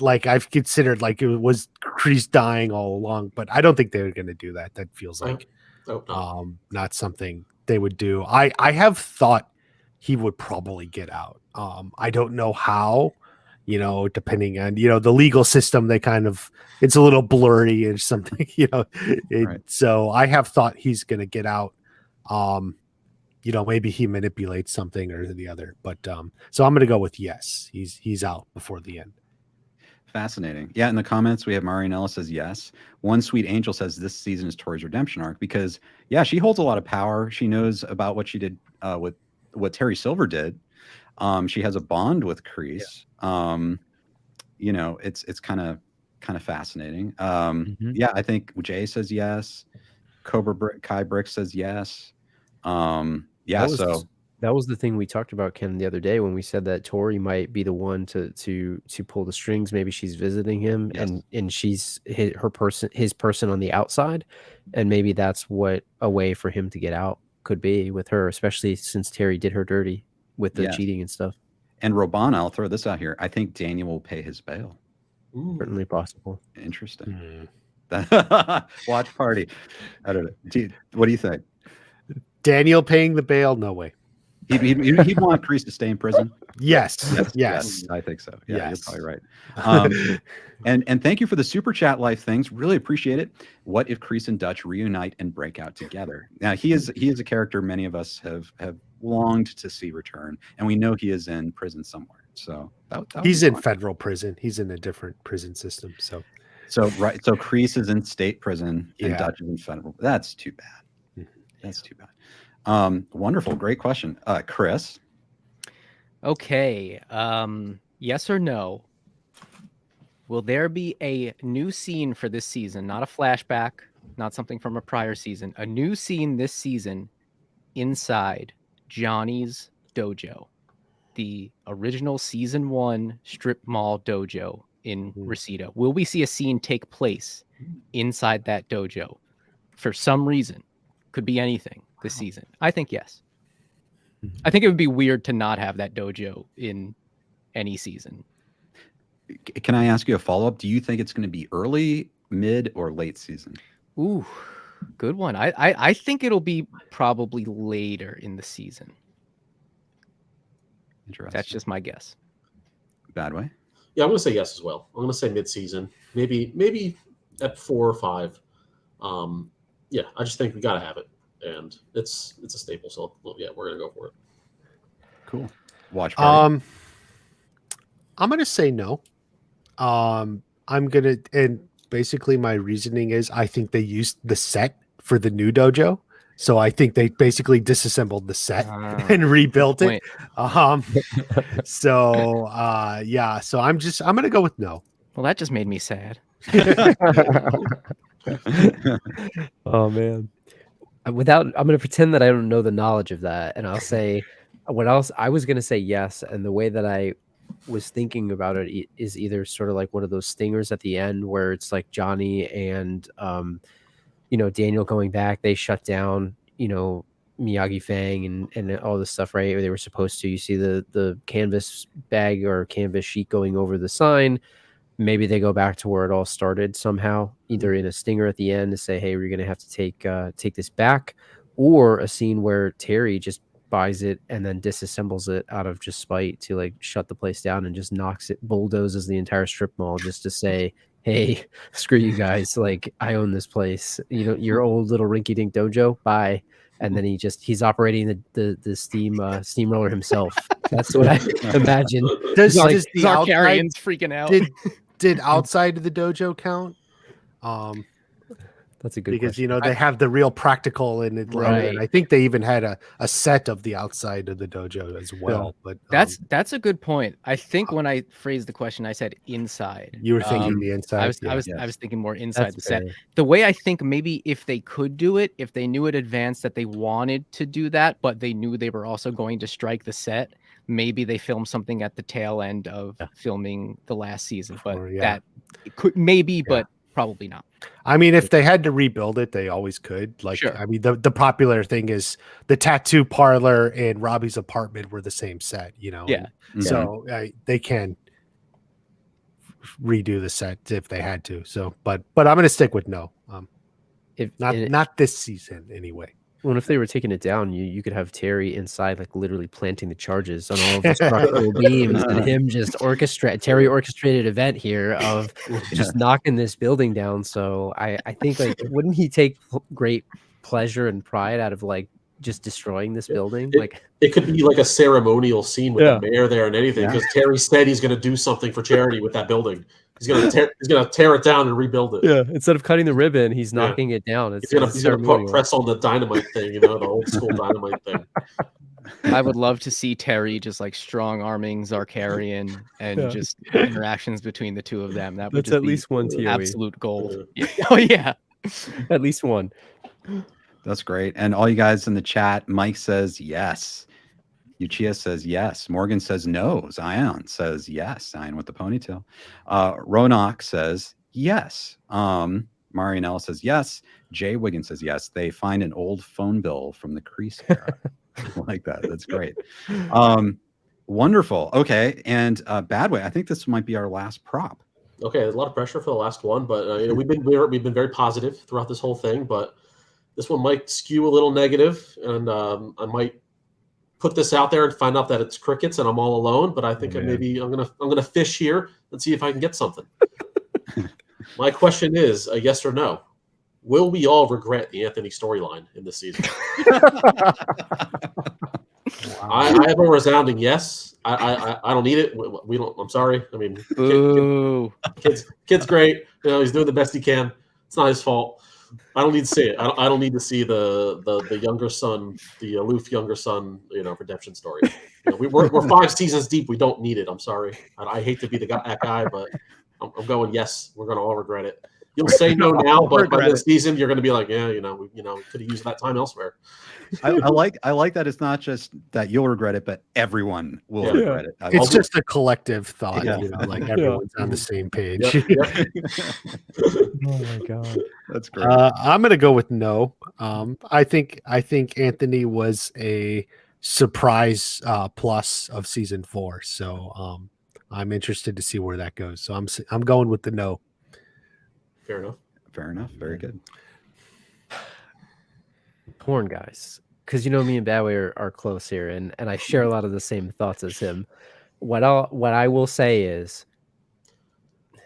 like I've considered like it was Kreese dying all along, but I don't think they were going to do that. That feels like not something they would do. I have thought he would probably get out. I don't know how. Depending on, the legal system, they kind of, it's a little blurry or something, Right. So I have thought he's going to get out. Maybe he manipulates something or the other, but so I'm going to go with yes, he's out before the end. Fascinating. Yeah. In the comments, we have Marianella says yes. One Sweet Angel says this season is Tori's redemption arc because she holds a lot of power. She knows about what she did with what Terry Silver did. She has a bond with Kreese. you know, it's kind of fascinating. Yeah, I think Jay says yes. Cobra Kai Brick says yes. Yeah, that was the thing we talked about, Ken, the other day when we said that Tori might be the one to pull the strings. Maybe she's visiting him, and she's his person on the outside, and maybe that's what a way for him to get out could be with her, especially since Terry did her dirty with the cheating and stuff. And Robana, I'll throw this out here. I think Daniel will pay his bail. Certainly possible. Interesting. Watch party. I don't know. What do you think? Daniel paying the bail? No way. He'd want Kreese to stay in prison. Yes, I think so. Yeah, you're probably right. And thank you for the super chat life things. Really appreciate it. What if Kreese and Dutch reunite and break out together? Now he is a character many of us have longed to see return, and we know he is in prison somewhere. So he's in federal prison. He's in a different prison system. So Kreese is in state prison and Dutch is in federal. That's too bad. That's too bad. Wonderful. Great question. Chris. Okay. Yes or no? Will there be a new scene for this season? Not a flashback, not something from a prior season. A new scene this season inside Johnny's dojo, the original season 1 strip mall dojo in Reseda. Will we see a scene take place inside that dojo for some reason? Could be anything this season. I think yes. I think it would be weird to not have that dojo in any season. Can I ask you a follow-up? Do you think it's going to be early, mid, or late season? Ooh, good one. I think it'll be probably later in the season. Interesting. That's just my guess. Bad way? Yeah, I'm going to say yes as well. I'm going to say mid-season, maybe at 4 or 5. Yeah, I just think we got to have it, and it's a staple. So yeah, we're going to go for it. Cool. Watch party. I'm going to say no. I'm going to, and basically my reasoning is I think they used the set for the new dojo. So I think they basically disassembled the set and rebuilt it. So I'm going to go with no. Well, that just made me sad. Oh man. I'm going to pretend that I don't know the knowledge of that, and I'll say what else. I was going to say yes, and the way that I was thinking about it is either sort of like one of those stingers at the end where it's like Johnny and Daniel going back. They shut down Miyagi Fang and all this stuff, right? Or they were supposed to. You see the canvas bag or canvas sheet going over the sign. Maybe they go back to where it all started somehow, either in a stinger at the end to say, hey, we're going to have to take this back, or a scene where Terry just buys it and then disassembles it out of just spite to like shut the place down and just bulldozes the entire strip mall just to say, hey, screw you guys. Like, I own this place. Your old little rinky dink dojo. Bye. And then he's operating the steamroller himself. That's what I imagine. Does the Zarkarian's freaking out. Did outside of the dojo count? That's a good because question. They have the real practical in it, right? And I think they even had a set of the outside of the dojo as well. But that's a good point. I think when I phrased the question, I said inside. You were thinking the inside. I was thinking more inside the set. The way I think maybe if they could do it, if they knew in advance that they wanted to do that, but they knew they were also going to strike the set, maybe they filmed something at the tail end of filming the last season. But that could but probably not. I mean, if they had to rebuild it, they always could. Like, sure. I mean, the popular thing is the tattoo parlor and Robbie's apartment were the same set, Yeah. So they can redo the set if they had to. So, but I'm going to stick with no. Not this season anyway. Well, if they were taking it down, you could have Terry inside, like literally planting the charges on all of the structural beams, and him just Terry orchestrated event here of just knocking this building down. So I think like, wouldn't he take great pleasure and pride out of like just destroying this building? It could be like a ceremonial scene with the mayor there and anything, because Terry said he's going to do something for charity with that building. He's gonna tear it down and rebuild it. Yeah, instead of cutting the ribbon, he's knocking it down. He's gonna put press on the dynamite thing, the old school dynamite thing. I would love to see Terry just like strong arming Zarkarian and Yeah. just interactions between the two of them. That would That's just at be least one TOE. absolute gold. Yeah. Oh yeah. At least one. That's great. And all you guys in the chat, Mike says yes. Uchiha says yes. Morgan says no. Zion says yes. Zion with the ponytail. Ronak says yes. Marianella says yes. Jay Wiggins says yes. They find an old phone bill from the Crease era. I like that. That's great. Wonderful. Okay. And Bad Way, I think this might be our last prop. Okay, there's a lot of pressure for the last one, but you know, we've been very positive throughout this whole thing, but this one might skew a little negative, and I might put this out there and find out that it's crickets and I'm all alone. But I think I'm gonna fish here and see if I can get something. My question is a yes or no. Will we all regret the Anthony storyline in this season? I have a resounding yes. I don't need it. We don't. I'm sorry. I mean, kid's great. You know, he's doing the best he can. It's not his fault. I don't need to see it. I don't need to see the younger son, the aloof younger son, you know, redemption story. You know, we're 5 seasons deep. We don't need it. I'm sorry. I hate to be that guy, but I'm going yes. We're going to all regret it. You'll say no now, but by this season, you're going to be like, yeah, we could have used that time elsewhere. I like that it's not just that you'll regret it, but everyone will regret it. It's just a collective thought, like everyone's on the same page. Oh my god, that's great. I'm gonna go with no. I think Anthony was a surprise plus of season 4, so I'm interested to see where that goes. So I'm going with the no. Fair enough. Fair enough. Very good. Porn guys, because me and Badway are close here, and I share a lot of the same thoughts as him. What I will say is,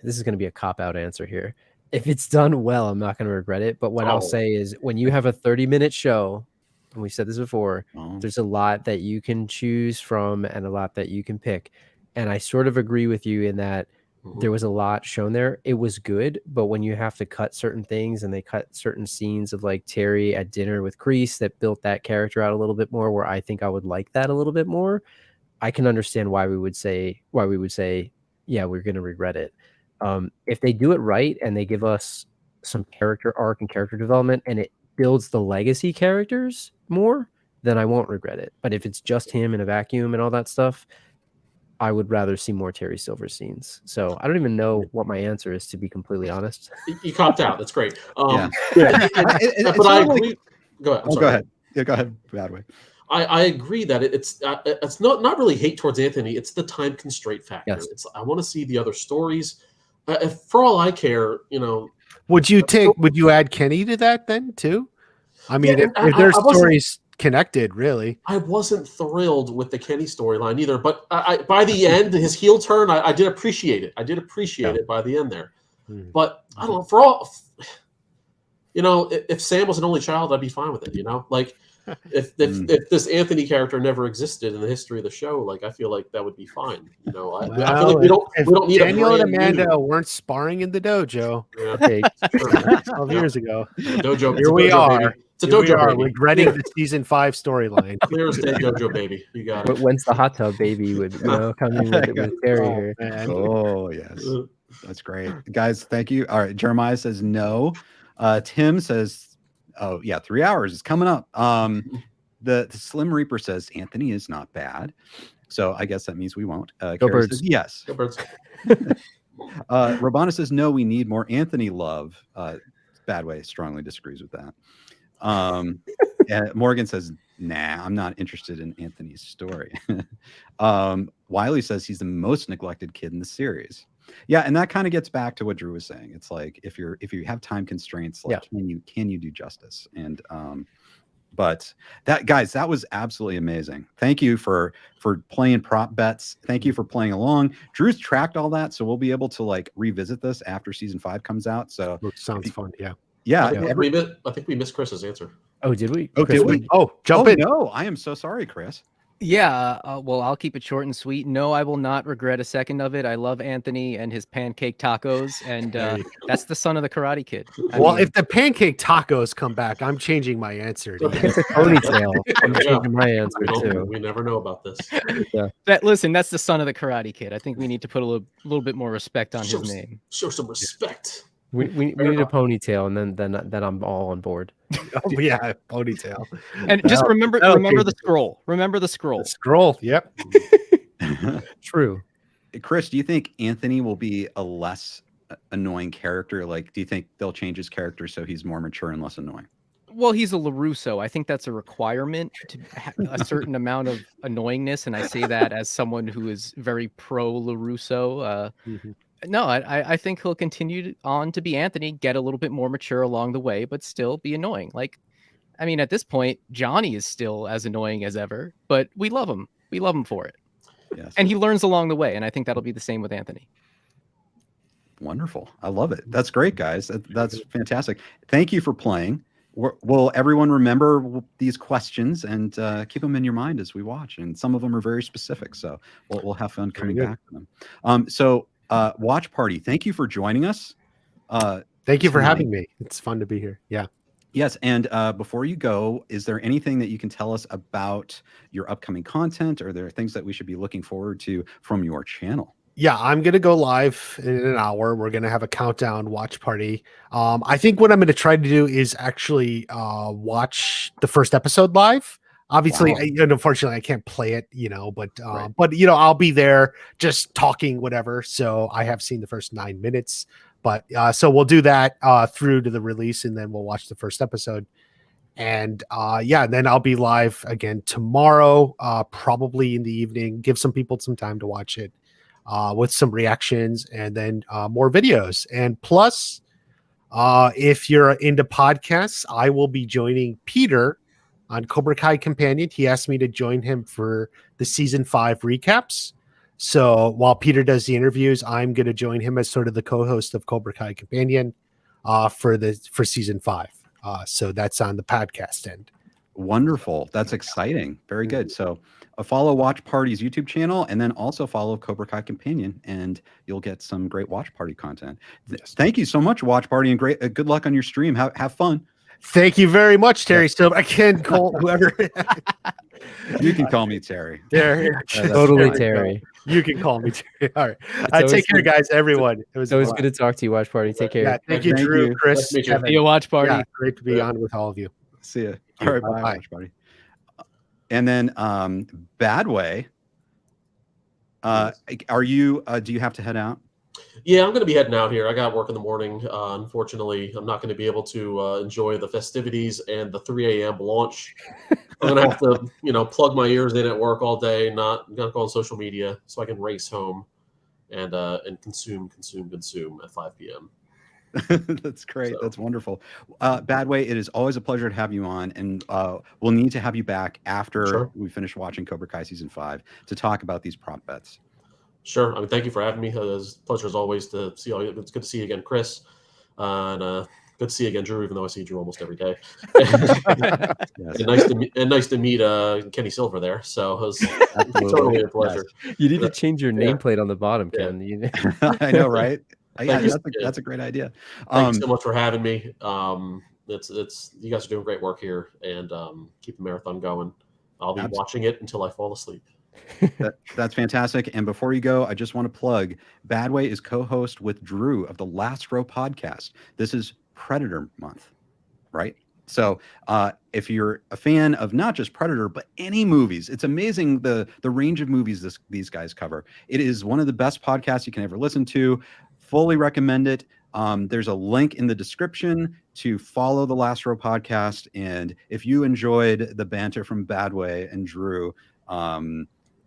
this is going to be a cop-out answer here. If it's done well, I'm not going to regret it. But what I'll say is, when you have a 30-minute show, and we said this before, there's a lot that you can choose from and a lot that you can pick. And I sort of agree with you in that there was a lot shown there. It was good, but when you have to cut certain things, and they cut certain scenes of like Terry at dinner with Kreese that built that character out a little bit more, where I think I would like that a little bit more, I can understand why we would say, yeah, we're going to regret it. If they do it right and they give us some character arc and character development, and it builds the legacy characters more, then I won't regret it. But if it's just him in a vacuum and all that stuff, I would rather see more Terry Silver scenes. So I don't even know what my answer is, to be completely honest. You copped out. That's great. Yeah. But I agree. Go ahead. Go ahead. Yeah, go ahead. Bad Way. I agree that it's not really hate towards Anthony. It's the time constraint factor. Yes. I want to see the other stories. If for all I care, Would you add Kenny to that then too? I mean, if their stories connected, really. I wasn't thrilled with the Kenny storyline either, but by the end, his heel turn, I did appreciate it. I did appreciate it by the end there. But I don't know, for all, if Sam was an only child, I'd be fine with it. Like if this Anthony character never existed in the history of the show, like I feel like that would be fine. I feel like we don't need Daniel and Amanda weren't sparring in the dojo. Okay, 12 years ago. Dojo. Here we are. Baby. It's a dojo baby. Regretting the season 5 storyline. Clear as day, dojo baby. You got it. But when's the hot tub baby would come in with Terry here? Oh yes, that's great, guys. Thank you. All right, Jeremiah says no. Tim says, oh yeah, 3 hours is coming up. The Slim Reaper says Anthony is not bad, so I guess that means we won't. Go Kerr Birds. says yes. Go Birds. Rabana says no, we need more Anthony love. Bad Way strongly disagrees with that. And Morgan says, nah, I'm not interested in Anthony's story. Wiley says he's the most neglected kid in the series. Yeah, and that kind of gets back to what Drew was saying. It's like if you have time constraints, like can you do justice? And but that was absolutely amazing. Thank you for playing prop bets. Thank you for playing along. Drew's tracked all that, so we'll be able to like revisit this after season 5 comes out. So sounds fun. Yeah. Yeah. I think we missed Chris's answer. Oh, did we? Oh, did we? Oh, jump in. No, I am so sorry, Chris. Yeah, well, I'll keep it short and sweet. No, I will not regret a second of it. I love Anthony and his pancake tacos, and that's the son of the Karate Kid. Well, if the pancake tacos come back, I'm changing my answer to yes. Ponytail. I'm changing my answer too. We never know about this. Listen, that's the son of the Karate Kid. I think we need to put a little bit more respect on his name. Show some respect. We need a ponytail, and then I'm all on board. Oh yeah, ponytail. And just remember the scroll. Remember the scroll. Scroll. Yep. True. Chris, do you think Anthony will be a less annoying character? Like, do you think they'll change his character so he's more mature and less annoying? Well, he's a LaRusso. I think that's a requirement to have a certain amount of annoyingness, and I say that as someone who is very pro LaRusso. No, I think he'll continue on to be Anthony, get a little bit more mature along the way, but still be annoying. Like, I mean, at this point, Johnny is still as annoying as ever, but we love him. We love him for it. Yes. And he learns along the way, and I think that'll be the same with Anthony. Wonderful. I love it. That's great, guys. That's fantastic. Thank you for playing. Will everyone remember these questions and keep them in your mind as we watch? And some of them are very specific, so we'll have fun coming back to them. Watch Party, thank you for joining us. Thank you for having me. It's fun to be here. Yeah. Yes, and before you go, is there anything that you can tell us about your upcoming content? Or are there things that we should be looking forward to from your channel? Yeah, I'm going to go live in an hour. We're going to have a countdown watch party. I think what I'm going to try to do is actually watch the first episode live. Obviously, Wow. Unfortunately, I can't play it, but I'll be there just talking, whatever. So I have seen the first 9 minutes, but so we'll do that through to the release, and then we'll watch the first episode. And then I'll be live again tomorrow, probably in the evening. Give some people some time to watch it with some reactions, and then more videos. And plus, if you're into podcasts, I will be joining Peter on Cobra Kai Companion. He asked me to join him for the season 5 recaps. So while Peter does the interviews, I'm going to join him as sort of the co-host of Cobra Kai Companion for season 5. So that's on the podcast end. Wonderful. That's exciting. Very good. So follow Watch Party's YouTube channel, and then also follow Cobra Kai Companion, and you'll get some great Watch Party content. Thank you so much, Watch Party, and great. Good luck on your stream. Have fun. Thank you very much, Terry. Still, I can call whoever. You can call me Terry. There, Totally Terry. You can call me Terry. All right. Take care, guys. Everyone. It was always good to talk to you, Watch Party. Take care. Yeah, thank you, Drew, Chris. See you, Watch Party. Yeah, great to be on with all of you. See you. All right, bye, Watch Party. And then Bad Way. Are you? Do you have to head out? Yeah, I'm going to be heading out here. I got work in the morning. Unfortunately, I'm not going to be able to enjoy the festivities and the 3 a.m. launch. I'm going to have to, plug my ears in at work all day, not go on social media, so I can race home and consume at 5 p.m. That's great. So. That's wonderful. Bad Way, it is always a pleasure to have you on, and we'll need to have you back after we finish watching Cobra Kai season 5 to talk about these prop bets. Sure. I mean, thank you for having me. It's a pleasure as always to see you. It's good to see you again, Chris. And good to see you again, Drew, even though I see Drew almost every day. And nice to meet Kenny Silver there. So it was totally a pleasure. Yes. You need to change your nameplate on the bottom, Ken. I know, right? That's a great idea. Thank you so much for having me. It's you guys are doing great work here, and keep the marathon going. I'll be watching it until I fall asleep. That's fantastic. And before you go, I just want to plug Bad Way is co-host with Drew of the Last Row podcast. This is Predator month, right? So if you're a fan of not just Predator, but any movies, it's amazing the range of movies these guys cover. It is one of the best podcasts you can ever listen to. Fully recommend it. There's a link in the description to follow the Last Row podcast. And if you enjoyed the banter from Bad Way and Drew,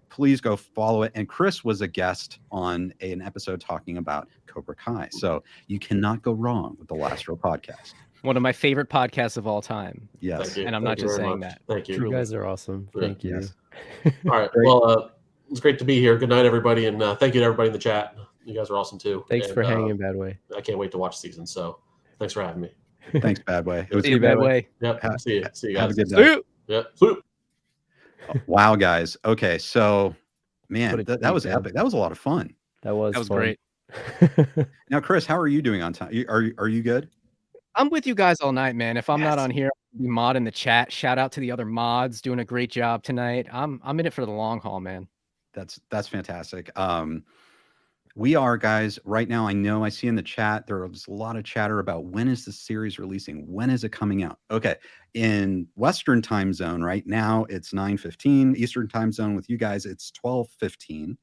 please go follow it. And Chris was a guest on an episode talking about Cobra Kai. So you cannot go wrong with the Last Row podcast. One of my favorite podcasts of all time. Yes. And I'm not just saying that. Thank you. You guys are awesome. Thank you. Yes. All right. Well, it's great to be here. Good night, everybody. And thank you to everybody in the chat. You guys are awesome too. Thanks for hanging, Bad Way. I can't wait to watch the season. So thanks for having me. Thanks, Bad Way. See you, Bad Way. Yep. See you guys. Have a good night. Yep. See you. Wow, guys. Okay, so man, What a that treat, was man. epic. That was a lot of fun. That was fun. great. Now, Chris, how are you doing on time? Are you good? I'm with you guys all night, man. If I'm not on here, I'll be mod in the chat. Shout out to the other mods doing a great job tonight. I'm in it for the long haul, man. That's fantastic. We are, guys, right now. I know I see in the chat there's a lot of chatter about when is the series releasing? When is it coming out? Okay, in Western time zone right now it's 9:15. Eastern time zone with you guys it's 12:15.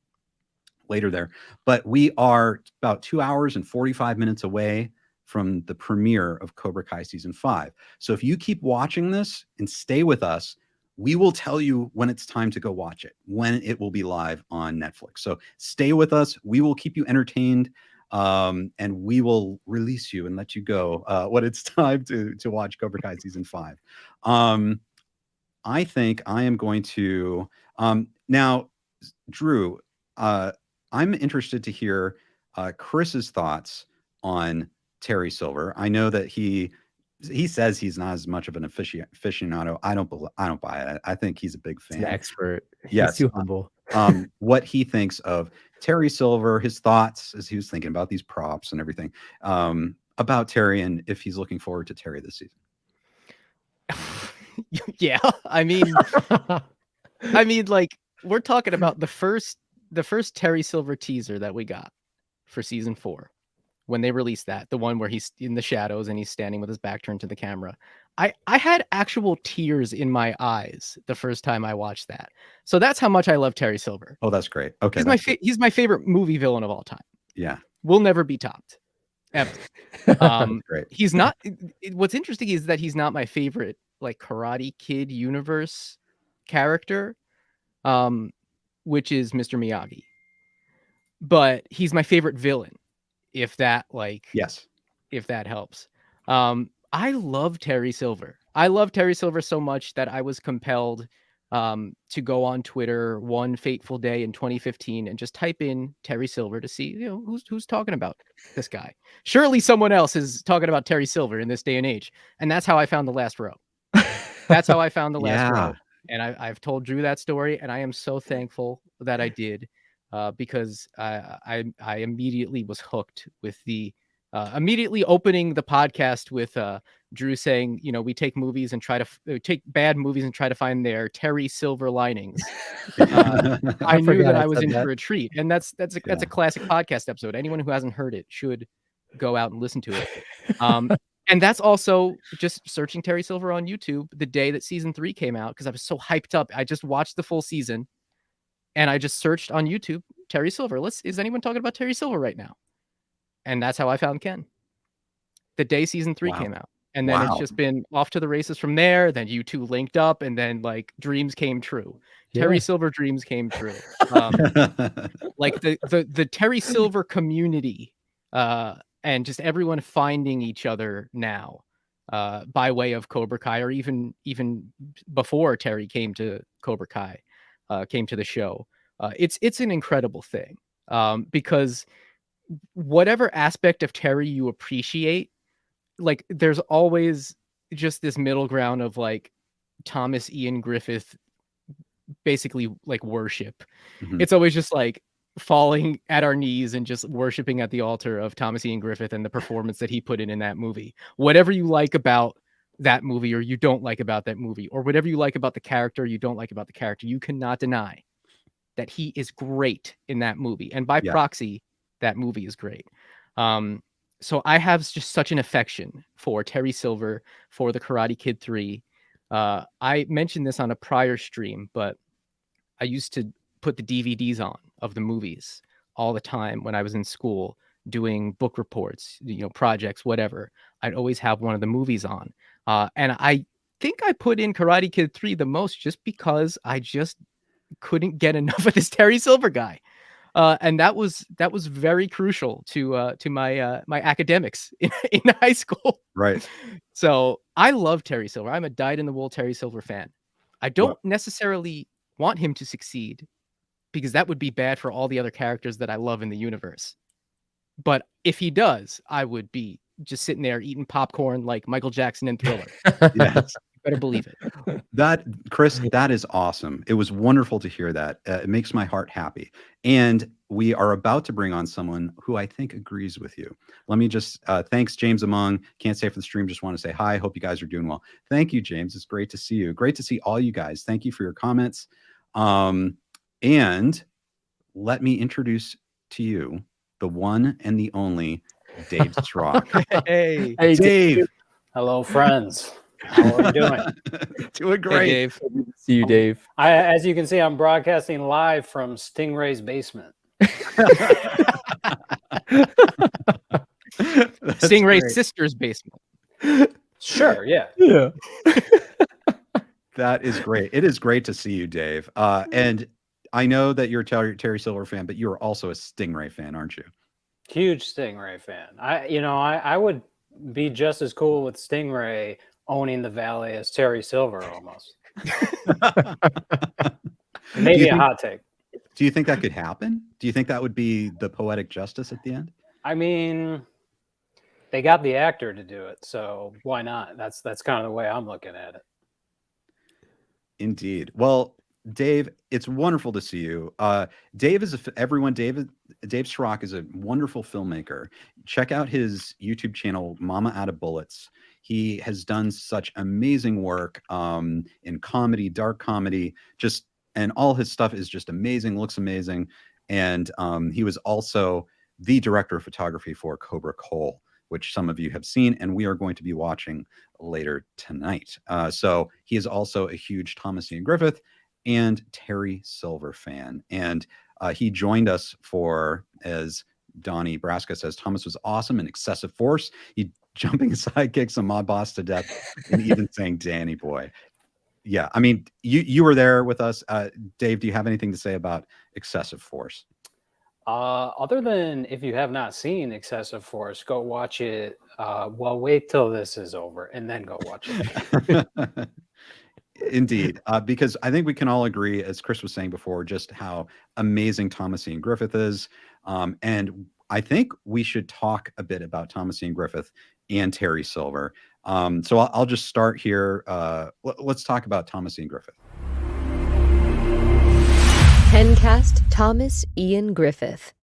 Later there, but we are about 2 hours and 45 minutes away from the premiere of Cobra Kai season 5. So if you keep watching this and stay with us, we will tell you when it's time to go watch it, when it will be live on Netflix. So stay with us. We will keep you entertained, and we will release you and let you go when it's time to watch Cobra Kai season 5. I think I am going to now, Drew. I'm interested to hear Chris's thoughts on Terry Silver. I know that he says he's not as much of an aficionado. I don't buy it. I think he's a big fan. He's an expert. Yes. He's too humble. What he thinks of Terry Silver, his thoughts as he was thinking about these props and everything, about Terry, and if he's looking forward to Terry this season. Yeah, I mean, like we're talking about the first Terry Silver teaser that we got for season 4. When they released that, the one where he's in the shadows and he's standing with his back turned to the camera, I had actual tears in my eyes the first time I watched that. So that's how much I love Terry Silver. Oh, that's great. Okay, he's my favorite movie villain of all time. Yeah, will never be topped, ever. Great. He's not. What's interesting is that he's not my favorite like Karate Kid universe character, which is Mr. Miyagi. But he's my favorite villain. If that if that helps. I love Terry Silver. I love Terry Silver so much that I was compelled to go on Twitter one fateful day in 2015 and just type in Terry Silver to see, who's talking about this guy. Surely someone else is talking about Terry Silver in this day and age. And that's how I found The Last Row. That's how I found The Last Row. And I've told Drew that story, and I am so thankful that I did. Because I immediately was hooked with the immediately opening the podcast with Drew saying, we take movies and try to take bad movies and try to find their Terry Silver linings. I knew that I was in for a treat, and that's a classic podcast episode. Anyone who hasn't heard it should go out and listen to it. And that's also just searching Terry Silver on YouTube the day that season 3 came out because I was so hyped up. I just watched the full season. And I just searched on YouTube, Terry Silver. Is anyone talking about Terry Silver right now? And that's how I found Ken. The day season 3 came out. And then it's just been off to the races from there. Then you two linked up, and then like dreams came true. Yeah. Terry Silver dreams came true. Like the Terry Silver community and just everyone finding each other now by way of Cobra Kai, or even before Terry came to Cobra Kai. Came to the show. It's an incredible thing because whatever aspect of Terry you appreciate, like there's always just this middle ground of like Thomas Ian Griffith, basically like worship. Mm-hmm. It's always just like falling at our knees and just worshiping at the altar of Thomas Ian Griffith and the performance that he put in that movie. Whatever you like about that movie or you don't like about that movie, or whatever you like about the character you don't like about the character, you cannot deny that he is great in that movie, and by proxy that movie is great. So I have just such an affection for Terry Silver, for the Karate Kid 3. I mentioned this on a prior stream, but I used to put the DVDs on of the movies all the time when I was in school doing book reports, projects, whatever. I'd always have one of the movies on. And I think I put in Karate Kid 3 the most just because I just couldn't get enough of this Terry Silver guy. And that was very crucial to my my academics in high school. Right. So I love Terry Silver. I'm a dyed-in-the-wool Terry Silver fan. I don't necessarily want him to succeed because that would be bad for all the other characters that I love in the universe. But if he does, I would be just sitting there eating popcorn like Michael Jackson in Thriller. Yes. better believe it. That, Chris, that is awesome. It was wonderful to hear that. It makes my heart happy. And we are about to bring on someone who I think agrees with you. Let me just, thanks, James Among. Can't stay for the stream. Just want to say hi. Hope you guys are doing well. Thank you, James. It's great to see you. Great to see all you guys. Thank you for your comments. And let me introduce to you the one and the only Dave Schrock. Hey, Dave. Hello, friends. How are we doing? Doing great. Hey, Dave. See you, Dave. As you can see, I'm broadcasting live from Stingray's basement. Stingray's great. sister's basement. Sure, yeah. Yeah. That is great. It is great to see you, Dave. And I know that you're a Terry Silver fan, but you're also a Stingray fan, aren't you? Huge Stingray fan. I would be just as cool with Stingray owning the Valley as Terry Silver almost. Maybe a hot take. Do you think that could happen? Do you think that would be the poetic justice at the end? I mean, they got the actor to do it, so why not? That's kind of the way I'm looking at it. Indeed. Well, Dave, it's wonderful to see you. Dave is Dave Schrock is a wonderful filmmaker. Check out his YouTube channel, Mama Out of Bullets. He has done such amazing work in comedy, dark comedy, and all his stuff is just amazing, looks amazing. And he was also the director of photography for Cobra Cole, which some of you have seen, and we are going to be watching later tonight. So he is also a huge Thomas Ian Griffith and Terry Silver fan. And he joined us for, as Donnie Braska says, Thomas was awesome and excessive force. He jumping sidekicks a mob boss to death and even saying Danny boy. Yeah, I mean, you were there with us. Dave, do you have anything to say about excessive force? Other than if you have not seen Excessive Force, go watch it. Well, wait till this is over and then go watch it. Indeed, because I think we can all agree, as Chris was saying before, just how amazing Thomas Ian Griffith is. And I think we should talk a bit about Thomas Ian Griffith and Terry Silver. So I'll just start here. Let's talk about Thomas Ian Griffith. Pencast Thomas Ian Griffith.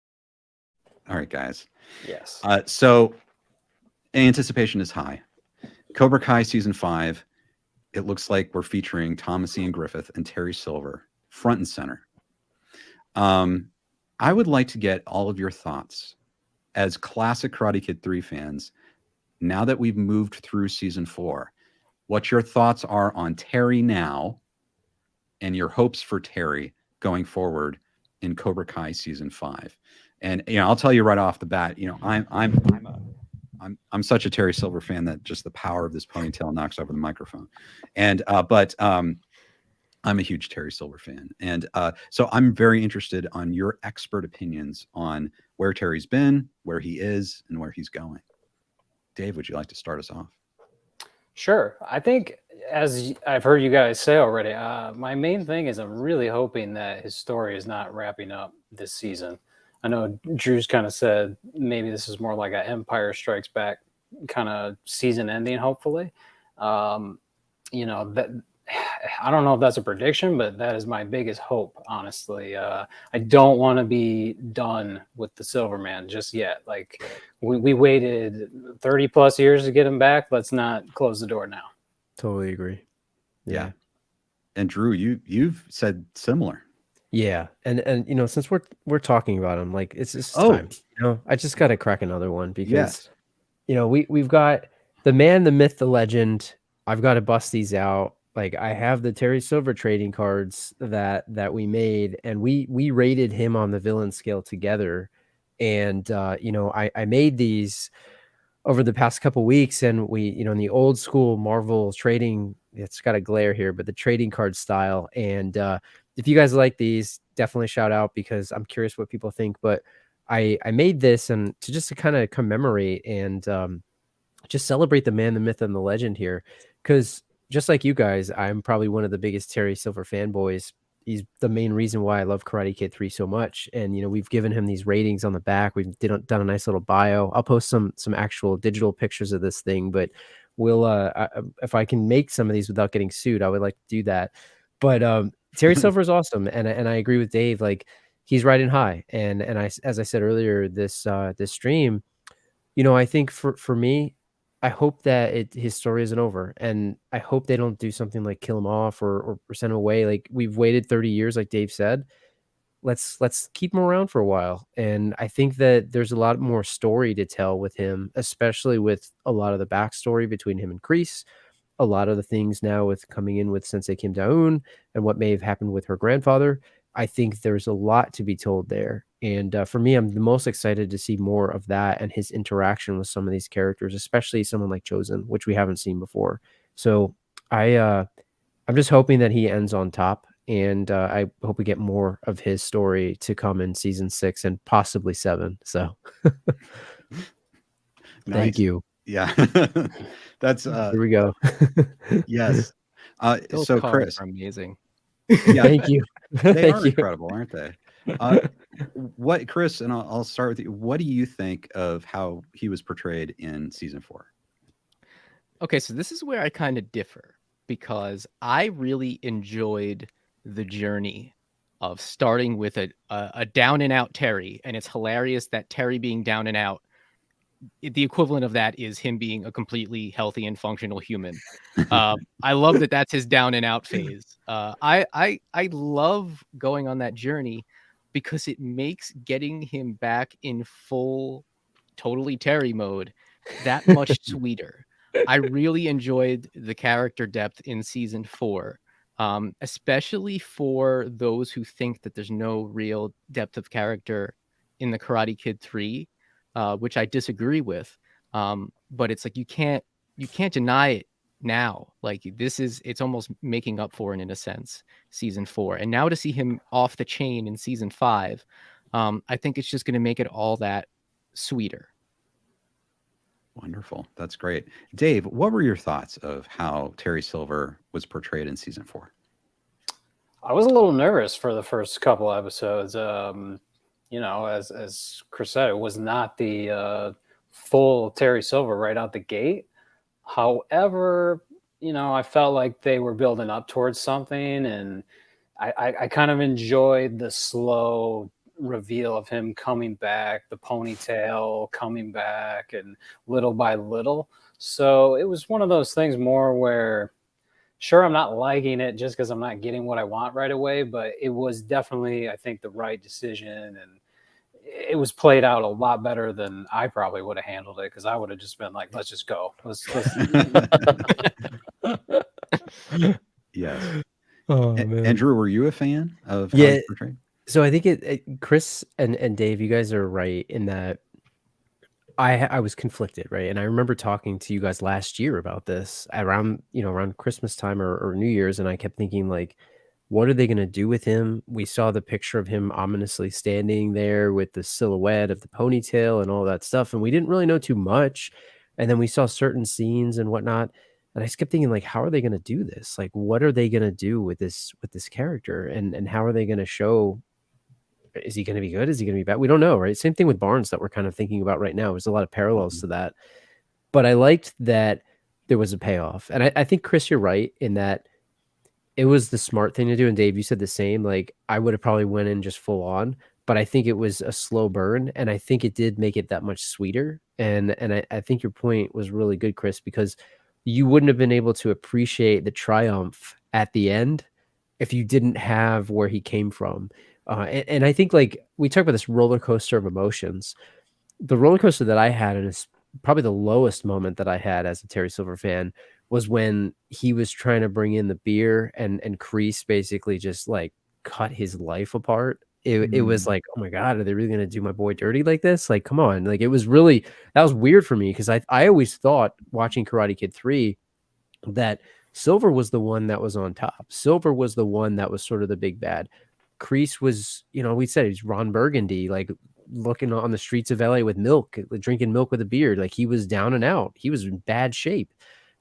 All right, guys. Yes. So anticipation is high. Cobra Kai season 5. It looks like we're featuring Thomas Ian Griffith and Terry Silver front and center. I would like to get all of your thoughts as classic Karate Kid 3 fans. Now that we've moved through season 4, what your thoughts are on Terry now and your hopes for Terry going forward in Cobra Kai season 5. And I'll tell you right off the bat, I'm such a Terry Silver fan that just the power of this ponytail knocks over the microphone. And but I'm a huge Terry Silver fan, and so I'm very interested on your expert opinions on where Terry's been, where he is, and where he's going. Dave, would you like to start us off? Sure. I think, as I've heard you guys say already, my main thing is I'm really hoping that his story is not wrapping up this season. I know Drew's kind of said maybe this is more like an Empire Strikes Back kind of season ending, hopefully. That I don't know if that's a prediction, but that is my biggest hope, honestly. I don't want to be done with the Silverman just yet. Like, we waited 30 plus years to get him back. Let's not close the door now. Totally agree. Yeah. And Drew, you've said similar. Yeah, and since we're talking about him, like it's just time. I just got to crack another one because we've got the man, the myth, the legend. I've got to bust these out. Like, I have the Terry Silver trading cards that we made, and we rated him on the villain scale together. And I made these over the past couple weeks, and we in the old school Marvel trading. It's got a glare here, but the trading card style. And if you guys like these, definitely shout out because I'm curious what people think. But I made this and to kind of commemorate and just celebrate the man, the myth, and the legend here. Because just like you guys, I'm probably one of the biggest Terry Silver fanboys. He's the main reason why I love Karate Kid 3 so much. And, we've given him these ratings on the back. We've done a nice little bio. I'll post some actual digital pictures of this thing. But we'll if I can make some of these without getting sued, I would like to do that. But Terry Silver is awesome, and I agree with Dave. Like, he's riding high, and as I said earlier, this stream, I think for me, I hope that his story isn't over, and I hope they don't do something like kill him off or send him away. Like, we've waited 30 years, like Dave said. Let's keep him around for a while. And I think that there's a lot more story to tell with him, especially with a lot of the backstory between him and Kreese, a lot of the things now with coming in with Sensei Kim Da-eun and what may have happened with her grandfather. I think there's a lot to be told there. And for me, I'm the most excited to see more of that and his interaction with some of these characters, especially someone like Chosen, which we haven't seen before. So I'm just hoping that he ends on top. And I hope we get more of his story to come in season 6 and possibly 7. So thank you. Yeah. That's here we go. Yes. Those So cards Chris, are amazing. yeah, Thank you. They Thank are you. incredible, aren't they? What, Chris, and I'll start with you. What do you think of how he was portrayed in season 4? Okay, so this is where I kind of differ, because I really enjoyed the journey of starting with a down and out Terry, and it's hilarious that Terry being down and out, the equivalent of that is him being a completely healthy and functional human. I love that that's his down and out phase. I love going on that journey because it makes getting him back in full, totally Terry mode that much sweeter. I really enjoyed the character depth in season 4. Especially for those who think that there's no real depth of character in the Karate Kid 3, which I disagree with. But it's like you can't deny it now. Like, it's almost making up for it in a sense, season 4. And now to see him off the chain in season 5, I think it's just going to make it all that sweeter. Wonderful. That's great. Dave, what were your thoughts of how Terry Silver was portrayed in season 4? I was a little nervous for the first couple episodes. As Chris said, it was not the full Terry Silver right out the gate. However, I felt like they were building up towards something, and I kind of enjoyed the slow reveal of him coming back, the ponytail coming back, and little by little. So it was one of those things more where, sure, I'm not liking it just because I'm not getting what I want right away, but it was definitely, I think, the right decision, and it was played out a lot better than I probably would have handled it, because I would have just been like, let's just go. Let's... Yes. Oh, man. Andrew, were you a fan of how Yeah. he was portrayed? So I think Chris and Dave, you guys are right in that I was conflicted, right? And I remember talking to you guys last year about this around Christmas time or New Year's, and I kept thinking, like, what are they going to do with him? We saw the picture of him ominously standing there with the silhouette of the ponytail and all that stuff, and we didn't really know too much. And then we saw certain scenes and whatnot, and I just kept thinking, like, how are they going to do this? Like, what are they going to do with this character, and how are they going to show? Is he going to be good? Is he going to be bad? We don't know, right? Same thing with Barnes that we're kind of thinking about right now. There's a lot of parallels to that. But I liked that there was a payoff. And I think, Chris, you're right in that it was the smart thing to do. And Dave, you said the same. Like, I would have probably went in just full on, but I think it was a slow burn. And I think it did make it that much sweeter. And I think your point was really good, Chris, because you wouldn't have been able to appreciate the triumph at the end if you didn't have where he came from. And I think, like, we talk about this roller coaster of emotions. The roller coaster that I had, and it's probably the lowest moment that I had as a Terry Silver fan, was when he was trying to bring in the beer and Kreese basically just, like, cut his life apart. It was like, oh my God, are they really going to do my boy dirty like this? Like, come on. Like, it was really, that was weird for me, because I always thought, watching Karate Kid 3, that Silver was the one that was on top. Silver was the one that was sort of the big bad. Kreese was, we said he's Ron Burgundy, like, looking on the streets of LA with milk, drinking milk with a beard. Like, he was down and out. He was in bad shape.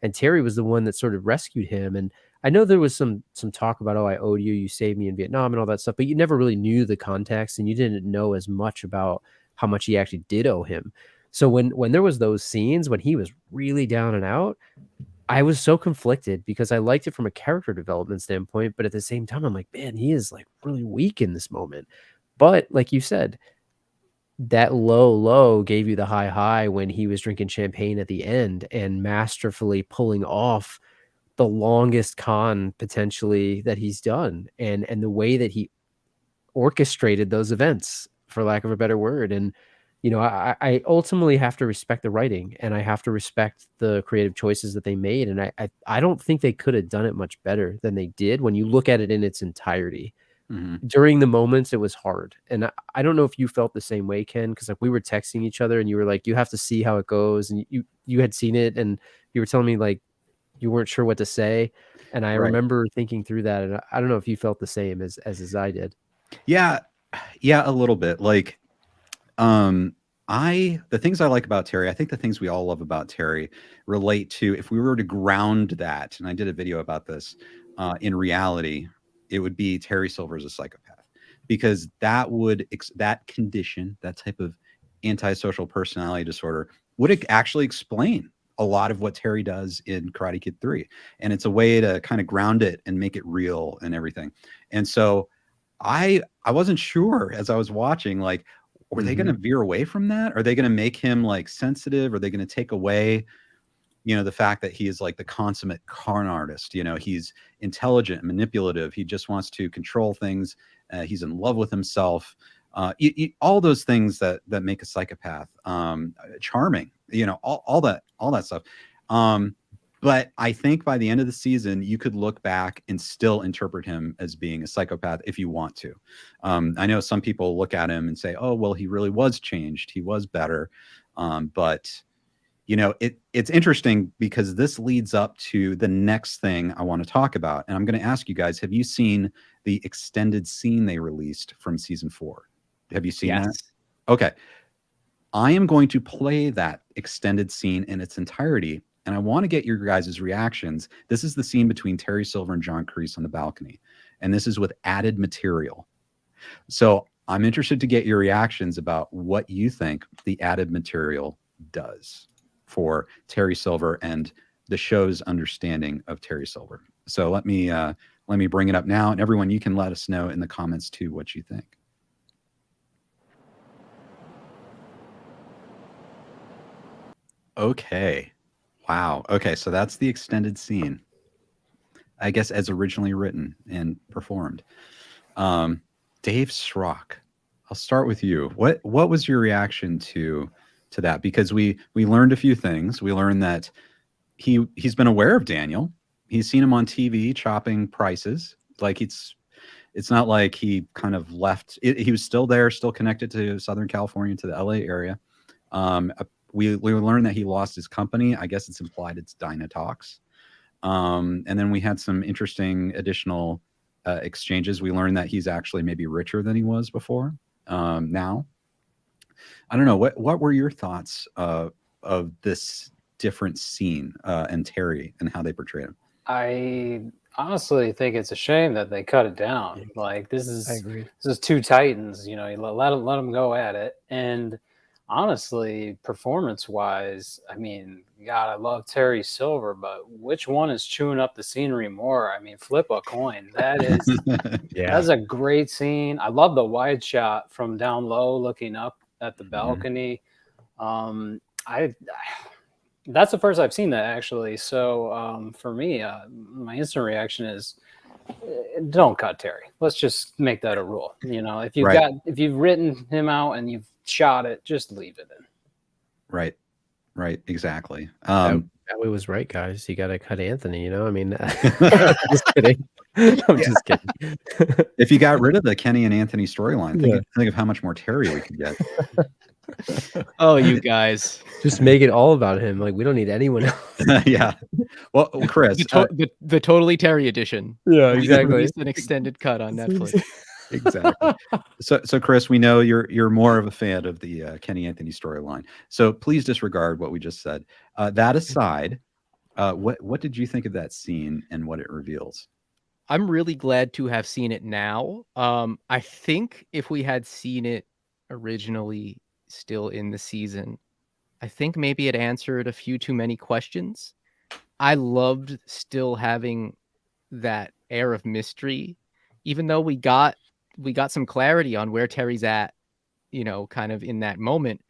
And Terry was the one that sort of rescued him. And I know there was some talk about, oh, I owed you, you saved me in Vietnam and all that stuff, but you never really knew the context, and you didn't know as much about how much he actually did owe him. So when there was those scenes when he was really down and out, I was so conflicted because I liked it from a character development standpoint, but at the same time, I'm like, man, he is like really weak in this moment. But like you said, that low gave you the high when he was drinking champagne at the end and masterfully pulling off the longest con potentially that he's done, and the way that he orchestrated those events, for lack of a better word. And I ultimately have to respect the writing, and I have to respect the creative choices that they made, and I don't think they could have done it much better than they did when you look at it in its entirety. During the moments, it was hard, and I don't know if you felt the same way, Ken, because like we were texting each other and you were like, you have to see how it goes, and you had seen it and you were telling me like you weren't sure what to say, and I remember thinking through that, and I don't know if you felt the same as I did. Yeah, a little bit. Like, the things I like about Terry, I think the things we all love about Terry relate to, if we were to ground that, and I did a video about this, in reality, it would be Terry Silver is a psychopath, because that would that condition, that type of antisocial personality disorder, would actually explain a lot of what Terry does in Karate Kid 3. And it's a way to kind of ground it and make it real and everything. And so I wasn't sure as I was watching, like, were they going to veer away from that? Are they going to make him like sensitive? Are they going to take away, the fact that he is like the consummate con artist? He's intelligent, manipulative. He just wants to control things. He's in love with himself. All those things that make a psychopath charming, all that stuff. But I think by the end of the season, you could look back and still interpret him as being a psychopath if you want to. I know some people look at him and say, oh, well, he really was changed. He was better. But it's interesting because this leads up to the next thing I want to talk about. And I'm going to ask you guys, have you seen the extended scene they released from season 4? Have you seen that? Okay. I am going to play that extended scene in its entirety, and I want to get your guys' reactions. This is the scene between Terry Silver and John Kreese on the balcony, and this is with added material. So I'm interested to get your reactions about what you think the added material does for Terry Silver and the show's understanding of Terry Silver. So let me bring it up now, and everyone, you can let us know in the comments too what you think. Okay. Wow. Okay, so that's the extended scene, I guess, as originally written and performed. Dave Schrock, I'll start with you. What was your reaction to that? Because we learned a few things. We learned that he's been aware of Daniel. He's seen him on TV chopping prices. Like it's not like he kind of left. He was still there, still connected to Southern California, to the LA area. We learned that he lost his company. I guess it's implied it's Dino Talks. And then we had some interesting additional exchanges. We learned that he's actually maybe richer than he was before. Now, I don't know. What were your thoughts of this different scene and Terry and how they portrayed him? I honestly think it's a shame that they cut it down. Like this is two titans. You let them go at it. And honestly, performance-wise, I mean, God, I love Terry Silver, but which one is chewing up the scenery more? I mean, flip a coin. That is, that's a great scene. I love the wide shot from down low, looking up at the balcony. That's the first I've seen that, actually. So for me, my instant reaction is, don't cut Terry. Let's just make that a rule. If you've written him out and you've shot it, just leave it in. Right, exactly. That was right, guys. You got to cut Anthony. I mean, just kidding. I'm just kidding. If you got rid of the Kenny and Anthony storyline, think of how much more Terry we could get. Oh, you guys, just make it all about him. Like, we don't need anyone else. Yeah. Well, Chris, the Totally Terry edition. Yeah, exactly. An extended cut on Netflix. Exactly. So Chris, we know you're more of a fan of the Kenny Anthony storyline. So please disregard what we just said. That aside, what did you think of that scene and what it reveals? I'm really glad to have seen it now. I think if we had seen it originally still in the season, I think maybe it answered a few too many questions. I loved still having that air of mystery, even though we got some clarity on where Terry's at, kind of in that moment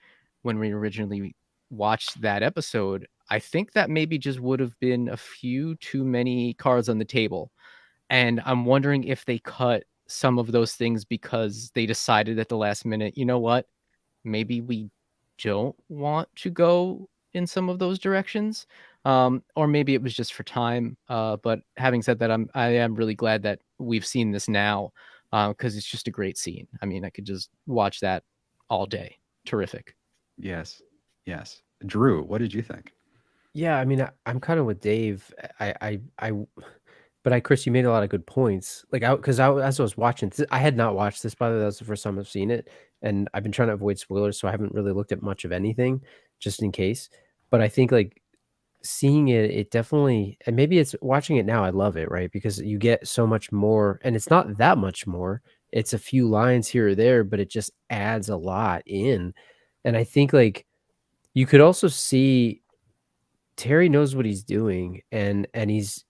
when we originally watched that episode. I think that maybe just would have been a few too many cards on the table. And I'm wondering if they cut some of those things because they decided at the last minute, you know what? Maybe we don't want to go in some of those directions. Or maybe it was just for time. But having said that, I am really glad that we've seen this now, because it's just a great scene. I mean, I could just watch that all day. Terrific. Yes. Drew, what did you think? Yeah, I mean, I'm kind of with Dave. But Chris, you made a lot of good points. Like, as I was watching, I had not watched this, by the way. That was the first time I've seen it, and I've been trying to avoid spoilers, so I haven't really looked at much of anything, just in case. But I think like seeing it definitely, and maybe it's watching it now, I love it, right? Because you get so much more, and it's not that much more. It's a few lines here or there, but it just adds a lot in. And I think like you could also see Terry knows what he's doing, and he's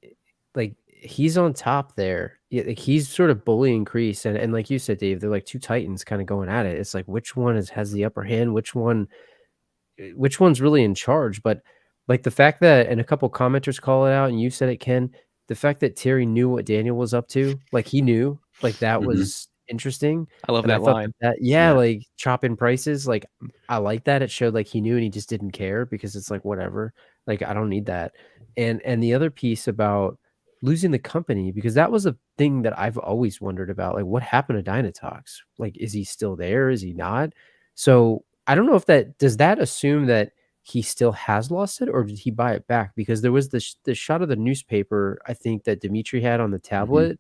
like he's on top there. Yeah, like he's sort of bullying Kreese, and like you said, Dave, they're like two titans kind of going at it. It's like which one has the upper hand, which one's really in charge. But like the fact that, and a couple commenters call it out, and you said it, Ken, the fact that Terry knew what Daniel was up to, like he knew, like that was interesting. I love And that thought line. yeah, like chopping prices, like I like that. It showed like he knew and he just didn't care, because it's like whatever, like I don't need that. And the other piece about losing the company, because that was a thing that I've always wondered about, like what happened to Dino Talks? Like, is he still there? Is he not? So I don't know if does that assume that he still has lost it, or did he buy it back? Because there was the shot of the newspaper, I think, that Dimitri had on the tablet.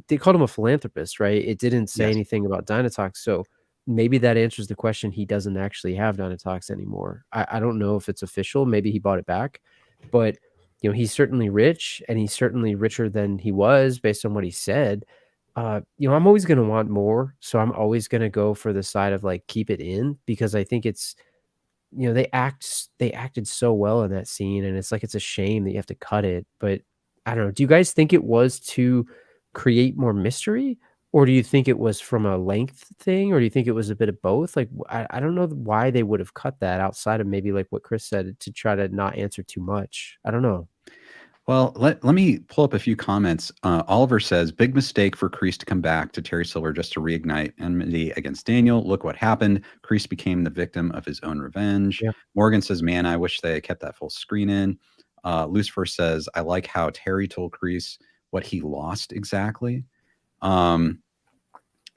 They called him a philanthropist, right? It didn't say anything about Dino Talks. So maybe that answers the question. He doesn't actually have Dino Talks anymore. I don't know if it's official. Maybe he bought it back, but he's certainly rich, and he's certainly richer than he was based on what he said. I'm always going to want more. So I'm always going to go for the side of like, keep it in, because I think it's, they acted so well in that scene, and it's like, it's a shame that you have to cut it. But I don't know. Do you guys think it was to create more mystery, or do you think it was from a length thing, or do you think it was a bit of both? Like, I don't know why they would have cut that outside of maybe like what Chris said, to try to not answer too much. I don't know. Well, let me pull up a few comments. Oliver says, big mistake for Kreese to come back to Terry Silver just to reignite enmity against Daniel. Look what happened. Kreese became the victim of his own revenge. Yeah. Morgan says, man, I wish they had kept that full screen in. Lucifer says, I like how Terry told Kreese what he lost exactly. And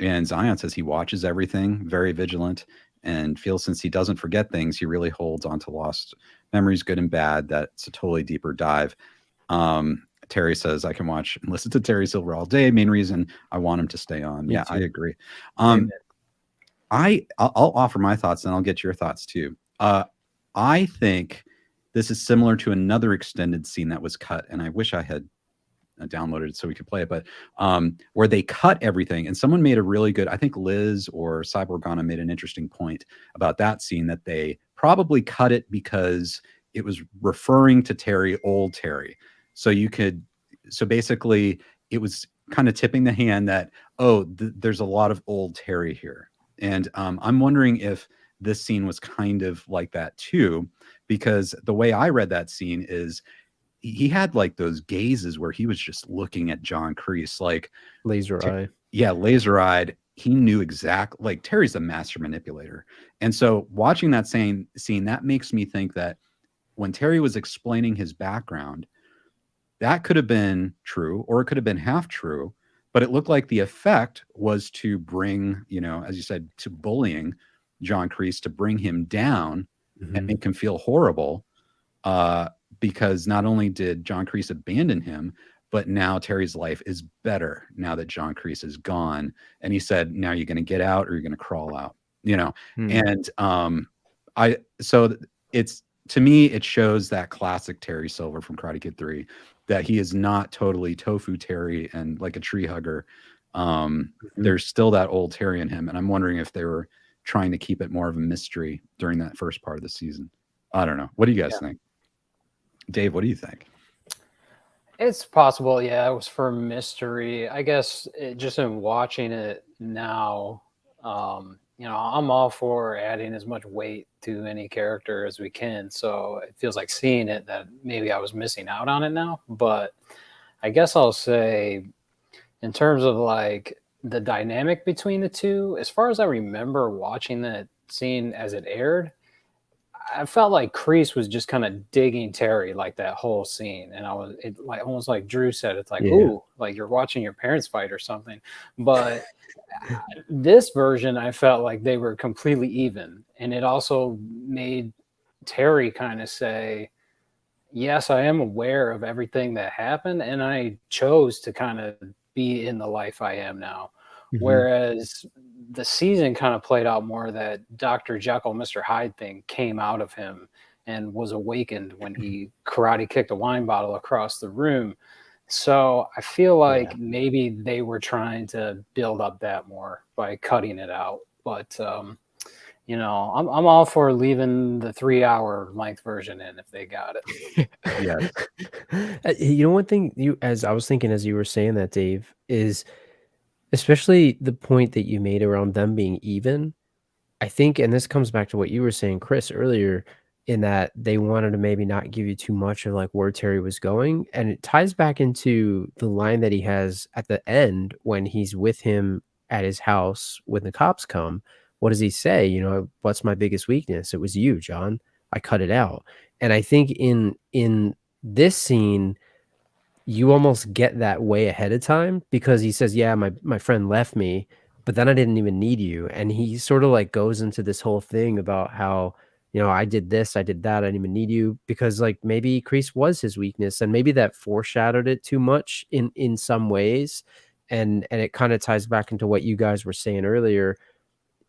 Zion says he watches everything, very vigilant, and feels since he doesn't forget things, he really holds on to lost memories, good and bad. That's a totally deeper dive. Terry says, I can watch and listen to Terry Silver all day. Main reason I want him to stay on. Me Yeah, too. I agree. I'll offer my thoughts, and I'll get your thoughts too. I think this is similar to another extended scene that was cut, and I wish I had downloaded it so we could play it, but where they cut everything, and someone made a really good, I think Liz or Cyborgana made an interesting point about that scene, that they probably cut it because it was referring to Terry, old Terry. So basically it was kind of tipping the hand that, there's a lot of old Terry here. And I'm wondering if this scene was kind of like that too, because the way I read that scene is he had like those gazes where he was just looking at John Kreese, like laser eye. Yeah, laser eyed. He knew exactly, like Terry's a master manipulator. And so watching that scene, that makes me think that when Terry was explaining his background, that could have been true, or it could have been half true, but it looked like the effect was to bring, as you said, to bullying John Kreese, to bring him down and make him feel horrible. Because not only did John Kreese abandon him, but now Terry's life is better now that John Kreese is gone. And he said, now you're going to get out, or you're going to crawl out, And so it's, to me, it shows that classic Terry Silver from Karate Kid 3, that he is not totally tofu Terry and like a tree hugger. There's still that old Terry in him. And I'm wondering if they were trying to keep it more of a mystery during that first part of the season. I don't know. What do you guys think? Dave, what do you think? It's possible, yeah. It was for mystery. I guess just in watching it now, I'm all for adding as much weight to any character as we can. So it feels like seeing it that maybe I was missing out on it now. But I guess I'll say, in terms of like the dynamic between the two, as far as I remember watching that scene as it aired, I felt like Kreese was just kind of digging Terry like that whole scene, and like almost like Drew said, it's like, ooh, like you're watching your parents fight or something. But this version, I felt like they were completely even, and it also made Terry kind of say, yes, I am aware of everything that happened, and I chose to kind of be in the life I am now. Whereas the season kind of played out more that Dr. Jekyll, Mr. Hyde thing came out of him and was awakened when he karate kicked a wine bottle across the room. So I feel like maybe they were trying to build up that more by cutting it out. But, I'm all for leaving the 3-hour length version in if they got it. One thing as I was thinking as you were saying that, Dave, is especially the point that you made around them being even. I think, and this comes back to what you were saying, Chris, earlier, in that they wanted to maybe not give you too much of like where Terry was going. And it ties back into the line that he has at the end when he's with him at his house when the cops come. What does he say? What's my biggest weakness? It was you, John. I cut it out. And I think in this scene, you almost get that way ahead of time because he says, yeah, my friend left me, but then I didn't even need you. And he sort of like goes into this whole thing about how, I did this, I did that, I didn't even need you, because like maybe Kreese was his weakness, and maybe that foreshadowed it too much in some ways. And it kind of ties back into what you guys were saying earlier.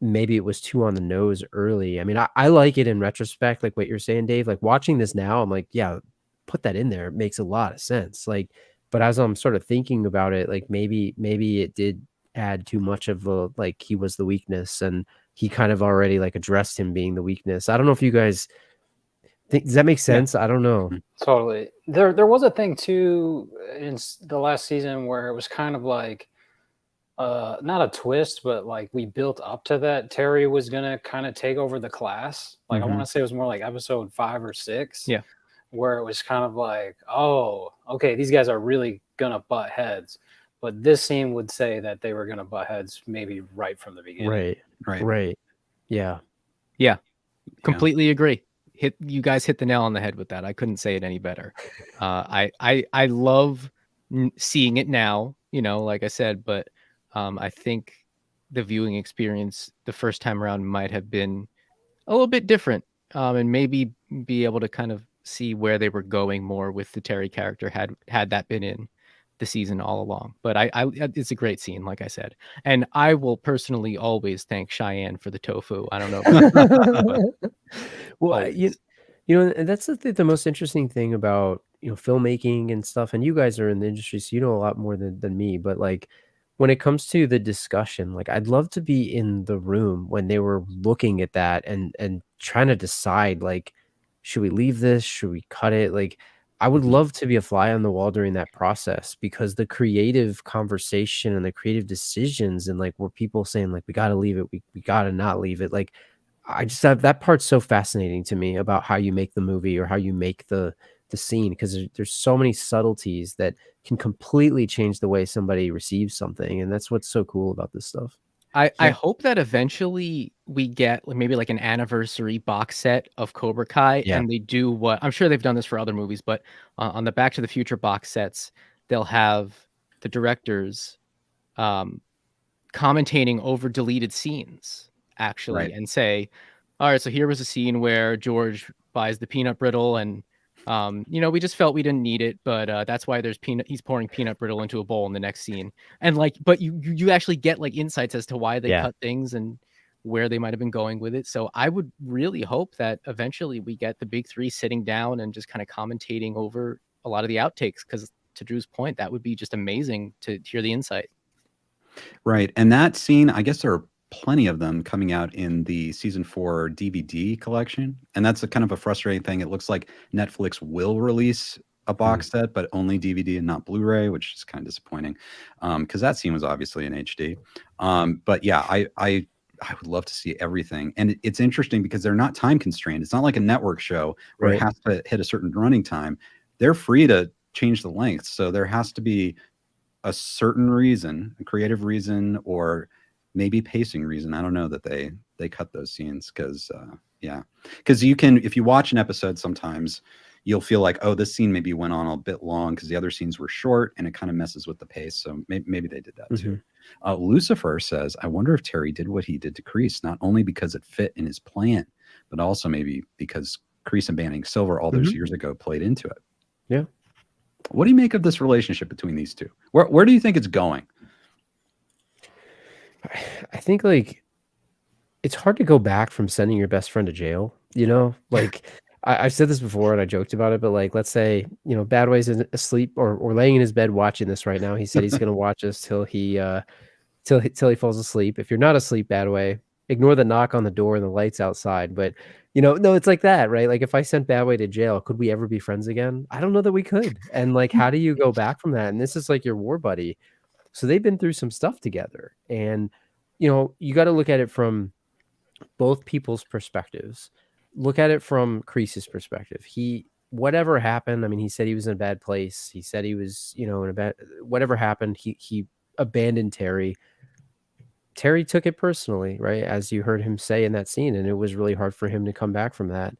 Maybe it was too on the nose early. I mean, I like it in retrospect, like what you're saying, Dave. Like watching this now, I'm like, yeah, put that in there. It makes a lot of sense. Like, but as I'm sort of thinking about it, like maybe it did add too much of the, like he was the weakness and he kind of already like addressed him being the weakness. I don't know if you guys think, does that make sense? I don't know. Totally. There was a thing too in the last season where it was kind of like, not a twist, but like we built up to that Terry was gonna kind of take over the class. Like I want to say it was more like episode 5 or 6. Yeah. Where it was kind of like, oh, okay, these guys are really gonna butt heads. But this scene would say that they were gonna butt heads maybe right from the beginning. Right. Yeah. Completely agree. You guys hit the nail on the head with that. I couldn't say it any better. I love seeing it now, like I said, but I think the viewing experience the first time around might have been a little bit different, and maybe be able to kind of see where they were going more with the Terry character had that been in the season all along. But I it's a great scene, like I said, and I will personally always thank Cheyenne for the tofu. I don't know about well, and that's the most interesting thing about filmmaking and stuff. And you guys are in the industry, so you know a lot more than me. But like when it comes to the discussion, like I'd love to be in the room when they were looking at that and trying to decide, like, should we leave this? Should we cut it? Like, I would love to be a fly on the wall during that process, because the creative conversation and the creative decisions and like where people saying like, we got to leave it. We got to not leave it. Like, I just have that part's so fascinating to me about how you make the movie or how you make the scene, because there's so many subtleties that can completely change the way somebody receives something, and that's what's so cool about this stuff. I hope that eventually we get maybe like an anniversary box set of Cobra Kai, and they do what I'm sure they've done this for other movies, but on the Back to the Future box sets, they'll have the directors commentating over deleted scenes actually, and say, all right, so here was a scene where George buys the peanut brittle and we just felt we didn't need it, but that's why he's pouring peanut brittle into a bowl in the next scene. And like, but you actually get like insights as to why they cut things and where they might have been going with it. So I would really hope that eventually we get the big three sitting down and just kind of commentating over a lot of the outtakes, because to Drew's point, that would be just amazing to hear the insight. Right. And that scene, I guess there are plenty of them coming out in the season 4 DVD collection, and that's a kind of a frustrating thing. It looks like Netflix will release a box set, but only DVD and not Blu-ray, which is kind of disappointing, because that scene was obviously in HD. But yeah, I would love to see everything, and it's interesting because they're not time constrained. It's not like a network show where Right. it has to hit a certain running time. They're free to change the length, so there has to be a certain reason, a creative reason, or maybe pacing reason. I don't know that they cut those scenes because you can, if you watch an episode, sometimes you'll feel like, oh, this scene maybe went on a bit long because the other scenes were short, and it kind of messes with the pace. So maybe they did that too. Lucifer says, I wonder if Terry did what he did to Kreese, not only because it fit in his plan, but also maybe because Kreese abandoning Silver all those years ago played into it. Yeah. What do you make of this relationship between these two? Where do you think it's going? I think like it's hard to go back from sending your best friend to jail, you know, like I've said this before and I joked about it, but like, let's say, you know, Badway's asleep or laying in his bed watching this right now. He said he's going to watch us till he falls asleep. If you're not asleep, Badway, ignore the knock on the door and the lights outside. But, you know, no, it's like that, right? Like if I sent Badway to jail, could we ever be friends again? I don't know that we could. And like, how do you go back from that? And this is like your war buddy. So they've been through some stuff together. And, you know, you got to look at it from both people's perspectives. Look at it from Kreese's perspective. Whatever happened, I mean, he said he was in a bad place. He said he was, you know, in a bad, whatever happened, he abandoned Terry. Terry took it personally, right? As you heard him say in that scene, and it was really hard for him to come back from that.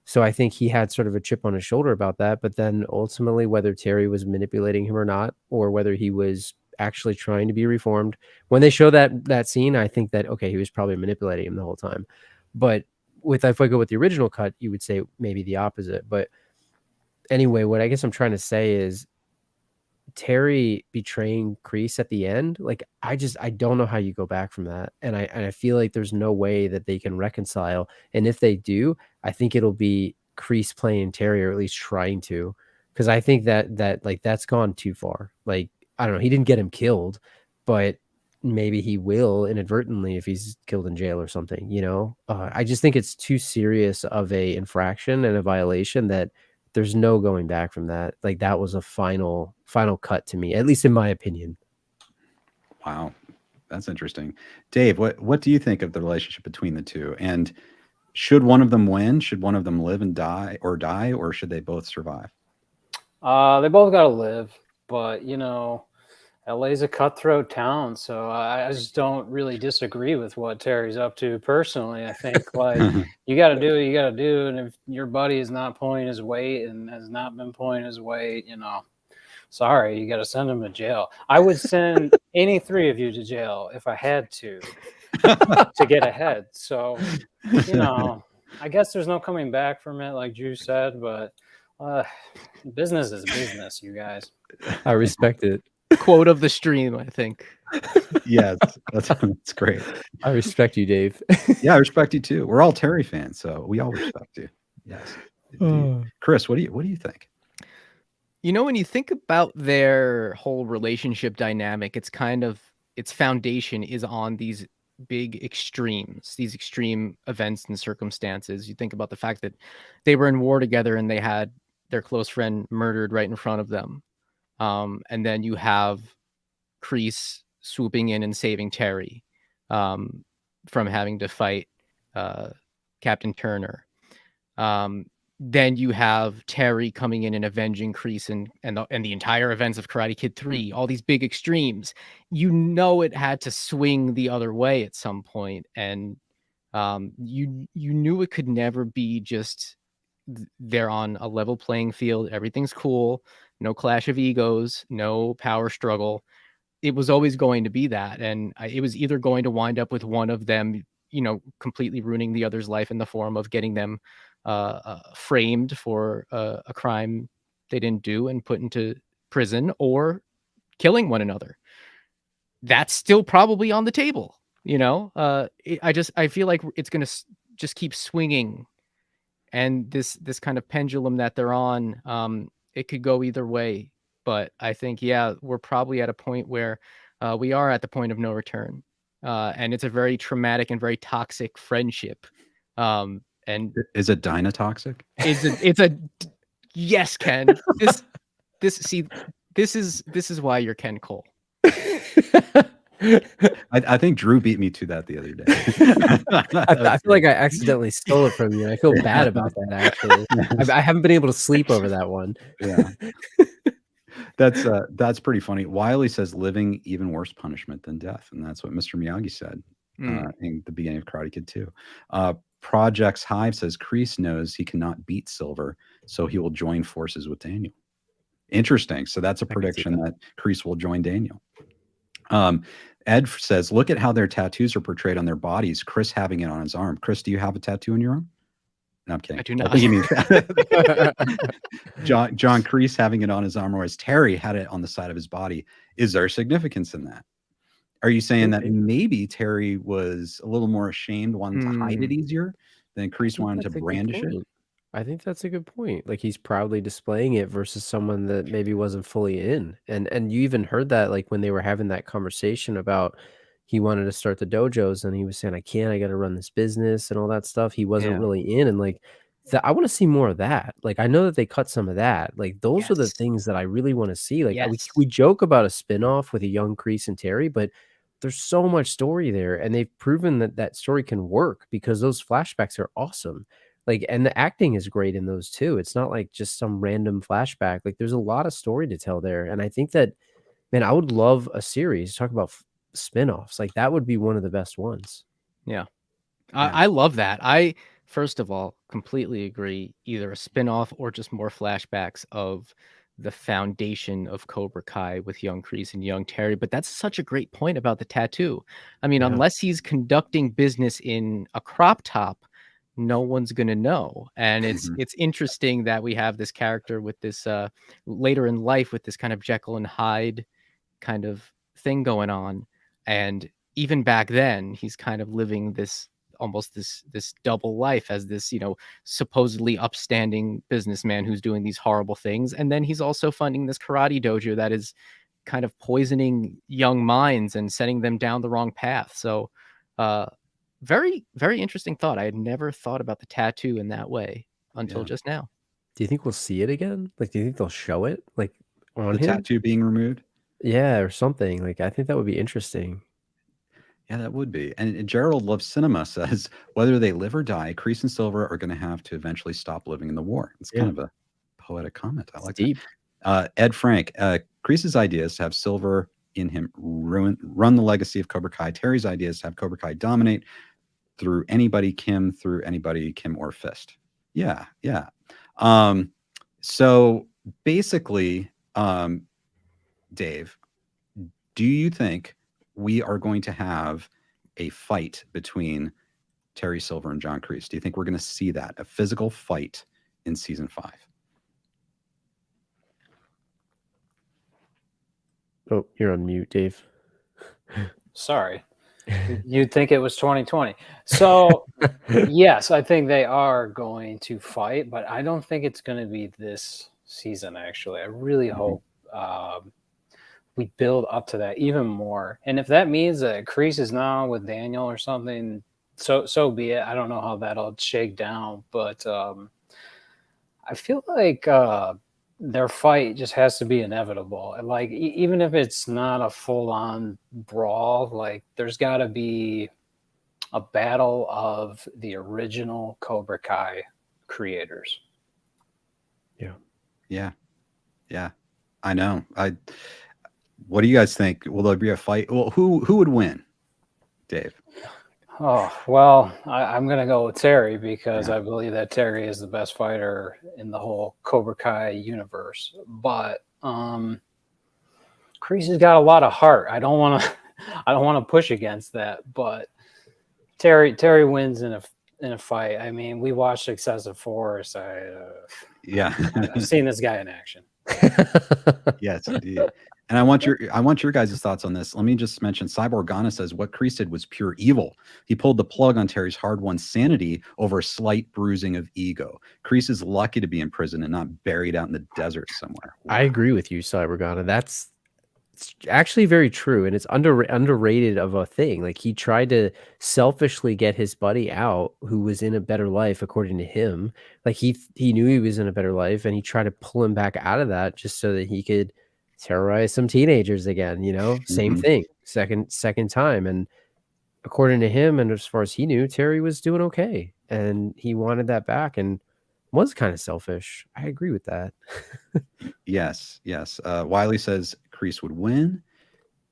So I think he had sort of a chip on his shoulder about that. But then ultimately, whether Terry was manipulating him or not, or whether he was actually trying to be reformed, when they show that scene, I think that, okay, he was probably manipulating him the whole time. But if I go with the original cut, you would say maybe the opposite. But anyway, what I guess I'm trying to say is Terry betraying Kreese at the end, like I don't know how you go back from that. And I feel like there's no way that they can reconcile. And if they do, I think it'll be Kreese playing Terry, or at least trying to, because I think that like that's gone too far. Like, I don't know, he didn't get him killed, but maybe he will inadvertently if he's killed in jail or something, you know. I just think it's too serious of a infraction and a violation that there's no going back from that. Like that was a final cut to me, at least in my opinion. Wow, that's interesting. Dave, what do you think of the relationship between the two? And should one of them win? Should one of them live and die, or should they both survive? They both got to live, but you know, LA's a cutthroat town, so I just don't really disagree with what Terry's up to personally. I think like you got to do what you got to do, and if your buddy is not pulling his weight and has not been pulling his weight, you know, sorry, you got to send him to jail. I would send any three of you to jail if I had to get ahead. So, you know, I guess there's no coming back from it, like Drew said, but business is business, you guys. I respect it. Quote of the stream, I think. Yes, that's great. I respect you, Dave. Yeah, I respect you too. We're all Terry fans, so we all respect you. Yes. Chris, what do you think? You know, when you think about their whole relationship dynamic, it's kind of its foundation is on these big extremes, these extreme events and circumstances. You think about the fact that they were in war together and they had their close friend murdered right in front of them. And then you have Kreese swooping in and saving Terry from having to fight Captain Turner. Then you have Terry coming in and avenging Kreese and the entire events of Karate Kid 3, all these big extremes. You know it had to swing the other way at some point, and you knew it could never be just they're on a level playing field. Everything's cool. No clash of egos, no power struggle. It was always going to be that. And it was either going to wind up with one of them, you know, completely ruining the other's life in the form of getting them framed for a crime they didn't do and put into prison, or killing one another. That's still probably on the table, you know. I feel like it's going to just keep swinging. And this kind of pendulum that they're on, it could go either way. But I think, yeah, we're probably at a point where we are at the point of no return. and it's a very traumatic and very toxic friendship. And is it Dino toxic? It's a yes, Ken. This is why you're Ken Cole. I think Drew beat me to that the other day. I feel like I accidentally stole it from you. I feel bad about that, actually. I haven't been able to sleep over that one. Yeah. That's pretty funny. Wiley says living even worse punishment than death, and that's what Mr. Miyagi said in the beginning of Karate Kid 2. Projects Hive says Kreese knows he cannot beat Silver, so he will join forces with Daniel. Interesting. So that's a prediction that Kreese will join Daniel. Ed says, look at how their tattoos are portrayed on their bodies. Chris having it on his arm. Chris, do you have a tattoo on your arm? No, I'm kidding. I do not. I think you mean John Kreese having it on his arm, whereas Terry had it on the side of his body. Is there significance in that? Are you saying that maybe Terry was a little more ashamed, wanted to hide it easier than Kreese wanted to brandish it? I think that's a good point. Like, he's proudly displaying it versus someone that maybe wasn't fully in. And you even heard that, like, when they were having that conversation about he wanted to start the dojos and he was saying, I got to run this business and all that stuff. He wasn't really in. And like, I want to see more of that. Like, I know that they cut some of that. Like, those are the things that I really want to see. Like, we joke about a spinoff with a young Kreese and Terry, but there's so much story there. And they've proven that that story can work because those flashbacks are awesome. Like, and the acting is great in those too. It's not like just some random flashback. Like, there's a lot of story to tell there. And I think that, man, I would love a series talk about spinoffs. Like, that would be one of the best ones. Yeah. I love that. I, first of all, completely agree. Either a spinoff or just more flashbacks of the foundation of Cobra Kai with young Kreese and young Terry. But that's such a great point about the tattoo. I mean, unless he's conducting business in a crop top, no one's going to know. And it's interesting that we have this character with this later in life with this kind of Jekyll and Hyde kind of thing going on. And even back then, he's kind of living this almost this double life as this, supposedly upstanding businessman who's doing these horrible things. And then he's also funding this karate dojo that is kind of poisoning young minds and setting them down the wrong path. So very, very interesting thought. I had never thought about the tattoo in that way until just now. Do you think we'll see it again? Like, do you think they'll show it like on the him? tattoo being removed? Yeah, or something. Like, I think that would be interesting. Yeah, that would be. And Gerald Loves Cinema says, whether they live or die, Kreese and Silver are going to have to eventually stop living in the war. It's kind of a poetic comment. I like deep. Ed Frank, Kreese's idea is to have Silver in him run the legacy of Cobra Kai. Terry's idea is to have Cobra Kai dominate through anybody Kim or Fist. Yeah. So basically, Dave, do you think we are going to have a fight between Terry Silver and John Kreese? Do you think we're going to see that, a physical fight in season 5? Oh, you're on mute, Dave. Sorry. You'd think it was 2020. So, yes, I think they are going to fight, but I don't think it's going to be this season, actually. I really hope we build up to that even more. And if that means that Kreese is now with Daniel or something, so be it. I don't know how that'll shake down, but I feel like their fight just has to be inevitable. Like, even if it's not a full-on brawl, like, there's got to be a battle of the original Cobra Kai creators. Yeah. I know. What do you guys think? Will there be a fight? Well, who would win, Dave? Oh, well, I'm going to go with Terry because I believe that Terry is the best fighter in the whole Cobra Kai universe. But Kreese has got a lot of heart. I don't want to push against that, but Terry wins in a fight. I mean, we watched Excessive Force. I've seen this guy in action. Yes, indeed. And I want your guys' thoughts on this. Let me just mention, Cyborg Ghana says what Kreese did was pure evil. He pulled the plug on Terry's hard-won sanity over a slight bruising of ego. Kreese is lucky to be in prison and not buried out in the desert somewhere. Wow. I agree with you, Cyborg Ghana. That's it's actually very true, and it's underrated of a thing. Like, he tried to selfishly get his buddy out, who was in a better life according to him. Like, he knew he was in a better life, and he tried to pull him back out of that just so that he could terrorize some teenagers again. Same thing, second time. And according to him, and as far as he knew, Terry was doing okay, and he wanted that back, and was kind of selfish. I agree with that. Yes. Wiley says Kreese would win.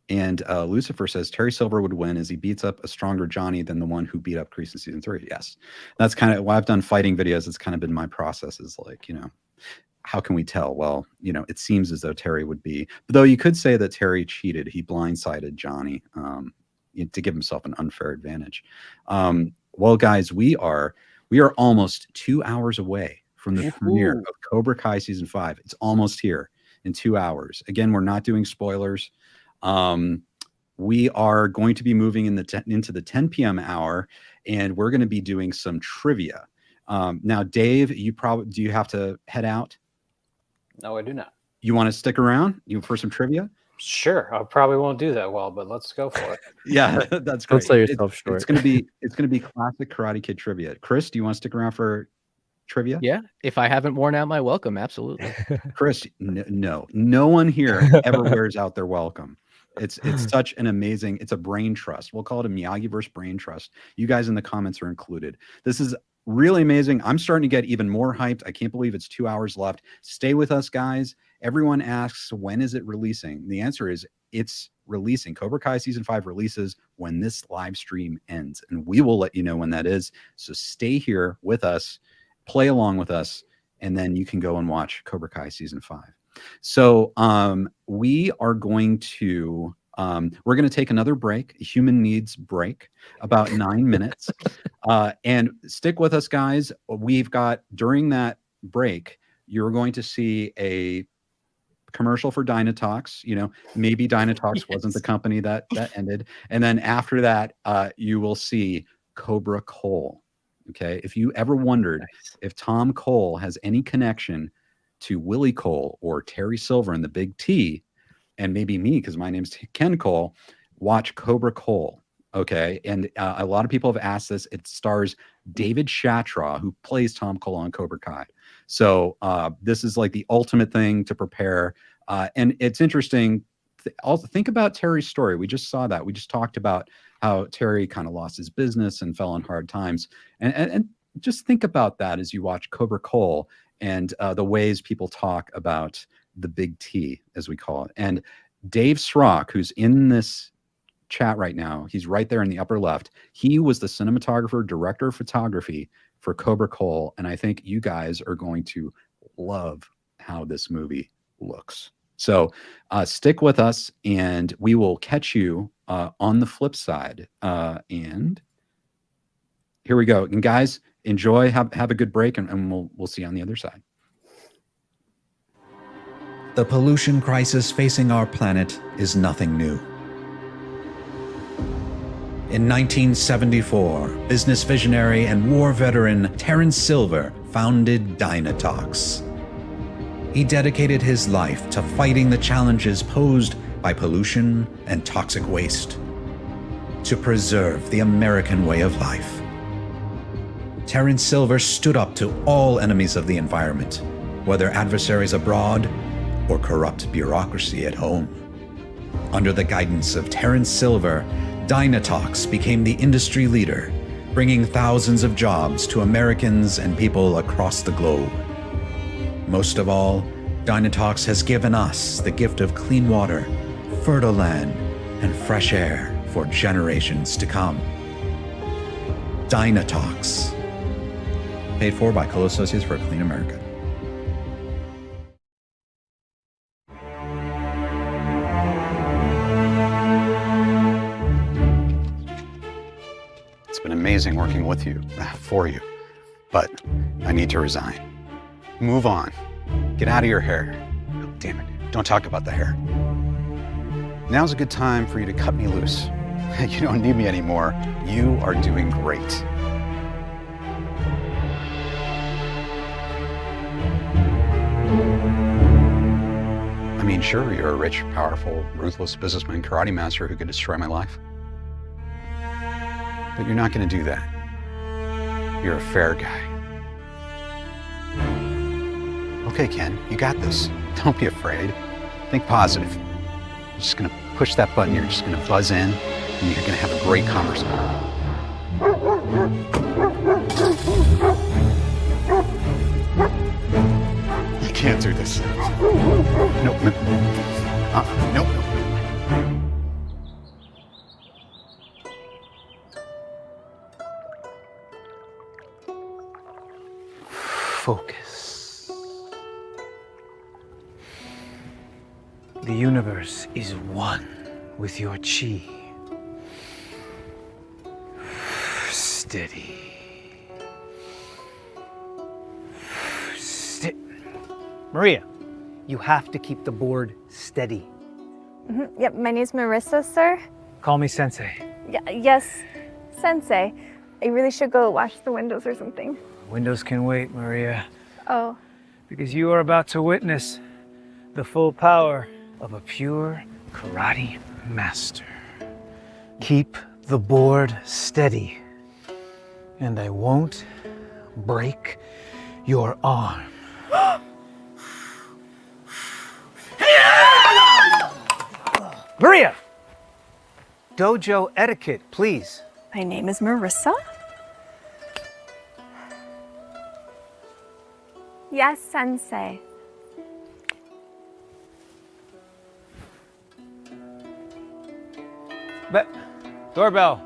And Lucifer says Terry Silver would win as he beats up a stronger Johnny than the one who beat up Kreese in season 3. Yes. That's kind of why I've done fighting videos. It's kind of been my process, is like, how can we tell? Well, it seems as though Terry would be. But though you could say that Terry cheated. He blindsided Johnny to give himself an unfair advantage. Well, guys, we are almost 2 hours away from the premiere of Cobra Kai season 5. It's almost here in 2 hours. Again, we're not doing spoilers. We are going to be moving into the 10 p.m. hour, and we're going to be doing some trivia. Now, Dave, do you have to head out? No, I do not. You want to stick around for some trivia? Sure. I probably won't do that well, but let's go for it. Yeah, that's great. Don't sell yourself short. It's going to be classic Karate Kid trivia. Chris, do you want to stick around for trivia? Yeah, if I haven't worn out my welcome, absolutely. Chris, no one here ever wears out their welcome. It's such an amazing, it's a brain trust. We'll call it a Miyagi-verse brain trust. You guys in the comments are included. This is really amazing. I'm starting to get even more hyped. I can't believe it's 2 hours left. Stay with us, guys. Everyone asks, when is it releasing? The answer is it's releasing. Cobra Kai season 5 releases when this live stream ends, and we will let you know when that is. So stay here with us, play along with us, and then you can go and watch Cobra Kai season 5. So we are going to take another break, a human needs break, about 9 minutes. And stick with us, guys. We've got, during that break, you're going to see a commercial for Dino Talks. Maybe Dino Talks wasn't the company that ended. And then after that, you will see Cobra Cole. Okay. If you ever wondered if Tom Cole has any connection to Willie Cole or Terry Silver and the Big T, and maybe me, because my name's Ken Cole, watch Cobra Cole. Okay. And a lot of people have asked this. It stars David Shatraw, who plays Tom Cole on Cobra Kai. So this is like the ultimate thing to prepare. And it's interesting. Also, think about Terry's story. We just saw that. We just talked about how Terry kind of lost his business and fell on hard times. And just think about that as you watch Cobra Cole and the ways people talk about the Big T, as we call it. And Dave Srock, who's in this chat right now, he's right there in the upper left. He was the cinematographer, director of photography for Cobra Cole. And I think you guys are going to love how this movie looks. So stick with us, and we will catch you on the flip side. And here we go. And guys, enjoy, have a good break, and we'll see you on the other side. The pollution crisis facing our planet is nothing new. In 1974, business visionary and war veteran Terrence Silver founded Dino Talks. He dedicated his life to fighting the challenges posed by pollution and toxic waste, to preserve the American way of life. Terrence Silver stood up to all enemies of the environment, whether adversaries abroad or corrupt bureaucracy at home. Under the guidance of Terrence Silver, Dino Talks became the industry leader, bringing thousands of jobs to Americans and people across the globe. Most of all, Dino Talks has given us the gift of clean water, fertile land, and fresh air for generations to come. Dino Talks. Paid for by Cole Associates for a Clean America. It's been amazing working with you, for you, but I need to resign. Move on. Get out of your hair. Oh, damn it. Don't talk about the hair. Now's a good time for you to cut me loose. You don't need me anymore. You are doing great. I mean, sure, you're a rich, powerful, ruthless businessman, karate master who could destroy my life. But you're not going to do that. You're a fair guy. Okay, Ken, you got this. Don't be afraid. Think positive. You're just going to push that button. You're just going to buzz in, and you're going to have a great conversation. You can't do this. Nope. Nope. Focus. The universe is one with your chi. Steady. Maria, you have to keep the board steady. Yep, my name's Marissa, sir. Call me Sensei. Yes, Sensei. I really should go wash the windows or something. Windows can wait, Maria, Oh. because you are about to witness the full power of a pure karate master. Keep the board steady, and I won't break your arm. Maria! Dojo etiquette, please. My name is Marissa. Yes, Sensei. Doorbell.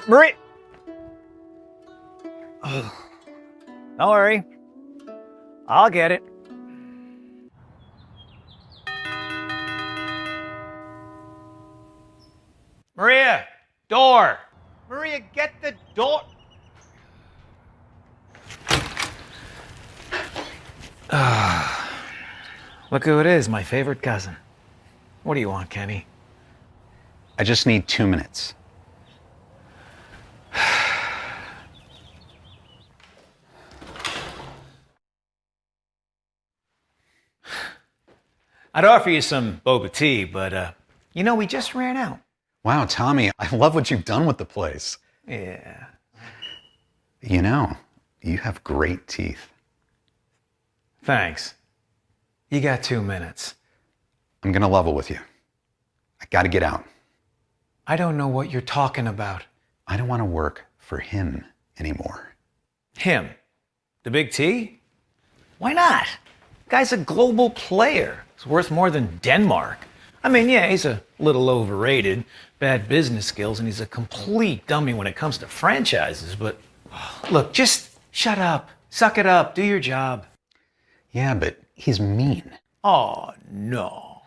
Marie! Don't worry. I'll get it. Maria, door! Maria, get the door! Look who it is, my favorite cousin. What do you want, Kenny? I just need 2 minutes. I'd offer you some boba tea, but, we just ran out. Wow, Tommy, I love what you've done with the place. Yeah. You have great teeth. Thanks. You got 2 minutes. I'm going to level with you. I got to get out. I don't know what you're talking about. I don't want to work for him anymore. Him? The Big T? Why not? Guy's a global player. He's worth more than Denmark. I mean, yeah, he's a little overrated, bad business skills, and he's a complete dummy when it comes to franchises, but look, just shut up, suck it up, do your job. Yeah, but he's mean. Oh, no.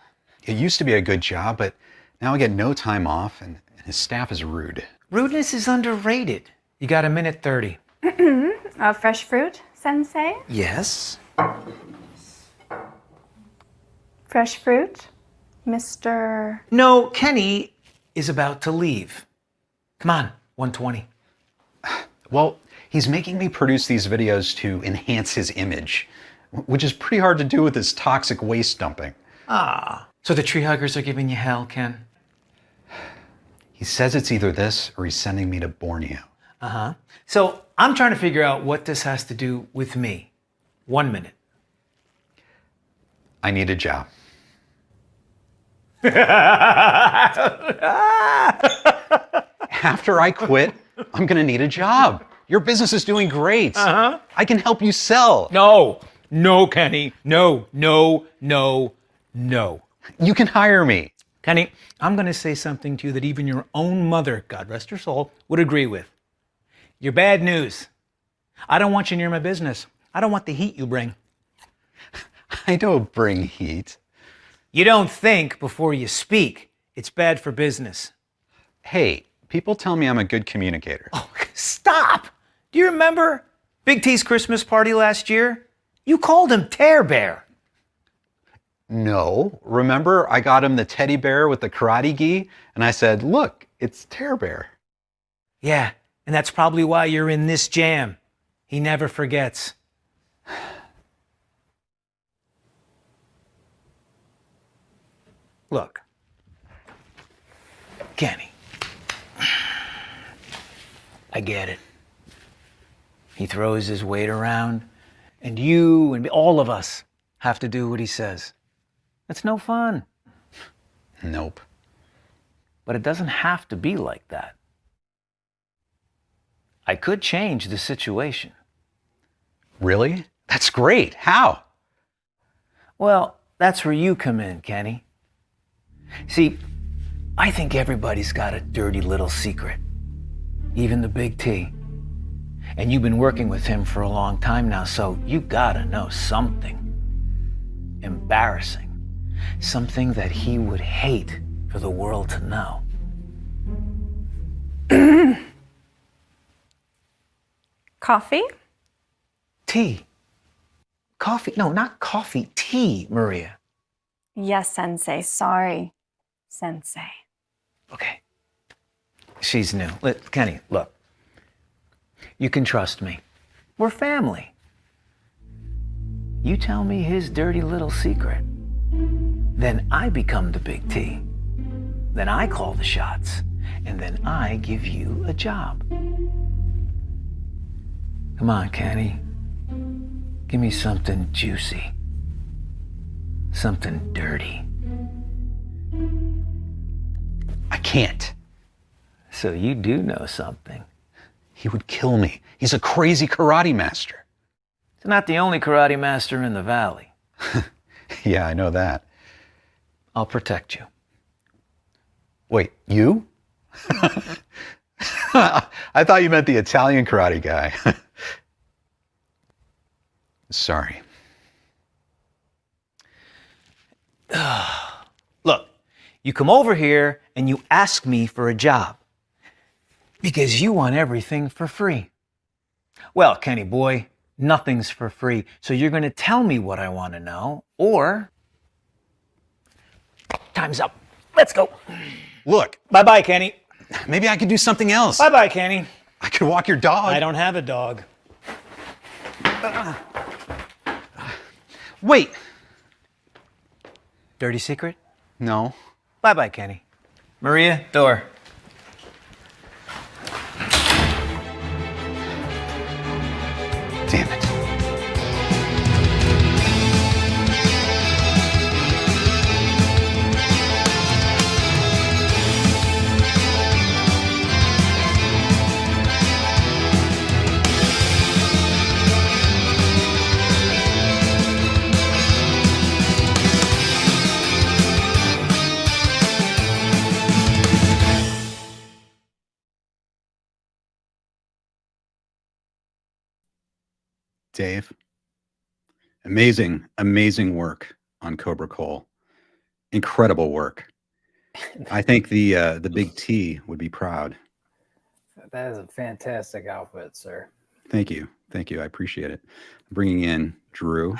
It used to be a good job, but now I get no time off, and his staff is rude. Rudeness is underrated. You got 1:30. Fresh fruit, Sensei? Yes? Fresh fruit, Mr. No, Kenny is about to leave. Come on, 1:20. Well, he's making me produce these videos to enhance his image, which is pretty hard to do with this toxic waste dumping. So the tree huggers are giving you hell, Ken? He says it's either this or he's sending me to Borneo. So I'm trying to figure out what this has to do with me. 1 minute. I need a job. After I quit, I'm going to need a job. Your business is doing great. I can help you sell. No, Kenny. No. You can hire me. Kenny, I'm going to say something to you that even your own mother, God rest her soul, would agree with. You're bad news. I don't want you near my business. I don't want the heat you bring. I don't bring heat. You don't think before you speak. It's bad for business. Hey, people tell me I'm a good communicator. Oh, stop! Do you remember Big T's Christmas party last year? You called him Tear Bear. No. Remember, I got him the teddy bear with the karate gi, and I said, look, it's Tear Bear. Yeah, and that's probably why you're in this jam. He never forgets. Look, Kenny, I get it. He throws his weight around, and you and all of us have to do what he says. It's no fun. Nope. But it doesn't have to be like that. I could change the situation. Really? That's great. How? Well, that's where you come in, Kenny. See, I think everybody's got a dirty little secret, even the Big T. And you've been working with him for a long time now, so you gotta know something embarrassing, something that he would hate for the world to know. Coffee? Tea. Coffee? No, not coffee. Tea, Maria. Yes, Sensei. Sorry, Sensei. Okay. She's new. Kenny, look. You can trust me. We're family. You tell me his dirty little secret, then I become the Big T. Then I call the shots, and then I give you a job. Come on, Kenny. Give me something juicy. Something dirty. I can't. So you do know something. He would kill me. He's a crazy karate master. He's not the only karate master in the valley. Yeah, I know that. I'll protect you. Wait, you? I thought you meant the Italian karate guy. Sorry. Look, you come over here and you ask me for a job because you want everything for free. Well, Kenny boy, nothing's for free. So you're going to tell me what I want to know, or time's up. Let's go. Look. Bye-bye, Kenny. Maybe I could do something else. Bye-bye, Kenny. I could walk your dog. I don't have a dog. Wait. Dirty secret? No. Bye-bye, Kenny. Maria, door. Damn it. Dave, amazing work on Cobra Cole. Incredible work. I think the Big T would be proud. That is a fantastic outfit, sir. Thank you. I appreciate it. I'm bringing in Drew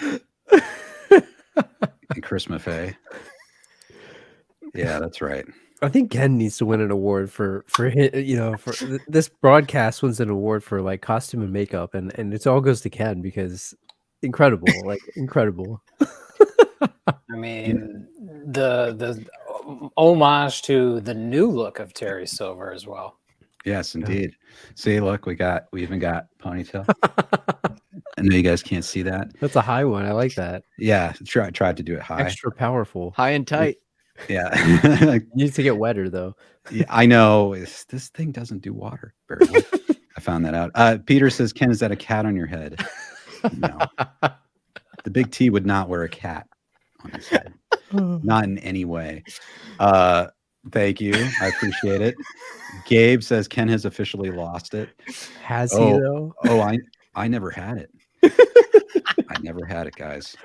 and Chris Maffei. Yeah, that's right. I think Ken needs to win an award for this broadcast wins an award for like costume and makeup, and it all goes to Ken because incredible. I mean, the homage to the new look of Terry Silver as well. Yes, indeed. See, look, we even got ponytail. I know you guys can't see that. That's a high one. I like that. Yeah, tried to do it high. Extra powerful. High and tight. Yeah. You need to get wetter though. Yeah, I know. This thing doesn't do water very well. I found that out. Peter says, Ken, is that a cat on your head? No. The Big T would not wear a cat on his head. Not in any way. Thank you. I appreciate it. Gabe says Ken has officially lost it. Has he though? Oh, I never had it. I never had it, guys.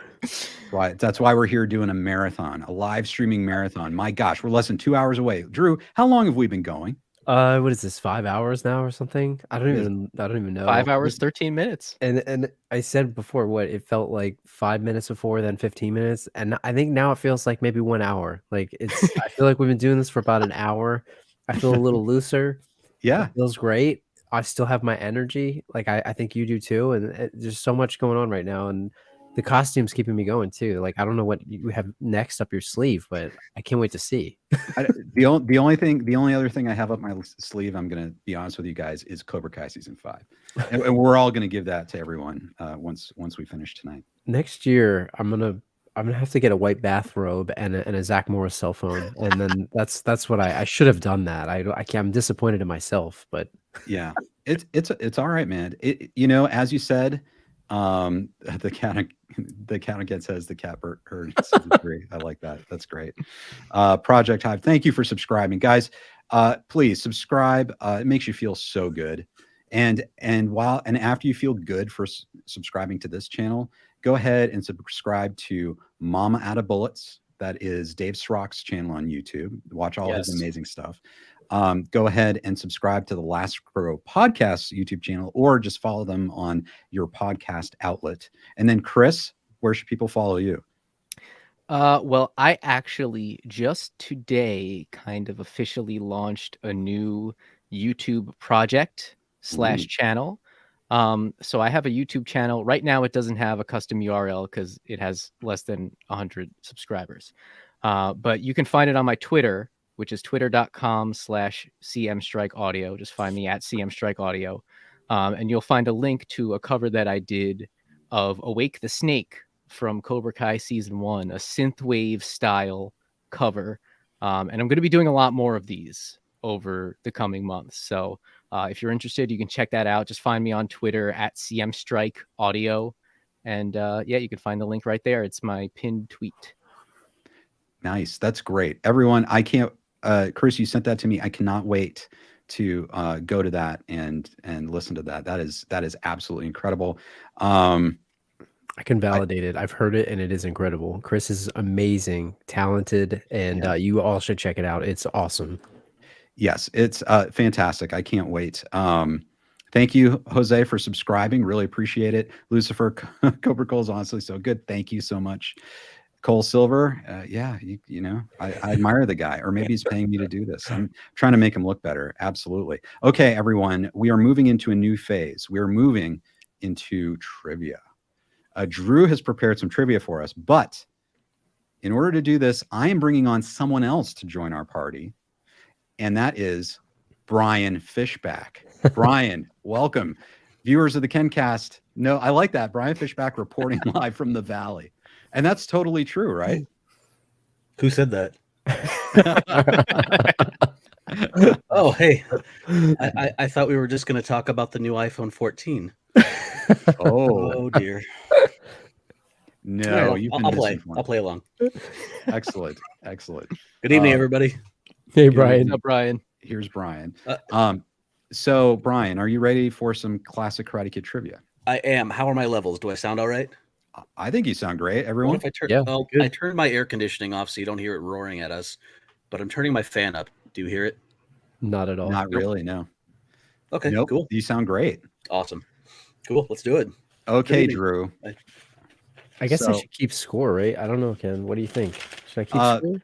That's why we're here doing a marathon, a live streaming marathon. My gosh, we're less than 2 hours away. Drew, how long have we been going? What is this? 5 hours now or something? I don't even know. 5 hours, 13 minutes. And I said before what it felt like 5 minutes before, then 15 minutes, and I think now it feels like maybe 1 hour. Like I feel like we've been doing this for about an hour. I feel a little looser. Yeah, it feels great. I still have my energy. Like I think you do too. And there's so much going on right now, and the costume's keeping me going too. Like I don't know what you have next up your sleeve, but I can't wait to see. The only other thing I have up my sleeve, I'm gonna be honest with you guys, is Cobra Kai season 5, and we're all gonna give that to everyone once we finish tonight. Next year, I'm gonna have to get a white bathrobe and a Zach Morris cell phone, and then that's what I should have done that. I'm disappointed in myself, but yeah, it's all right, man. You know, as you said, the cat again says the cat heard season 3. I like that. That's great. Project Hive, thank you for subscribing, guys. Please subscribe. It makes you feel so good. And after you feel good for subscribing to this channel, go ahead and subscribe to Mama Outta Bullets. That is Dave Srock's channel on YouTube. Watch all his amazing stuff. Go ahead and subscribe to the Last Crow Podcast YouTube channel, or just follow them on your podcast outlet. And then Chris, where should people follow you? Well, I actually just today kind of officially launched a new YouTube project / channel. So I have a YouTube channel right now. It doesn't have a custom URL because it has less than 100 subscribers. But you can find it on my Twitter, which is twitter.com/CMStrikeAudio. Just find me at CMStrikeAudio. And you'll find a link to a cover that I did of Awake the Snake from Cobra Kai season 1, a synthwave style cover. And I'm going to be doing a lot more of these over the coming months. So if you're interested, you can check that out. Just find me on Twitter at CMStrikeAudio. And yeah, you can find the link right there. It's my pinned tweet. Nice. That's great. Everyone, I can't, Chris, you sent that to me. I cannot wait to go to that and listen to that. That is absolutely incredible. I can validate it. I've heard it and it is incredible. Chris is amazing, talented, and you all should check it out. It's awesome. Yes, it's fantastic. I can't wait. Thank you, Jose, for subscribing. Really appreciate it. Lucifer, Cobra Cole is honestly so good. Thank you so much. Cole Silver, yeah, you know, I admire the guy, or maybe he's paying me to do this. I'm trying to make him look better. Absolutely. Okay, everyone, we are moving into a new phase. We are moving into trivia. Drew has prepared some trivia for us, but in order to do this, I am bringing on someone else to join our party, and that is Brian Fishback. Brian, welcome. Viewers of the KenCast, no, I like that. Brian Fishback reporting live from the Valley. And that's totally true, right? Who said that? Oh, hey. I thought we were just going to talk about the new iPhone 14. Oh dear. No, I'll play along. Excellent. Good evening, everybody. Hey, Brian. Up, Brian. Here's Brian. So Brian, are you ready for some classic Karate Kid trivia? I am. How are my levels? Do I sound all right? I think you sound great. Everyone. I turned my air conditioning off so you don't hear it roaring at us, but I'm turning my fan up. Do you hear it? Not at all. Not really. No. Okay. Nope. Cool. You sound great. Awesome. Cool. Let's do it. Okay, Drew. I guess I should keep score, right? I don't know, Ken. What do you think? Should I keep score?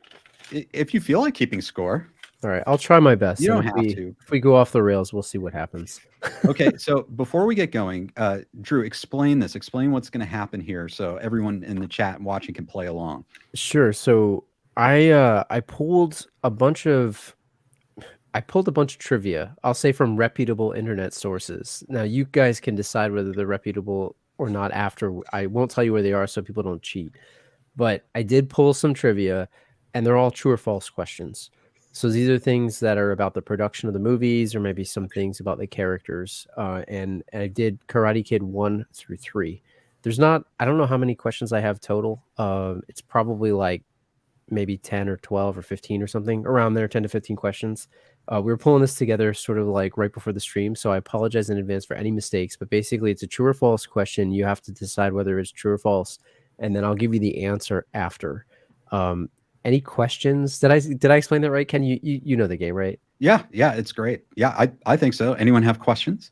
If you feel like keeping score. All right, I'll try my best. You don't have to. If we go off the rails, we'll see what happens. Okay, so before we get going, Drew, explain this. Explain what's going to happen here, so everyone in the chat and watching can play along. Sure. So I pulled a bunch of trivia. I'll say from reputable internet sources. Now you guys can decide whether they're reputable or not. After I won't tell you where they are, so people don't cheat. But I did pull some trivia, and they're all true or false questions. So these are things that are about the production of the movies, or maybe some things about the characters. And I did Karate Kid 1 through 3. I don't know how many questions I have total. It's probably like maybe 10 or 12 or 15 or something around there, 10 to 15 questions. We were pulling this together sort of like right before the stream. So I apologize in advance for any mistakes, but basically it's a true or false question. You have to decide whether it's true or false, and then I'll give you the answer after. Any questions? Did I explain that right? Ken, you know the game, right? Yeah, it's great. Yeah, I think so. Anyone have questions?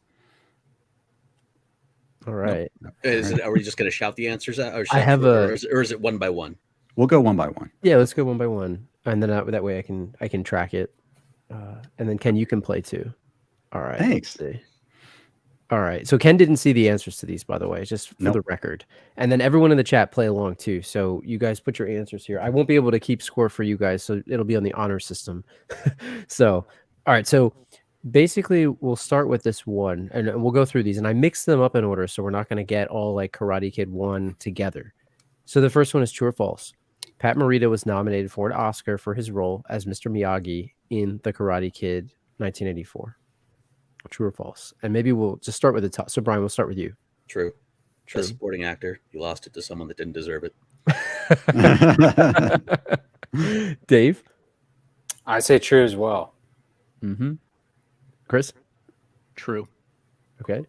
All right. Are we just going to shout the answers out? Or is it one by one? We'll go one by one. Yeah, let's go one by one, and then that way I can track it. And then Ken, you can play too. All right. Thanks. All right. So Ken didn't see the answers to these, by the way, just for the record. And then everyone in the chat play along too. So you guys put your answers here. I won't be able to keep score for you guys, so it'll be on the honor system. So, all right. So basically, we'll start with this one, and we'll go through these. And I mixed them up in order, so we're not going to get all like Karate Kid 1 together. So the first one is true or false. Pat Morita was nominated for an Oscar for his role as Mr. Miyagi in The Karate Kid 1984. True or false? And maybe we'll just start with the top. So Brian, we'll start with you. True. True. Best supporting actor. You lost it to someone that didn't deserve it. Dave? I say true as well. Mm-hmm. Chris? True. Okay.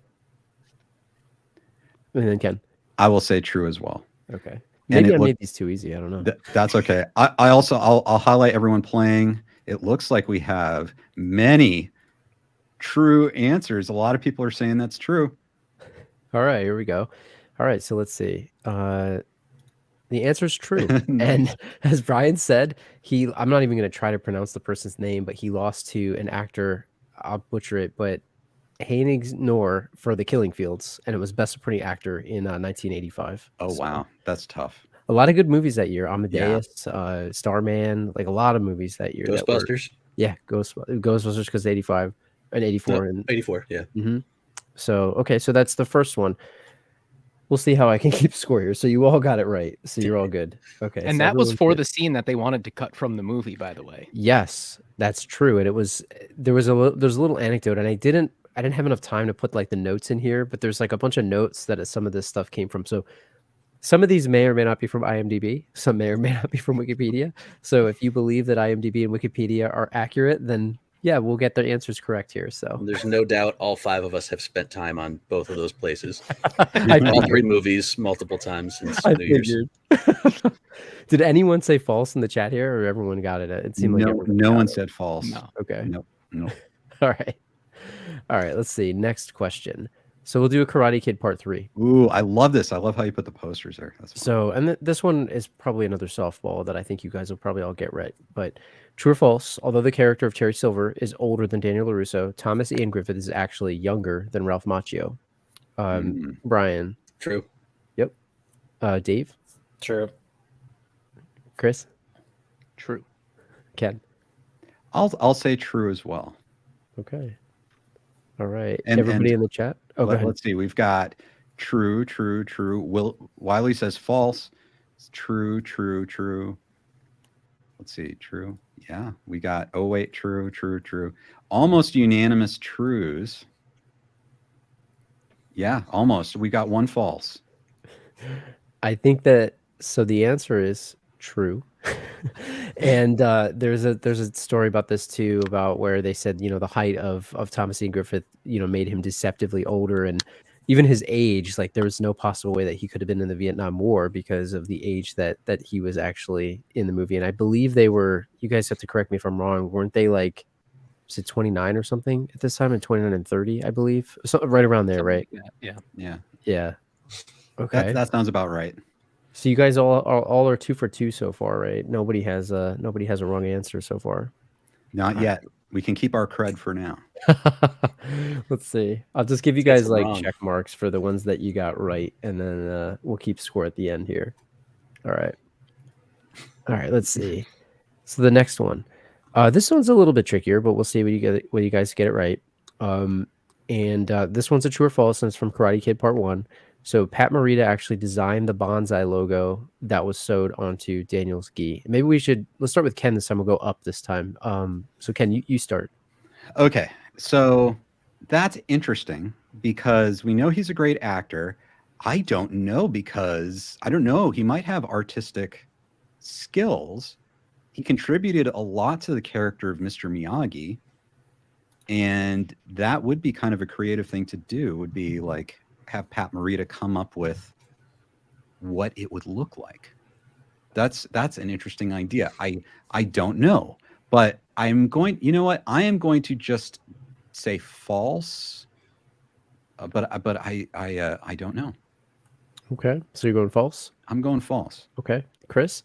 And then Ken? I will say true as well. Okay. Maybe I made these too easy. I don't know. That's okay. I'll highlight everyone playing. It looks like we have many true answers. A lot of people are saying that's true. All right, here we go. All right, so let's see. The answer is true. And as Brian said, I'm not even going to try to pronounce the person's name, but he lost to an actor. I'll butcher it, but Hainig Noor for The Killing Fields, and it was Best Supporting Actor in 1985. Oh, wow. That's tough. A lot of good movies that year. Amadeus, Starman, like a lot of movies that year. Ghostbusters? Ghostbusters because 85 and 84. No, and 84, yeah. Mm-hmm. So, okay, so that's the first one. We'll see how I can keep score here. So you all got it right. So you're all good. Okay. And so that was for good. the scene that they wanted to cut from the movie, by the way. Yes, that's true. And there's a little anecdote, and I didn't have enough time to put like the notes in here, but there's like a bunch of notes that some of this stuff came from. So some of these may or may not be from IMDb. Some may or may not be from Wikipedia. So if you believe that IMDb and Wikipedia are accurate, then yeah, we'll get the answers correct here. So there's no doubt all 5 of us have spent time on both of those places. All 3 movies multiple times since New Year's. Did anyone say false in the chat here, or everyone got it? It seemed like no one said false. No. Okay. No. All right. Let's see. Next question. So we'll do a Karate Kid Part 3. Ooh, I love this. I love how you put the posters there. That's fun. So, and this one is probably another softball that I think you guys will probably all get right. But true or false, although the character of Terry Silver is older than Daniel LaRusso, Thomas Ian Griffith is actually younger than Ralph Macchio. Brian? True. Yep. Dave? True. Chris? True. Ken? I'll say true as well. Okay. All right. And everybody in the chat? Oh, let's see. We've got true. Wiley says false. It's true. Let's see. True. Yeah. We got, true. Almost unanimous trues. Yeah, almost. We got one false. I think that, so the answer is true. And there's a story about this too, about where they said, the height of Thomas Ian Griffith, made him deceptively older, and even his age, like there was no possible way that he could have been in the Vietnam War because of the age that he was actually in the movie. And I believe they were, you guys have to correct me if I'm wrong, weren't they like, was it 29 or something at this time, and 29 and 30, I believe, so right around there, right? Yeah. Okay, that sounds about right. So you guys all are 2 for 2 so far, right? Nobody has a wrong answer so far. Not yet. We can keep our cred for now. Let's see. I'll just give you guys like check marks for the ones that you got right, and then we'll keep score at the end here. All right. Let's see. So the next one, this one's a little bit trickier, but we'll see when you guys get it right. And this one's a true or false, and it's from Karate Kid Part 1. So Pat Morita actually designed the bonsai logo that was sewed onto Daniel's gi. Maybe let's start with Ken this time. We'll go up this time. So Ken, you start. Okay. So that's interesting because we know he's a great actor. I don't know because he might have artistic skills. He contributed a lot to the character of Mr. Miyagi. And that would be kind of a creative thing to do, would be like, have Pat Morita come up with what it would look like. That's an interesting idea. I don't know, but I am going to just say false. But I don't know. Okay, so you're going false? I'm going false. Okay, Chris?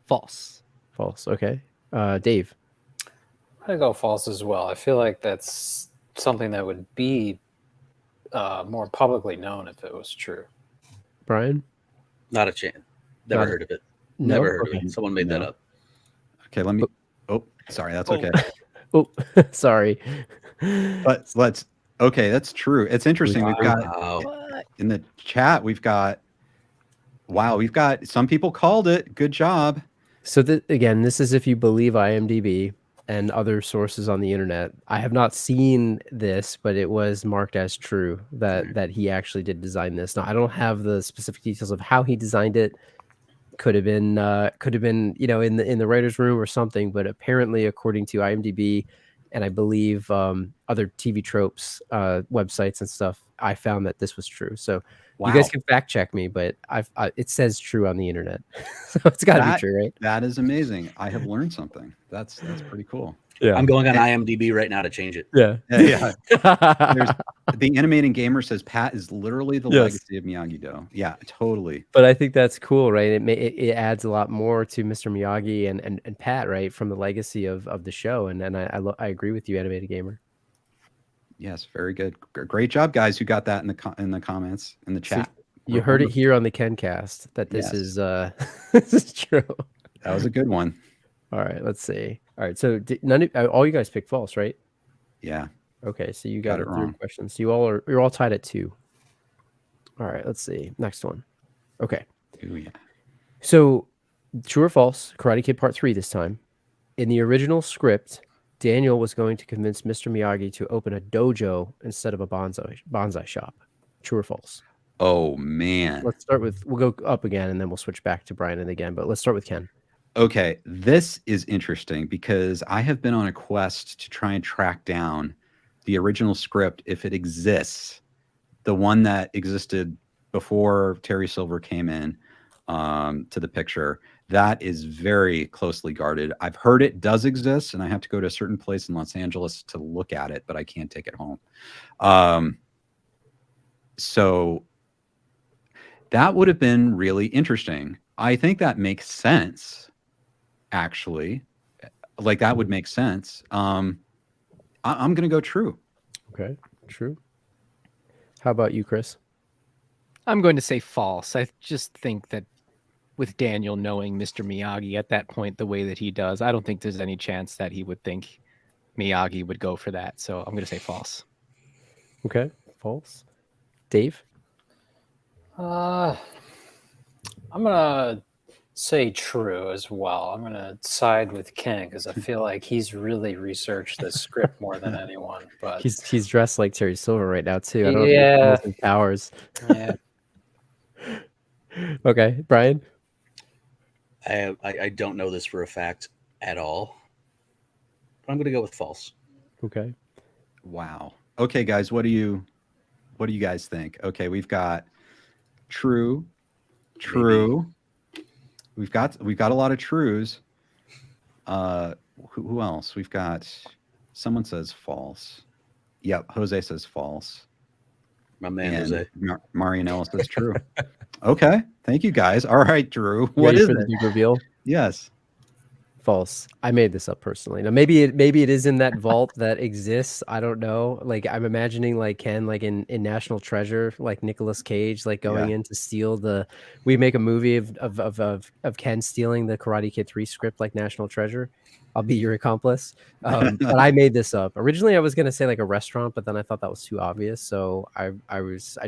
False. Okay, Dave? I go false as well. I feel like that's something that would be more publicly known if it was true. Brian? Not a chance. Never heard of it. No? Never heard of Okay. it. Someone made that No. up. Okay, let me. Oh, sorry. That's okay. Oh, sorry. But let's. Okay, that's true. It's interesting. We've got Wow. in the chat. We've got. Wow, we've got some people called it. Good job. So again, this is if you believe IMDb and other sources on the internet. I have not seen this, but it was marked as true that he actually did design this. Now I don't have the specific details of how he designed it. Could have been in the writer's room or something, but apparently according to IMDb and I believe other TV tropes websites and stuff, I found that this was true. So you guys can fact check me, but it says true on the internet. So it's got to be true, right? That is amazing. I have learned something. That's pretty cool. Yeah. I'm going on IMDb right now to change it. Yeah. The animating gamer says Pat is literally the legacy of Miyagi-Do. Yeah, totally. But I think that's cool, right? It adds a lot more to Mr. Miyagi and Pat, right, from the legacy of the show. And I agree with you, animated gamer. Yes, very good. Great job, guys, who got that in the comments in the chat. So you heard it here on the KenCast that this is this is true. That was a good one. All right, let's see. All right, so all you guys picked false, right? Yeah. Okay, so you got it 3 wrong. questions. So you're all tied at 2. All right, let's see. Next one. Okay. Ooh, yeah. So, true or false? Karate Kid Part 3 this time. In the original script, Daniel was going to convince Mr. Miyagi to open a dojo instead of a bonsai shop. True or false? Oh man. We'll go up again and then we'll switch back to Brian and again, but let's start with Ken. Okay, this is interesting because I have been on a quest to try and track down the original script if it exists, the one that existed before Terry Silver came in to the picture. That is very closely guarded. I've heard it does exist, and I have to go to a certain place in Los Angeles to look at it, but I can't take it home. So that would have been really interesting. I think that makes sense, actually. Like, that would make sense. I'm going to go true. Okay, true. How about you, Chris? I'm going to say false. I just think that with Daniel knowing Mr. Miyagi at that point the way that he does, I don't think there's any chance that he would think Miyagi would go for that. So I'm going to say false. Okay, false. Dave? I'm gonna say true as well. I'm gonna side with Ken because I feel like he's really researched the script more than anyone. But He's dressed like Terry Silver right now too. I don't Yeah. know if he has powers. yeah, Okay, Brian? I don't know this for a fact at all, but I'm going to go with false. Okay. Wow. Okay, guys, what do you guys think? Okay, we've got true. We've got a lot of trues. Who else? We've got someone says false. Yep, Jose says false. My man, And Jose. Marianella says true. Okay, thank you guys. All right, Drew. What Ready is for the it? big reveal? Yes. False. I made this up personally. Now maybe it is in that vault that exists. I don't know. Like I'm imagining like Ken, like in National Treasure, like Nicolas Cage, like going in to steal we make a movie of Ken stealing the Karate Kid 3 script like National Treasure. I'll be your accomplice. But I made this up. Originally I was gonna say like a restaurant, but then I thought that was too obvious. So I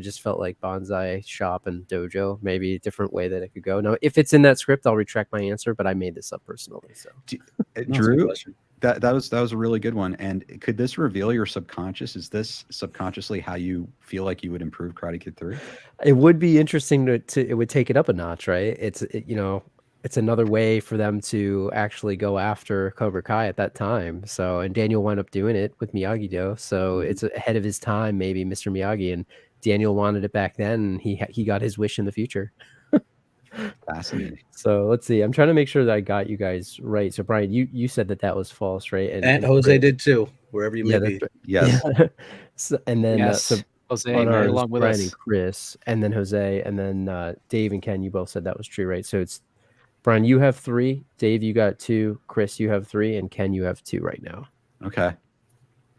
just felt like bonsai shop and dojo, maybe a different way that it could go. Now if it's in that script, I'll retract my answer, but I made this up personally. So Drew, that was a really good one. And could this reveal your subconscious? Is this subconsciously how you feel like you would improve Karate Kid 3? it would be interesting to it would take it up a notch, right? It's another way for them to actually go after Cobra Kai at that time. So, and Daniel wound up doing it with Miyagi-Do. So it's ahead of his time, maybe Mr. Miyagi, and Daniel wanted it back then. And he got his wish in the future. Fascinating. So let's see. I'm trying to make sure that I got you guys right. So Brian, you said that was false, right? And Jose did too, wherever you may be. Yes. So, and then Yes. Jose, on right ours, along with Brian us. and Chris, and then Jose, and then Dave and Ken, you both said that was true, right? So it's Brian, you have 3, Dave, you got 2, Chris, you have 3, and Ken, you have 2 right now. Okay.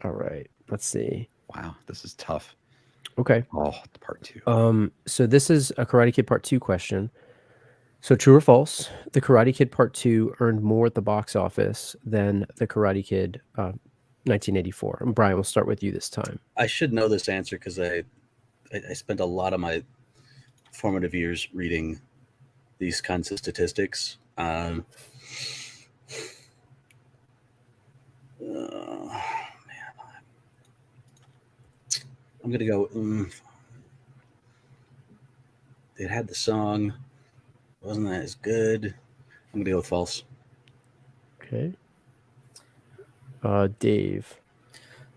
All right. Let's see. Wow, this is tough. Okay. Oh, part 2. So this is a Karate Kid Part 2 question. So true or false, the Karate Kid Part 2 earned more at the box office than the Karate Kid 1984. And Brian, we'll start with you this time. I should know this answer because I spent a lot of my formative years reading these kinds of statistics. Man. I'm going to go... It had the song. Wasn't that as good? I'm going to go with false. Okay. Dave.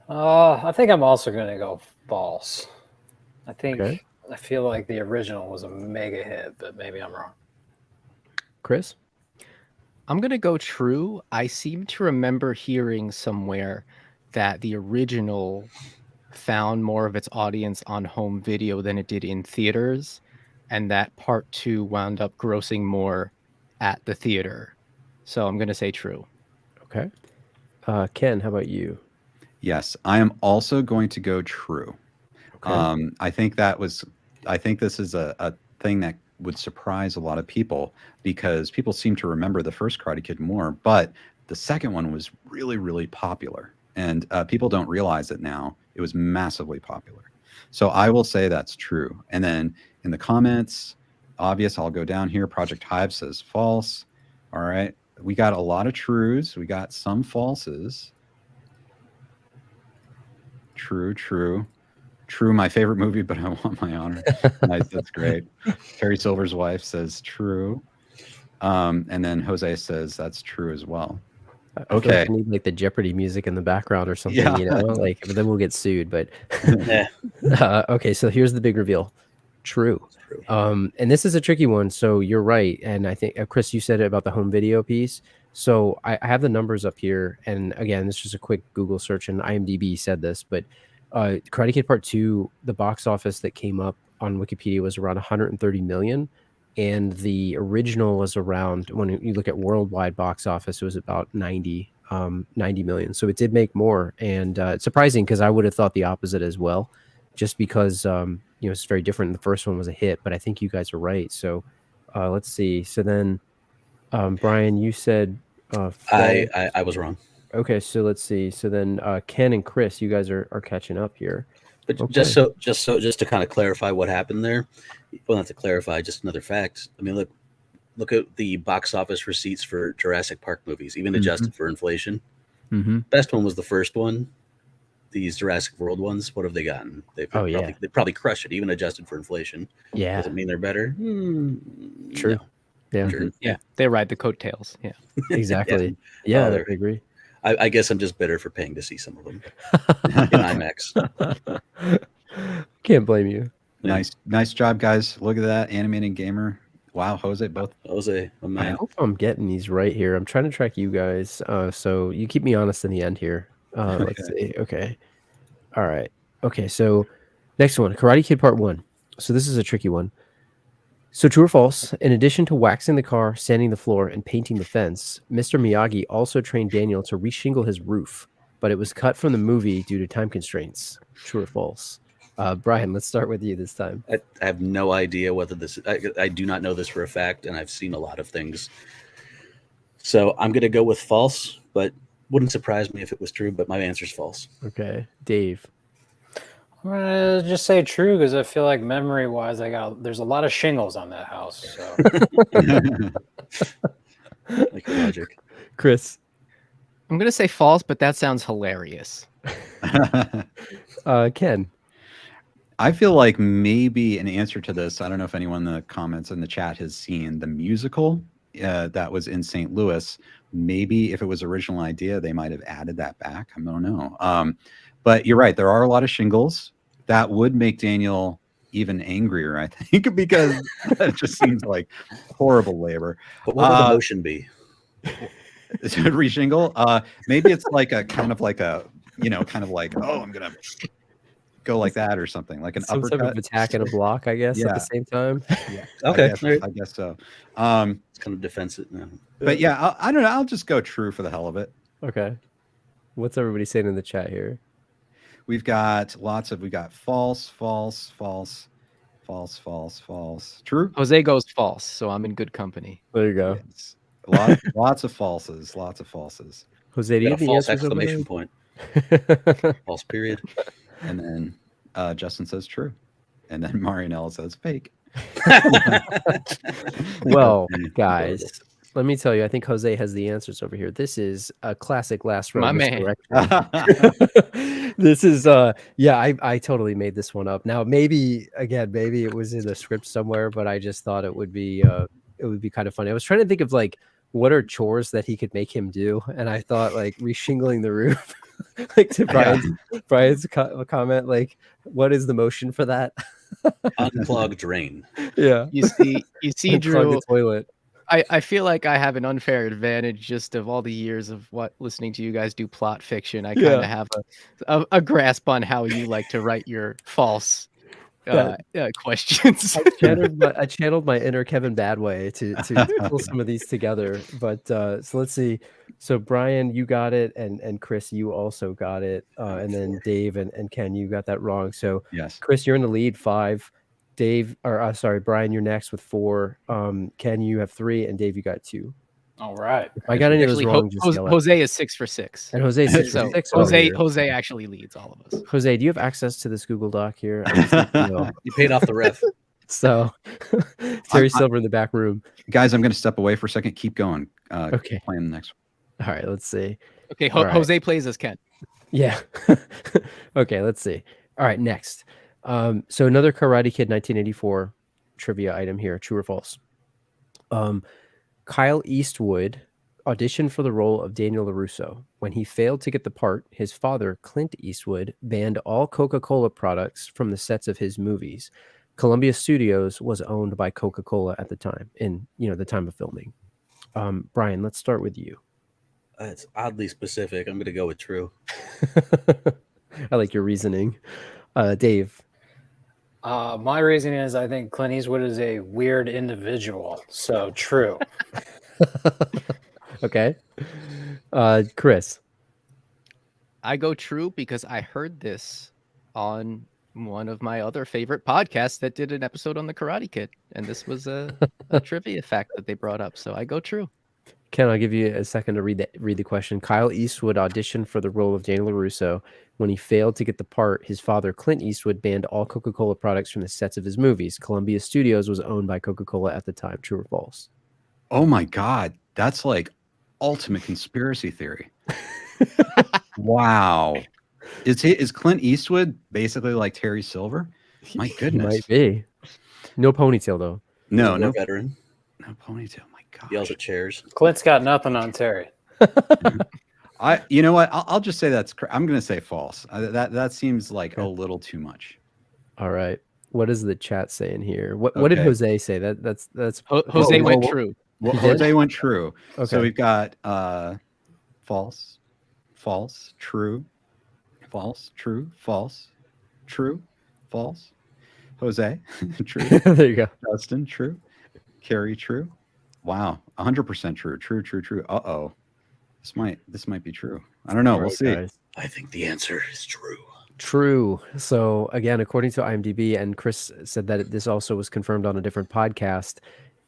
I think I'm also going to go false. I think Okay. I feel like the original was a mega hit, but maybe I'm wrong. Chris? I'm going to go true. I seem to remember hearing somewhere that the original found more of its audience on home video than it did in theaters, and that part 2 wound up grossing more at the theater. So I'm going to say true. Okay. Ken, how about you? Yes, I am also going to go true. Okay. I think this is a thing that would surprise a lot of people because people seem to remember the first Karate Kid more, but the second one was really, really popular. And people don't realize it now. It was massively popular. So I will say that's true. And then in the comments, obvious, I'll go down here. Project Hive says false. All right. We got a lot of trues. We got some falses. True, true. True, my favorite movie, but I want my honor. Nice, that's great. Terry Silver's wife says true. And then Jose says that's true as well. I feel Okay. like I need like the Jeopardy music in the background or something, Yeah. you know, like then we'll get sued. But Yeah. okay, so here's the big reveal. True. And this is a tricky one. So you're right. And I think Chris, you said it about the home video piece. So I have the numbers up here. And again, this is just a quick Google search and IMDb said this, but Karate Kid Part 2, the box office that came up on Wikipedia was around 130 million. And the original was around, when you look at worldwide box office, it was about 90 million. So it did make more. And it's surprising because I would have thought the opposite as well, just because, it's very different. The first one was a hit, but I think you guys are right. So let's see. So then, Brian, you said I was wrong. Okay, so let's see. So then Ken and Chris, you guys are catching up here. But Okay. just to kind of clarify what happened there. Well, not to clarify, just another fact. I mean, look at the box office receipts for Jurassic Park movies, even adjusted for inflation. Mm-hmm. Best one was the first one. These Jurassic World ones, what have they gotten? They probably crush it, even adjusted for inflation. Yeah. Does it mean they're better? True. No. Yeah. True. Yeah, they ride the coattails. Yeah, exactly. Yeah, I agree. I guess I'm just bitter for paying to see some of them in IMAX. Can't blame you. Nice job, guys. Look at that animating gamer. Wow, Jose, both. Jose, oh I man. hope I'm getting these right here. I'm trying to track you guys. So you keep me honest in the end here. Let's see. Okay. All right. Okay. So next one, Karate Kid Part 1. So this is a tricky one. So true or false, in addition to waxing the car, sanding the floor, and painting the fence, Mr. Miyagi also trained Daniel to reshingle his roof, but it was cut from the movie due to time constraints. True or false? Brian, let's start with you this time. I have no idea whether this. I do not know this for a fact, and I've seen a lot of things. So I'm going to go with false, but wouldn't surprise me if it was true. But my answer is false. Okay, Dave. I'm gonna just say true because I feel like memory-wise, there's a lot of shingles on that house. So. Like your logic. Chris. I'm gonna say false, but that sounds hilarious. Ken. I feel like maybe an answer to this. I don't know if anyone in the comments in the chat has seen the musical that was in St. Louis. Maybe if it was original idea, they might have added that back. I don't know. But you're right. There are a lot of shingles that would make Daniel even angrier, I think, because that just seems like horrible labor. But what would the motion be? Reshingle? Maybe it's like a kind of like, oh, I'm going to go like that or something, like an Some uppercut. type of attack and a block, I guess, at the same time. Yeah. Okay. I guess so. It's kind of defensive now. But yeah, I don't know. I'll just go true for the hell of it. Okay. What's everybody saying in the chat here? We've got false, false, false, false, false, false. True. Jose goes false, so I'm in good company. There you go. Yes. Lots of falses. Lots of falses. Jose, do you have Got a the false answers over there? exclamation point. False period. And then Justin says true. And then Marianella says fake. Well, guys, let me tell you, I think Jose has the answers over here. This is a classic last row My man. misdirection. This is I totally made this one up. Now maybe it was in the script somewhere, but I just thought it would be kind of funny. I was trying to think of like what are chores that he could make him do, and I thought like reshingling the roof. Like to Brian's comment, like what is the motion for that? Unclog drain. Yeah. You see, Unclog Drew. the toilet. I feel like I have an unfair advantage just of all the years of listening to you guys do plot fiction. I kind of have a grasp on how you like to write your false questions. I channeled my inner Kevin Badway to pull some of these together. But so let's see. So Brian, you got it, and Chris, you also got it, and then Dave and Ken, you got that wrong. So yes, Chris, you're in the lead, 5. Dave, or sorry, Brian, you're next with 4. Ken, you have 3, and Dave, you got 2. All right. If I got any of those wrong, just yell at me. Jose is 6 for 6. And Jose 6 for 6. Jose actually leads all of us. Jose, do you have access to this Google Doc here? You paid off the ref. So Terry Silver in the back room. Guys, I'm going to step away for a second. Keep going. Okay. Playing the next one. All right, let's see. Okay, All right. Jose plays as Ken. Yeah. Okay, let's see. All right, next. So another Karate Kid 1984 trivia item here, true or false. Kyle Eastwood auditioned for the role of Daniel LaRusso. When he failed to get the part, his father, Clint Eastwood, banned all Coca-Cola products from the sets of his movies. Columbia Studios was owned by Coca-Cola at the time, in the time of filming. Brian, let's start with you. It's oddly specific. I'm going to go with true. I like your reasoning. Dave. My reasoning is I think Clint Eastwood is a weird individual. So true. Okay. Chris. I go true because I heard this on one of my other favorite podcasts that did an episode on the Karate Kid. And this was a trivia fact that they brought up. So I go true. Ken, I'll give you a second to read the question. Kyle Eastwood auditioned for the role of Daniel LaRusso. When he failed to get the part, his father, Clint Eastwood, banned all Coca-Cola products from the sets of his movies. Columbia Studios was owned by Coca-Cola at the time. True or false? Oh my God. That's like ultimate conspiracy theory. Wow. Is Clint Eastwood basically like Terry Silver? My goodness. He might be. No ponytail, though. No veteran. No ponytail. My God. Yells at chairs. Clint's got nothing on Terry. You know what? I'll just say I'm going to say false. That seems like a little too much. All right. What is the chat saying here? What did Jose say? That's Jose went true. Well, Jose went true. Okay. So we've got false, false, true, false, true, false, true, false. Jose, true. There you go. Justin, true. Carrie, true. Wow, 100% true. True. Uh-oh. This might be true. I don't know. We'll see. Guys. I think the answer is true. True. So again, according to IMDb, and Chris said that this also was confirmed on a different podcast.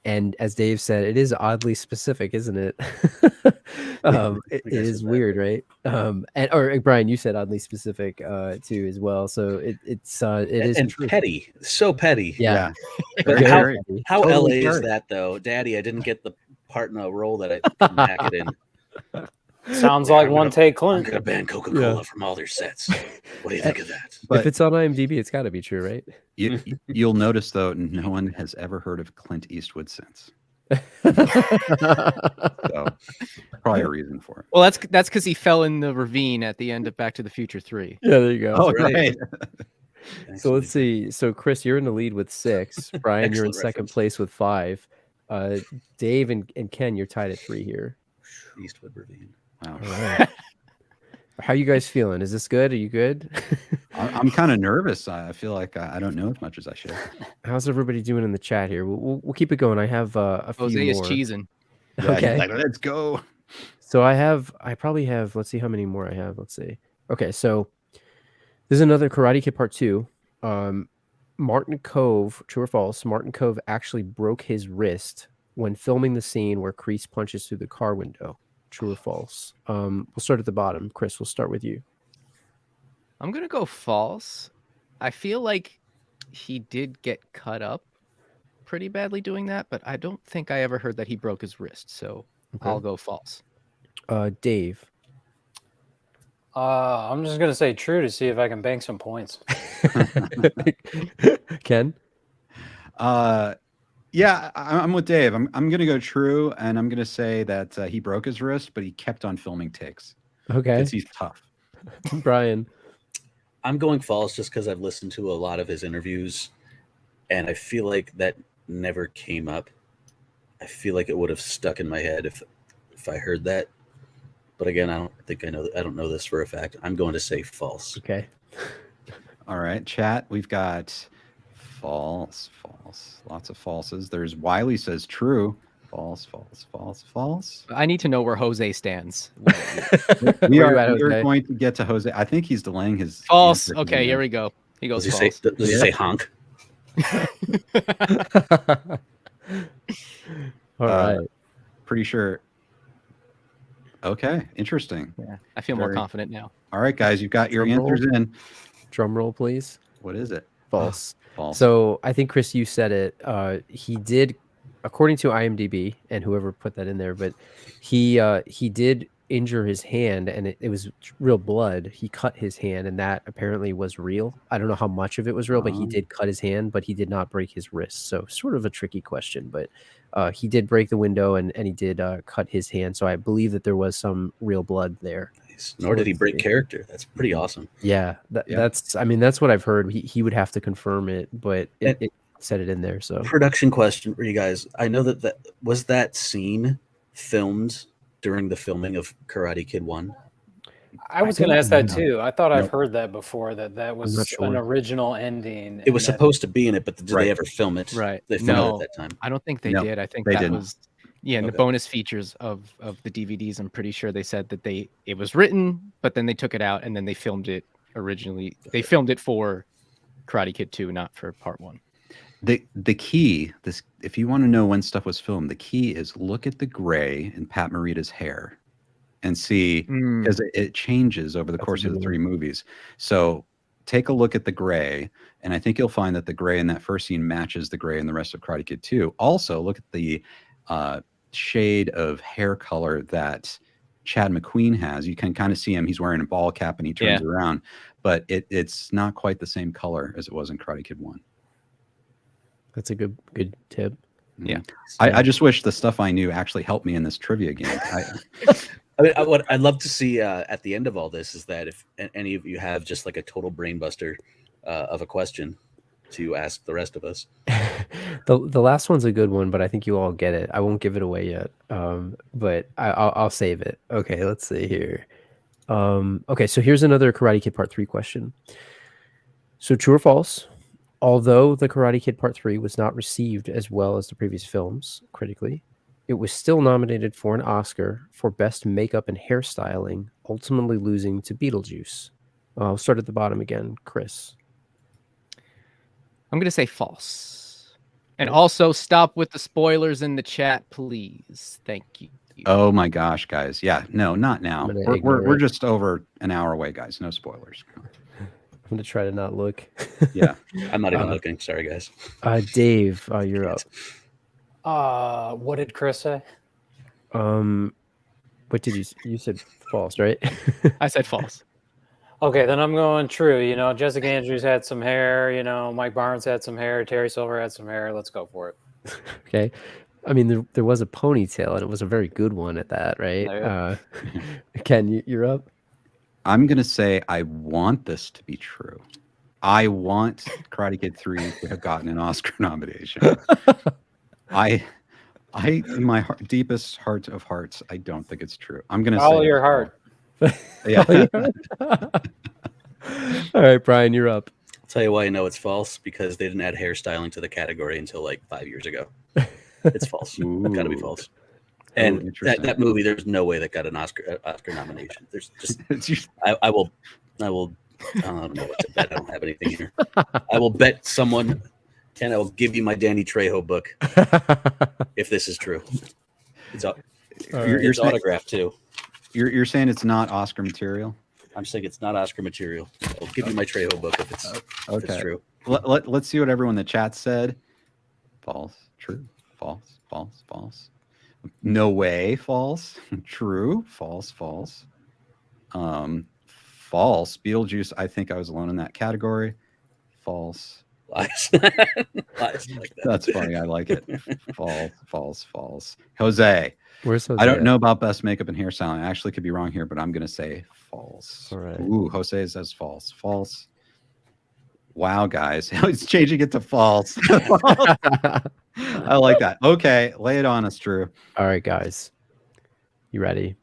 And as Dave said, it is oddly specific, isn't it? It is weird, right? Or Brian, you said oddly specific too as well. So it is true. Petty, so petty. Yeah. How Totally LA is petty. that though, Daddy? I didn't get the part in a role that I can hack it in. Sounds like one take Clint. I'm gonna ban Coca-Cola from all their sets. What do you think of that? If it's on IMDb, it's got to be true, right? You'll notice though, no one has ever heard of Clint Eastwood since. So probably a reason for it. Well, that's because he fell in the ravine at the end of Back to the Future 3. Yeah, there you go. Oh, right. So let's see. So Chris, you're in the lead with 6. Brian, you're in second place with 5. Dave and Ken, you're tied at 3 here. Eastwood ravine. Wow. All right. How you guys feeling? Is this good? Are you good? I'm kind of nervous. I feel like I don't know as much as I should. How's everybody doing in the chat here? We'll keep it going. I have a few Jose is more. cheesing. Yeah, Okay. like, let's go. So I probably have, let's see how many more I have. Let's see. Okay, so This is another Karate Kid Part 2. Martin Cove, true or false, Martin Cove actually broke his wrist when filming the scene where Kreese punches through the car window. True or false? We'll start at the bottom. Chris, we'll start with you. I'm going to go false. I feel like he did get cut up pretty badly doing that, but I don't think I ever heard that he broke his wrist. So I'll go false. Dave. I'm just gonna say true to see if I can bank some points. Ken? Yeah, I'm with Dave. I'm going to go true, and I'm going to say that he broke his wrist, but he kept on filming takes. Okay. Because he's tough. Brian? I'm going false just because I've listened to a lot of his interviews, and I feel like that never came up. I feel like it would have stuck in my head if I heard that. But again, I don't think I know. I don't know this for a fact. I'm going to say false. Okay. All right, chat. We've got false. Lots of falses. There's Wiley says true. False. I need to know where Jose stands. We are going to get to Jose. I think he's delaying his false. Okay, here we go. He goes false. Does he say honk? All right. Pretty sure. Okay, interesting. Yeah, I feel more confident now. All right, guys, you've got your Drum answers roll. in. Drum roll, please. What is it? False. False. So I think, Chris, you said it. He did, according to IMDb and whoever put that in there, but he did injure his hand, and it was real blood. He cut his hand, and that apparently was real. I don't know how much of it was real, but he did cut his hand, but he did not break his wrist. So sort of a tricky question, but he did break the window, and he did cut his hand. So I believe that there was some real blood there. Nor did he break character. That's pretty awesome. Yeah, that's. I mean, that's what I've heard. He would have to confirm it, but it said it in there. So production question for you guys. I know that was that scene filmed during the filming of Karate Kid 1. I was going to ask that too. I thought I've heard that before. That was an original ending. It was supposed to be in it, but did they ever film it? Right. They filmed it at that time. I don't think they did. I think they that didn't. was in the bonus features of the DVDs. I'm pretty sure they said that it was written, but then they took it out and then they filmed it originally. They filmed it for Karate Kid 2, not for Part 1. The key, if you want to know when stuff was filmed, the key is look at the gray in Pat Morita's hair and see, because it changes over the course of the 3 movies. So take a look at the gray, and I think you'll find that the gray in that first scene matches the gray in the rest of Karate Kid 2. Also, look at the shade of hair color that Chad McQueen has. You can kind of see him. He's wearing a ball cap and he turns around, but it's not quite the same color as it was in Karate Kid 1. That's a good tip. Yeah. I just wish the stuff I knew actually helped me in this trivia game. I mean, what I'd love to see at the end of all this is that if any of you have just like a total brain buster of a question to ask the rest of us. The last one's a good one, but I think you all get it. I won't give it away yet, but I'll save it. Okay, let's see here. Okay, so here's another Karate Kid Part 3 question. So true or false? Although the Karate Kid Part 3 was not received as well as the previous films critically, it was still nominated for an Oscar for Best Makeup and Hairstyling, ultimately losing to Beetlejuice. I'll start at the bottom again. Chris. I'm going to say false. And also stop with the spoilers in the chat, please. Thank you. Oh my gosh, guys. Yeah, no, not now. We're just over an hour away, guys. No spoilers. I'm going to try to not look. Yeah. I'm not even looking. Sorry, guys. Dave, you're up. What did Chris say? What did you said false, right? I said false. Okay, then I'm going true. You know, Jessica Andrews had some hair. You know, Mike Barnes had some hair. Terry Silver had some hair. Let's go for it. Okay. I mean, there was a ponytail, and it was a very good one at that, right? Ken, you're up. I'm going to say I want this to be true. I want Karate Kid 3 to have gotten an Oscar nomination. I in my deepest heart of hearts, I don't think it's true. I'm going to follow say your heart. Yeah. All right, Brian, you're up. I'll tell you why I know it's false, because they didn't add hairstyling to the category until like 5 years ago. It's false. It's got to be false. And that movie, there's no way that got an Oscar nomination. There's just I will I don't know what to bet. I don't have anything here. I will bet someone. Ken, I will give you my Danny Trejo book if this is true. It's autographed too. You're saying it's not Oscar material? I'm saying it's not Oscar material. I'll give you my Trejo book if it's true. Let's see what everyone in the chat said. False. True. False. False. False. No way. False. True. False. False. False. Beetlejuice. I think I was alone in that category. False. Lies. Lies like that. That's funny. I like it. False. False. False. Jose. Where's Jose? I don't know about best makeup and hairstyling. I actually could be wrong here, but I'm going to say false. All right. Ooh, Jose says false. False. Wow, guys. He's changing it to false. I like that. Okay, lay it on us, Drew. All right, guys. You ready?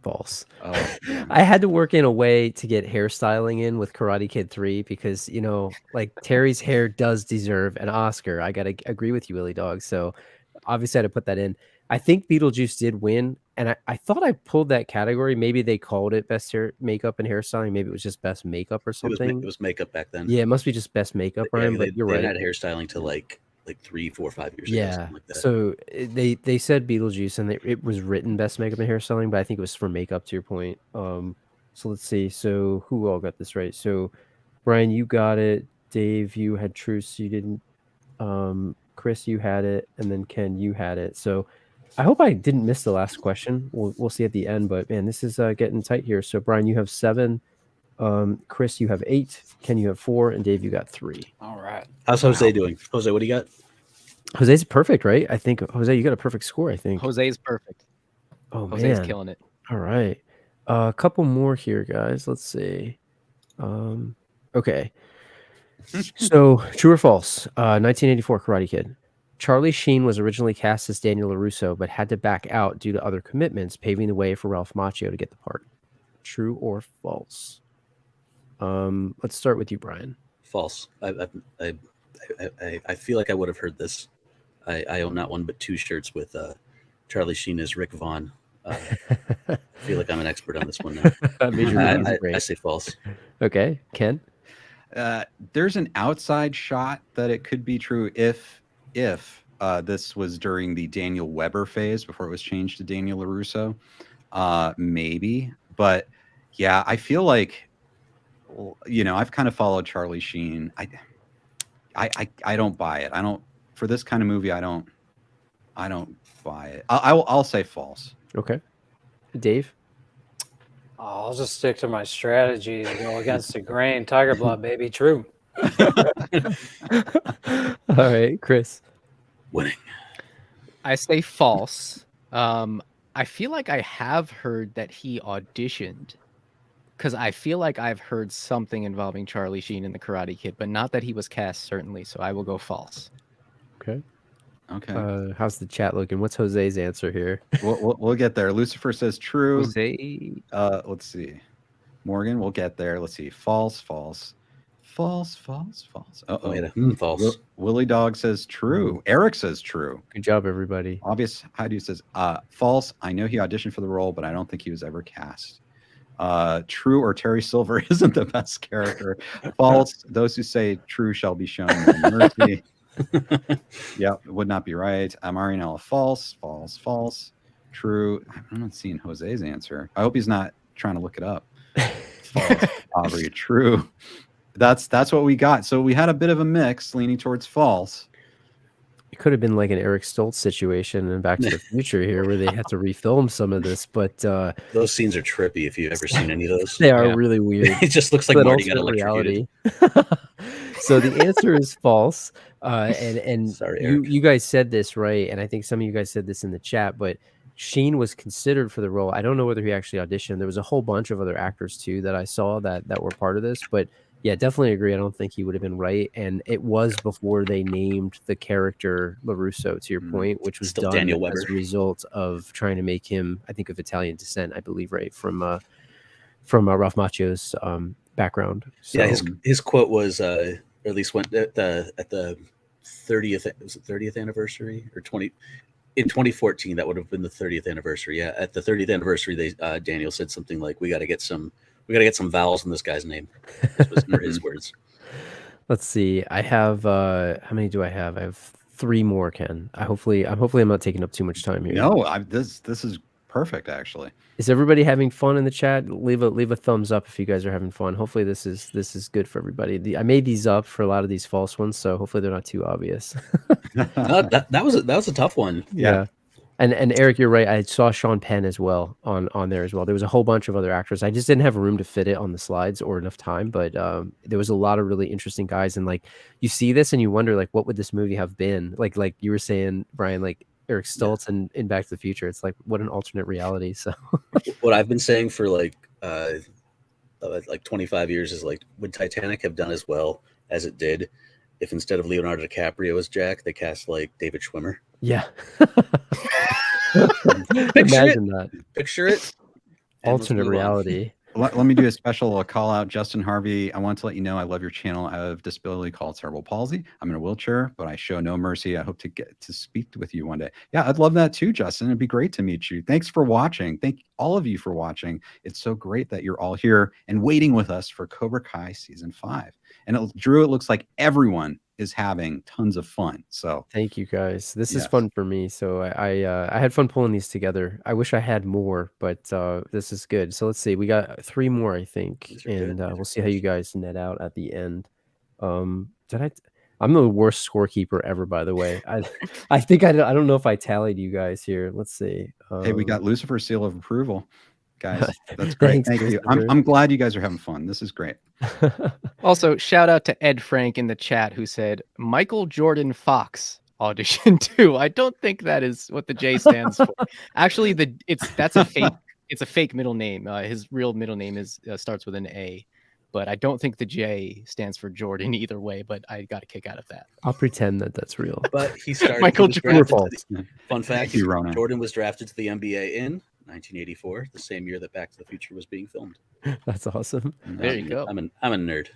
False. Oh, I had to work in a way to get hairstyling in with Karate Kid 3 because, you know, like Terry's hair does deserve an Oscar. I got to agree with you, Willie Dog. So obviously I had to put that in. I think Beetlejuice did win, and I thought I pulled that category. Maybe they called it best hair, makeup, and hairstyling. Maybe it was just best makeup or something. It was makeup back then. Yeah, it must be just best makeup, Brian. But you're right. They had hairstyling till like 3, 4, 5 years ago. Yeah. Something like that. So they said Beetlejuice, and it was written best makeup and hairstyling, but I think it was for makeup. To your point. So let's see. So who all got this right? So Brian, you got it. Dave, you had Truce. You didn't. Chris, you had it, and then Ken, you had it. So I hope I didn't miss the last question. We'll see at the end, but man, this is getting tight here. So Brian, you have 7. Chris, you have 8. Ken, you have 4, and Dave, you got 3. All right. How's Jose doing? Jose, what do you got? Jose's perfect, right? I think Jose, you got a perfect score. I think Jose's perfect. Oh Jose's man, killing it. All right, a couple more here, guys. Let's see. Okay. So true or false? 1984 Karate Kid. Charlie Sheen was originally cast as Daniel LaRusso, but had to back out due to other commitments, paving the way for Ralph Macchio to get the part. True or false? Let's start with you, Brian. False. I feel like I would have heard this. I own not one but 2 shirts with Charlie Sheen as Rick Vaughn. I feel like I'm an expert on this one now. I say false. Okay, Ken. There's an outside shot that it could be true if this was during the Daniel Weber phase before it was changed to Daniel LaRusso. Maybe, but yeah, I feel like, you know, I've kind of followed Charlie Sheen. I don't buy it. I don't, for this kind of movie, I don't buy it. I'll say false. Okay. Dave? I'll just stick to my strategy and go against the grain. Tiger blood, baby. True. All right, Chris. Winning. I say false. I feel like I have heard that he auditioned, because I feel like I've heard something involving Charlie Sheen in the Karate Kid, but not that he was cast, certainly. So I will go false. Okay. Okay. How's the chat looking? What's Jose's answer here? We'll get there. Lucifer says true. Jose. Let's see. Morgan, we'll get there. Let's see. False. False. Uh-oh. False. Willie Dog says true. Eric says true. Good job, everybody. Obvious Haidu says false. I know he auditioned for the role, but I don't think he was ever cast. True or Terry Silver isn't the best character. False. Those who say true shall be shown no mercy. Yep, would not be right. Marinella, false. True. I'm not seeing Jose's answer. I hope he's not trying to look it up. False. Aubrey, true. That's what we got. So we had a bit of a mix leaning towards false. It could have been like an Eric Stoltz situation in Back to the Future here, where they had to refilm some of this. But those scenes are trippy. If you've ever seen any of those, they are really weird. It just looks like Marty got electrocuted. So the answer is false. And sorry, you guys said this right, and I think some of you guys said this in the chat, but Sheen was considered for the role. I don't know whether he actually auditioned. There was a whole bunch of other actors too that I saw that were part of this, but yeah, definitely agree. I don't think he would have been right, and it was before they named the character LaRusso, to your point, which was Still done Daniel Weber. as a result of trying to make him, I think, of Italian descent, I believe, right from Ralph Macchio's background. So, yeah, his quote was, or at least went at the 30th anniversary or 20 in 2014. That would have been the 30th anniversary. Yeah, at the 30th anniversary, Daniel said something like, "We got to get some We got to get some vowels in this guy's name. Those were his words. Let's see. I have how many do I have? I have 3 more, Ken. Hopefully I'm not taking up too much time here. No, this is perfect actually. Is everybody having fun in the chat? Leave a thumbs up if you guys are having fun. Hopefully this is good for everybody. I made these up for a lot of these false ones, so hopefully they're not too obvious. that was a tough one. Yeah. And Eric, you're right. I saw Sean Penn as well on there as well. There was a whole bunch of other actors. I just didn't have room to fit it on the slides or enough time, but there was a lot of really interesting guys. And like you see this and you wonder like what would this movie have been? Like you were saying, Brian, like Eric Stoltz and in Back to the Future. It's like what an alternate reality. So what I've been saying for like 25 years is like, would Titanic have done as well as it did if instead of Leonardo DiCaprio as Jack, they cast like David Schwimmer? Yeah. Imagine that. Picture it. Alternate reality. Let me do a special call out. Justin Harvey, I want to let you know I love your channel. I have a disability called cerebral palsy. I'm in a wheelchair, but I show no mercy. I hope to get to speak with you one day. Yeah, I'd love that too, Justin. It'd be great to meet you. Thanks for watching. Thank all of you for watching. It's so great that you're all here and waiting with us for Cobra Kai Season 5. And Drew, it looks like everyone is having tons of fun. So thank you guys. This is fun for me. So I had fun pulling these together. I wish I had more, but this is good. So let's see. We got 3 more, I think, and we'll see how you guys net out at the end. I'm the worst scorekeeper ever, by the way. I think I don't know if I tallied you guys here. Let's see. Hey, we got Lucifer's seal of approval. Guys, that's great. Thanks, Thank you. I'm glad you guys are having fun. This is great. Also, shout out to Ed Frank in the chat who said Michael Jordan Fox audition too. I don't think that is what the J stands for. Actually, that's a fake. It's a fake middle name. His real middle name starts with an A, but I don't think the J stands for Jordan either way. But I got a kick out of that. I'll pretend that that's real. But he started. Michael Jordan. Fun fact: you, Rona. Jordan was drafted to the NBA in 1984, the same year that Back to the Future was being filmed. That's awesome. There you go. I'm a nerd.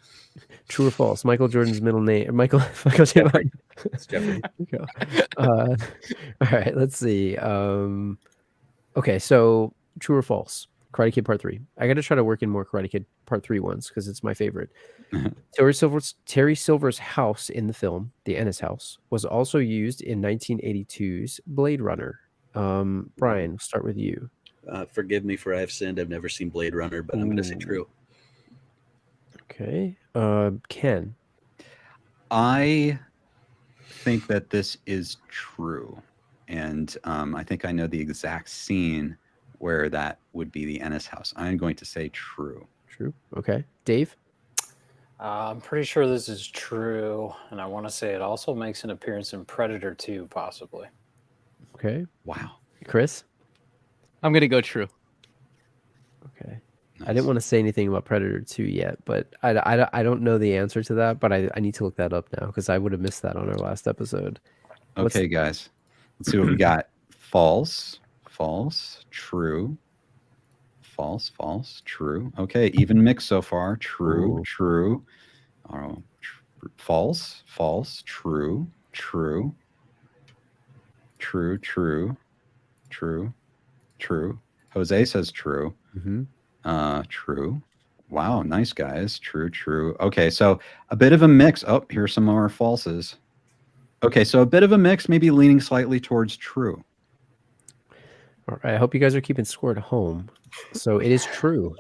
True or false? Michael Jordan's middle name. Michael Jeffrey. It's Jeffrey. All right, let's see. Okay, so true or false? Karate Kid Part 3. I got to try to work in more Karate Kid Part 3 ones because it's my favorite. Terry Silver's house in the film, the Ennis house, was also used in 1982's Blade Runner. Brian, we'll start with you. Forgive me for I have sinned. I've never seen Blade Runner, but I'm going to say true. Okay. Ken. I think that this is true. And I think I know the exact scene where that would be the Ennis house. I'm going to say true. True. Okay. Dave? I'm pretty sure this is true. And I want to say it also makes an appearance in Predator 2, possibly. Okay. Wow. Chris? I'm going to go true. Okay. Nice. I didn't want to say anything about Predator 2 yet, but I don't know the answer to that, but I need to look that up now because I would have missed that on our last episode. Okay, guys. Let's see what we got. False, true, false, true. Okay, even mix so far. True, true. Oh, false, true. Jose says true. True. Wow, nice guys. True. Okay, so a bit of a mix. Oh, here's some more falses. Okay, so a bit of a mix, maybe leaning slightly towards true. All right, I hope you guys are keeping score at home. So it is true.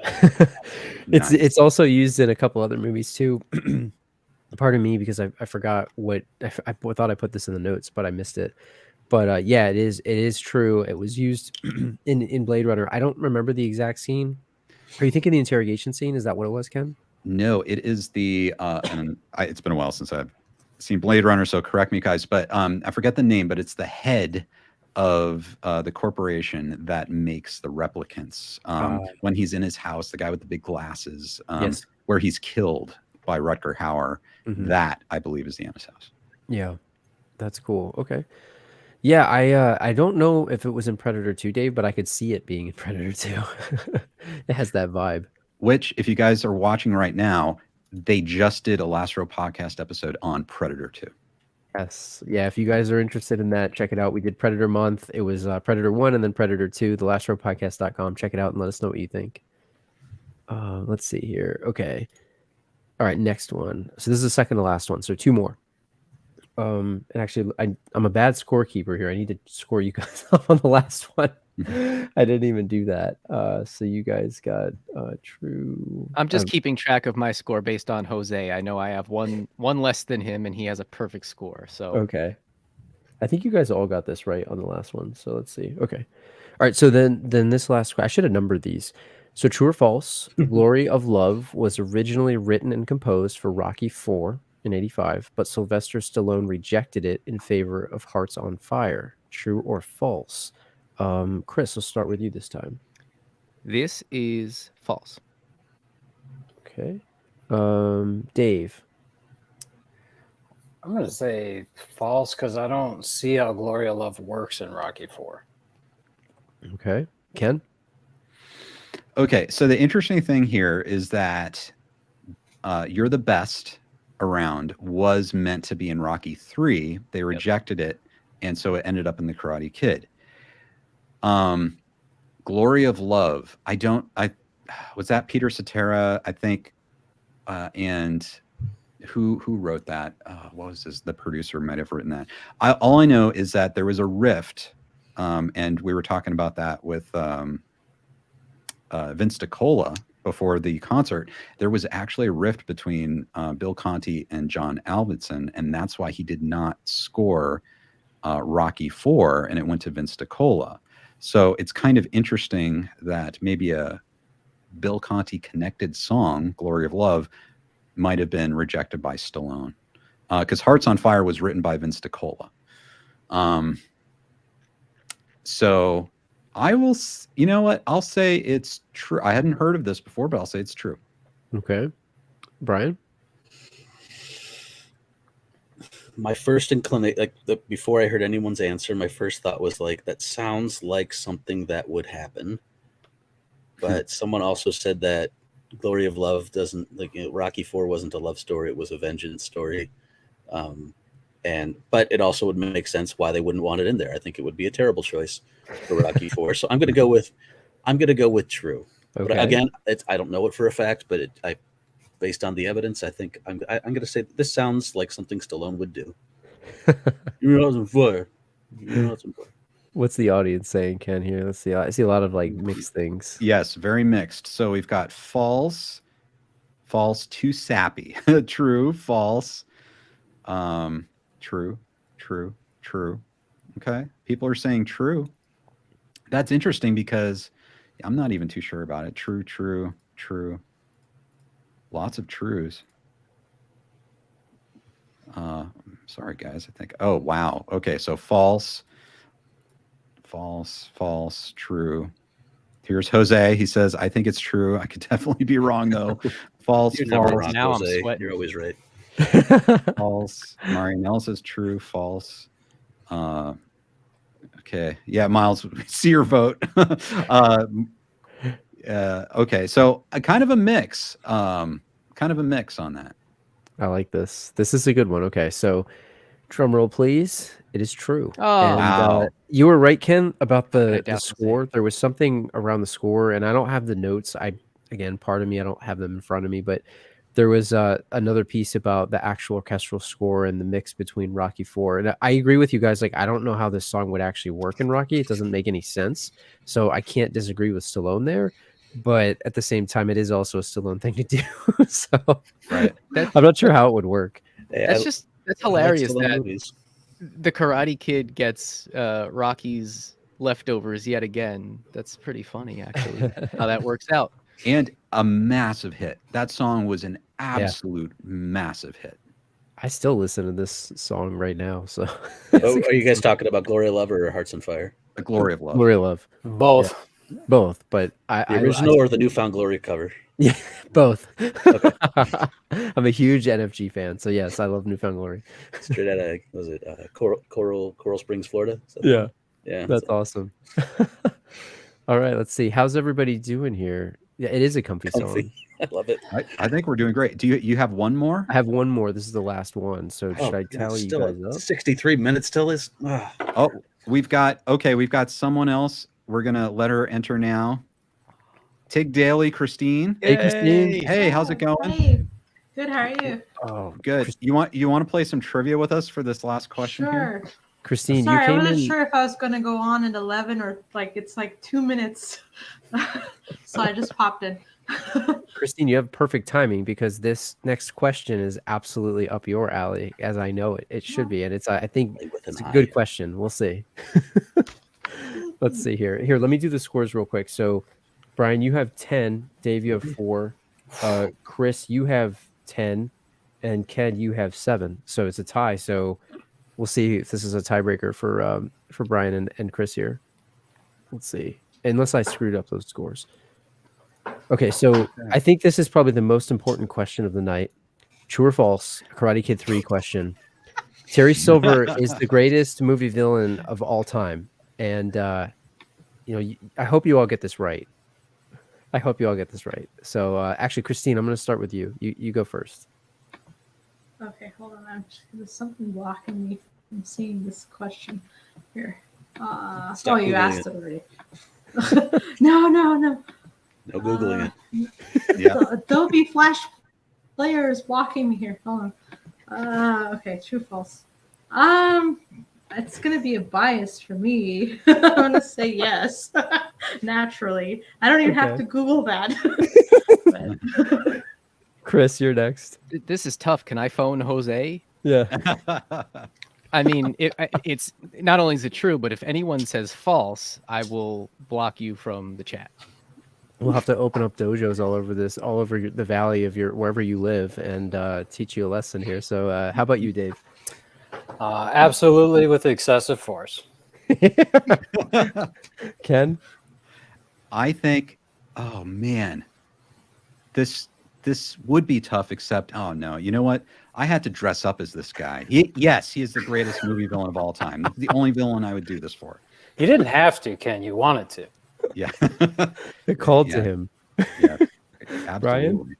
It's also used in a couple other movies too. Pardon me because I forgot what I thought I put this in the notes, but I missed it. But yeah, it is true. It was used in Blade Runner. I don't remember the exact scene. Are you thinking the interrogation scene? Is that what it was, Ken? No, it is the it's been a while since I've seen Blade Runner, so correct me, guys. But I forget the name, but it's the head of the corporation that makes the replicants. When he's in his house, the guy with the big glasses, yes. Where he's killed by Rutger Hauer. That I believe is the Ennis house. Yeah, that's cool. Okay. Yeah, I don't know if it was in Predator 2, Dave, but I could see it being in Predator 2. It has that vibe. Which, if you guys are watching right now, they just did a Last Row podcast episode on Predator 2. Yes. Yeah, if you guys are interested in that, check it out. We did Predator Month. It was Predator 1 and then Predator 2, thelasrowpodcast.com. Check it out and let us know what you think. Let's see here. Okay. All right, next one. So this is the second to last one. So 2 more. And actually, I'm a bad scorekeeper here. I need to score you guys off on the last one. I didn't even do that. So you guys got true. I'm just keeping track of my score based on Jose. I know I have one less than him, and he has a perfect score. So okay. I think you guys all got this right on the last one. So let's see. Okay. All right. So then this last, I should have numbered these. So true or false, Glory of Love was originally written and composed for Rocky IV in 85, but Sylvester Stallone rejected it in favor of Hearts on Fire. True or false? Chris, let's start with you this time. This is false. Okay. Dave. I'm going to say false because I don't see how Glory of Love works in Rocky IV. Okay. Ken? Okay, so the interesting thing here is that You're the Best Around was meant to be in Rocky 3. They rejected it, and so it ended up in The Karate Kid. Glory of Love. Was that Peter Cetera, I think, and who wrote that? What was this? The producer might have written that. All I know is that there was a rift, and we were talking about that with Vince DiCola before the concert. There was actually a rift between Bill Conti and John Avildsen, and that's why he did not score Rocky IV, and it went to Vince DiCola. So it's kind of interesting that maybe a Bill Conti connected song, Glory of Love, might have been rejected by Stallone, because Hearts on Fire was written by Vince DiCola. So I will, you know what? I'll say it's true. I hadn't heard of this before, but I'll say it's true. Okay. Brian? My first inclination, before I heard anyone's answer, my first thought was that sounds like something that would happen. But someone also said that Glory of Love doesn't, Rocky IV wasn't a love story. It was a vengeance story. But it also would make sense why they wouldn't want it in there. I think it would be a terrible choice for Rocky IV. So I'm going to go with true. Okay. But again, I don't know it for a fact, but based on the evidence, I think I'm going to say this sounds like something Stallone would do. You're on fire. You're on fire. What's the audience saying, Ken, here? Let's see. I see a lot of mixed things. Yes, very mixed. So we've got false, too sappy, true, false, true. Okay. People are saying true. That's interesting because I'm not even too sure about it. True. Lots of trues. Sorry, guys. I think. Oh, wow. Okay. So false, true. Here's Jose. He says, I think it's true. I could definitely be wrong, though. False, You're false. never wrong, Now Jose. I'm sweating. You're always right. False. Marianelle says true, false. Okay. Yeah, Miles, see your vote. Okay. So kind of a mix. On that. I like this. This is a good one. Okay. So drum roll, please. It is true. Oh, and, wow. You were right, Ken, about the doubt score. There was something around the score, and I don't have the notes. Again, pardon me, I don't have them in front of me, but there was another piece about the actual orchestral score and the mix between Rocky IV. And I agree with you guys. I don't know how this song would actually work in Rocky. It doesn't make any sense. So I can't disagree with Stallone there. But at the same time, it is also a Stallone thing to do. So right. I'm not sure how it would work. That's hilarious Stallone that movies. the Karate Kid gets Rocky's leftovers yet again. That's pretty funny, actually, how that works out. And a massive hit. That song was an absolute massive hit. I still listen to this song right now. So, Are you guys talking about Glory of Love or Hearts on Fire? The Glory of Love. Glory of Love. Both. Yeah. Both. But The original or the Newfound Glory cover? Yeah, both. Okay. I'm a huge NFG fan. So, yes, I love Newfound Glory. Straight out of Coral Springs, Florida? Yeah. Yeah. That's awesome. All right. Let's see. How's everybody doing here? Yeah, it is a comfy song. I love it. I think we're doing great. Do you have one more? I have one more. This is the last one. So should I tell you guys up? 63 minutes still is. Oh, we've got someone else. We're gonna let her enter now. Tig Daly, Christine. Hey, Christine. Hey, how's it going? Hey, good. How are you? Oh, good. You want to play some trivia with us for this last question here? Sure. Christine, Sorry, you came I wasn't in. sure if I was going to go on at 11 or it's 2 minutes. So I just popped in. Christine, you have perfect timing because this next question is absolutely up your alley, as I know it should be, and I think it's a good question. We'll see. Let's see here. Here, let me do the scores real quick. So, Brian, you have 10. Dave, you have 4. Chris, you have 10, and Ken, you have 7. So it's a tie. So we'll see if this is a tiebreaker for Brian and Chris here. Let's see. Unless I screwed up those scores. Okay, so I think this is probably the most important question of the night. True or false? Karate Kid 3 question. Terry Silver is the greatest movie villain of all time. And, I hope you all get this right. So, actually, Christine, I'm going to start with you. You go first. Okay, hold on. There's something blocking me from seeing this question here. You Googling asked it. it already. No. No Googling it. Yeah. Adobe Flash Player is blocking me here. Hold on. Okay, true, false. It's gonna be a bias for me. I'm gonna say yes. Naturally, I don't even have to Google that. Chris, you're next. This is tough. Can I phone Jose? Yeah. I mean, it's not only is it true, but if anyone says false, I will block you from the chat. We'll have to open up dojos all over the valley of wherever you live, and teach you a lesson here. So, how about you, Dave? Absolutely, with excessive force. Ken? I think, oh man, this would be tough, except, oh no, you know what? I had to dress up as this guy. Yes, he is the greatest movie villain of all time. This is the only villain I would do this for. You didn't have to, Ken. You wanted to. Yeah. It called to him. Yeah. Absolutely. Brian?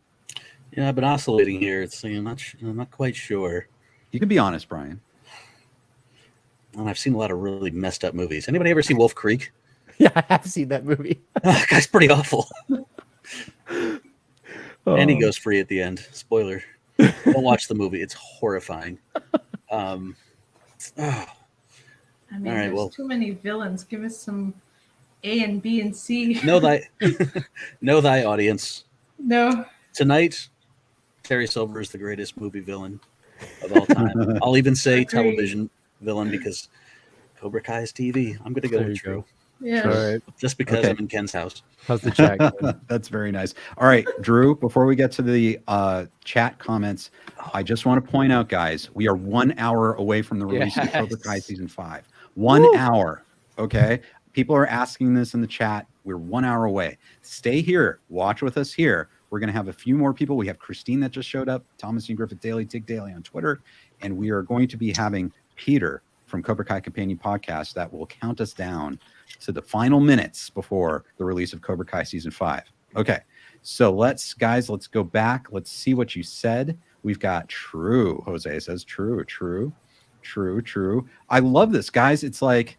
Yeah, I've been oscillating here. I'm not quite sure. You can be honest, Brian. And I've seen a lot of really messed up movies. Anybody ever see Wolf Creek? Yeah, I have seen that movie. That guy's pretty awful. And he goes free at the end. Spoiler. Don't watch the movie. It's horrifying. I mean, All right, there's too many villains. Give us some A and B and C. Know thy audience. No. Tonight, Terry Silver is the greatest movie villain of all time. I'll even say television villain because Cobra Kai is TV. I'm going to go with true. Yeah. All right. Just because I'm in Ken's house. How's the chat? That's very nice. All right, Drew, before we get to the chat comments, I just want to point out, guys, we are 1 hour away from the release of Cobra Kai Season 5. 1 hour, okay? People are asking this in the chat. We're 1 hour away. Stay here. Watch with us here. We're going to have a few more people. We have Christine that just showed up, Thomas and Griffith Daily, Tig Daily on Twitter, and we are going to be having Peter from Cobra Kai Companion Podcast that will count us down to the final minutes before the release of Cobra Kai Season 5. Okay, so let's go back. Let's see what you said. We've got true. Jose says true. I love this, guys. It's like,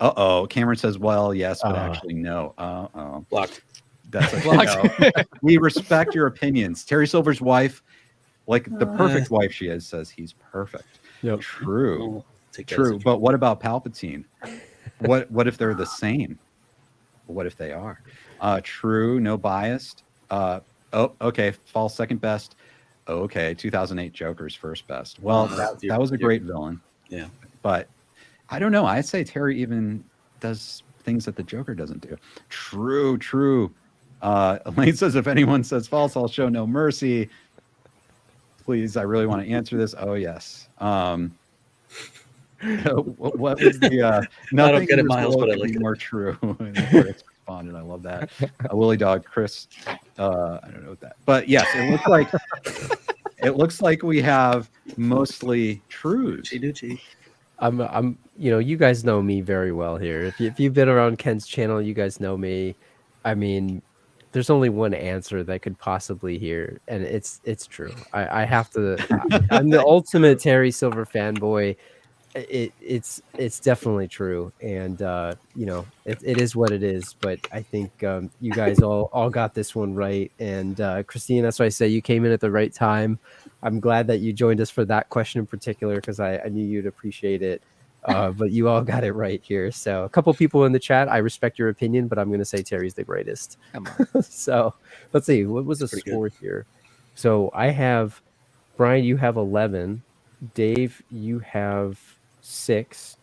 Cameron says, well, yes, but actually no. Blocked. That's like, no. We respect your opinions. Terry Silver's wife, like the perfect wife she is, says he's perfect. Yep. True. But what about Palpatine? What if they're the same? What if they are? True, no biased. Okay, false second best. Okay, 2008 Joker's first best. Well, that was a great villain. Yeah. But I don't know. I'd say Terry even does things that the Joker doesn't do. True. Elaine says, if anyone says false, I'll show no mercy. Please, I really want to answer this. Oh, yes. What was the I don't get it, Miles, but I like it. More true. Responded. I love that. Willie Dog, Chris. I don't know what that, but yes, it looks like we have mostly trues. I'm you guys know me very well here. If you've been around Ken's channel, you guys know me. I mean, there's only one answer that could possibly hear, and it's true. I have to. I'm the ultimate Terry Silver fanboy. it's definitely true, and you know, it is what it is. But I think you guys all got this one right, and Christine, that's why I say you came in at the right time. I'm glad that you joined us for that question in particular, because I knew you'd appreciate it. But you all got it right here. So a couple people in the chat, I respect your opinion, but I'm going to say Terry's the greatest. So let's see, what was the score here? So I have Brian, you have 11. Dave, you have 6.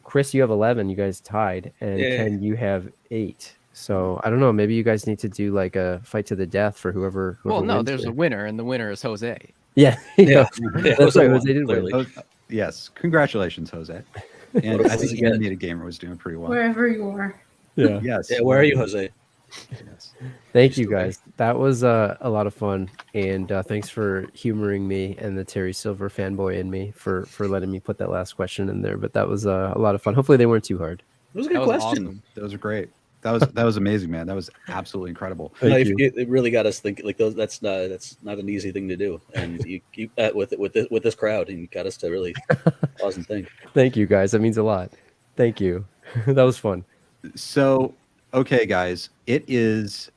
Chris, you have 11. You guys tied, and Ken, you have 8. So I don't know. Maybe you guys need to do like a fight to the death for whoever. Well, no, wins there's here. a winner, and the winner is Jose. Yeah, that's right. Jose did clearly. win. Yes, congratulations, Jose. And I think Animated Gamer was doing pretty well. Wherever you are. Yeah. Yes. Yeah, where are you, Jose? Yes. Thank you guys. That was a lot of fun, and thanks for humoring me and the Terry Silver fanboy in me for letting me put that last question in there. But that was a lot of fun. Hopefully they weren't too hard. It was a good question. Awesome. Those are great. That was amazing, man. That was absolutely incredible. No, it really got us thinking. Like those, that's not an easy thing to do, and you keep that with this crowd, and you got us to really pause and think. Thank you guys. That means a lot. Thank you. That was fun. So, okay, guys, it is.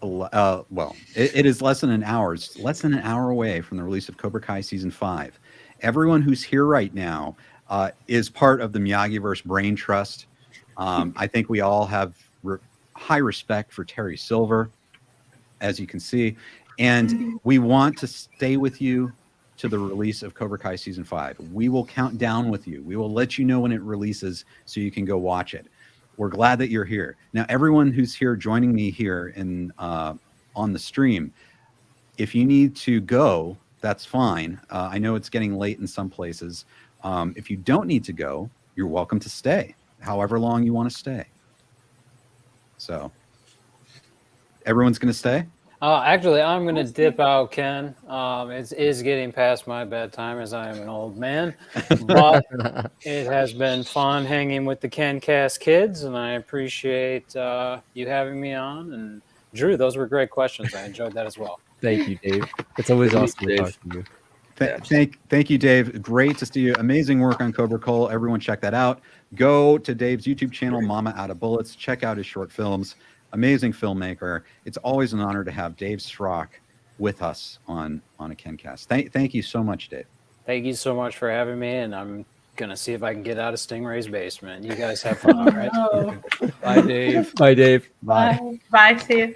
It is less than an hour. It's less than an hour away from the release of Cobra Kai Season 5. Everyone who's here right now is part of the Miyagiverse Brain Trust. I think we all have high respect for Terry Silver, as you can see, and we want to stay with you to the release of Cobra Kai Season 5. We will count down with you. We will let you know when it releases so you can go watch it. We're glad that you're here. Now, everyone who's here joining me here in on the stream, if you need to go, that's fine. I know it's getting late in some places. If you don't need to go, you're welcome to stay, however long you want to stay. So, everyone's going to stay? Actually, I'm going to dip out, Ken. It is getting past my bedtime as I am an old man. But it has been fun hanging with the KenCast kids, and I appreciate you having me on. And Drew, those were great questions. I enjoyed that as well. Thank you, Dave. It's always awesome to talk to you. Thank you, Dave. Great to see you. Amazing work on Cobra Cole. Everyone check that out. Go to Dave's YouTube channel, Mama Out of Bullets. Check out his short films. Amazing filmmaker. It's always an honor to have Dave Strock with us on a KenCast. Thank you so much, Dave. Thank you so much for having me, and I'm going to see if I can get out of Stingray's basement. You guys have fun, all right? Oh. Bye, Dave. Bye, Dave. Bye. Bye, Steve.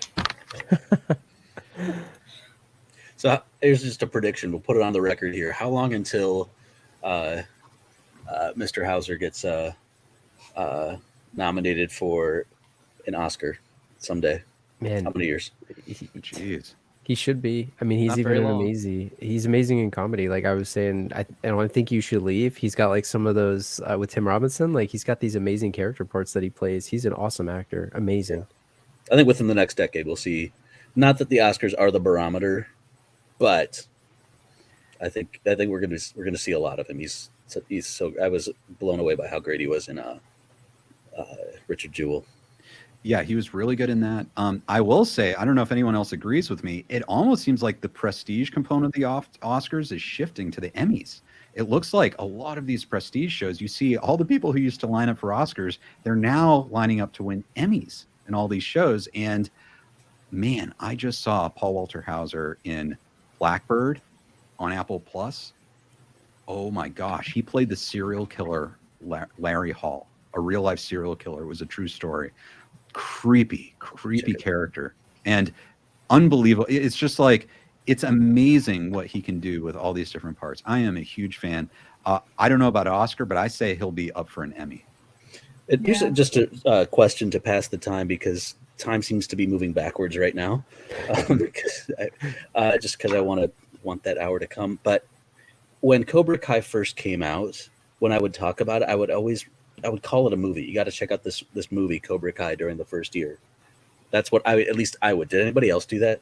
So here's just a prediction. We'll put it on the record here. How long until Mr. Hauser gets nominated for an Oscar someday? Man, how many years? Jeez. He should be. I mean, he's Not even very an long. amazing. He's amazing in comedy. Like I was saying, I don't think You Should Leave. He's got like some of those with Tim Robinson. Like he's got these amazing character parts that he plays. He's an awesome actor. Amazing. I think within the next decade we'll see. Not that the Oscars are the barometer, but I think we're gonna see a lot of him. He's so. I was blown away by how great he was in Richard Jewell. Yeah, he was really good in that. I will say, I don't know if anyone else agrees with me. It almost seems like the prestige component of the Oscars is shifting to the Emmys. It looks like a lot of these prestige shows, you see all the people who used to line up for Oscars, they're now lining up to win Emmys in all these shows. And man, I just saw Paul Walter Hauser in Blackbird on Apple Plus. Oh my gosh, he played the serial killer Larry Hall, a real life serial killer. It was a true story. Creepy character and unbelievable. It's just like, it's amazing what he can do with all these different parts. I am a huge fan. I don't know about Oscar, but I say he'll be up for an Emmy. Here's just a question to pass the time, because time seems to be moving backwards right now. Just because I want that hour to come. But when Cobra Kai first came out, when I would talk about it, I would call it a movie. You got to check out this movie, Cobra Kai, during the first year. That's what at least I would. Did anybody else do that?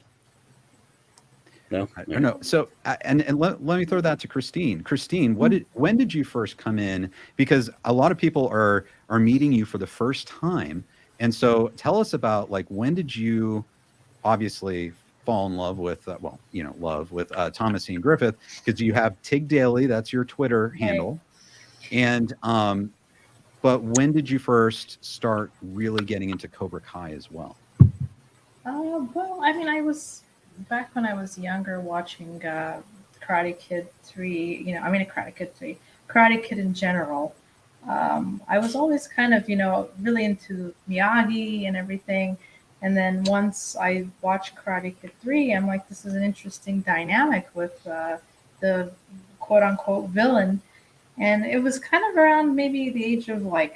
No, I don't know. So, and let me throw that to Christine. Christine, when did you first come in? Because a lot of people are meeting you for the first time, and so tell us about, like, when did you obviously fall in love with Thomas Ian Griffith, because you have Tig Daly, that's your Twitter handle. And but when did you first start really getting into Cobra Kai as well? Well, I mean, I was back when I was younger watching Karate Kid 3, Karate Kid 3, Karate Kid in general. I was always kind of, really into Miyagi and everything. And then once I watched Karate Kid 3, I'm like, this is an interesting dynamic with the quote unquote villain. And it was kind of around maybe the age of I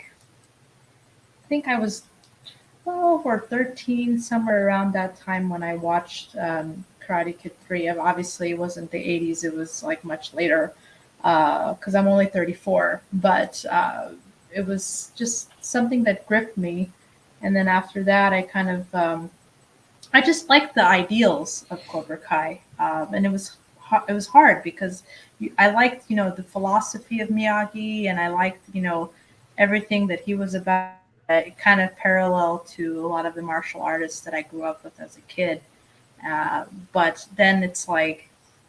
think I was 12 or 13, somewhere around that time when I watched Karate Kid 3. Obviously, it wasn't the 80s, it was much later because I'm only 34. But it was just something that gripped me. And then after that, I kind of, I just liked the ideals of Cobra Kai. And it was hard because I liked, the philosophy of Miyagi, and I liked, everything that he was about. It kind of parallel to a lot of the martial artists that I grew up with as a kid. But then it's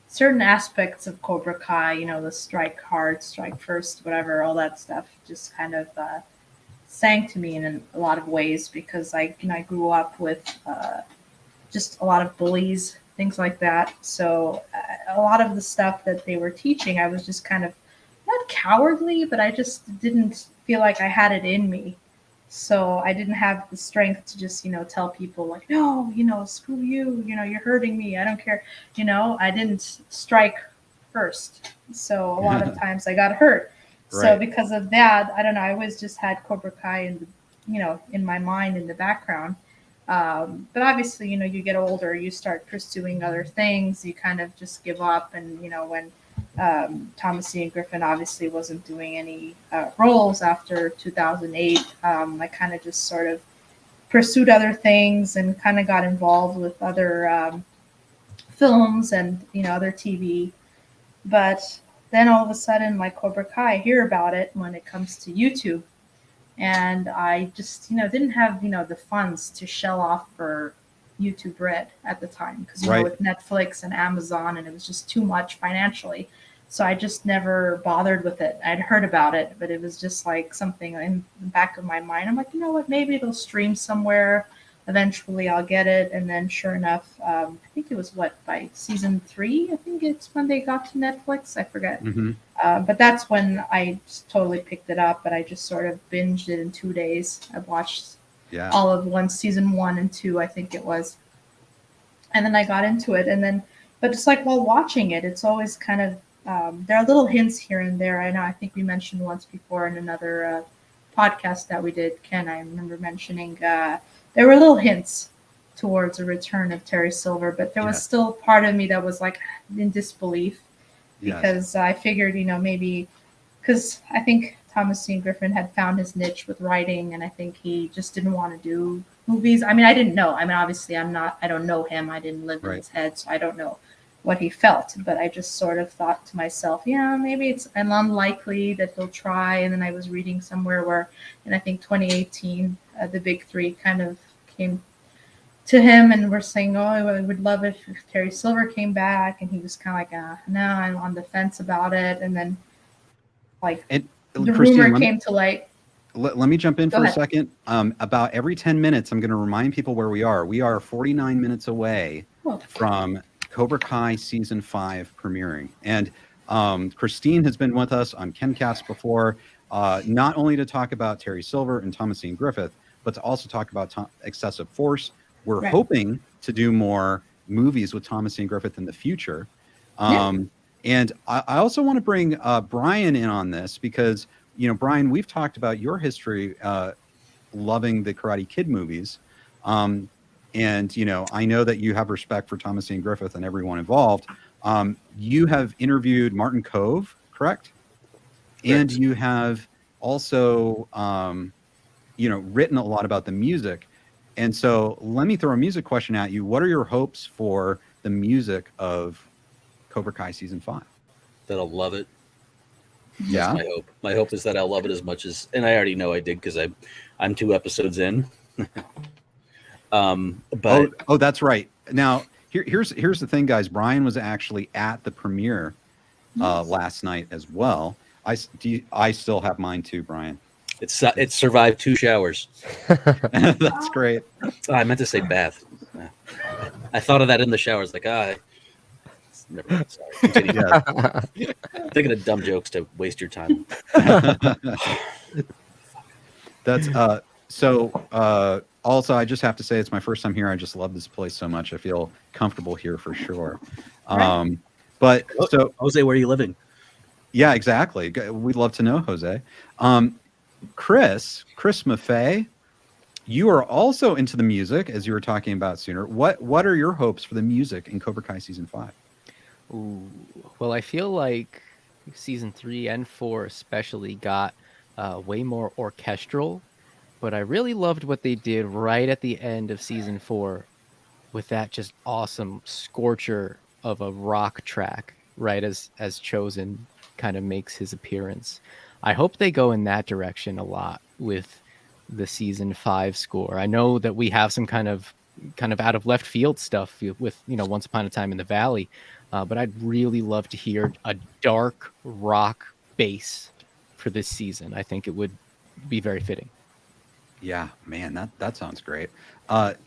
certain aspects of Cobra Kai, the strike hard, strike first, whatever, all that stuff just kind of sang to me in a lot of ways because I grew up with just a lot of bullies, things like that. So a lot of the stuff that they were teaching, I was just kind of not cowardly, but I just didn't feel like I had it in me. So I didn't have the strength to just, tell people no, screw you, you're hurting me. I don't care. I didn't strike first. So a lot of times I got hurt. Right. So because of that, I don't know, I always just had Cobra Kai in my mind, in the background. But obviously, you get older, you start pursuing other things, you kind of just give up. And, when Thomas Ian Griffin obviously wasn't doing any roles after 2008, I kind of just sort of pursued other things and kind of got involved with other films and, other TV. But then all of a sudden, Cobra Kai, I hear about it when it comes to YouTube. And I just, didn't have, the funds to shell off for YouTube Red at the time because, with Netflix and Amazon, and it was just too much financially. So I just never bothered with it. I'd heard about it, but it was just something in the back of my mind. I'm like, you know what, maybe it'll stream somewhere. Eventually I'll get it. And then sure enough, I think it was by season 3, I think it's when they got to Netflix. I forget. Mm-hmm. But that's when I just totally picked it up, but I just sort of binged it in 2 days. I watched all of season 1 and 2, I think it was. And then I got into it. And then, but it's while watching it, it's always kind of, there are little hints here and there. I think we mentioned once before in another podcast that we did, Ken, I remember mentioning, there were little hints towards a return of Terry Silver, but there was still part of me that was in disbelief because I figured, maybe because I think Thomas Ian Griffin had found his niche with writing, and I think he just didn't want to do movies. I mean, I didn't know. I mean, obviously I don't know him. I didn't live in his head, so I don't know what he felt, but I just sort of thought to myself, maybe it's unlikely that he'll try. And then I was reading somewhere where, in I think 2018, the big 3 kind of came to him and were saying, I would love it if Terry Silver came back. And he was kind of no, I'm on the fence about it. And then the rumor came to light. Let me jump in Go for ahead. a second. About every 10 minutes, I'm going to remind people where we are. We are 49 minutes away from Cobra Kai season 5 premiering. And Christine has been with us on KenCast before, not only to talk about Terry Silver and Thomas Ian Griffith, but to also talk about excessive force. We're hoping to do more movies with Thomas Ian Griffith in the future. And I also want to bring Brian in on this because, Brian, we've talked about your history loving the Karate Kid movies. And, I know that you have respect for Thomas Ian Griffith and everyone involved. You have interviewed Martin Kove, correct? And you have also, written a lot about the music. And so let me throw a music question at you. What are your hopes for the music of Cobra Kai season 5? That I'll love it. Yeah. That's my hope. My hope is that I'll love it as much as, and I already know I did because I'm 2 episodes in. But that's right. Now here's the thing, guys. Brian was actually at the premiere last night as well. I still have mine too, Brian. It survived 2 showers. That's great. Oh, I meant to say bath. I thought of that in the shower. I was like, never mind. Sorry. Continue. Thinking of dumb jokes to waste your time. That's also, I just have to say it's my first time here. I just love this place so much. I feel comfortable here for sure. But so Jose, where are you living? Yeah, exactly. We'd love to know, Jose. Chris Maffei, you are also into the music, as you were talking about sooner. What are your hopes for the music in Cobra Kai season 5? Ooh, well, I feel like season 3 and 4 especially got way more orchestral, but I really loved what they did right at the end of season 4 with that just awesome scorcher of a rock track, right as Chosen kind of makes his appearance. I hope they go in that direction a lot with the season 5 score. I know that we have some kind of out of left field stuff with Once Upon a Time in the Valley, but I'd really love to hear a dark rock bass for this season. I think it would be very fitting. Yeah, man, that sounds great.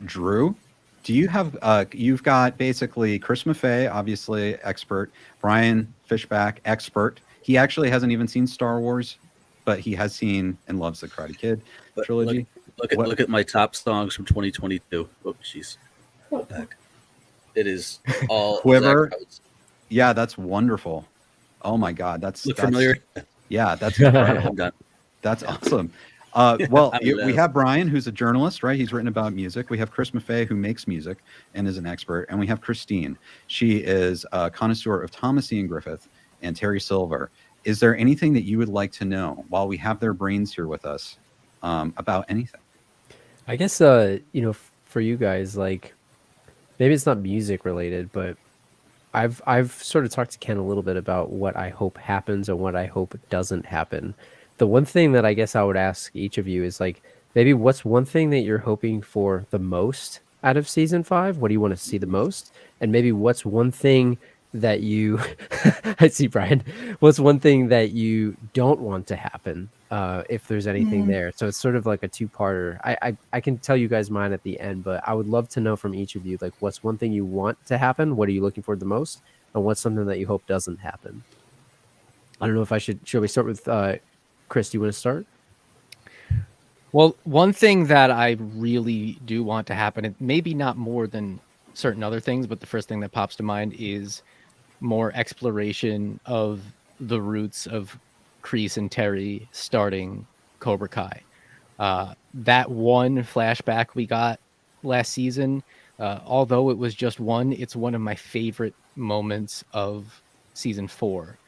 Drew, do you have you've got basically Chris Maffei, obviously expert, Brian Fishback, expert. He actually hasn't even seen Star Wars, but he has seen and loves the Karate Kid trilogy. Look at my top songs from 2022. Oh, jeez. It is all Quiver. Yeah, that's wonderful. Oh my God, that's familiar. Yeah, that's incredible. That's awesome. We have Brian, who's a journalist, right? He's written about music. We have Chris Maffei, who makes music and is an expert, and we have Christine. She is a connoisseur of Thomas Ian Griffith and Terry Silver. Is there anything that you would like to know while we have their brains here with us about anything? I guess for you guys, like, maybe it's not music related, but I've sort of talked to Ken a little bit about what I hope happens and what I hope doesn't happen. The one thing that I guess I would ask each of you is, like, maybe what's one thing that you're hoping for the most out of season 5? What do you want to see the most? And maybe what's one thing that you I see Brian, what's one thing that you don't want to happen, if there's anything there? So it's sort of like a two-parter. I can tell you guys mine at the end, but I would love to know from each of you, like, what's one thing you want to happen, what are you looking for the most, and what's something that you hope doesn't happen? I don't know if should we start with Chris? Do you want to start? Well, one thing that I really do want to happen, and maybe not more than certain other things, but the first thing that pops to mind is more exploration of the roots of Kreese and Terry starting Cobra Kai. That one flashback we got last season, although it was just one, it's one of my favorite moments of season 4.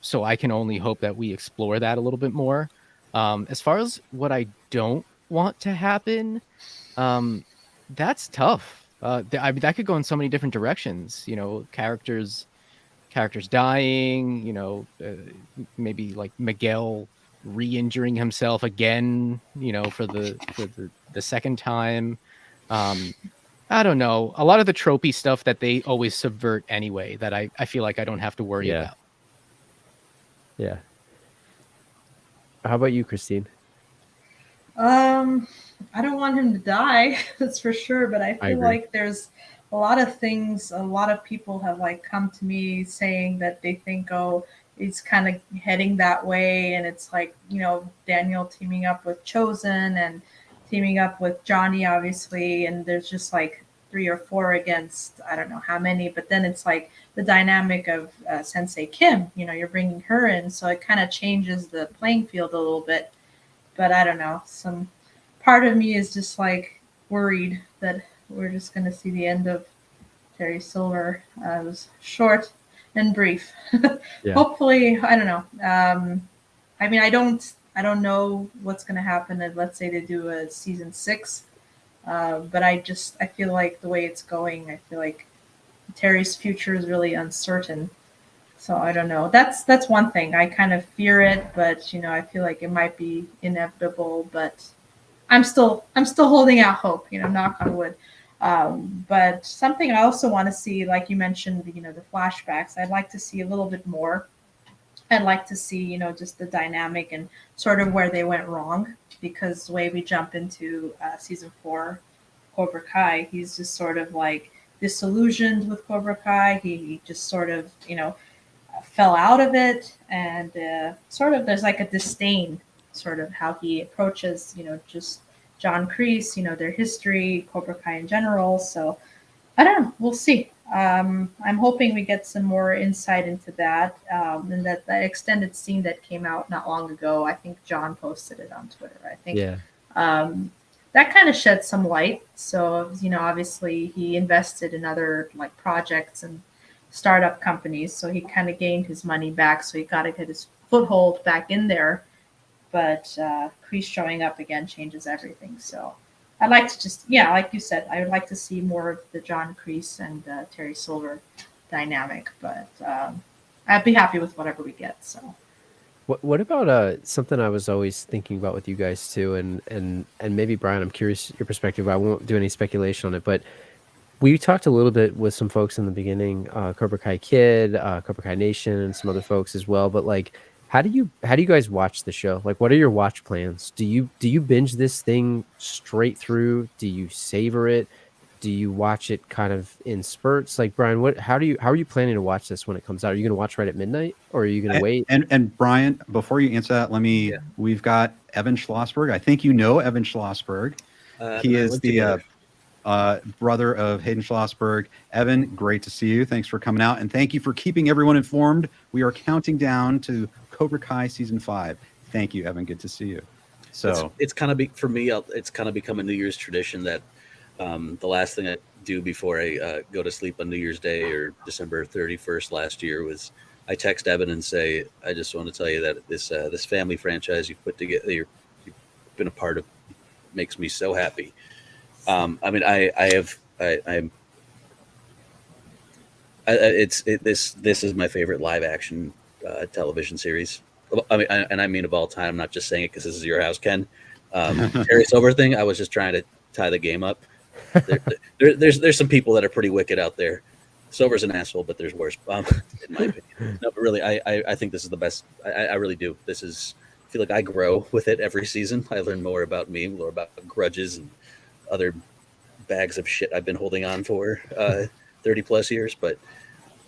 So I can only hope that we explore that a little bit more. As far as what I don't want to happen, that's tough. I mean, that could go in so many different directions. Characters dying. Maybe like Miguel re-injuring himself again. For the second time. I don't know. A lot of the tropey stuff that they always subvert anyway. That I feel like I don't have to worry about. Yeah. How about you, Christine? I don't want him to die, that's for sure. But I feel like there's a lot of things. A lot of people have come to me saying that they think, it's kind of heading that way, and it's Daniel teaming up with Chosen and teaming up with Johnny, obviously, and there's just 3 or 4 against I don't know how many. But then it's the dynamic of Sensei Kim. You're bringing her in, so it kind of changes the playing field a little bit. But I don't know. Some part of me is just worried that we're just going to see the end of Terry Silver. It was short and brief. Yeah. Hopefully, I don't know. I mean, I don't know what's going to happen if, let's say, they do a season 6. But I feel like the way it's going, I feel like Terry's future is really uncertain. So I don't know. That's one thing. I kind of fear it, but I feel like it might be inevitable. But I'm still holding out hope. Knock on wood. But something I also want to see, like you mentioned, the flashbacks. I'd like to see a little bit more I'd like to see, you know, just the dynamic and sort of where they went wrong, because the way we jump into season 4, Cobra Kai, he's just sort of like disillusioned with Cobra Kai. He just sort of, you know, fell out of it, and sort of there's like a disdain, sort of how he approaches, you know, just John Kreese, you know, their history, Cobra Kai in general. So I don't know. We'll see. I'm hoping we get some more insight into that. And that extended scene that came out not long ago, I think John posted it on Twitter. I think that kind of shed some light. So, you know, obviously he invested in other like projects and startup companies. So he kind of gained his money back. So he got to get his foothold back in there. But Kreese showing up again changes everything. So I'd like to just, like you said, I would like to see more of the John Kreese and Terry Silver dynamic, but I'd be happy with whatever we get. So, what about something I was always thinking about with you guys too, and maybe Brian, I'm curious your perspective. I won't do any speculation on it, but we talked a little bit with some folks in the beginning, Cobra Kai Kid, Cobra Kai Nation, and some other folks as well. But like, how do you guys watch the show? Like, what are your watch plans? Do you binge this thing straight through? Do you savor it? Do you watch it kind of in spurts? Like, Brian, how are you planning to watch this when it comes out? Are you going to watch right at midnight, or are you going to wait? And Brian, before you answer that, we've got Evan Schlossberg. I think you know Evan Schlossberg. He is the brother of Hayden Schlossberg. Evan, great to see you. Thanks for coming out, and thank you for keeping everyone informed. We are counting down to Cobra Kai season 5. Thank you, Evan. Good to see you. So it's kind of for me. It's kind of become a New Year's tradition that the last thing I do before I go to sleep on New Year's Day or December 31st last year was I text Evan and say, I just want to tell you that this family franchise you've put together, you've been a part of, makes me so happy. I mean, this is my favorite live action television series. I mean, I mean of all time. I'm not just saying it because this is your house, Ken. Terry Silver thing. I was just trying to tie the game up. There's some people that are pretty wicked out there. Silver's an asshole, but there's worse. In my opinion, no, but really, I think this is the best. I really do. I feel like I grow with it every season. I learn more about me, more about grudges and other bags of shit I've been holding on for 30 plus years, but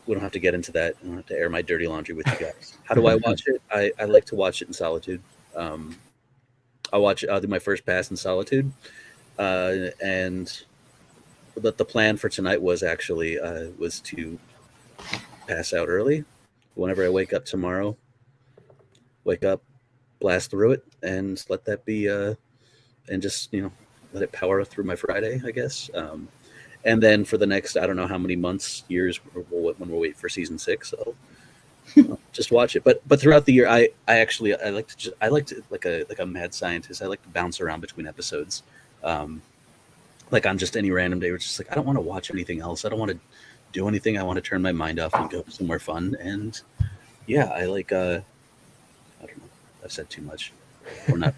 we don't have to get into that. I don't have to air my dirty laundry with you guys. How do I watch it? I like to watch it in solitude. I'll do my first pass in solitude. And the plan for tonight was actually was to pass out early. Whenever I wake up tomorrow, blast through it, and let that be, and just, let it power through my Friday, I guess. And then for the next, I don't know how many months, years, when we'll wait for season 6, I'll just watch it. But throughout the year, I like to like a mad scientist. I like to bounce around between episodes. Like on just any random day, where it's just like I don't want to watch anything else. I don't want to do anything. I want to turn my mind off and go somewhere fun. And I like. I don't know. I've said too much. Or not.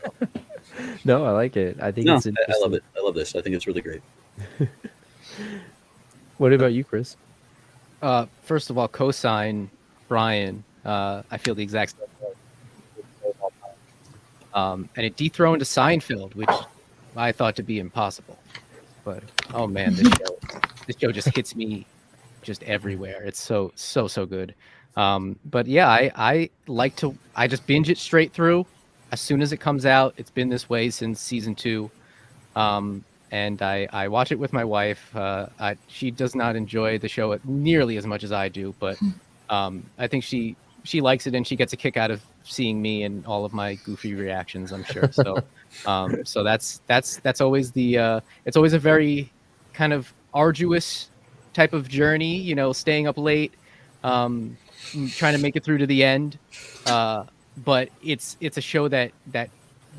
No, I like it. I think it's interesting. I love it. I love this. I think it's really great. What about you, Chris? First of all, cosign Brian. I feel the exact same way. And it dethroned a Seinfeld, which I thought to be impossible. But oh man, this show just hits me just everywhere. It's so good. But yeah, I just binge it straight through as soon as it comes out. It's been this way since season 2. And I watch it with my wife. She does not enjoy the show nearly as much as I do, but I think she likes it, and she gets a kick out of seeing me and all of my goofy reactions, I'm sure. So so that's always it's always a very kind of arduous type of journey, staying up late, trying to make it through to the end. But it's a show that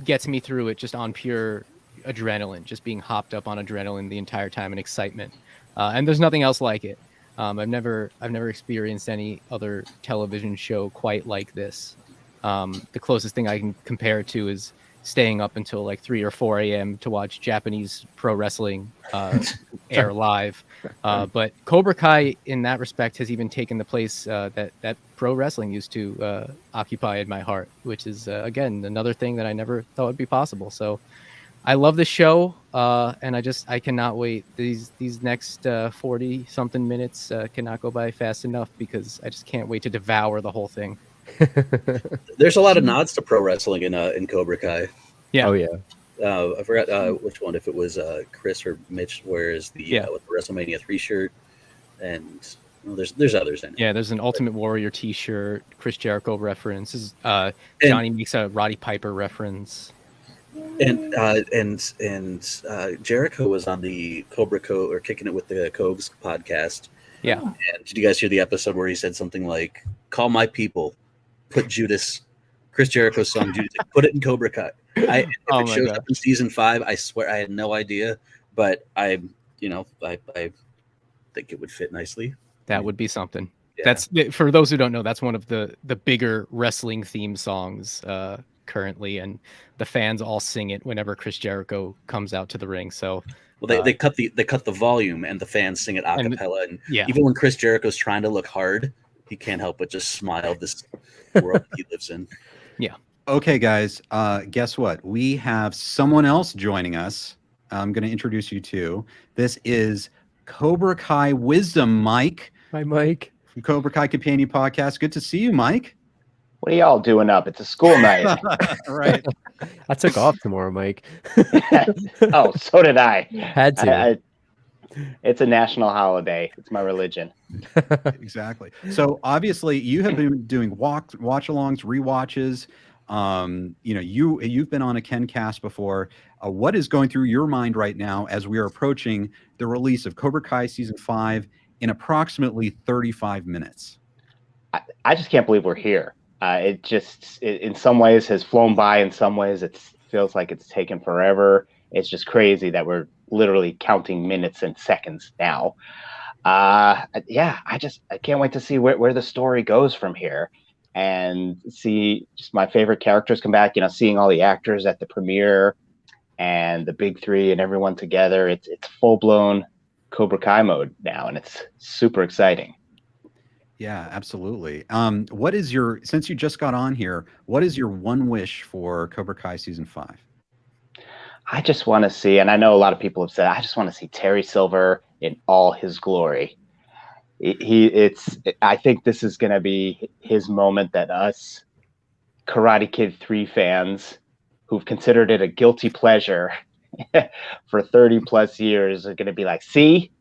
gets me through it just on pure adrenaline, just being hopped up on adrenaline the entire time and excitement. And there's nothing else like it. I've never experienced any other television show quite like this. The closest thing I can compare it to is staying up until like 3 or 4 a.m. to watch Japanese pro wrestling air live. But Cobra Kai, in that respect, has even taken the place that pro wrestling used to occupy in my heart, which is, again, another thing that I never thought would be possible. So I love the show, and I cannot wait. These next 40-something minutes cannot go by fast enough, because I just can't wait to devour the whole thing. There's a lot of nods to pro wrestling in Cobra Kai. Yeah. Oh yeah. I forgot which one, if it was Chris or Mitch wears the with the WrestleMania 3 shirt, and there's others in it. Yeah, there's an Ultimate Warrior T-shirt, Chris Jericho reference. Johnny makes a Roddy Piper reference. And Jericho was on the Cobra Cole, or Kicking It with the Coves podcast. Yeah. And did you guys hear the episode where he said something like, "Call my people, put Chris Jericho's song Judas, put it in Cobra Kai." If it shows up in season 5, I swear I had no idea, but I think it would fit nicely. That would be something. Yeah. That's, for those who don't know, that's one of the bigger wrestling theme songs currently, and the fans all sing it whenever Chris Jericho comes out to the ring. So they cut the volume, and the fans sing it a cappella, and even when Chris Jericho's trying to look hard, he can't help but just smile. This world he lives in. Yeah. Okay, guys. Guess what? We have someone else joining us. I'm going to introduce you to. This is Cobra Kai Wisdom, Mike. Hi, Mike. From Cobra Kai Companion Podcast. Good to see you, Mike. What are y'all doing up? It's a school night. Right. I took off tomorrow, Mike. Oh, so did I. Had to. It's a national holiday. It's my religion. Exactly. So obviously you have been doing watch-alongs, rewatches. You've been on a Ken cast before. What is going through your mind right now as we are approaching the release of Cobra Kai season 5 in approximately 35 minutes? I just can't believe we're here. It in some ways has flown by. In some ways it feels like it's taken forever. It's just crazy that we're literally counting minutes and seconds now. I can't wait to see where the story goes from here, and see just my favorite characters come back. Seeing all the actors at the premiere and the big three and everyone together. It's full blown Cobra Kai mode now, and it's super exciting. Yeah, absolutely. Since you just got on here, what is your one wish for Cobra Kai season 5? I just want to see, and I know a lot of people have said, I just want to see Terry Silver in all his glory. I think this is going to be his moment that us Karate Kid 3 fans who've considered it a guilty pleasure for 30 plus years are going to be like, see,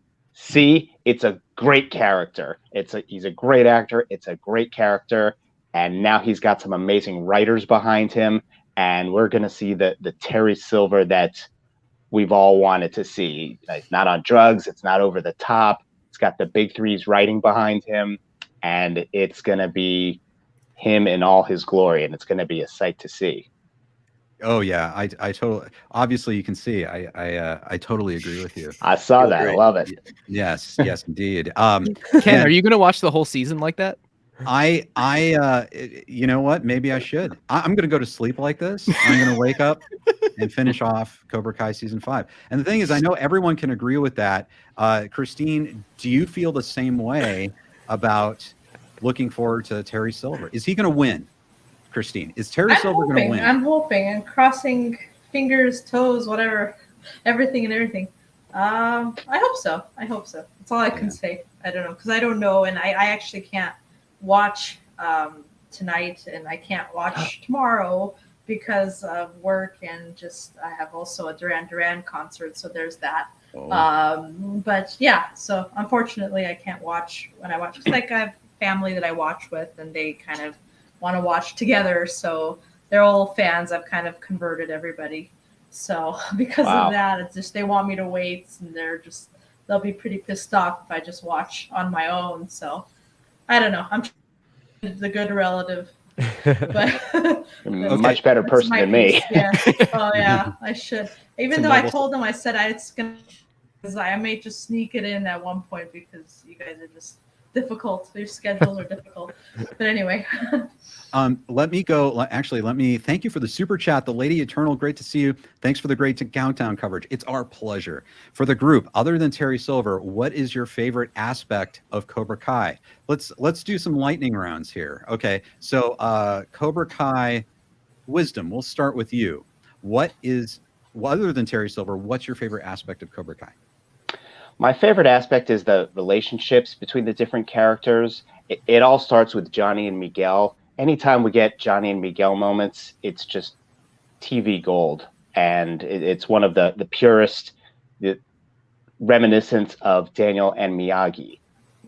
it's a great character. He's a great actor. It's a great character. And now he's got some amazing writers behind him. And we're going to see the Terry Silver that we've all wanted to see. It's not on drugs. It's not over the top. It's got the big threes writing behind him. And it's going to be him in all his glory. And it's going to be a sight to see. Oh yeah, I totally. Obviously, you can see. I totally agree with you. I saw that. I love it. Yes, indeed. Ken, are you going to watch the whole season like that? You know what? Maybe I should. I'm going to go to sleep like this. I'm going to wake up and finish off Cobra Kai season 5. And the thing is, I know everyone can agree with that. Christine, do you feel the same way about looking forward to Terry Silver? Is he going to win? Christine, is Terry Silver going to win? I'm hoping and crossing fingers, toes, whatever, everything. I hope so. That's all I can say. I don't know, because I don't know, and I actually can't watch tonight, and I can't watch tomorrow because of work, and just I have also a Duran concert, so there's that. But yeah, so unfortunately I can't watch when I watch. It's like I have family that I watch with, and they kind of want to watch together, so they're all fans. I've kind of converted everybody, so because of that, it's just they want me to wait, and they'll be pretty pissed off if I just watch on my own. So I don't know, I'm the good relative, but much better person than me. Yeah. Oh yeah, I should. Even though I told them, I said I may just sneak it in at one point because you guys are just difficult. Their schedules are difficult. But anyway. Let me thank you for the super chat. The Lady Eternal, great to see you. Thanks for the great countdown coverage. It's our pleasure. For the group, other than Terry Silver, what is your favorite aspect of Cobra Kai? Let's do some lightning rounds here. Okay, so Cobra Kai Wisdom, we'll start with you. Other than Terry Silver, what's your favorite aspect of Cobra Kai? My favorite aspect is the relationships between the different characters. It all starts with Johnny and Miguel. Anytime we get Johnny and Miguel moments, it's just TV gold. And it's one of the purest reminiscence of Daniel and Miyagi,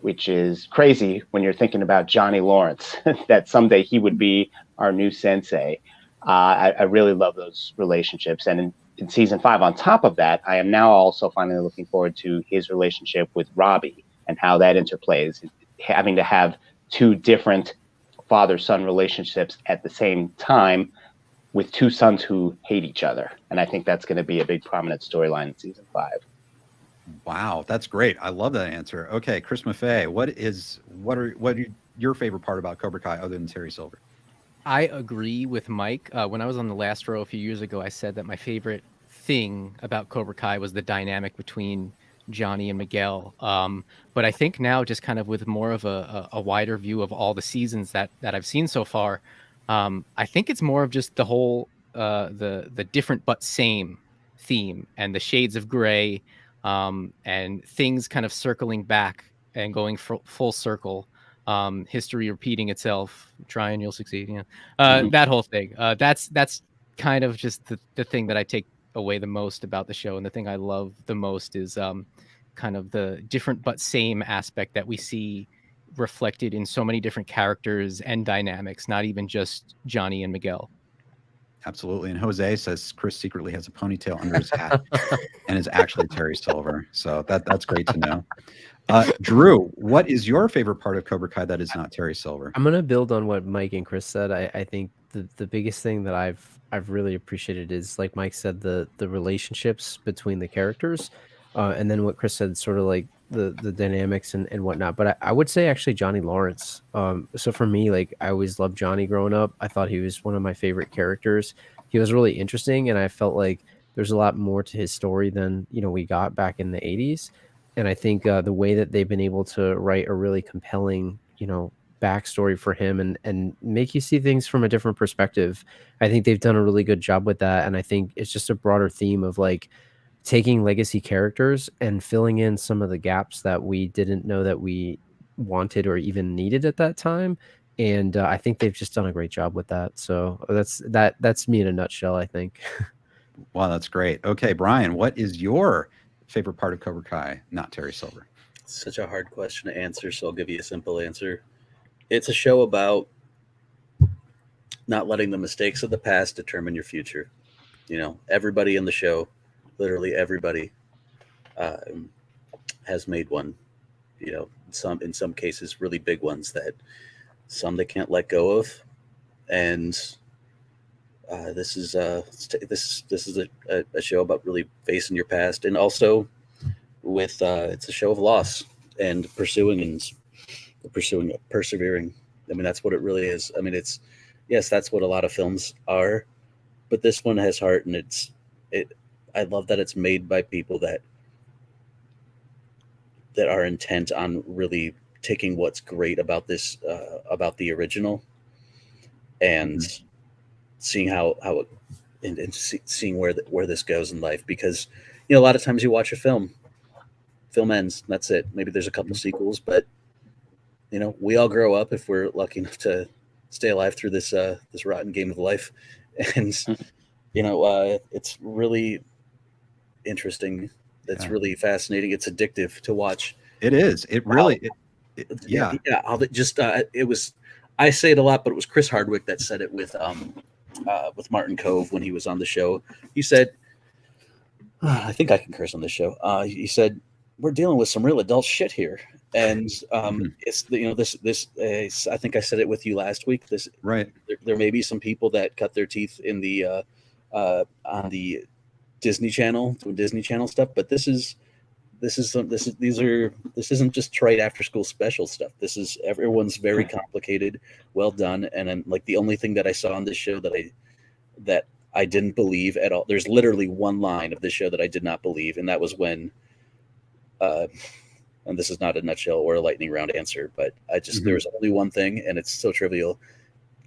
which is crazy when you're thinking about Johnny Lawrence, that someday he would be our new sensei. I really love those relationships. And in season 5, on top of that, I am now also finally looking forward to his relationship with Robbie and how that interplays, having to have two different father-son relationships at the same time with two sons who hate each other. And I think that's going to be a big prominent storyline in season 5. Wow, that's great. I love that answer. Okay, Chris Maffei, what are your favorite part about Cobra Kai other than Terry Silver? I agree with Mike. When I was on the last row a few years ago, I said that my favorite thing about Cobra Kai was the dynamic between Johnny and Miguel. But I think now, just kind of with more of a wider view of all the seasons that I've seen so far, I think it's more of just the whole the different but same theme and the shades of gray, and things kind of circling back and going full circle. History repeating itself. Try and you'll succeed. Yeah, that whole thing. That's kind of just the thing that I take away the most about the show, and the thing I love the most is kind of the different but same aspect that we see reflected in so many different characters and dynamics, not even just Johnny and Miguel. Absolutely. And Jose says Chris secretly has a ponytail under his hat and is actually Terry Silver. So that's great to know. Drew, what is your favorite part of Cobra Kai that is not Terry Silver? I'm gonna build on what Mike and Chris said. I think the biggest thing that I've really appreciated is, like Mike said, the relationships between the characters, and then what Chris said, sort of like the dynamics and whatnot. But I would say actually Johnny Lawrence. So for me, like, I always loved Johnny growing up. I thought he was one of my favorite characters. He was really interesting, and I felt like there's a lot more to his story than we got back in the 80s. And I think the way that they've been able to write a really compelling, backstory for him and make you see things from a different perspective, I think they've done a really good job with that. And I think it's just a broader theme of like taking legacy characters and filling in some of the gaps that we didn't know that we wanted or even needed at that time. And I think they've just done a great job with that. So that's me in a nutshell, I think. Wow, that's great. Okay, Brian, what is your favorite part of Cobra Kai, not Terry Silver? Such a hard question to answer, so I'll give you a simple answer. It's a show about not letting the mistakes of the past determine your future. Everybody in the show, literally everybody, has made one. In some cases, really big ones that some they can't let go of, and this is a show about really facing your past, and also with it's a show of loss and persevering. I mean, that's what it really is. I mean, that's what a lot of films are, but this one has heart, and I love that it's made by people that are intent on really taking what's great about this, about the original, and seeing how it, and seeing where this goes in life. Because a lot of times you watch a film ends, that's it. Maybe there's a couple sequels, but we all grow up if we're lucky enough to stay alive through this rotten game of life, and it's really interesting. It's really fascinating. It's addictive to watch. It is. It really. Yeah. It was. I say it a lot, but it was Chris Hardwick that said it with Martin Cove when he was on the show. He said, I think I can curse on this show. He said, we're dealing with some real adult shit here. And it's this I think I said it with you last week. This right. There may be some people that cut their teeth in the on the Disney Channel, doing Disney Channel stuff, but this is this isn't just trite after school special stuff. This is everyone's very complicated, well done, and then like the only thing that I saw on this show that I didn't believe at all. There's literally one line of this show that I did not believe, and that was when, and this is not a nutshell or a lightning round answer, but there was only one thing, and it's so trivial.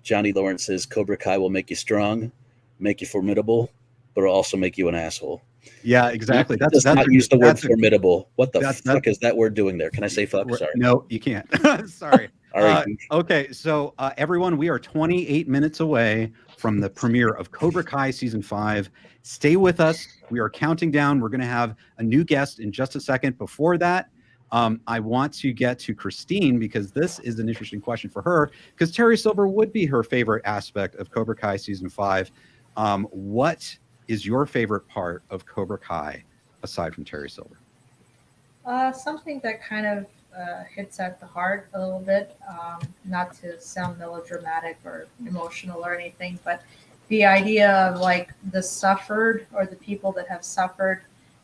Johnny Lawrence says Cobra Kai will make you strong, make you formidable, but it'll also make you an asshole. Yeah, exactly. That does not use the word formidable. What the fuck is that word doing there? Can I say fuck? Sorry. No, you can't. Sorry. All right. Okay, so everyone, we are 28 minutes away from the premiere of Cobra Kai Season 5. Stay with us. We are counting down. We're going to have a new guest in just a second. Before that, I want to get to Christine because this is an interesting question for her because Terry Silver would be her favorite aspect of Cobra Kai Season 5. What is your favorite part of Cobra Kai aside from Terry Silver? Something that kind of hits at the heart a little bit, not to sound melodramatic or emotional or anything, but the idea of like the suffered or the people that have suffered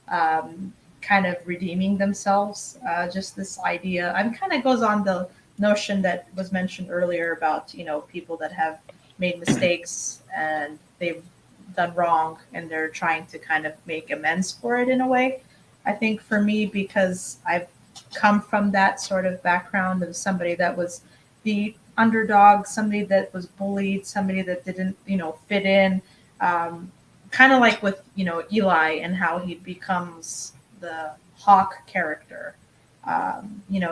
kind of redeeming themselves. Just this idea, kind of goes on the notion that was mentioned earlier about, people that have made mistakes and they've done wrong and they're trying to kind of make amends for it in a way. I think for me, because I've come from that sort of background of somebody that was the underdog, somebody that was bullied, somebody that didn't, fit in, kind of like with, Eli and how he becomes the Hawk character,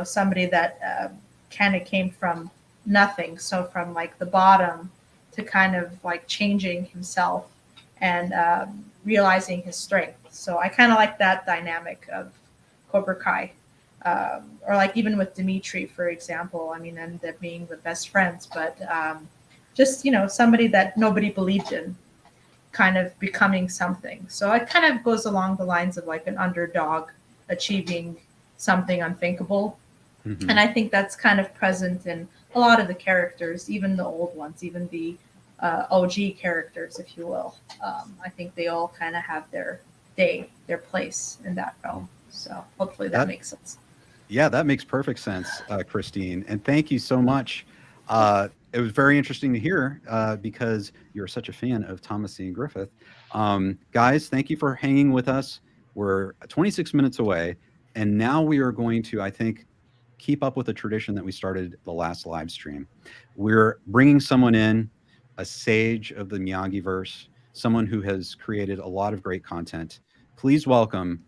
somebody that kind of came from nothing. So from like the bottom to kind of like changing himself and realizing his strength. So I kind of like that dynamic of Cobra Kai. Or like even with Dimitri, for example, ended up being the best friends, but just, somebody that nobody believed in kind of becoming something. So it kind of goes along the lines of like an underdog achieving something unthinkable. Mm-hmm. And I think that's kind of present in a lot of the characters, even the old ones, even the OG characters, if you will. I think they all kind of have their place in that realm. So hopefully that makes sense. Yeah, that makes perfect sense, Christine. And thank you so much. It was very interesting to hear because you're such a fan of Thomasine Griffith. Guys, thank you for hanging with us. We're 26 minutes away. And now we are going to, I think, keep up with the tradition that we started the last live stream. We're bringing someone in, a sage of the Miyagi-verse, someone who has created a lot of great content. Please welcome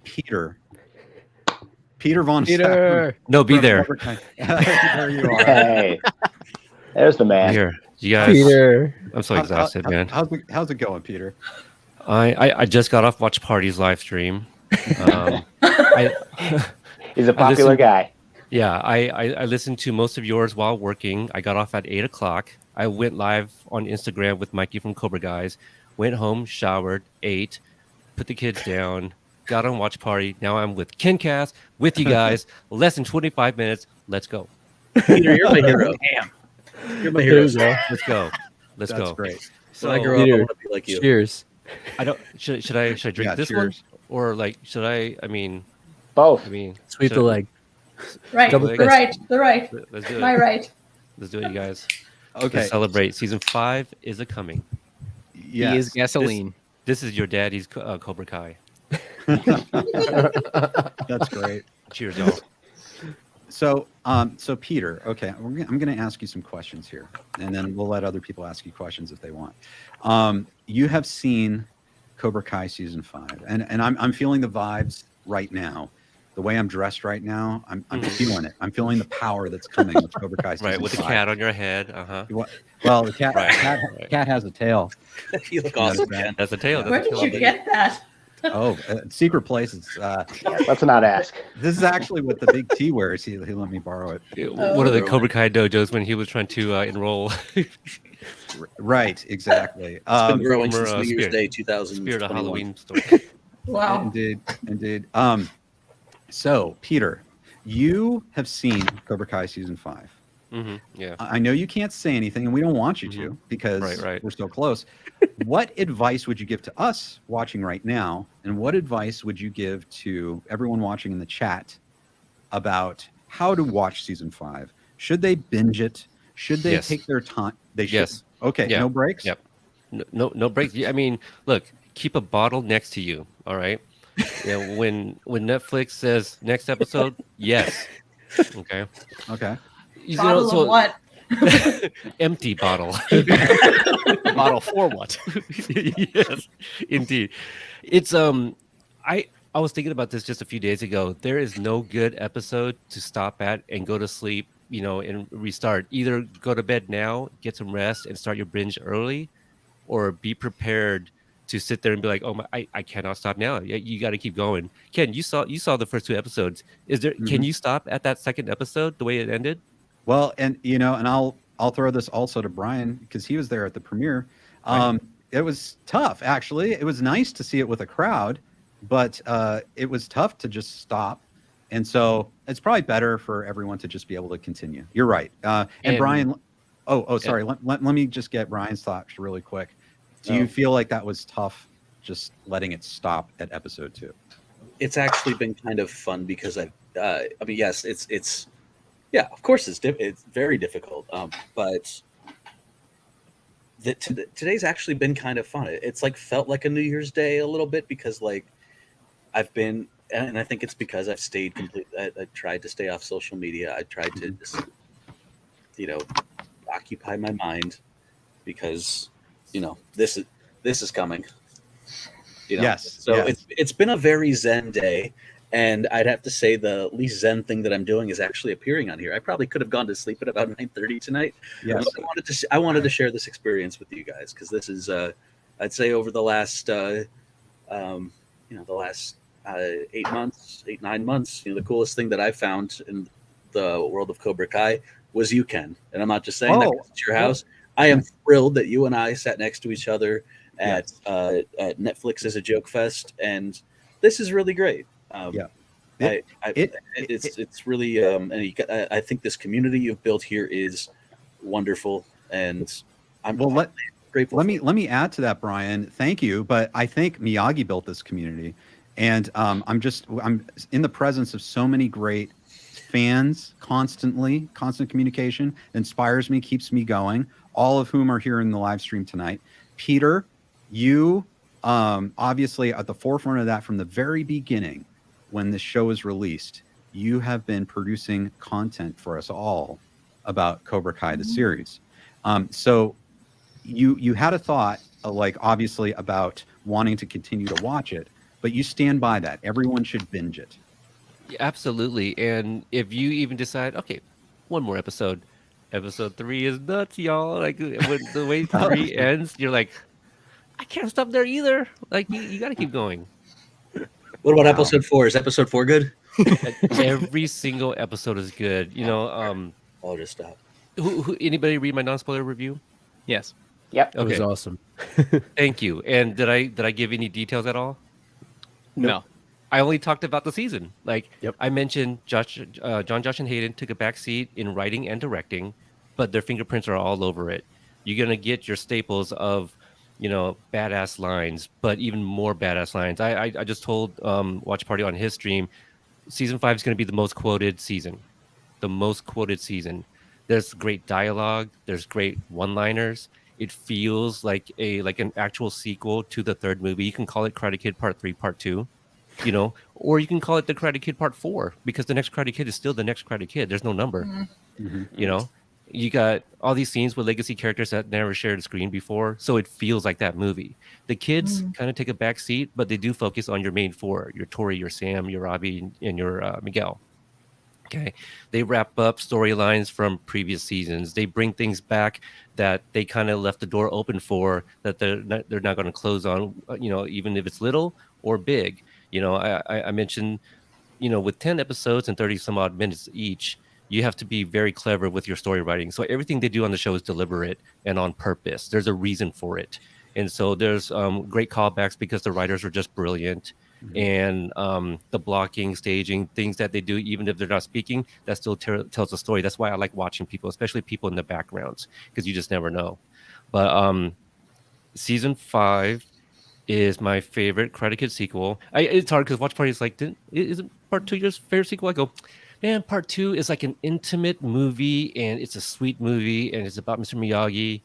Peter Von Stappen. No, be there. There you are. Hey, there's the man. Here, you guys. Peter. I'm so exhausted, man. How's it going, Peter? I just got off Watch Party's live stream. He's a popular guy. Yeah, I listened to most of yours while working. I got off at 8 o'clock. I went live on Instagram with Mikey from Cobra Guys. Went home, showered, ate, put the kids down, got on Watch Party. Now I'm with KenCast, with you guys. Less than 25 minutes. Let's go. Peter, you're my hero. Damn. You're my hero. Let's go. Let's That's go. great. So I grow up, I want to be like you. Cheers. I don't. Should I drink this cheers. one, or like should I? I mean, both. I mean, sweep the leg. Right, the right. Let's do it. My right. Let's do it, you guys. Okay. Let's celebrate. Season 5 is a coming. Yes. He is gasoline. This is your daddy's Cobra Kai. That's great. Cheers, y'all. So Peter, okay, I'm going to ask you some questions here, and then we'll let other people ask you questions if they want. You have seen Cobra Kai Season 5, and I'm feeling the vibes right now. The way I'm dressed right now, I'm feeling it. I'm feeling the power that's coming with Cobra Kai Season 5. Right, with the cat on your head. Well, the cat has a tail. You look awesome, man. That's a tail. Where did you get that? Oh, secret places. Let's not ask. This is actually what the Big T wears. He let me borrow it. One of the Cobra Kai dojos when he was trying to enroll. Right, exactly. It's been growing since New Year's Day 2000. Spirit of Halloween story. Wow. Indeed. So, Peter, you have seen Cobra Kai Season 5. Yeah. I know you can't say anything, and we don't want you to because we're so close. What advice would you give to us watching right now, and what advice would you give to everyone watching in the chat about how to watch season 5? Should they binge it? Should they take their time? They should. Yes. Okay. Yeah. No breaks. Yep. No breaks. I mean, look, keep a bottle next to you. All right. Yeah. When Netflix says next episode, yes. Okay. Okay. Bottle of what? Empty bottle. Bottle for what? Yes, indeed. It's I was thinking about this just a few days ago. There is no good episode to stop at and go to sleep, and restart. Either go to bed now, get some rest, and start your binge early, or be prepared to sit there and be like, "Oh my, I cannot stop now." You got to keep going. Ken, you saw the first 2 episodes. Can you stop at that second episode the way it ended? Well, and and I'll throw this also to Brian because he was there at the premiere. It was tough, actually. It was nice to see it with a crowd, but it was tough to just stop. And so it's probably better for everyone to just be able to continue. You're right. And Brian, sorry. Let me just get Brian's thoughts really quick. Do you feel like that was tough, just letting it stop at episode 2? It's actually been kind of fun because yes, it's. Yeah, of course it's very difficult, but today's actually been kind of fun. It's felt like a New Year's Day a little bit because I've been, and I think it's because I've stayed I tried to stay off social media. I tried to just, occupy my mind because this is coming. Yes. So it's been a very zen day. And I'd have to say the least zen thing that I'm doing is actually appearing on here. I probably could have gone to sleep at about 9:30 tonight. Yes. I wanted to share this experience with you guys because this is, I'd say, over the last, the last 8 9 months, the coolest thing that I found in the world of Cobra Kai was you, Ken. And I'm not just saying that 'cause it's your house. I am thrilled that you and I sat next to each other at Netflix as a joke fest, and this is really great. It's really and I think this community you've built here is wonderful, and I'm grateful. Let me add to that, Brian. Thank you, but I think Miyagi built this community, and I'm in the presence of so many great fans. Constant communication inspires me, keeps me going. All of whom are here in the live stream tonight. Peter, you obviously at the forefront of that from the very beginning. When this show is released, you have been producing content for us all about Cobra Kai, the series. So you had a thought, obviously about wanting to continue to watch it, but you stand by that. Everyone should binge it. Yeah, absolutely. And if you even decide, okay, one more episode 3 is nuts, y'all. When the way 3 ends, you're like, I can't stop there either. You got to keep going. What about episode 4? Is episode 4 good? Every single episode is good. I'll just stop. Anybody read my non-spoiler review? Yes. Yep. Okay. It was awesome. Thank you. And did I give any details at all? No. I only talked about the season. I mentioned John, Josh, and Hayden took a back seat in writing and directing, but their fingerprints are all over it. You're gonna get your staples of badass lines, but even more badass lines. I just told Watch Party on his stream, season 5 is going to be the most quoted season. There's great dialogue. There's great one-liners. It feels like an actual sequel to the 3rd movie. You can call it Karate Kid Part 3, Part 2, or you can call it the Karate Kid Part 4 because the next Karate Kid is still the next Karate Kid. There's no number. You got all these scenes with legacy characters that never shared a screen before, so it feels like that movie. The kids kind of take a back seat, but they do focus on your main 4, your Tori, your Sam, your Robbie, and your Miguel. Okay, they wrap up storylines from previous seasons. They bring things back that they kind of left the door open for that they're not going to close on. Even if it's little or big. I mentioned, with 10 episodes and 30 some odd minutes each. You have to be very clever with your story writing. So everything they do on the show is deliberate and on purpose. There's a reason for it. And so there's great callbacks because the writers are just brilliant. and the blocking, staging, things that they do, even if they're not speaking, that still tells a story. That's why I like watching people, especially people in the backgrounds, because you just never know. But season 5 is my favorite Karate Kid sequel. It's hard because Watch Party is like, isn't part 2 your favorite sequel? I go, man, part 2 is like an intimate movie, and it's a sweet movie, and it's about Mr. Miyagi,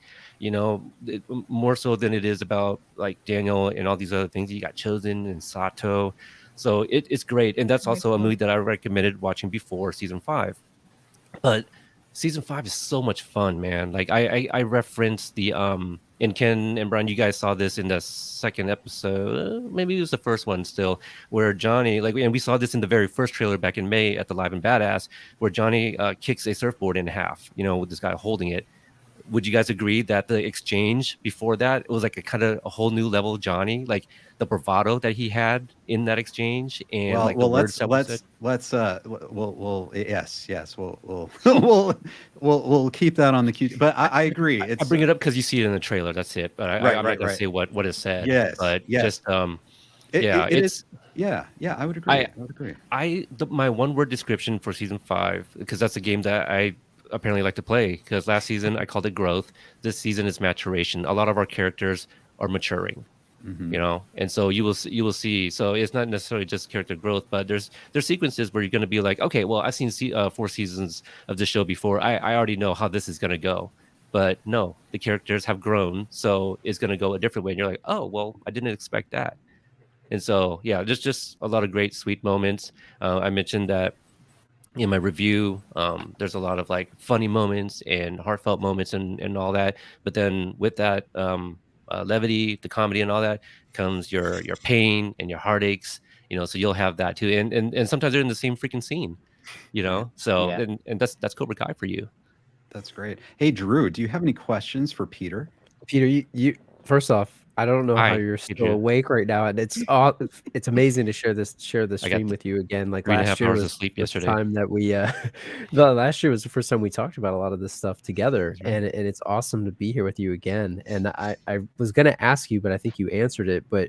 more so than it is about like Daniel and all these other things. You got Chosen and Sato. So it's great. And that's also a movie that I recommended watching before season 5. But season 5 is so much fun, man. Like I referenced the and Ken and Brian, you guys saw this in the second episode, maybe it was the first one still, where Johnny, and we saw this in the very first trailer back in May at the Live and Badass, where Johnny kicks a surfboard in half, with this guy holding it. Would you guys agree that the exchange before that, it was like a kind of a whole new level of Johnny, like the bravado that he had in that exchange, and let's we'll keep that on the queue. But I agree. I bring it up because you see it in the trailer. That's it. But I'm not gonna say what is said. Yes, but yes. Just it's I would agree. My one word description for season 5, because that's a game that I apparently like to play, because last season I called it growth. This season is maturation. A lot of our characters are maturing, and so you will see. So it's not necessarily just character growth, but there's sequences where you're going to be like, okay, well, I've seen 4 seasons of the show before. I already know how this is going to go. But no, the characters have grown, so it's going to go a different way. And you're like, oh, well, I didn't expect that. And so, yeah, there's just a lot of great, sweet moments. I mentioned that in my review, there's a lot of like funny moments and heartfelt moments and all that. But then with that levity, the comedy and all that comes your pain and your heartaches, so you'll have that too. And sometimes they're in the same freaking scene, so and that's Cobra Kai for you. That's great. Hey, Drew, do you have any questions for Peter? Peter, you first off, I don't know how you're still awake right now, and it's amazing to share the stream with you again. Like last year was the time that we last year was the first time we talked about a lot of this stuff together, and it's awesome to be here with you again. And I was gonna ask you, but I think you answered it. But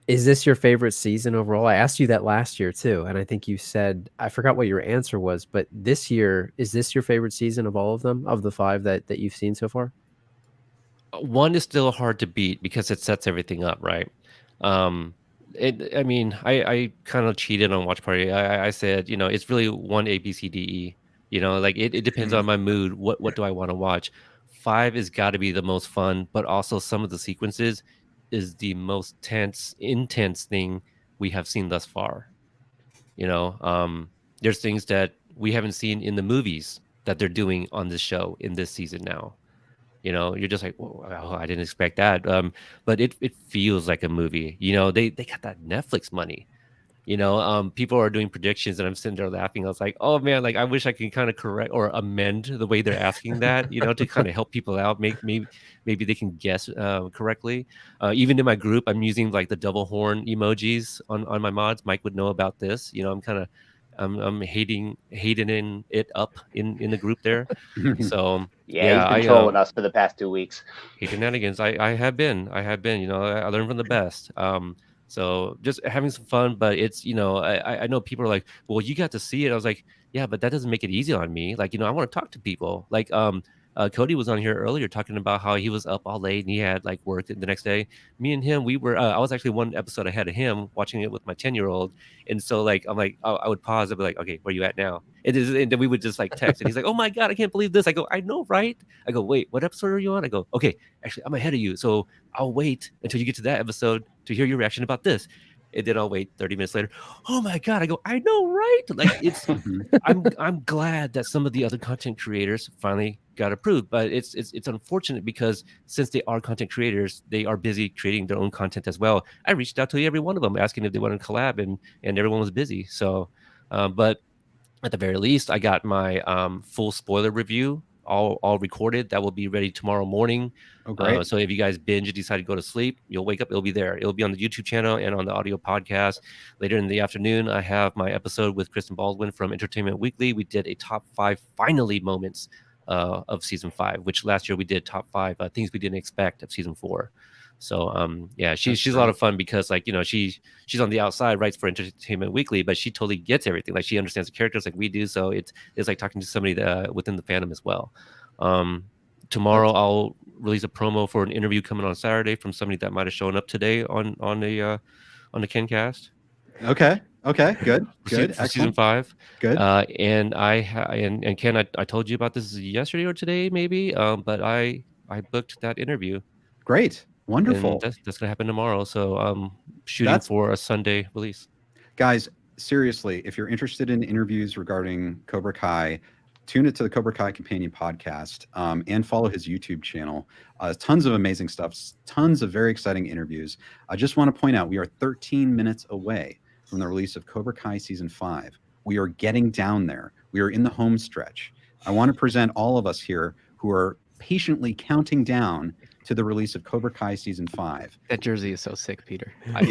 is this your favorite season overall? I asked you that last year too, and I think you said, I forgot what your answer was, but this year, is this your favorite season of all of them, of the 5 that you've seen so far? 1 is still hard to beat because it sets everything up, right? I kind of cheated on Watch Party. I said, it's really 1 A, B, C, D, E. Like it depends on my mood. What do I want to watch? 5 has got to be the most fun, but also some of the sequences is the most intense thing we have seen thus far. There's things that we haven't seen in the movies that they're doing on this show in this season now. You're just like, whoa, I didn't expect that. But it feels like a movie. They got that Netflix money. People are doing predictions, and I'm sitting there laughing. I was like, oh man, like I wish I could kind of correct or amend the way they're asking that, to kind of help people out. Maybe they can guess correctly. Even in my group, I'm using like the double horn emojis on my mods. Mike would know about this. I'm hating it up in the group there. So he's been trolling us for the past 2 weeks. Shenanigans. I have been. I learned from the best. So just having some fun, but it's I know people are like, well, you got to see it. I was like, yeah, but that doesn't make it easy on me. Like I want to talk to people. Like Cody was on here earlier talking about how he was up all late and he had like work the next day. Me and him, we were I was actually 1 episode ahead of him watching it with my 10-year-old. And so like I'm like I would pause. I'd be like, okay, where you at now? And then we would just like text, and he's like, oh my god, I can't believe this. I go, I know, right? I go, wait, what episode are you on? I go, okay, actually I'm ahead of you, so I'll wait until you get to that episode to hear your reaction about this. And then I'll wait 30 minutes later. Oh my god! I go, I know, right? Like it's, I'm glad that some of the other content creators finally got approved, but it's unfortunate because since they are content creators, they are busy creating their own content as well. I reached out to every one of them asking if they wanted to collab, and everyone was busy. So, but at the very least, I got my full spoiler review all recorded. That will be ready tomorrow morning. Oh, great. So if you guys binge and decide to go to sleep, you'll wake up, it'll be there. It'll be on the YouTube channel and on the audio podcast. Later in the afternoon, I have my episode with Kristen Baldwin from Entertainment Weekly. We did a top 5 finally moments of season 5, which last year we did top 5 things we didn't expect of season 4. So yeah, she's a lot of fun because like, you know, she's on the outside, writes for Entertainment Weekly, but she totally gets everything. Like she understands the characters like we do. So it's like talking to somebody within the fandom as well. Tomorrow I'll release a promo for an interview coming on Saturday from somebody that might have shown up today on the KenCast. Okay. Good. For season 5. Good. And and Ken, I told you about this yesterday or today, maybe. But I booked that interview. Great. Wonderful. And that's gonna happen tomorrow. So shooting for a Sunday release. Guys, seriously, if you're interested in interviews regarding Cobra Kai, tune it to the Cobra Kai Companion podcast and follow his YouTube channel. Tons of amazing stuff, tons of very exciting interviews. I just want to point out we are 13 minutes away from the release of Cobra Kai Season 5. We are getting down there. We are in the home stretch. I want to present all of us here who are patiently counting down to the release of Cobra Kai Season 5. That jersey is so sick, Peter. I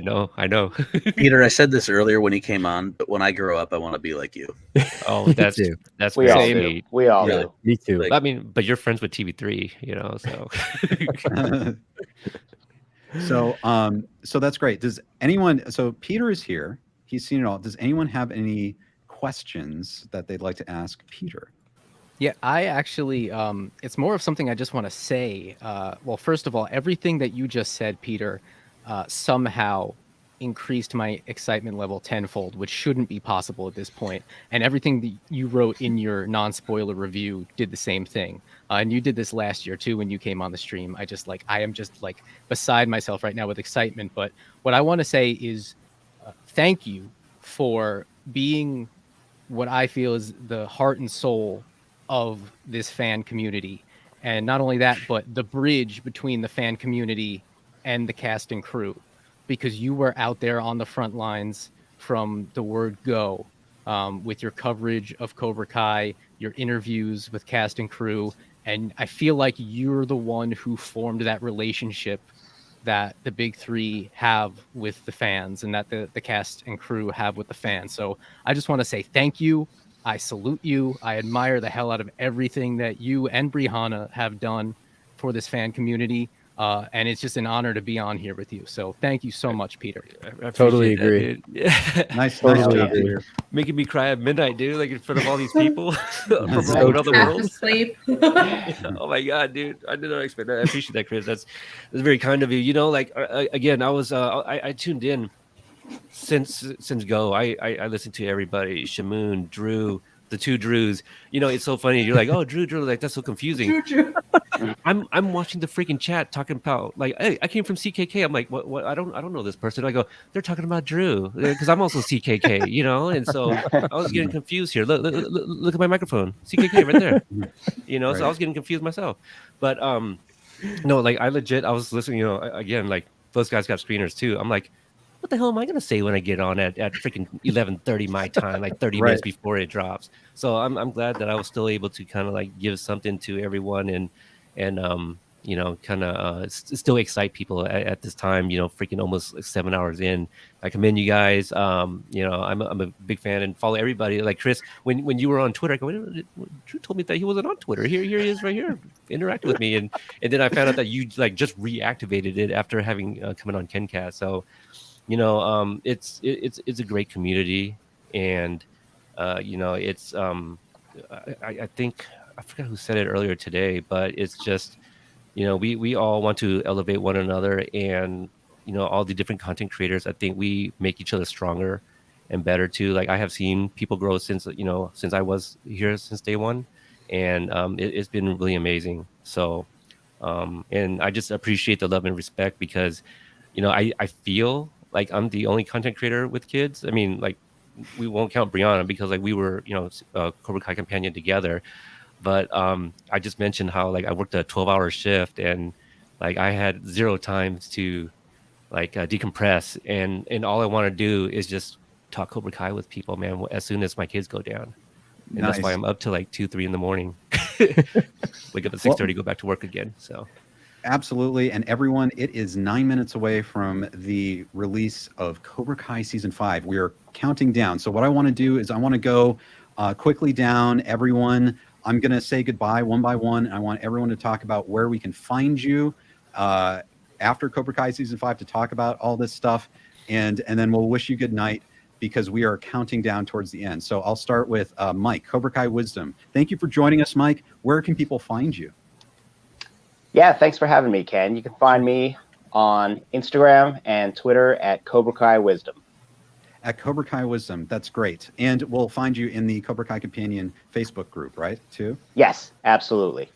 know. Peter, I said this earlier when he came on, but when I grow up, I want to be like you. Oh, that's we all do. We all do. Me too. Like, I mean, but you're friends with TV3, you know, so. So that's great. Does anyone? So Peter is here. He's seen it all. Does anyone have any questions that they'd like to ask Peter? Yeah, I actually, it's more of something I just want to say. Well, first of all, everything that you just said, Peter, somehow increased my excitement level tenfold, which shouldn't be possible at this point. And everything that you wrote in your non-spoiler review did the same thing. And you did this last year too when you came on the stream. I am just like beside myself right now with excitement. But what I want to say is thank you for being what I feel is the heart and soul of this fan community. And not only that, but the bridge between the fan community and the cast and crew, because you were out there on the front lines from the word go, with your coverage of Cobra Kai, your interviews with cast and crew. And I feel like you're the one who formed that relationship that the big three have with the fans and that the cast and crew have with the fans. So I just want to say thank you. I salute you. I admire the hell out of everything that you and Brianna have done for this fan community. And it's just an honor to be on here with you. So thank you so much, Peter. I Totally agree. Nice job, dude. Making me cry at midnight, dude, like in front of all these people from all over the world. Sleep. Oh my God, dude. I did not expect that. I appreciate that, Chris. That's very kind of you. You know, like again, I tuned in since go. I listened to everybody, Shimon, Drew, the two Drews. You know, it's so funny. You're like, oh, Drew, like that's so confusing. Drew. I'm watching the freaking chat talking about like, hey, I came from CKK. I'm like, what? I don't know this person. I go, they're talking about Drew because I'm also CKK, you know. And so I was getting confused here. Look at my microphone, CKK right there. You know, so I was getting confused myself. But no, like I was listening. You know, again, like those guys got screeners too. I'm like, what the hell am I gonna say when I get on at freaking 11:30 my time, like 30 minutes before it drops? So I'm glad that I was still able to kind of like give something to everyone and you know, kind of still excite people at this time. You know, freaking almost like 7 hours in. I commend you guys. You know, I'm a big fan and follow everybody. Like Chris, when you were on Twitter, I go, Drew told me that he wasn't on Twitter. Here he is, right here, interacting with me, and then I found out that you like just reactivated it after having coming on KenCast. So. You know, it's a great community, and you know, it's I think I forgot who said it earlier today, but it's just, you know, we all want to elevate one another, and you know, all the different content creators. I think we make each other stronger and better too. Like I have seen people grow since I was here since day one, and it's been really amazing. So, and I just appreciate the love and respect because, you know, I feel like I'm the only content creator with kids. I mean, like we won't count Brianna because like we were, you know, Cobra Kai Companion together. But I just mentioned how like I worked a 12-hour shift and like I had zero time to like decompress. And all I want to do is just talk Cobra Kai with people, man, as soon as my kids go down. And that's why I'm up till like 2-3 in the morning. Wake up at 6:30, go back to work again. So. Absolutely. And everyone, it is 9 minutes away from the release of Cobra Kai Season 5. We are counting down. So what I want to do is I want to go quickly down everyone. I'm going to say goodbye one by one. I want everyone to talk about where we can find you. after Cobra Kai season 5 to talk about all this stuff, and then we'll wish you good night because we are counting down towards the end. So I'll start with Mike, Cobra Kai Wisdom. Thank you for joining us, Mike. Where can people find you? Yeah, thanks for having me, Ken. You can find me on Instagram and Twitter at Cobra Kai Wisdom. At Cobra Kai Wisdom. That's great. And we'll find you in the Cobra Kai Companion Facebook group, right, too? Yes, absolutely.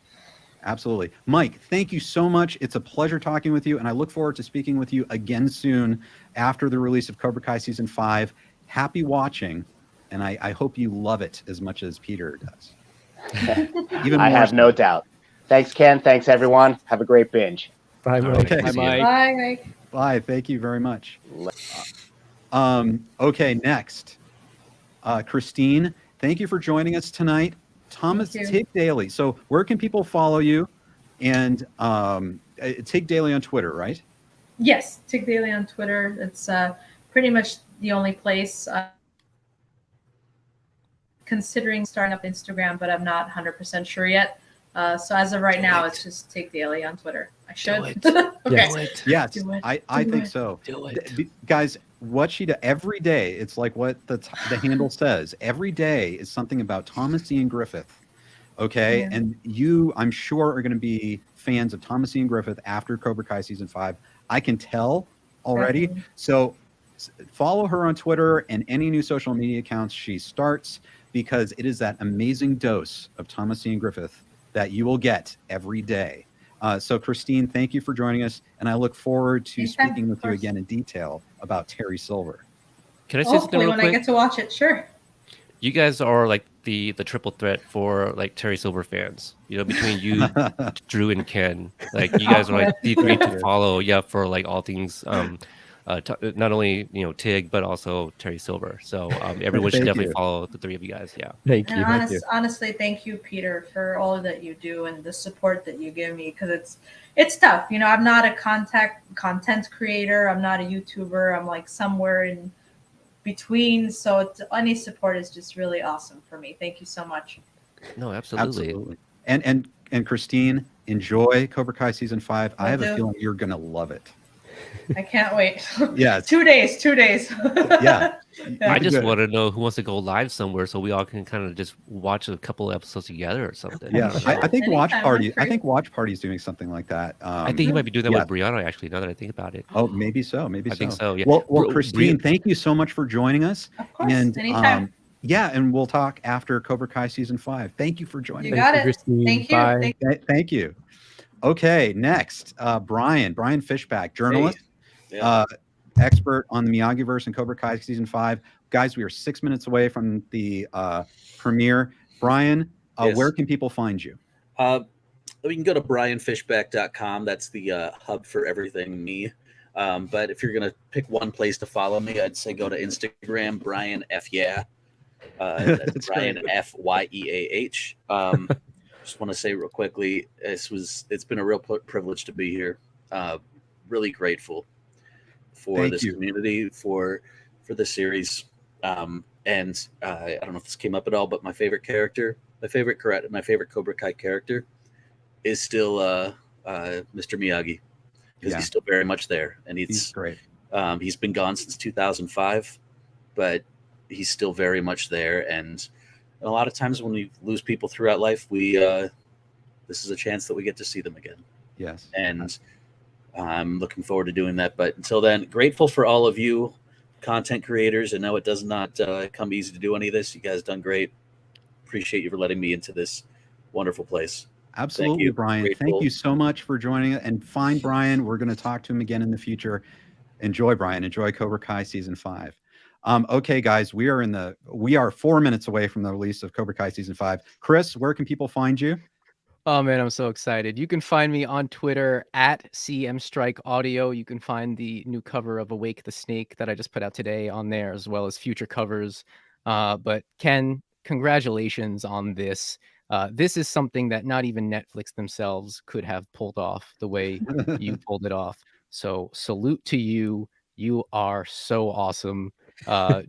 Absolutely. Mike, thank you so much. It's a pleasure talking with you, and I look forward to speaking with you again soon after the release of Cobra Kai Season 5. Happy watching, and I hope you love it as much as Peter does. Even I more have so. no doubt. Thanks, Ken. Thanks, everyone. Have a great binge. Bye, Mike. Okay. Bye, Mike. Bye, Mike. Bye. Thank you very much. Okay, next. Christine, thank you for joining us tonight. Thomas Thank you. Tig Daily. So where can people follow you? And Tig Daily on Twitter, right? Yes, Tig Daily on Twitter. It's pretty much the only place. Considering starting up Instagram, but I'm not 100% sure yet. So as of right now, it's just Tig Daily on Twitter. I should. Okay. Yes, Do it. I Do think it. so. Do it. Guys, what she does every day, it's like what the handle says. Every day is something about Thomas Ian Griffith. Okay. Yeah. And you, I'm sure, are going to be fans of Thomas Ian Griffith after Cobra Kai season 5. I can tell already. Definitely. So follow her on Twitter and any new social media accounts she starts, because it is that amazing dose of Thomas Ian Griffith that you will get every day. So Christine, thank you for joining us, and I look forward to Anytime, speaking with of you course. again in detail about Terry Silver. Can I say something Hopefully real when quick? I get to watch it, sure. You guys are like the triple threat for like Terry Silver fans. You know, between you, Drew, and Ken. Like you guys are like the three to follow. Yeah, for like all things. Not only Tig, but also Terry Silver. So everyone should Thank definitely you. follow the three of you guys. Yeah. Thank you. And honestly, thank you, Peter, for all that you do and the support that you give me, because it's tough. You know, I'm not a content creator. I'm not a YouTuber. I'm like somewhere in between. So any support is just really awesome for me. Thank you so much. No, absolutely. And Christine, enjoy Cobra Kai season 5. I have a do. feeling you're gonna love it. I can't wait. Yeah. 2 days. 2 days. Yeah. I just Good. want to know who wants to go live somewhere so we all can kind of just watch a couple of episodes together or something. Yeah, I think Watch Anytime, Party. I'm free. I think Watch Party is doing something like that. I think he might be doing that yeah. with Brianna, actually, now that I think about it. Oh, maybe so. Maybe I so. think so, yeah. Well, Christine, thank you so much for joining us. Of course, And anytime. yeah, and we'll talk after Cobra Kai season 5. Thank you for joining You us. got it. Christine. Thank you. Bye. Thank you. Okay, next, Brian Fishback, journalist, expert on the Miyagi-verse and Cobra Kai season 5. Guys, we are 6 minutes away from the premiere. Brian, Yes. where can people find you? We can go to brianfishback.com. That's the hub for everything me. But if you're going to pick one place to follow me, I'd say go to Instagram, Brian F. Yeah. That's Brian F. Y-E-A-H. Just want to say real quickly, it's been a real privilege to be here. Really grateful for Thank this you. community, for the series. And I don't know if this came up at all, but my favorite character, my favorite Cobra Kai character is still Mr. Miyagi, because Yeah. he's still very much there, and He's great. he's been gone since 2005, but he's still very much there. And a lot of times when we lose people throughout life, this is a chance that we get to see them again. Yes. And I'm looking forward to doing that. But until then, grateful for all of you content creators. I know it does not come easy to do any of this. You guys done great. Appreciate you for letting me into this wonderful place. Absolutely, Brian. Grateful. Thank you so much for joining us. And find Brian. We're going to talk to him again in the future. Enjoy, Brian. Enjoy Cobra Kai season 5. Okay, guys, we are 4 minutes away from the release of Cobra Kai season 5. Chris, where can people find you? Oh man, I'm so excited. You can find me on Twitter at CMStrikeAudio. You can find the new cover of Awake the Snake that I just put out today on there, as well as future covers. But Ken, congratulations on this. This is something that not even Netflix themselves could have pulled off the way you pulled it off. So salute to you. You are so awesome.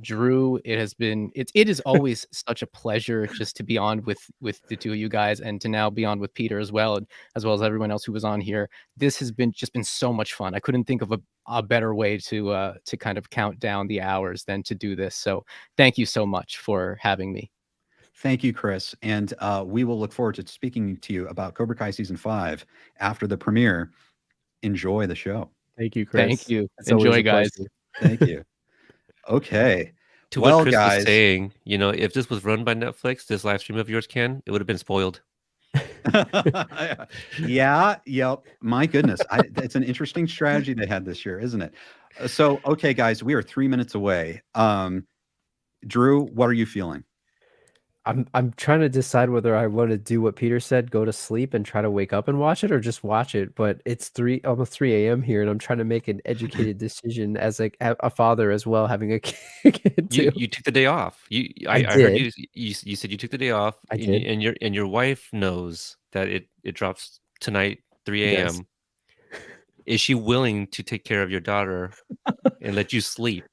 Drew, it is always such a pleasure just to be on with the two of you guys, and to now be on with Peter as well as everyone else who was on here. This has been so much fun. I couldn't think of a better way to kind of count down the hours than to do this. So thank you so much for having me. Thank you, Chris. And we will look forward to speaking to you about Cobra Kai Season 5 after the premiere. Enjoy the show. Thank you, Chris. Thank you. It's Enjoy, guys. Thank you. Okay. To well, what Chris guys, was saying, if this was run by Netflix, this live stream of yours, Ken, it would have been spoiled. Yeah. Yep. My goodness. It's an interesting strategy they had this year, isn't it? So, okay, guys, we are 3 minutes away. Drew, what are you feeling? I'm trying to decide whether I want to do what Peter said, go to sleep and try to wake up and watch it, or just watch it. But it's almost 3 a.m. here, and I'm trying to make an educated decision as a father as well, having a kid too. You took the day off. I heard you said you took the day off. I did. And your wife knows that it drops tonight 3 a.m. Yes. Is she willing to take care of your daughter and let you sleep?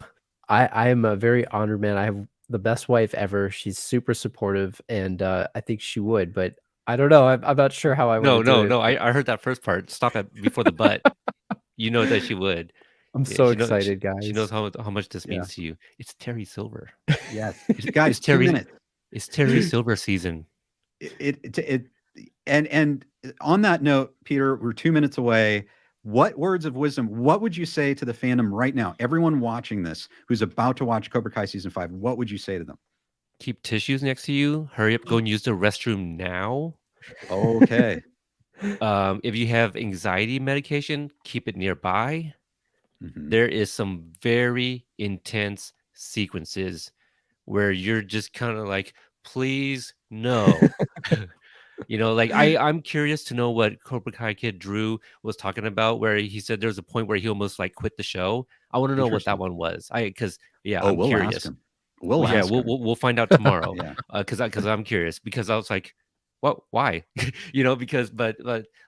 I am a very honored man. I have the best wife ever. She's super supportive, and I think she would, but I don't know. I'm not sure how I would. No. I heard that first part. Stop it before the but. You know that she would. I'm so excited, guys. She knows how much this means to you. It's Terry Silver. Yes, guys. It's Terry. 2 minutes. It's Terry Silver season. And on that note, Peter, we're 2 minutes away. What words of wisdom, what would you say to the fandom right now? Everyone watching this who's about to watch Cobra Kai Season 5, what would you say to them? Keep tissues next to you. Hurry up, go and use the restroom now. Okay. If you have anxiety medication, keep it nearby. Mm-hmm. There is some very intense sequences where you're just kind of like, please, no. I'm curious to know what Cobra Kai kid Drew was talking about, where he said there's a point where he almost like quit the show. I want to know what that one was. I'm we'll curious. Ask him. We'll find out tomorrow. Yeah. Because I'm curious, because I was like, what? Why? But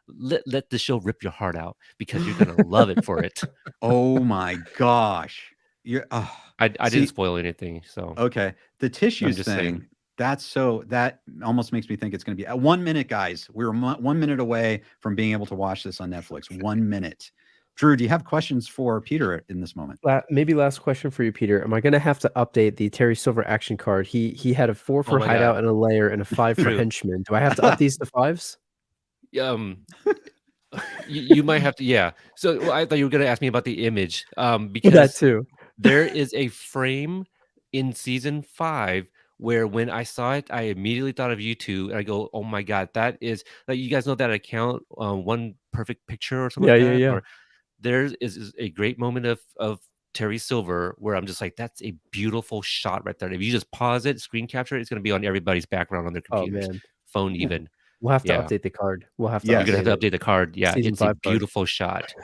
let the show rip your heart out, because you're gonna love it for it. Oh my gosh. I didn't spoil anything. So okay, the tissues thing. Saying. That almost makes me think it's going to be 1 minute, guys. We're 1 minute away from being able to watch this on Netflix. 1 minute. Drew, do you have questions for Peter in this moment? Maybe last question for you, Peter. Am I going to have to update the Terry Silver action card? He had a 4 for hideout and a layer and a 5 for henchman. Do I have to up these to 5s? You might have to. Yeah. So I thought you were going to ask me about the image. Because that too. There is a frame in season 5 where when I saw it, I immediately thought of you two, and I go, "Oh my god, that is like, you guys know that account, One Perfect Picture or something like that." Yeah. Or there is a great moment of Terry Silver where I'm just like, that's a beautiful shot right there. If you just pause it, screen capture it, it's going to be on everybody's background on their computers, phone even. We'll have to update the card. We'll have to. You're gonna have to update the card. Yeah, Season it's a 5 beautiful shot.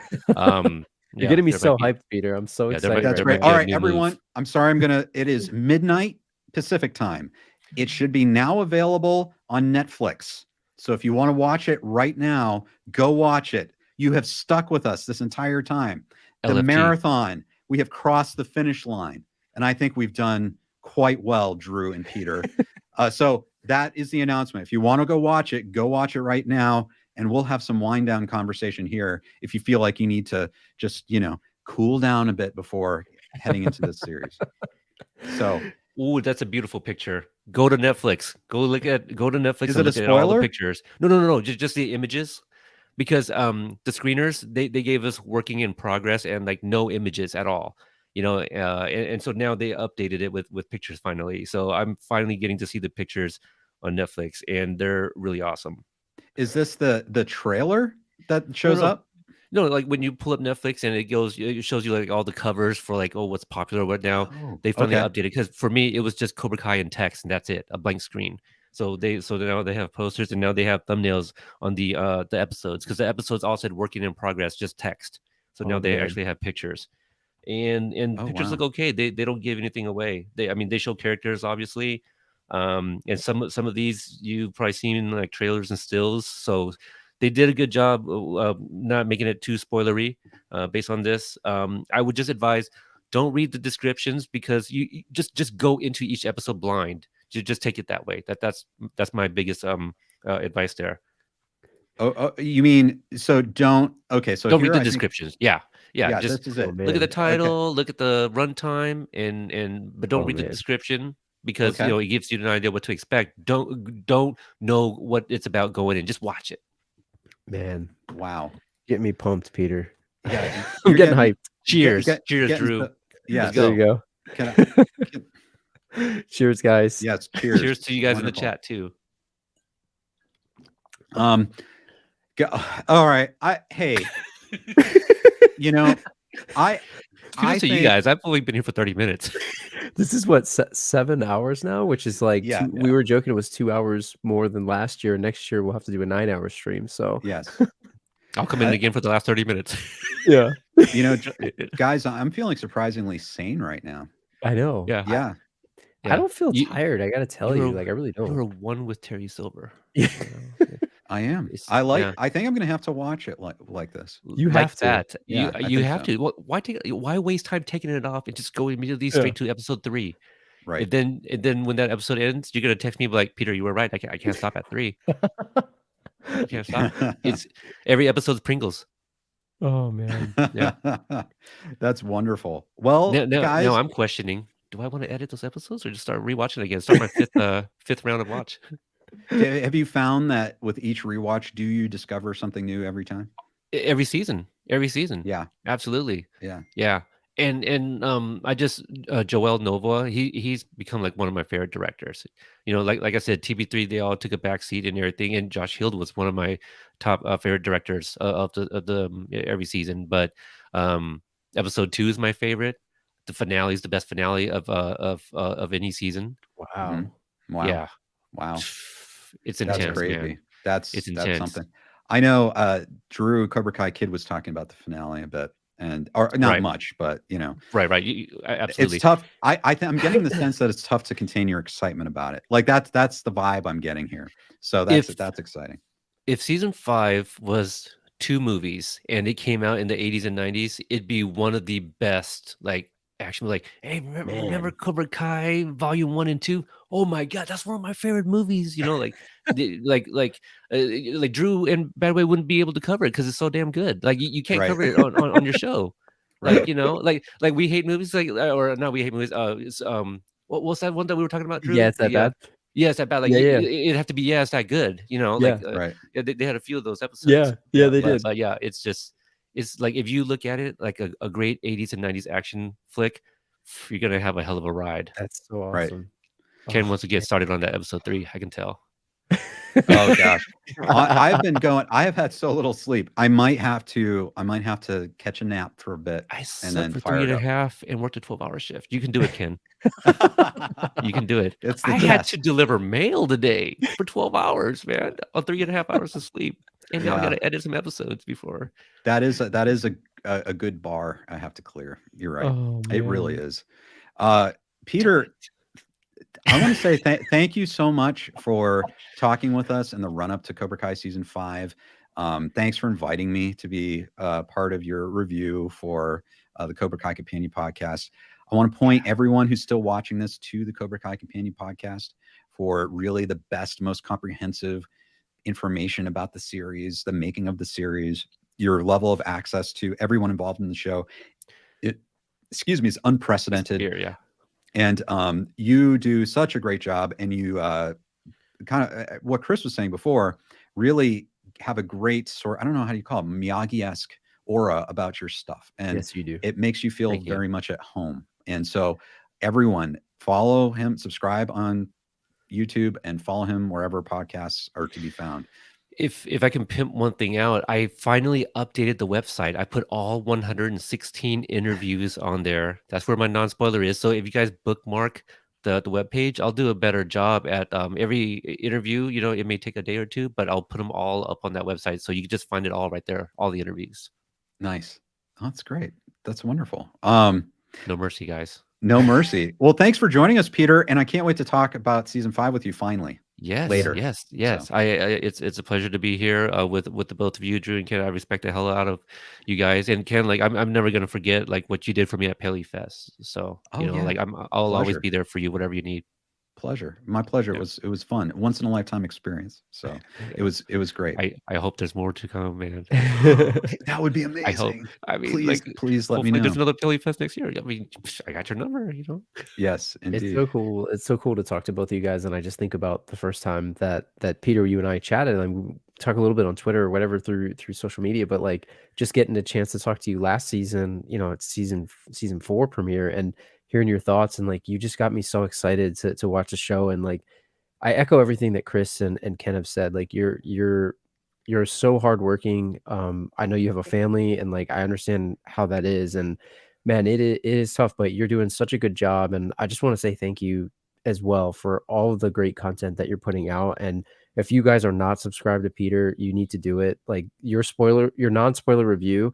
You're getting me so hyped, Peter. I'm so excited. That's great. All right, everyone. I'm sorry. It is midnight Pacific time. It should be now available on Netflix. So if you want to watch it right now, go watch it. You have stuck with us this entire time. The LFG. Marathon, we have crossed the finish line. And I think we've done quite well, Drew and Peter. So that is the announcement. If you want to go watch it right now. And we'll have some wind down conversation here if you feel like you need to just, cool down a bit before heading into this series. So, ooh, that's a beautiful picture. Go to Netflix. Go to Netflix. Is and it a look at all spoiler? the pictures. No. Just the images, because the screeners they gave us working in progress and like no images at all. And so now they updated it with pictures finally. So I'm finally getting to see the pictures on Netflix, and they're really awesome. Is this the trailer that shows up? No, like when you pull up Netflix and it shows you like all the covers for like, what's popular right now. They finally updated, because for me it was just Cobra Kai and text, and that's it, a blank screen. So now they have posters, and now they have thumbnails on the episodes, because the episodes all said working in progress, just text. So now they actually have pictures, and pictures look okay. They don't give anything away. They show characters obviously. And some of these you've probably seen in like trailers and stills, so they did a good job not making it too spoilery based on this. I would just advise, don't read the descriptions because you just go into each episode blind. Just take it that way. That's my biggest advice there. Oh, you mean so don't? Okay, so don't read the I think- descriptions. Yeah. Just this is it. look at the title, look at the runtime, but don't read the description because it gives you an idea what to expect. Don't know what it's about going in. Just watch it. Man, wow, get me pumped, Peter. Yeah, I'm getting hyped. Cheers, cheers, Drew. Yeah, there you go. Cheers, guys. Yes, cheers. Cheers to you guys Wonderful. in the chat too. All right. Hey, I to you guys. I've only been here for 30 minutes. This is what 7 hours now, which is like we were joking it was 2 hours more than last year. Next year we'll have to do a 9-hour stream. So yes, I'll come in again for the last 30 minutes. Yeah, guys, I'm feeling surprisingly sane right now. I know. Yeah. I don't feel tired. I gotta tell you, like I really don't. You're one with Terry Silver. I am. I think I'm gonna have to watch it like this. You have to. That. Yeah, you have to. Why waste time taking it off and just go immediately straight to episode 3? Right. And then when that episode ends, you're gonna text me like, Peter, you were right. I can't stop at 3. I can't stop. It's every episode's Pringles. Oh man. Yeah. That's wonderful. Well, guys, now I'm questioning. Do I want to edit those episodes or just start rewatching again? Start my fifth round of watch. Have you found that with each rewatch, do you discover something new every time? Every season. Yeah, absolutely. Yeah. And I just Joel Nova, he's become like one of my favorite directors. Like I said, TB3, they all took a back seat and everything, and Josh Hield was one of my top favorite directors of the every season. But episode 2 is my favorite. The finale is the best finale of any season. Wow. Mm-hmm. Wow. Yeah. Wow. It's intense. That's crazy. Man. That's intense. something. I know Drew Cobra Kai Kid was talking about the finale a bit, or not much, but Right. Absolutely. It's tough. I'm getting the sense that it's tough to contain your excitement about it. Like that's the vibe I'm getting here. So that's exciting. If season 5 was 2 movies and it came out in the 80s and 90s, it'd be one of the best action. Like, hey, remember Cobra Kai Volume 1 and 2? Oh my God, that's one of my favorite movies. like Drew and Badway wouldn't be able to cover it because it's so damn good. Like you can't cover it on your show. Like like we hate movies, or not we hate movies. What's that one that we were talking about, Drew? Yeah, it's that bad. Yeah, it's that bad. Like it'd have to be it's that good. Right. They had a few of those episodes. Yeah, they did. But yeah, it's like if you look at it like a great 80s and 90s action flick, you're gonna have a hell of a ride. That's so awesome. Right. Ken wants to get started on that episode 3. I can tell. Oh gosh, I have had so little sleep. I might have to catch a nap for a bit. I and slept then for fire 3 and it a up. half and worked a 12-hour shift. You can do it, Ken. You can do it. It's the I had best. to deliver mail today for 12 hours, man, on 3.5 hours of sleep, and now I got to edit some episodes before. That is a good bar I have to clear. You're right. Oh, It really man. is. Peter, I want to say thank you so much for talking with us in the run up to Cobra Kai season 5. Thanks for inviting me to be part of your review for the Cobra Kai Companion podcast. I want to point everyone who's still watching this to the Cobra Kai Companion podcast for really the best, most comprehensive information about the series, the making of the series, your level of access to everyone involved in the show. Is unprecedented. Here, yeah. And you do such a great job, and you kind of what Chris was saying before, really have a great sort, I don't know how you call it, Miyagi-esque aura about your stuff. And Yes, you do. It makes you feel very much at home. And so everyone follow him, subscribe on YouTube, and follow him wherever podcasts are to be found. If I can pimp one thing out, I finally updated the website. I put all 116 interviews on there. That's where my non-spoiler is. So if you guys bookmark the webpage, I'll do a better job at every interview. It may take a day or two, but I'll put them all up on that website. So you can just find it all right there, all the interviews. Nice. Oh, that's great. That's wonderful. No mercy, guys. No mercy. Well, thanks for joining us, Peter. And I can't wait to talk about season 5 with you finally. Yes, later. yes. It's a pleasure to be here with the both of you, Drew and Ken. I respect the hell out of you guys, and Ken, like I'm never gonna forget like what you did for me at Paley Fest. So Oh, yeah. like I'll always Pleasure. be there for you, whatever you need. Pleasure. My pleasure. Yeah. It was fun. Once in a lifetime experience. So it was great. I hope there's more to come, man. That would be I hope. amazing. I mean, Please, like, please let me hopefully know. there's another Paley Fest next year. I mean, I got your number, you know. Yes, It's indeed. so cool. It's so cool to talk to both of you guys, and I just think about the first time that Peter, you and I chatted, and we talk a little bit on Twitter or whatever through social media, but like just getting a chance to talk to you last season, you know, it's season 4 premiere, and hearing your thoughts, and like you just got me so excited to watch the show. And like I echo everything that Chris and Ken have said. Like you're so hardworking. I know you have a family, and like I understand how that is. And man, it is tough, but you're doing such a good job. And I just want to say thank you as well for all of the great content that you're putting out. And if you guys are not subscribed to Peter, you need to do it. Like your non-spoiler review,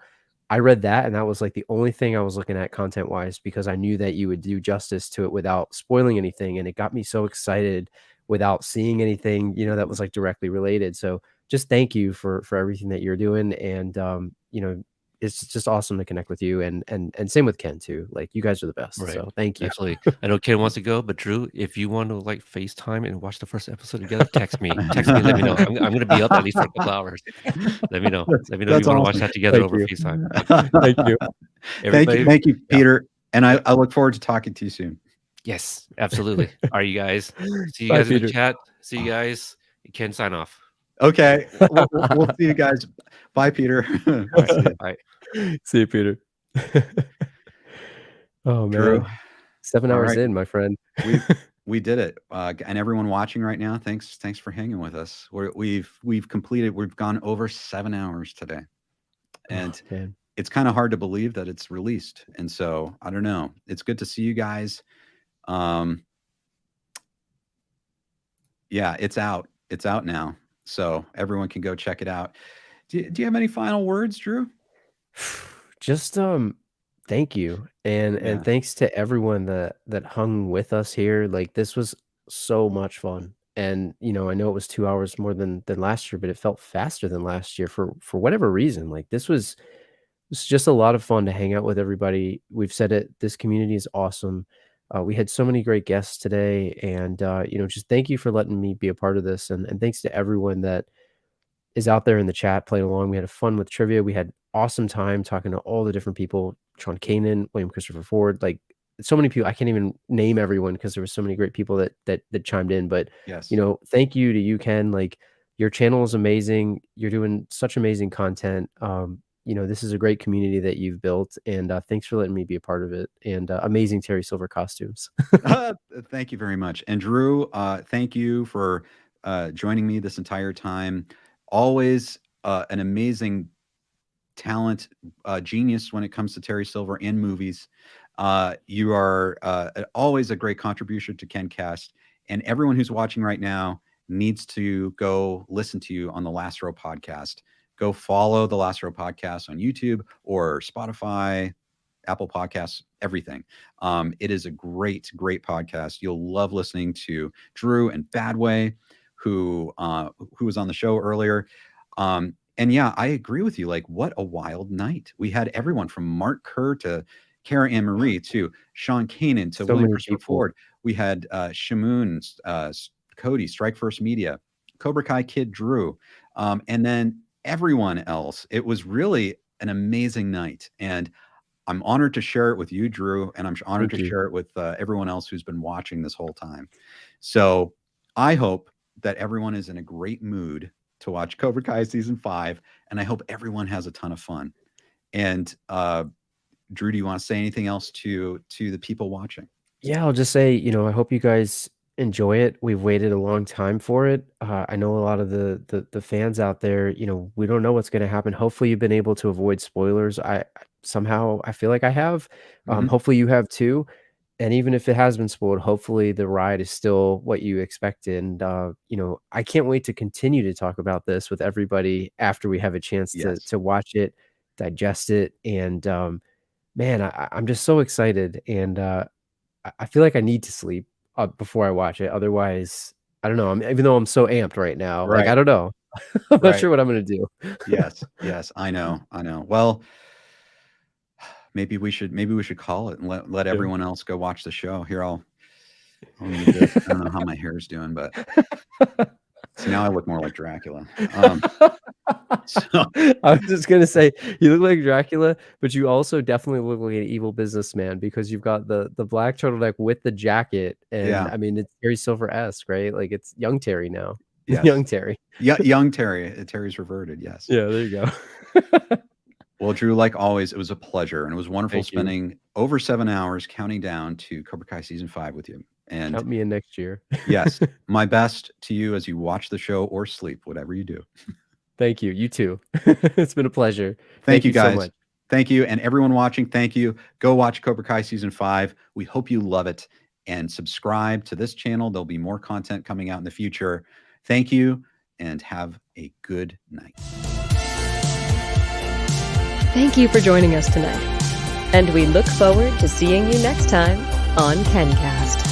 I read that, and that was like the only thing I was looking at content wise, because I knew that you would do justice to it without spoiling anything. And it got me so excited without seeing anything, you know, that was like directly related. So just thank you for everything that you're doing. And you know, it's just awesome to connect with you, and same with Ken too. Like you guys are the best. Right. So thank you. Absolutely. I know Ken wants to go, but Drew, if you want to like FaceTime and watch the first episode together, text me. Let me know. I'm going to be up at least for a couple hours. Let me know. Let me know if you want to watch that together over FaceTime. Thank you. Thank you, Peter. And I look forward to talking to you soon. Yes, absolutely. All right, you guys. See you Bye, guys in the Peter. chat. See you guys. You can sign off. Okay. We'll see you guys. Bye, Peter. Bye. See you, Peter. Oh man, Drew. 7 All hours right. in, my friend. We did it. And everyone watching right now, thanks for hanging with us. We've gone over 7 hours today. And Man. it's kind of hard to believe that it's released. And so I don't know. It's good to see you guys. Yeah, it's out. It's out now. So everyone can go check it out. Do you have any final words, Drew? Just thank you, and thanks to everyone that hung with us here. Like this was so much fun. And you know, I know it was 2 hours more than last year, but it felt faster than last year for whatever reason. Like this was just a lot of fun to hang out with everybody. We've said it, this community is awesome. We had so many great guests today, and you know, just thank you for letting me be a part of this, and thanks to everyone that is out there in the chat playing along. We had a fun with trivia. We had awesome time talking to all the different people. Sean Kanan, William Christopher Ford, like so many people. I can't even name everyone because there were so many great people that chimed in. But yes, you know, thank you to you, Ken. Like your channel is amazing. You're doing such amazing content. You know, this is a great community that you've built, and thanks for letting me be a part of it. And amazing Terry Silver costumes. Thank you very much. And Drew, thank you for joining me this entire time. Always an amazing talent, genius when it comes to Terry Silver and movies. You are always a great contribution to KenCast, and everyone who's watching right now needs to go listen to you on the Last Row podcast. Go follow the Last Row podcast on YouTube or Spotify, Apple Podcasts, everything. It is a great podcast. You'll love listening to Drew and Badway, who was on the show earlier. And yeah, I agree with you. Like, what a wild night. We had everyone from Mark Kerr to Cara AnnMarie to Sean Kanan to So William many Christopher people. Ford. We had Shimon, Cody, Strike First Media, Cobra Kai Kid Drew, and then everyone else. It was really an amazing night. And I'm honored to share it with you, Drew, and I'm honored Thank to you. share it with everyone else who's been watching this whole time. So I hope that everyone is in a great mood to watch Cobra Kai season 5, and I hope everyone has a ton of fun. And Drew, do you want to say anything else to the people watching? Yeah, I'll just say, you know, I hope you guys enjoy it. We've waited a long time for it. I know a lot of the fans out there, you know, we don't know what's going to happen. Hopefully you've been able to avoid spoilers. I feel like I have. Mhm. Hopefully you have too. And even if it has been spoiled, hopefully the ride is still what you expected. And you know, I can't wait to continue to talk about this with everybody after we have a chance Yes. to watch it, digest it, and man, I'm just so excited. And I feel like I need to sleep before I watch it. Otherwise, I don't know. Even though I'm so amped right now, like Right. I don't know. I'm not Right. sure what I'm gonna do. Yes, I know. Well, maybe we should call it and let everyone else go watch the show. Here, I'll need this. I don't know how my hair's doing, but see, now I look more like Dracula. I was just gonna say you look like Dracula, but you also definitely look like an evil businessman because you've got the black turtleneck with the jacket, and Yeah. I mean it's Terry Silver-esque, right? Like it's young Terry now. Yes. Young Terry. Yeah, young Terry. Terry's reverted. Yes. Yeah, there you go. Well, Drew, like always, it was a pleasure, and it was wonderful Thank you. spending over 7 hours counting down to Cobra Kai season 5 with you. And Count me in next year. yes, my best to you as you watch the show or sleep, whatever you do. Thank you. You too. It's been a pleasure. Thank you guys. so much. Thank you. And everyone watching, thank you. Go watch Cobra Kai season 5. We hope you love it, and subscribe to this channel. There'll be more content coming out in the future. Thank you, and have a good night. Thank you for joining us tonight. And we look forward to seeing you next time on KenCast.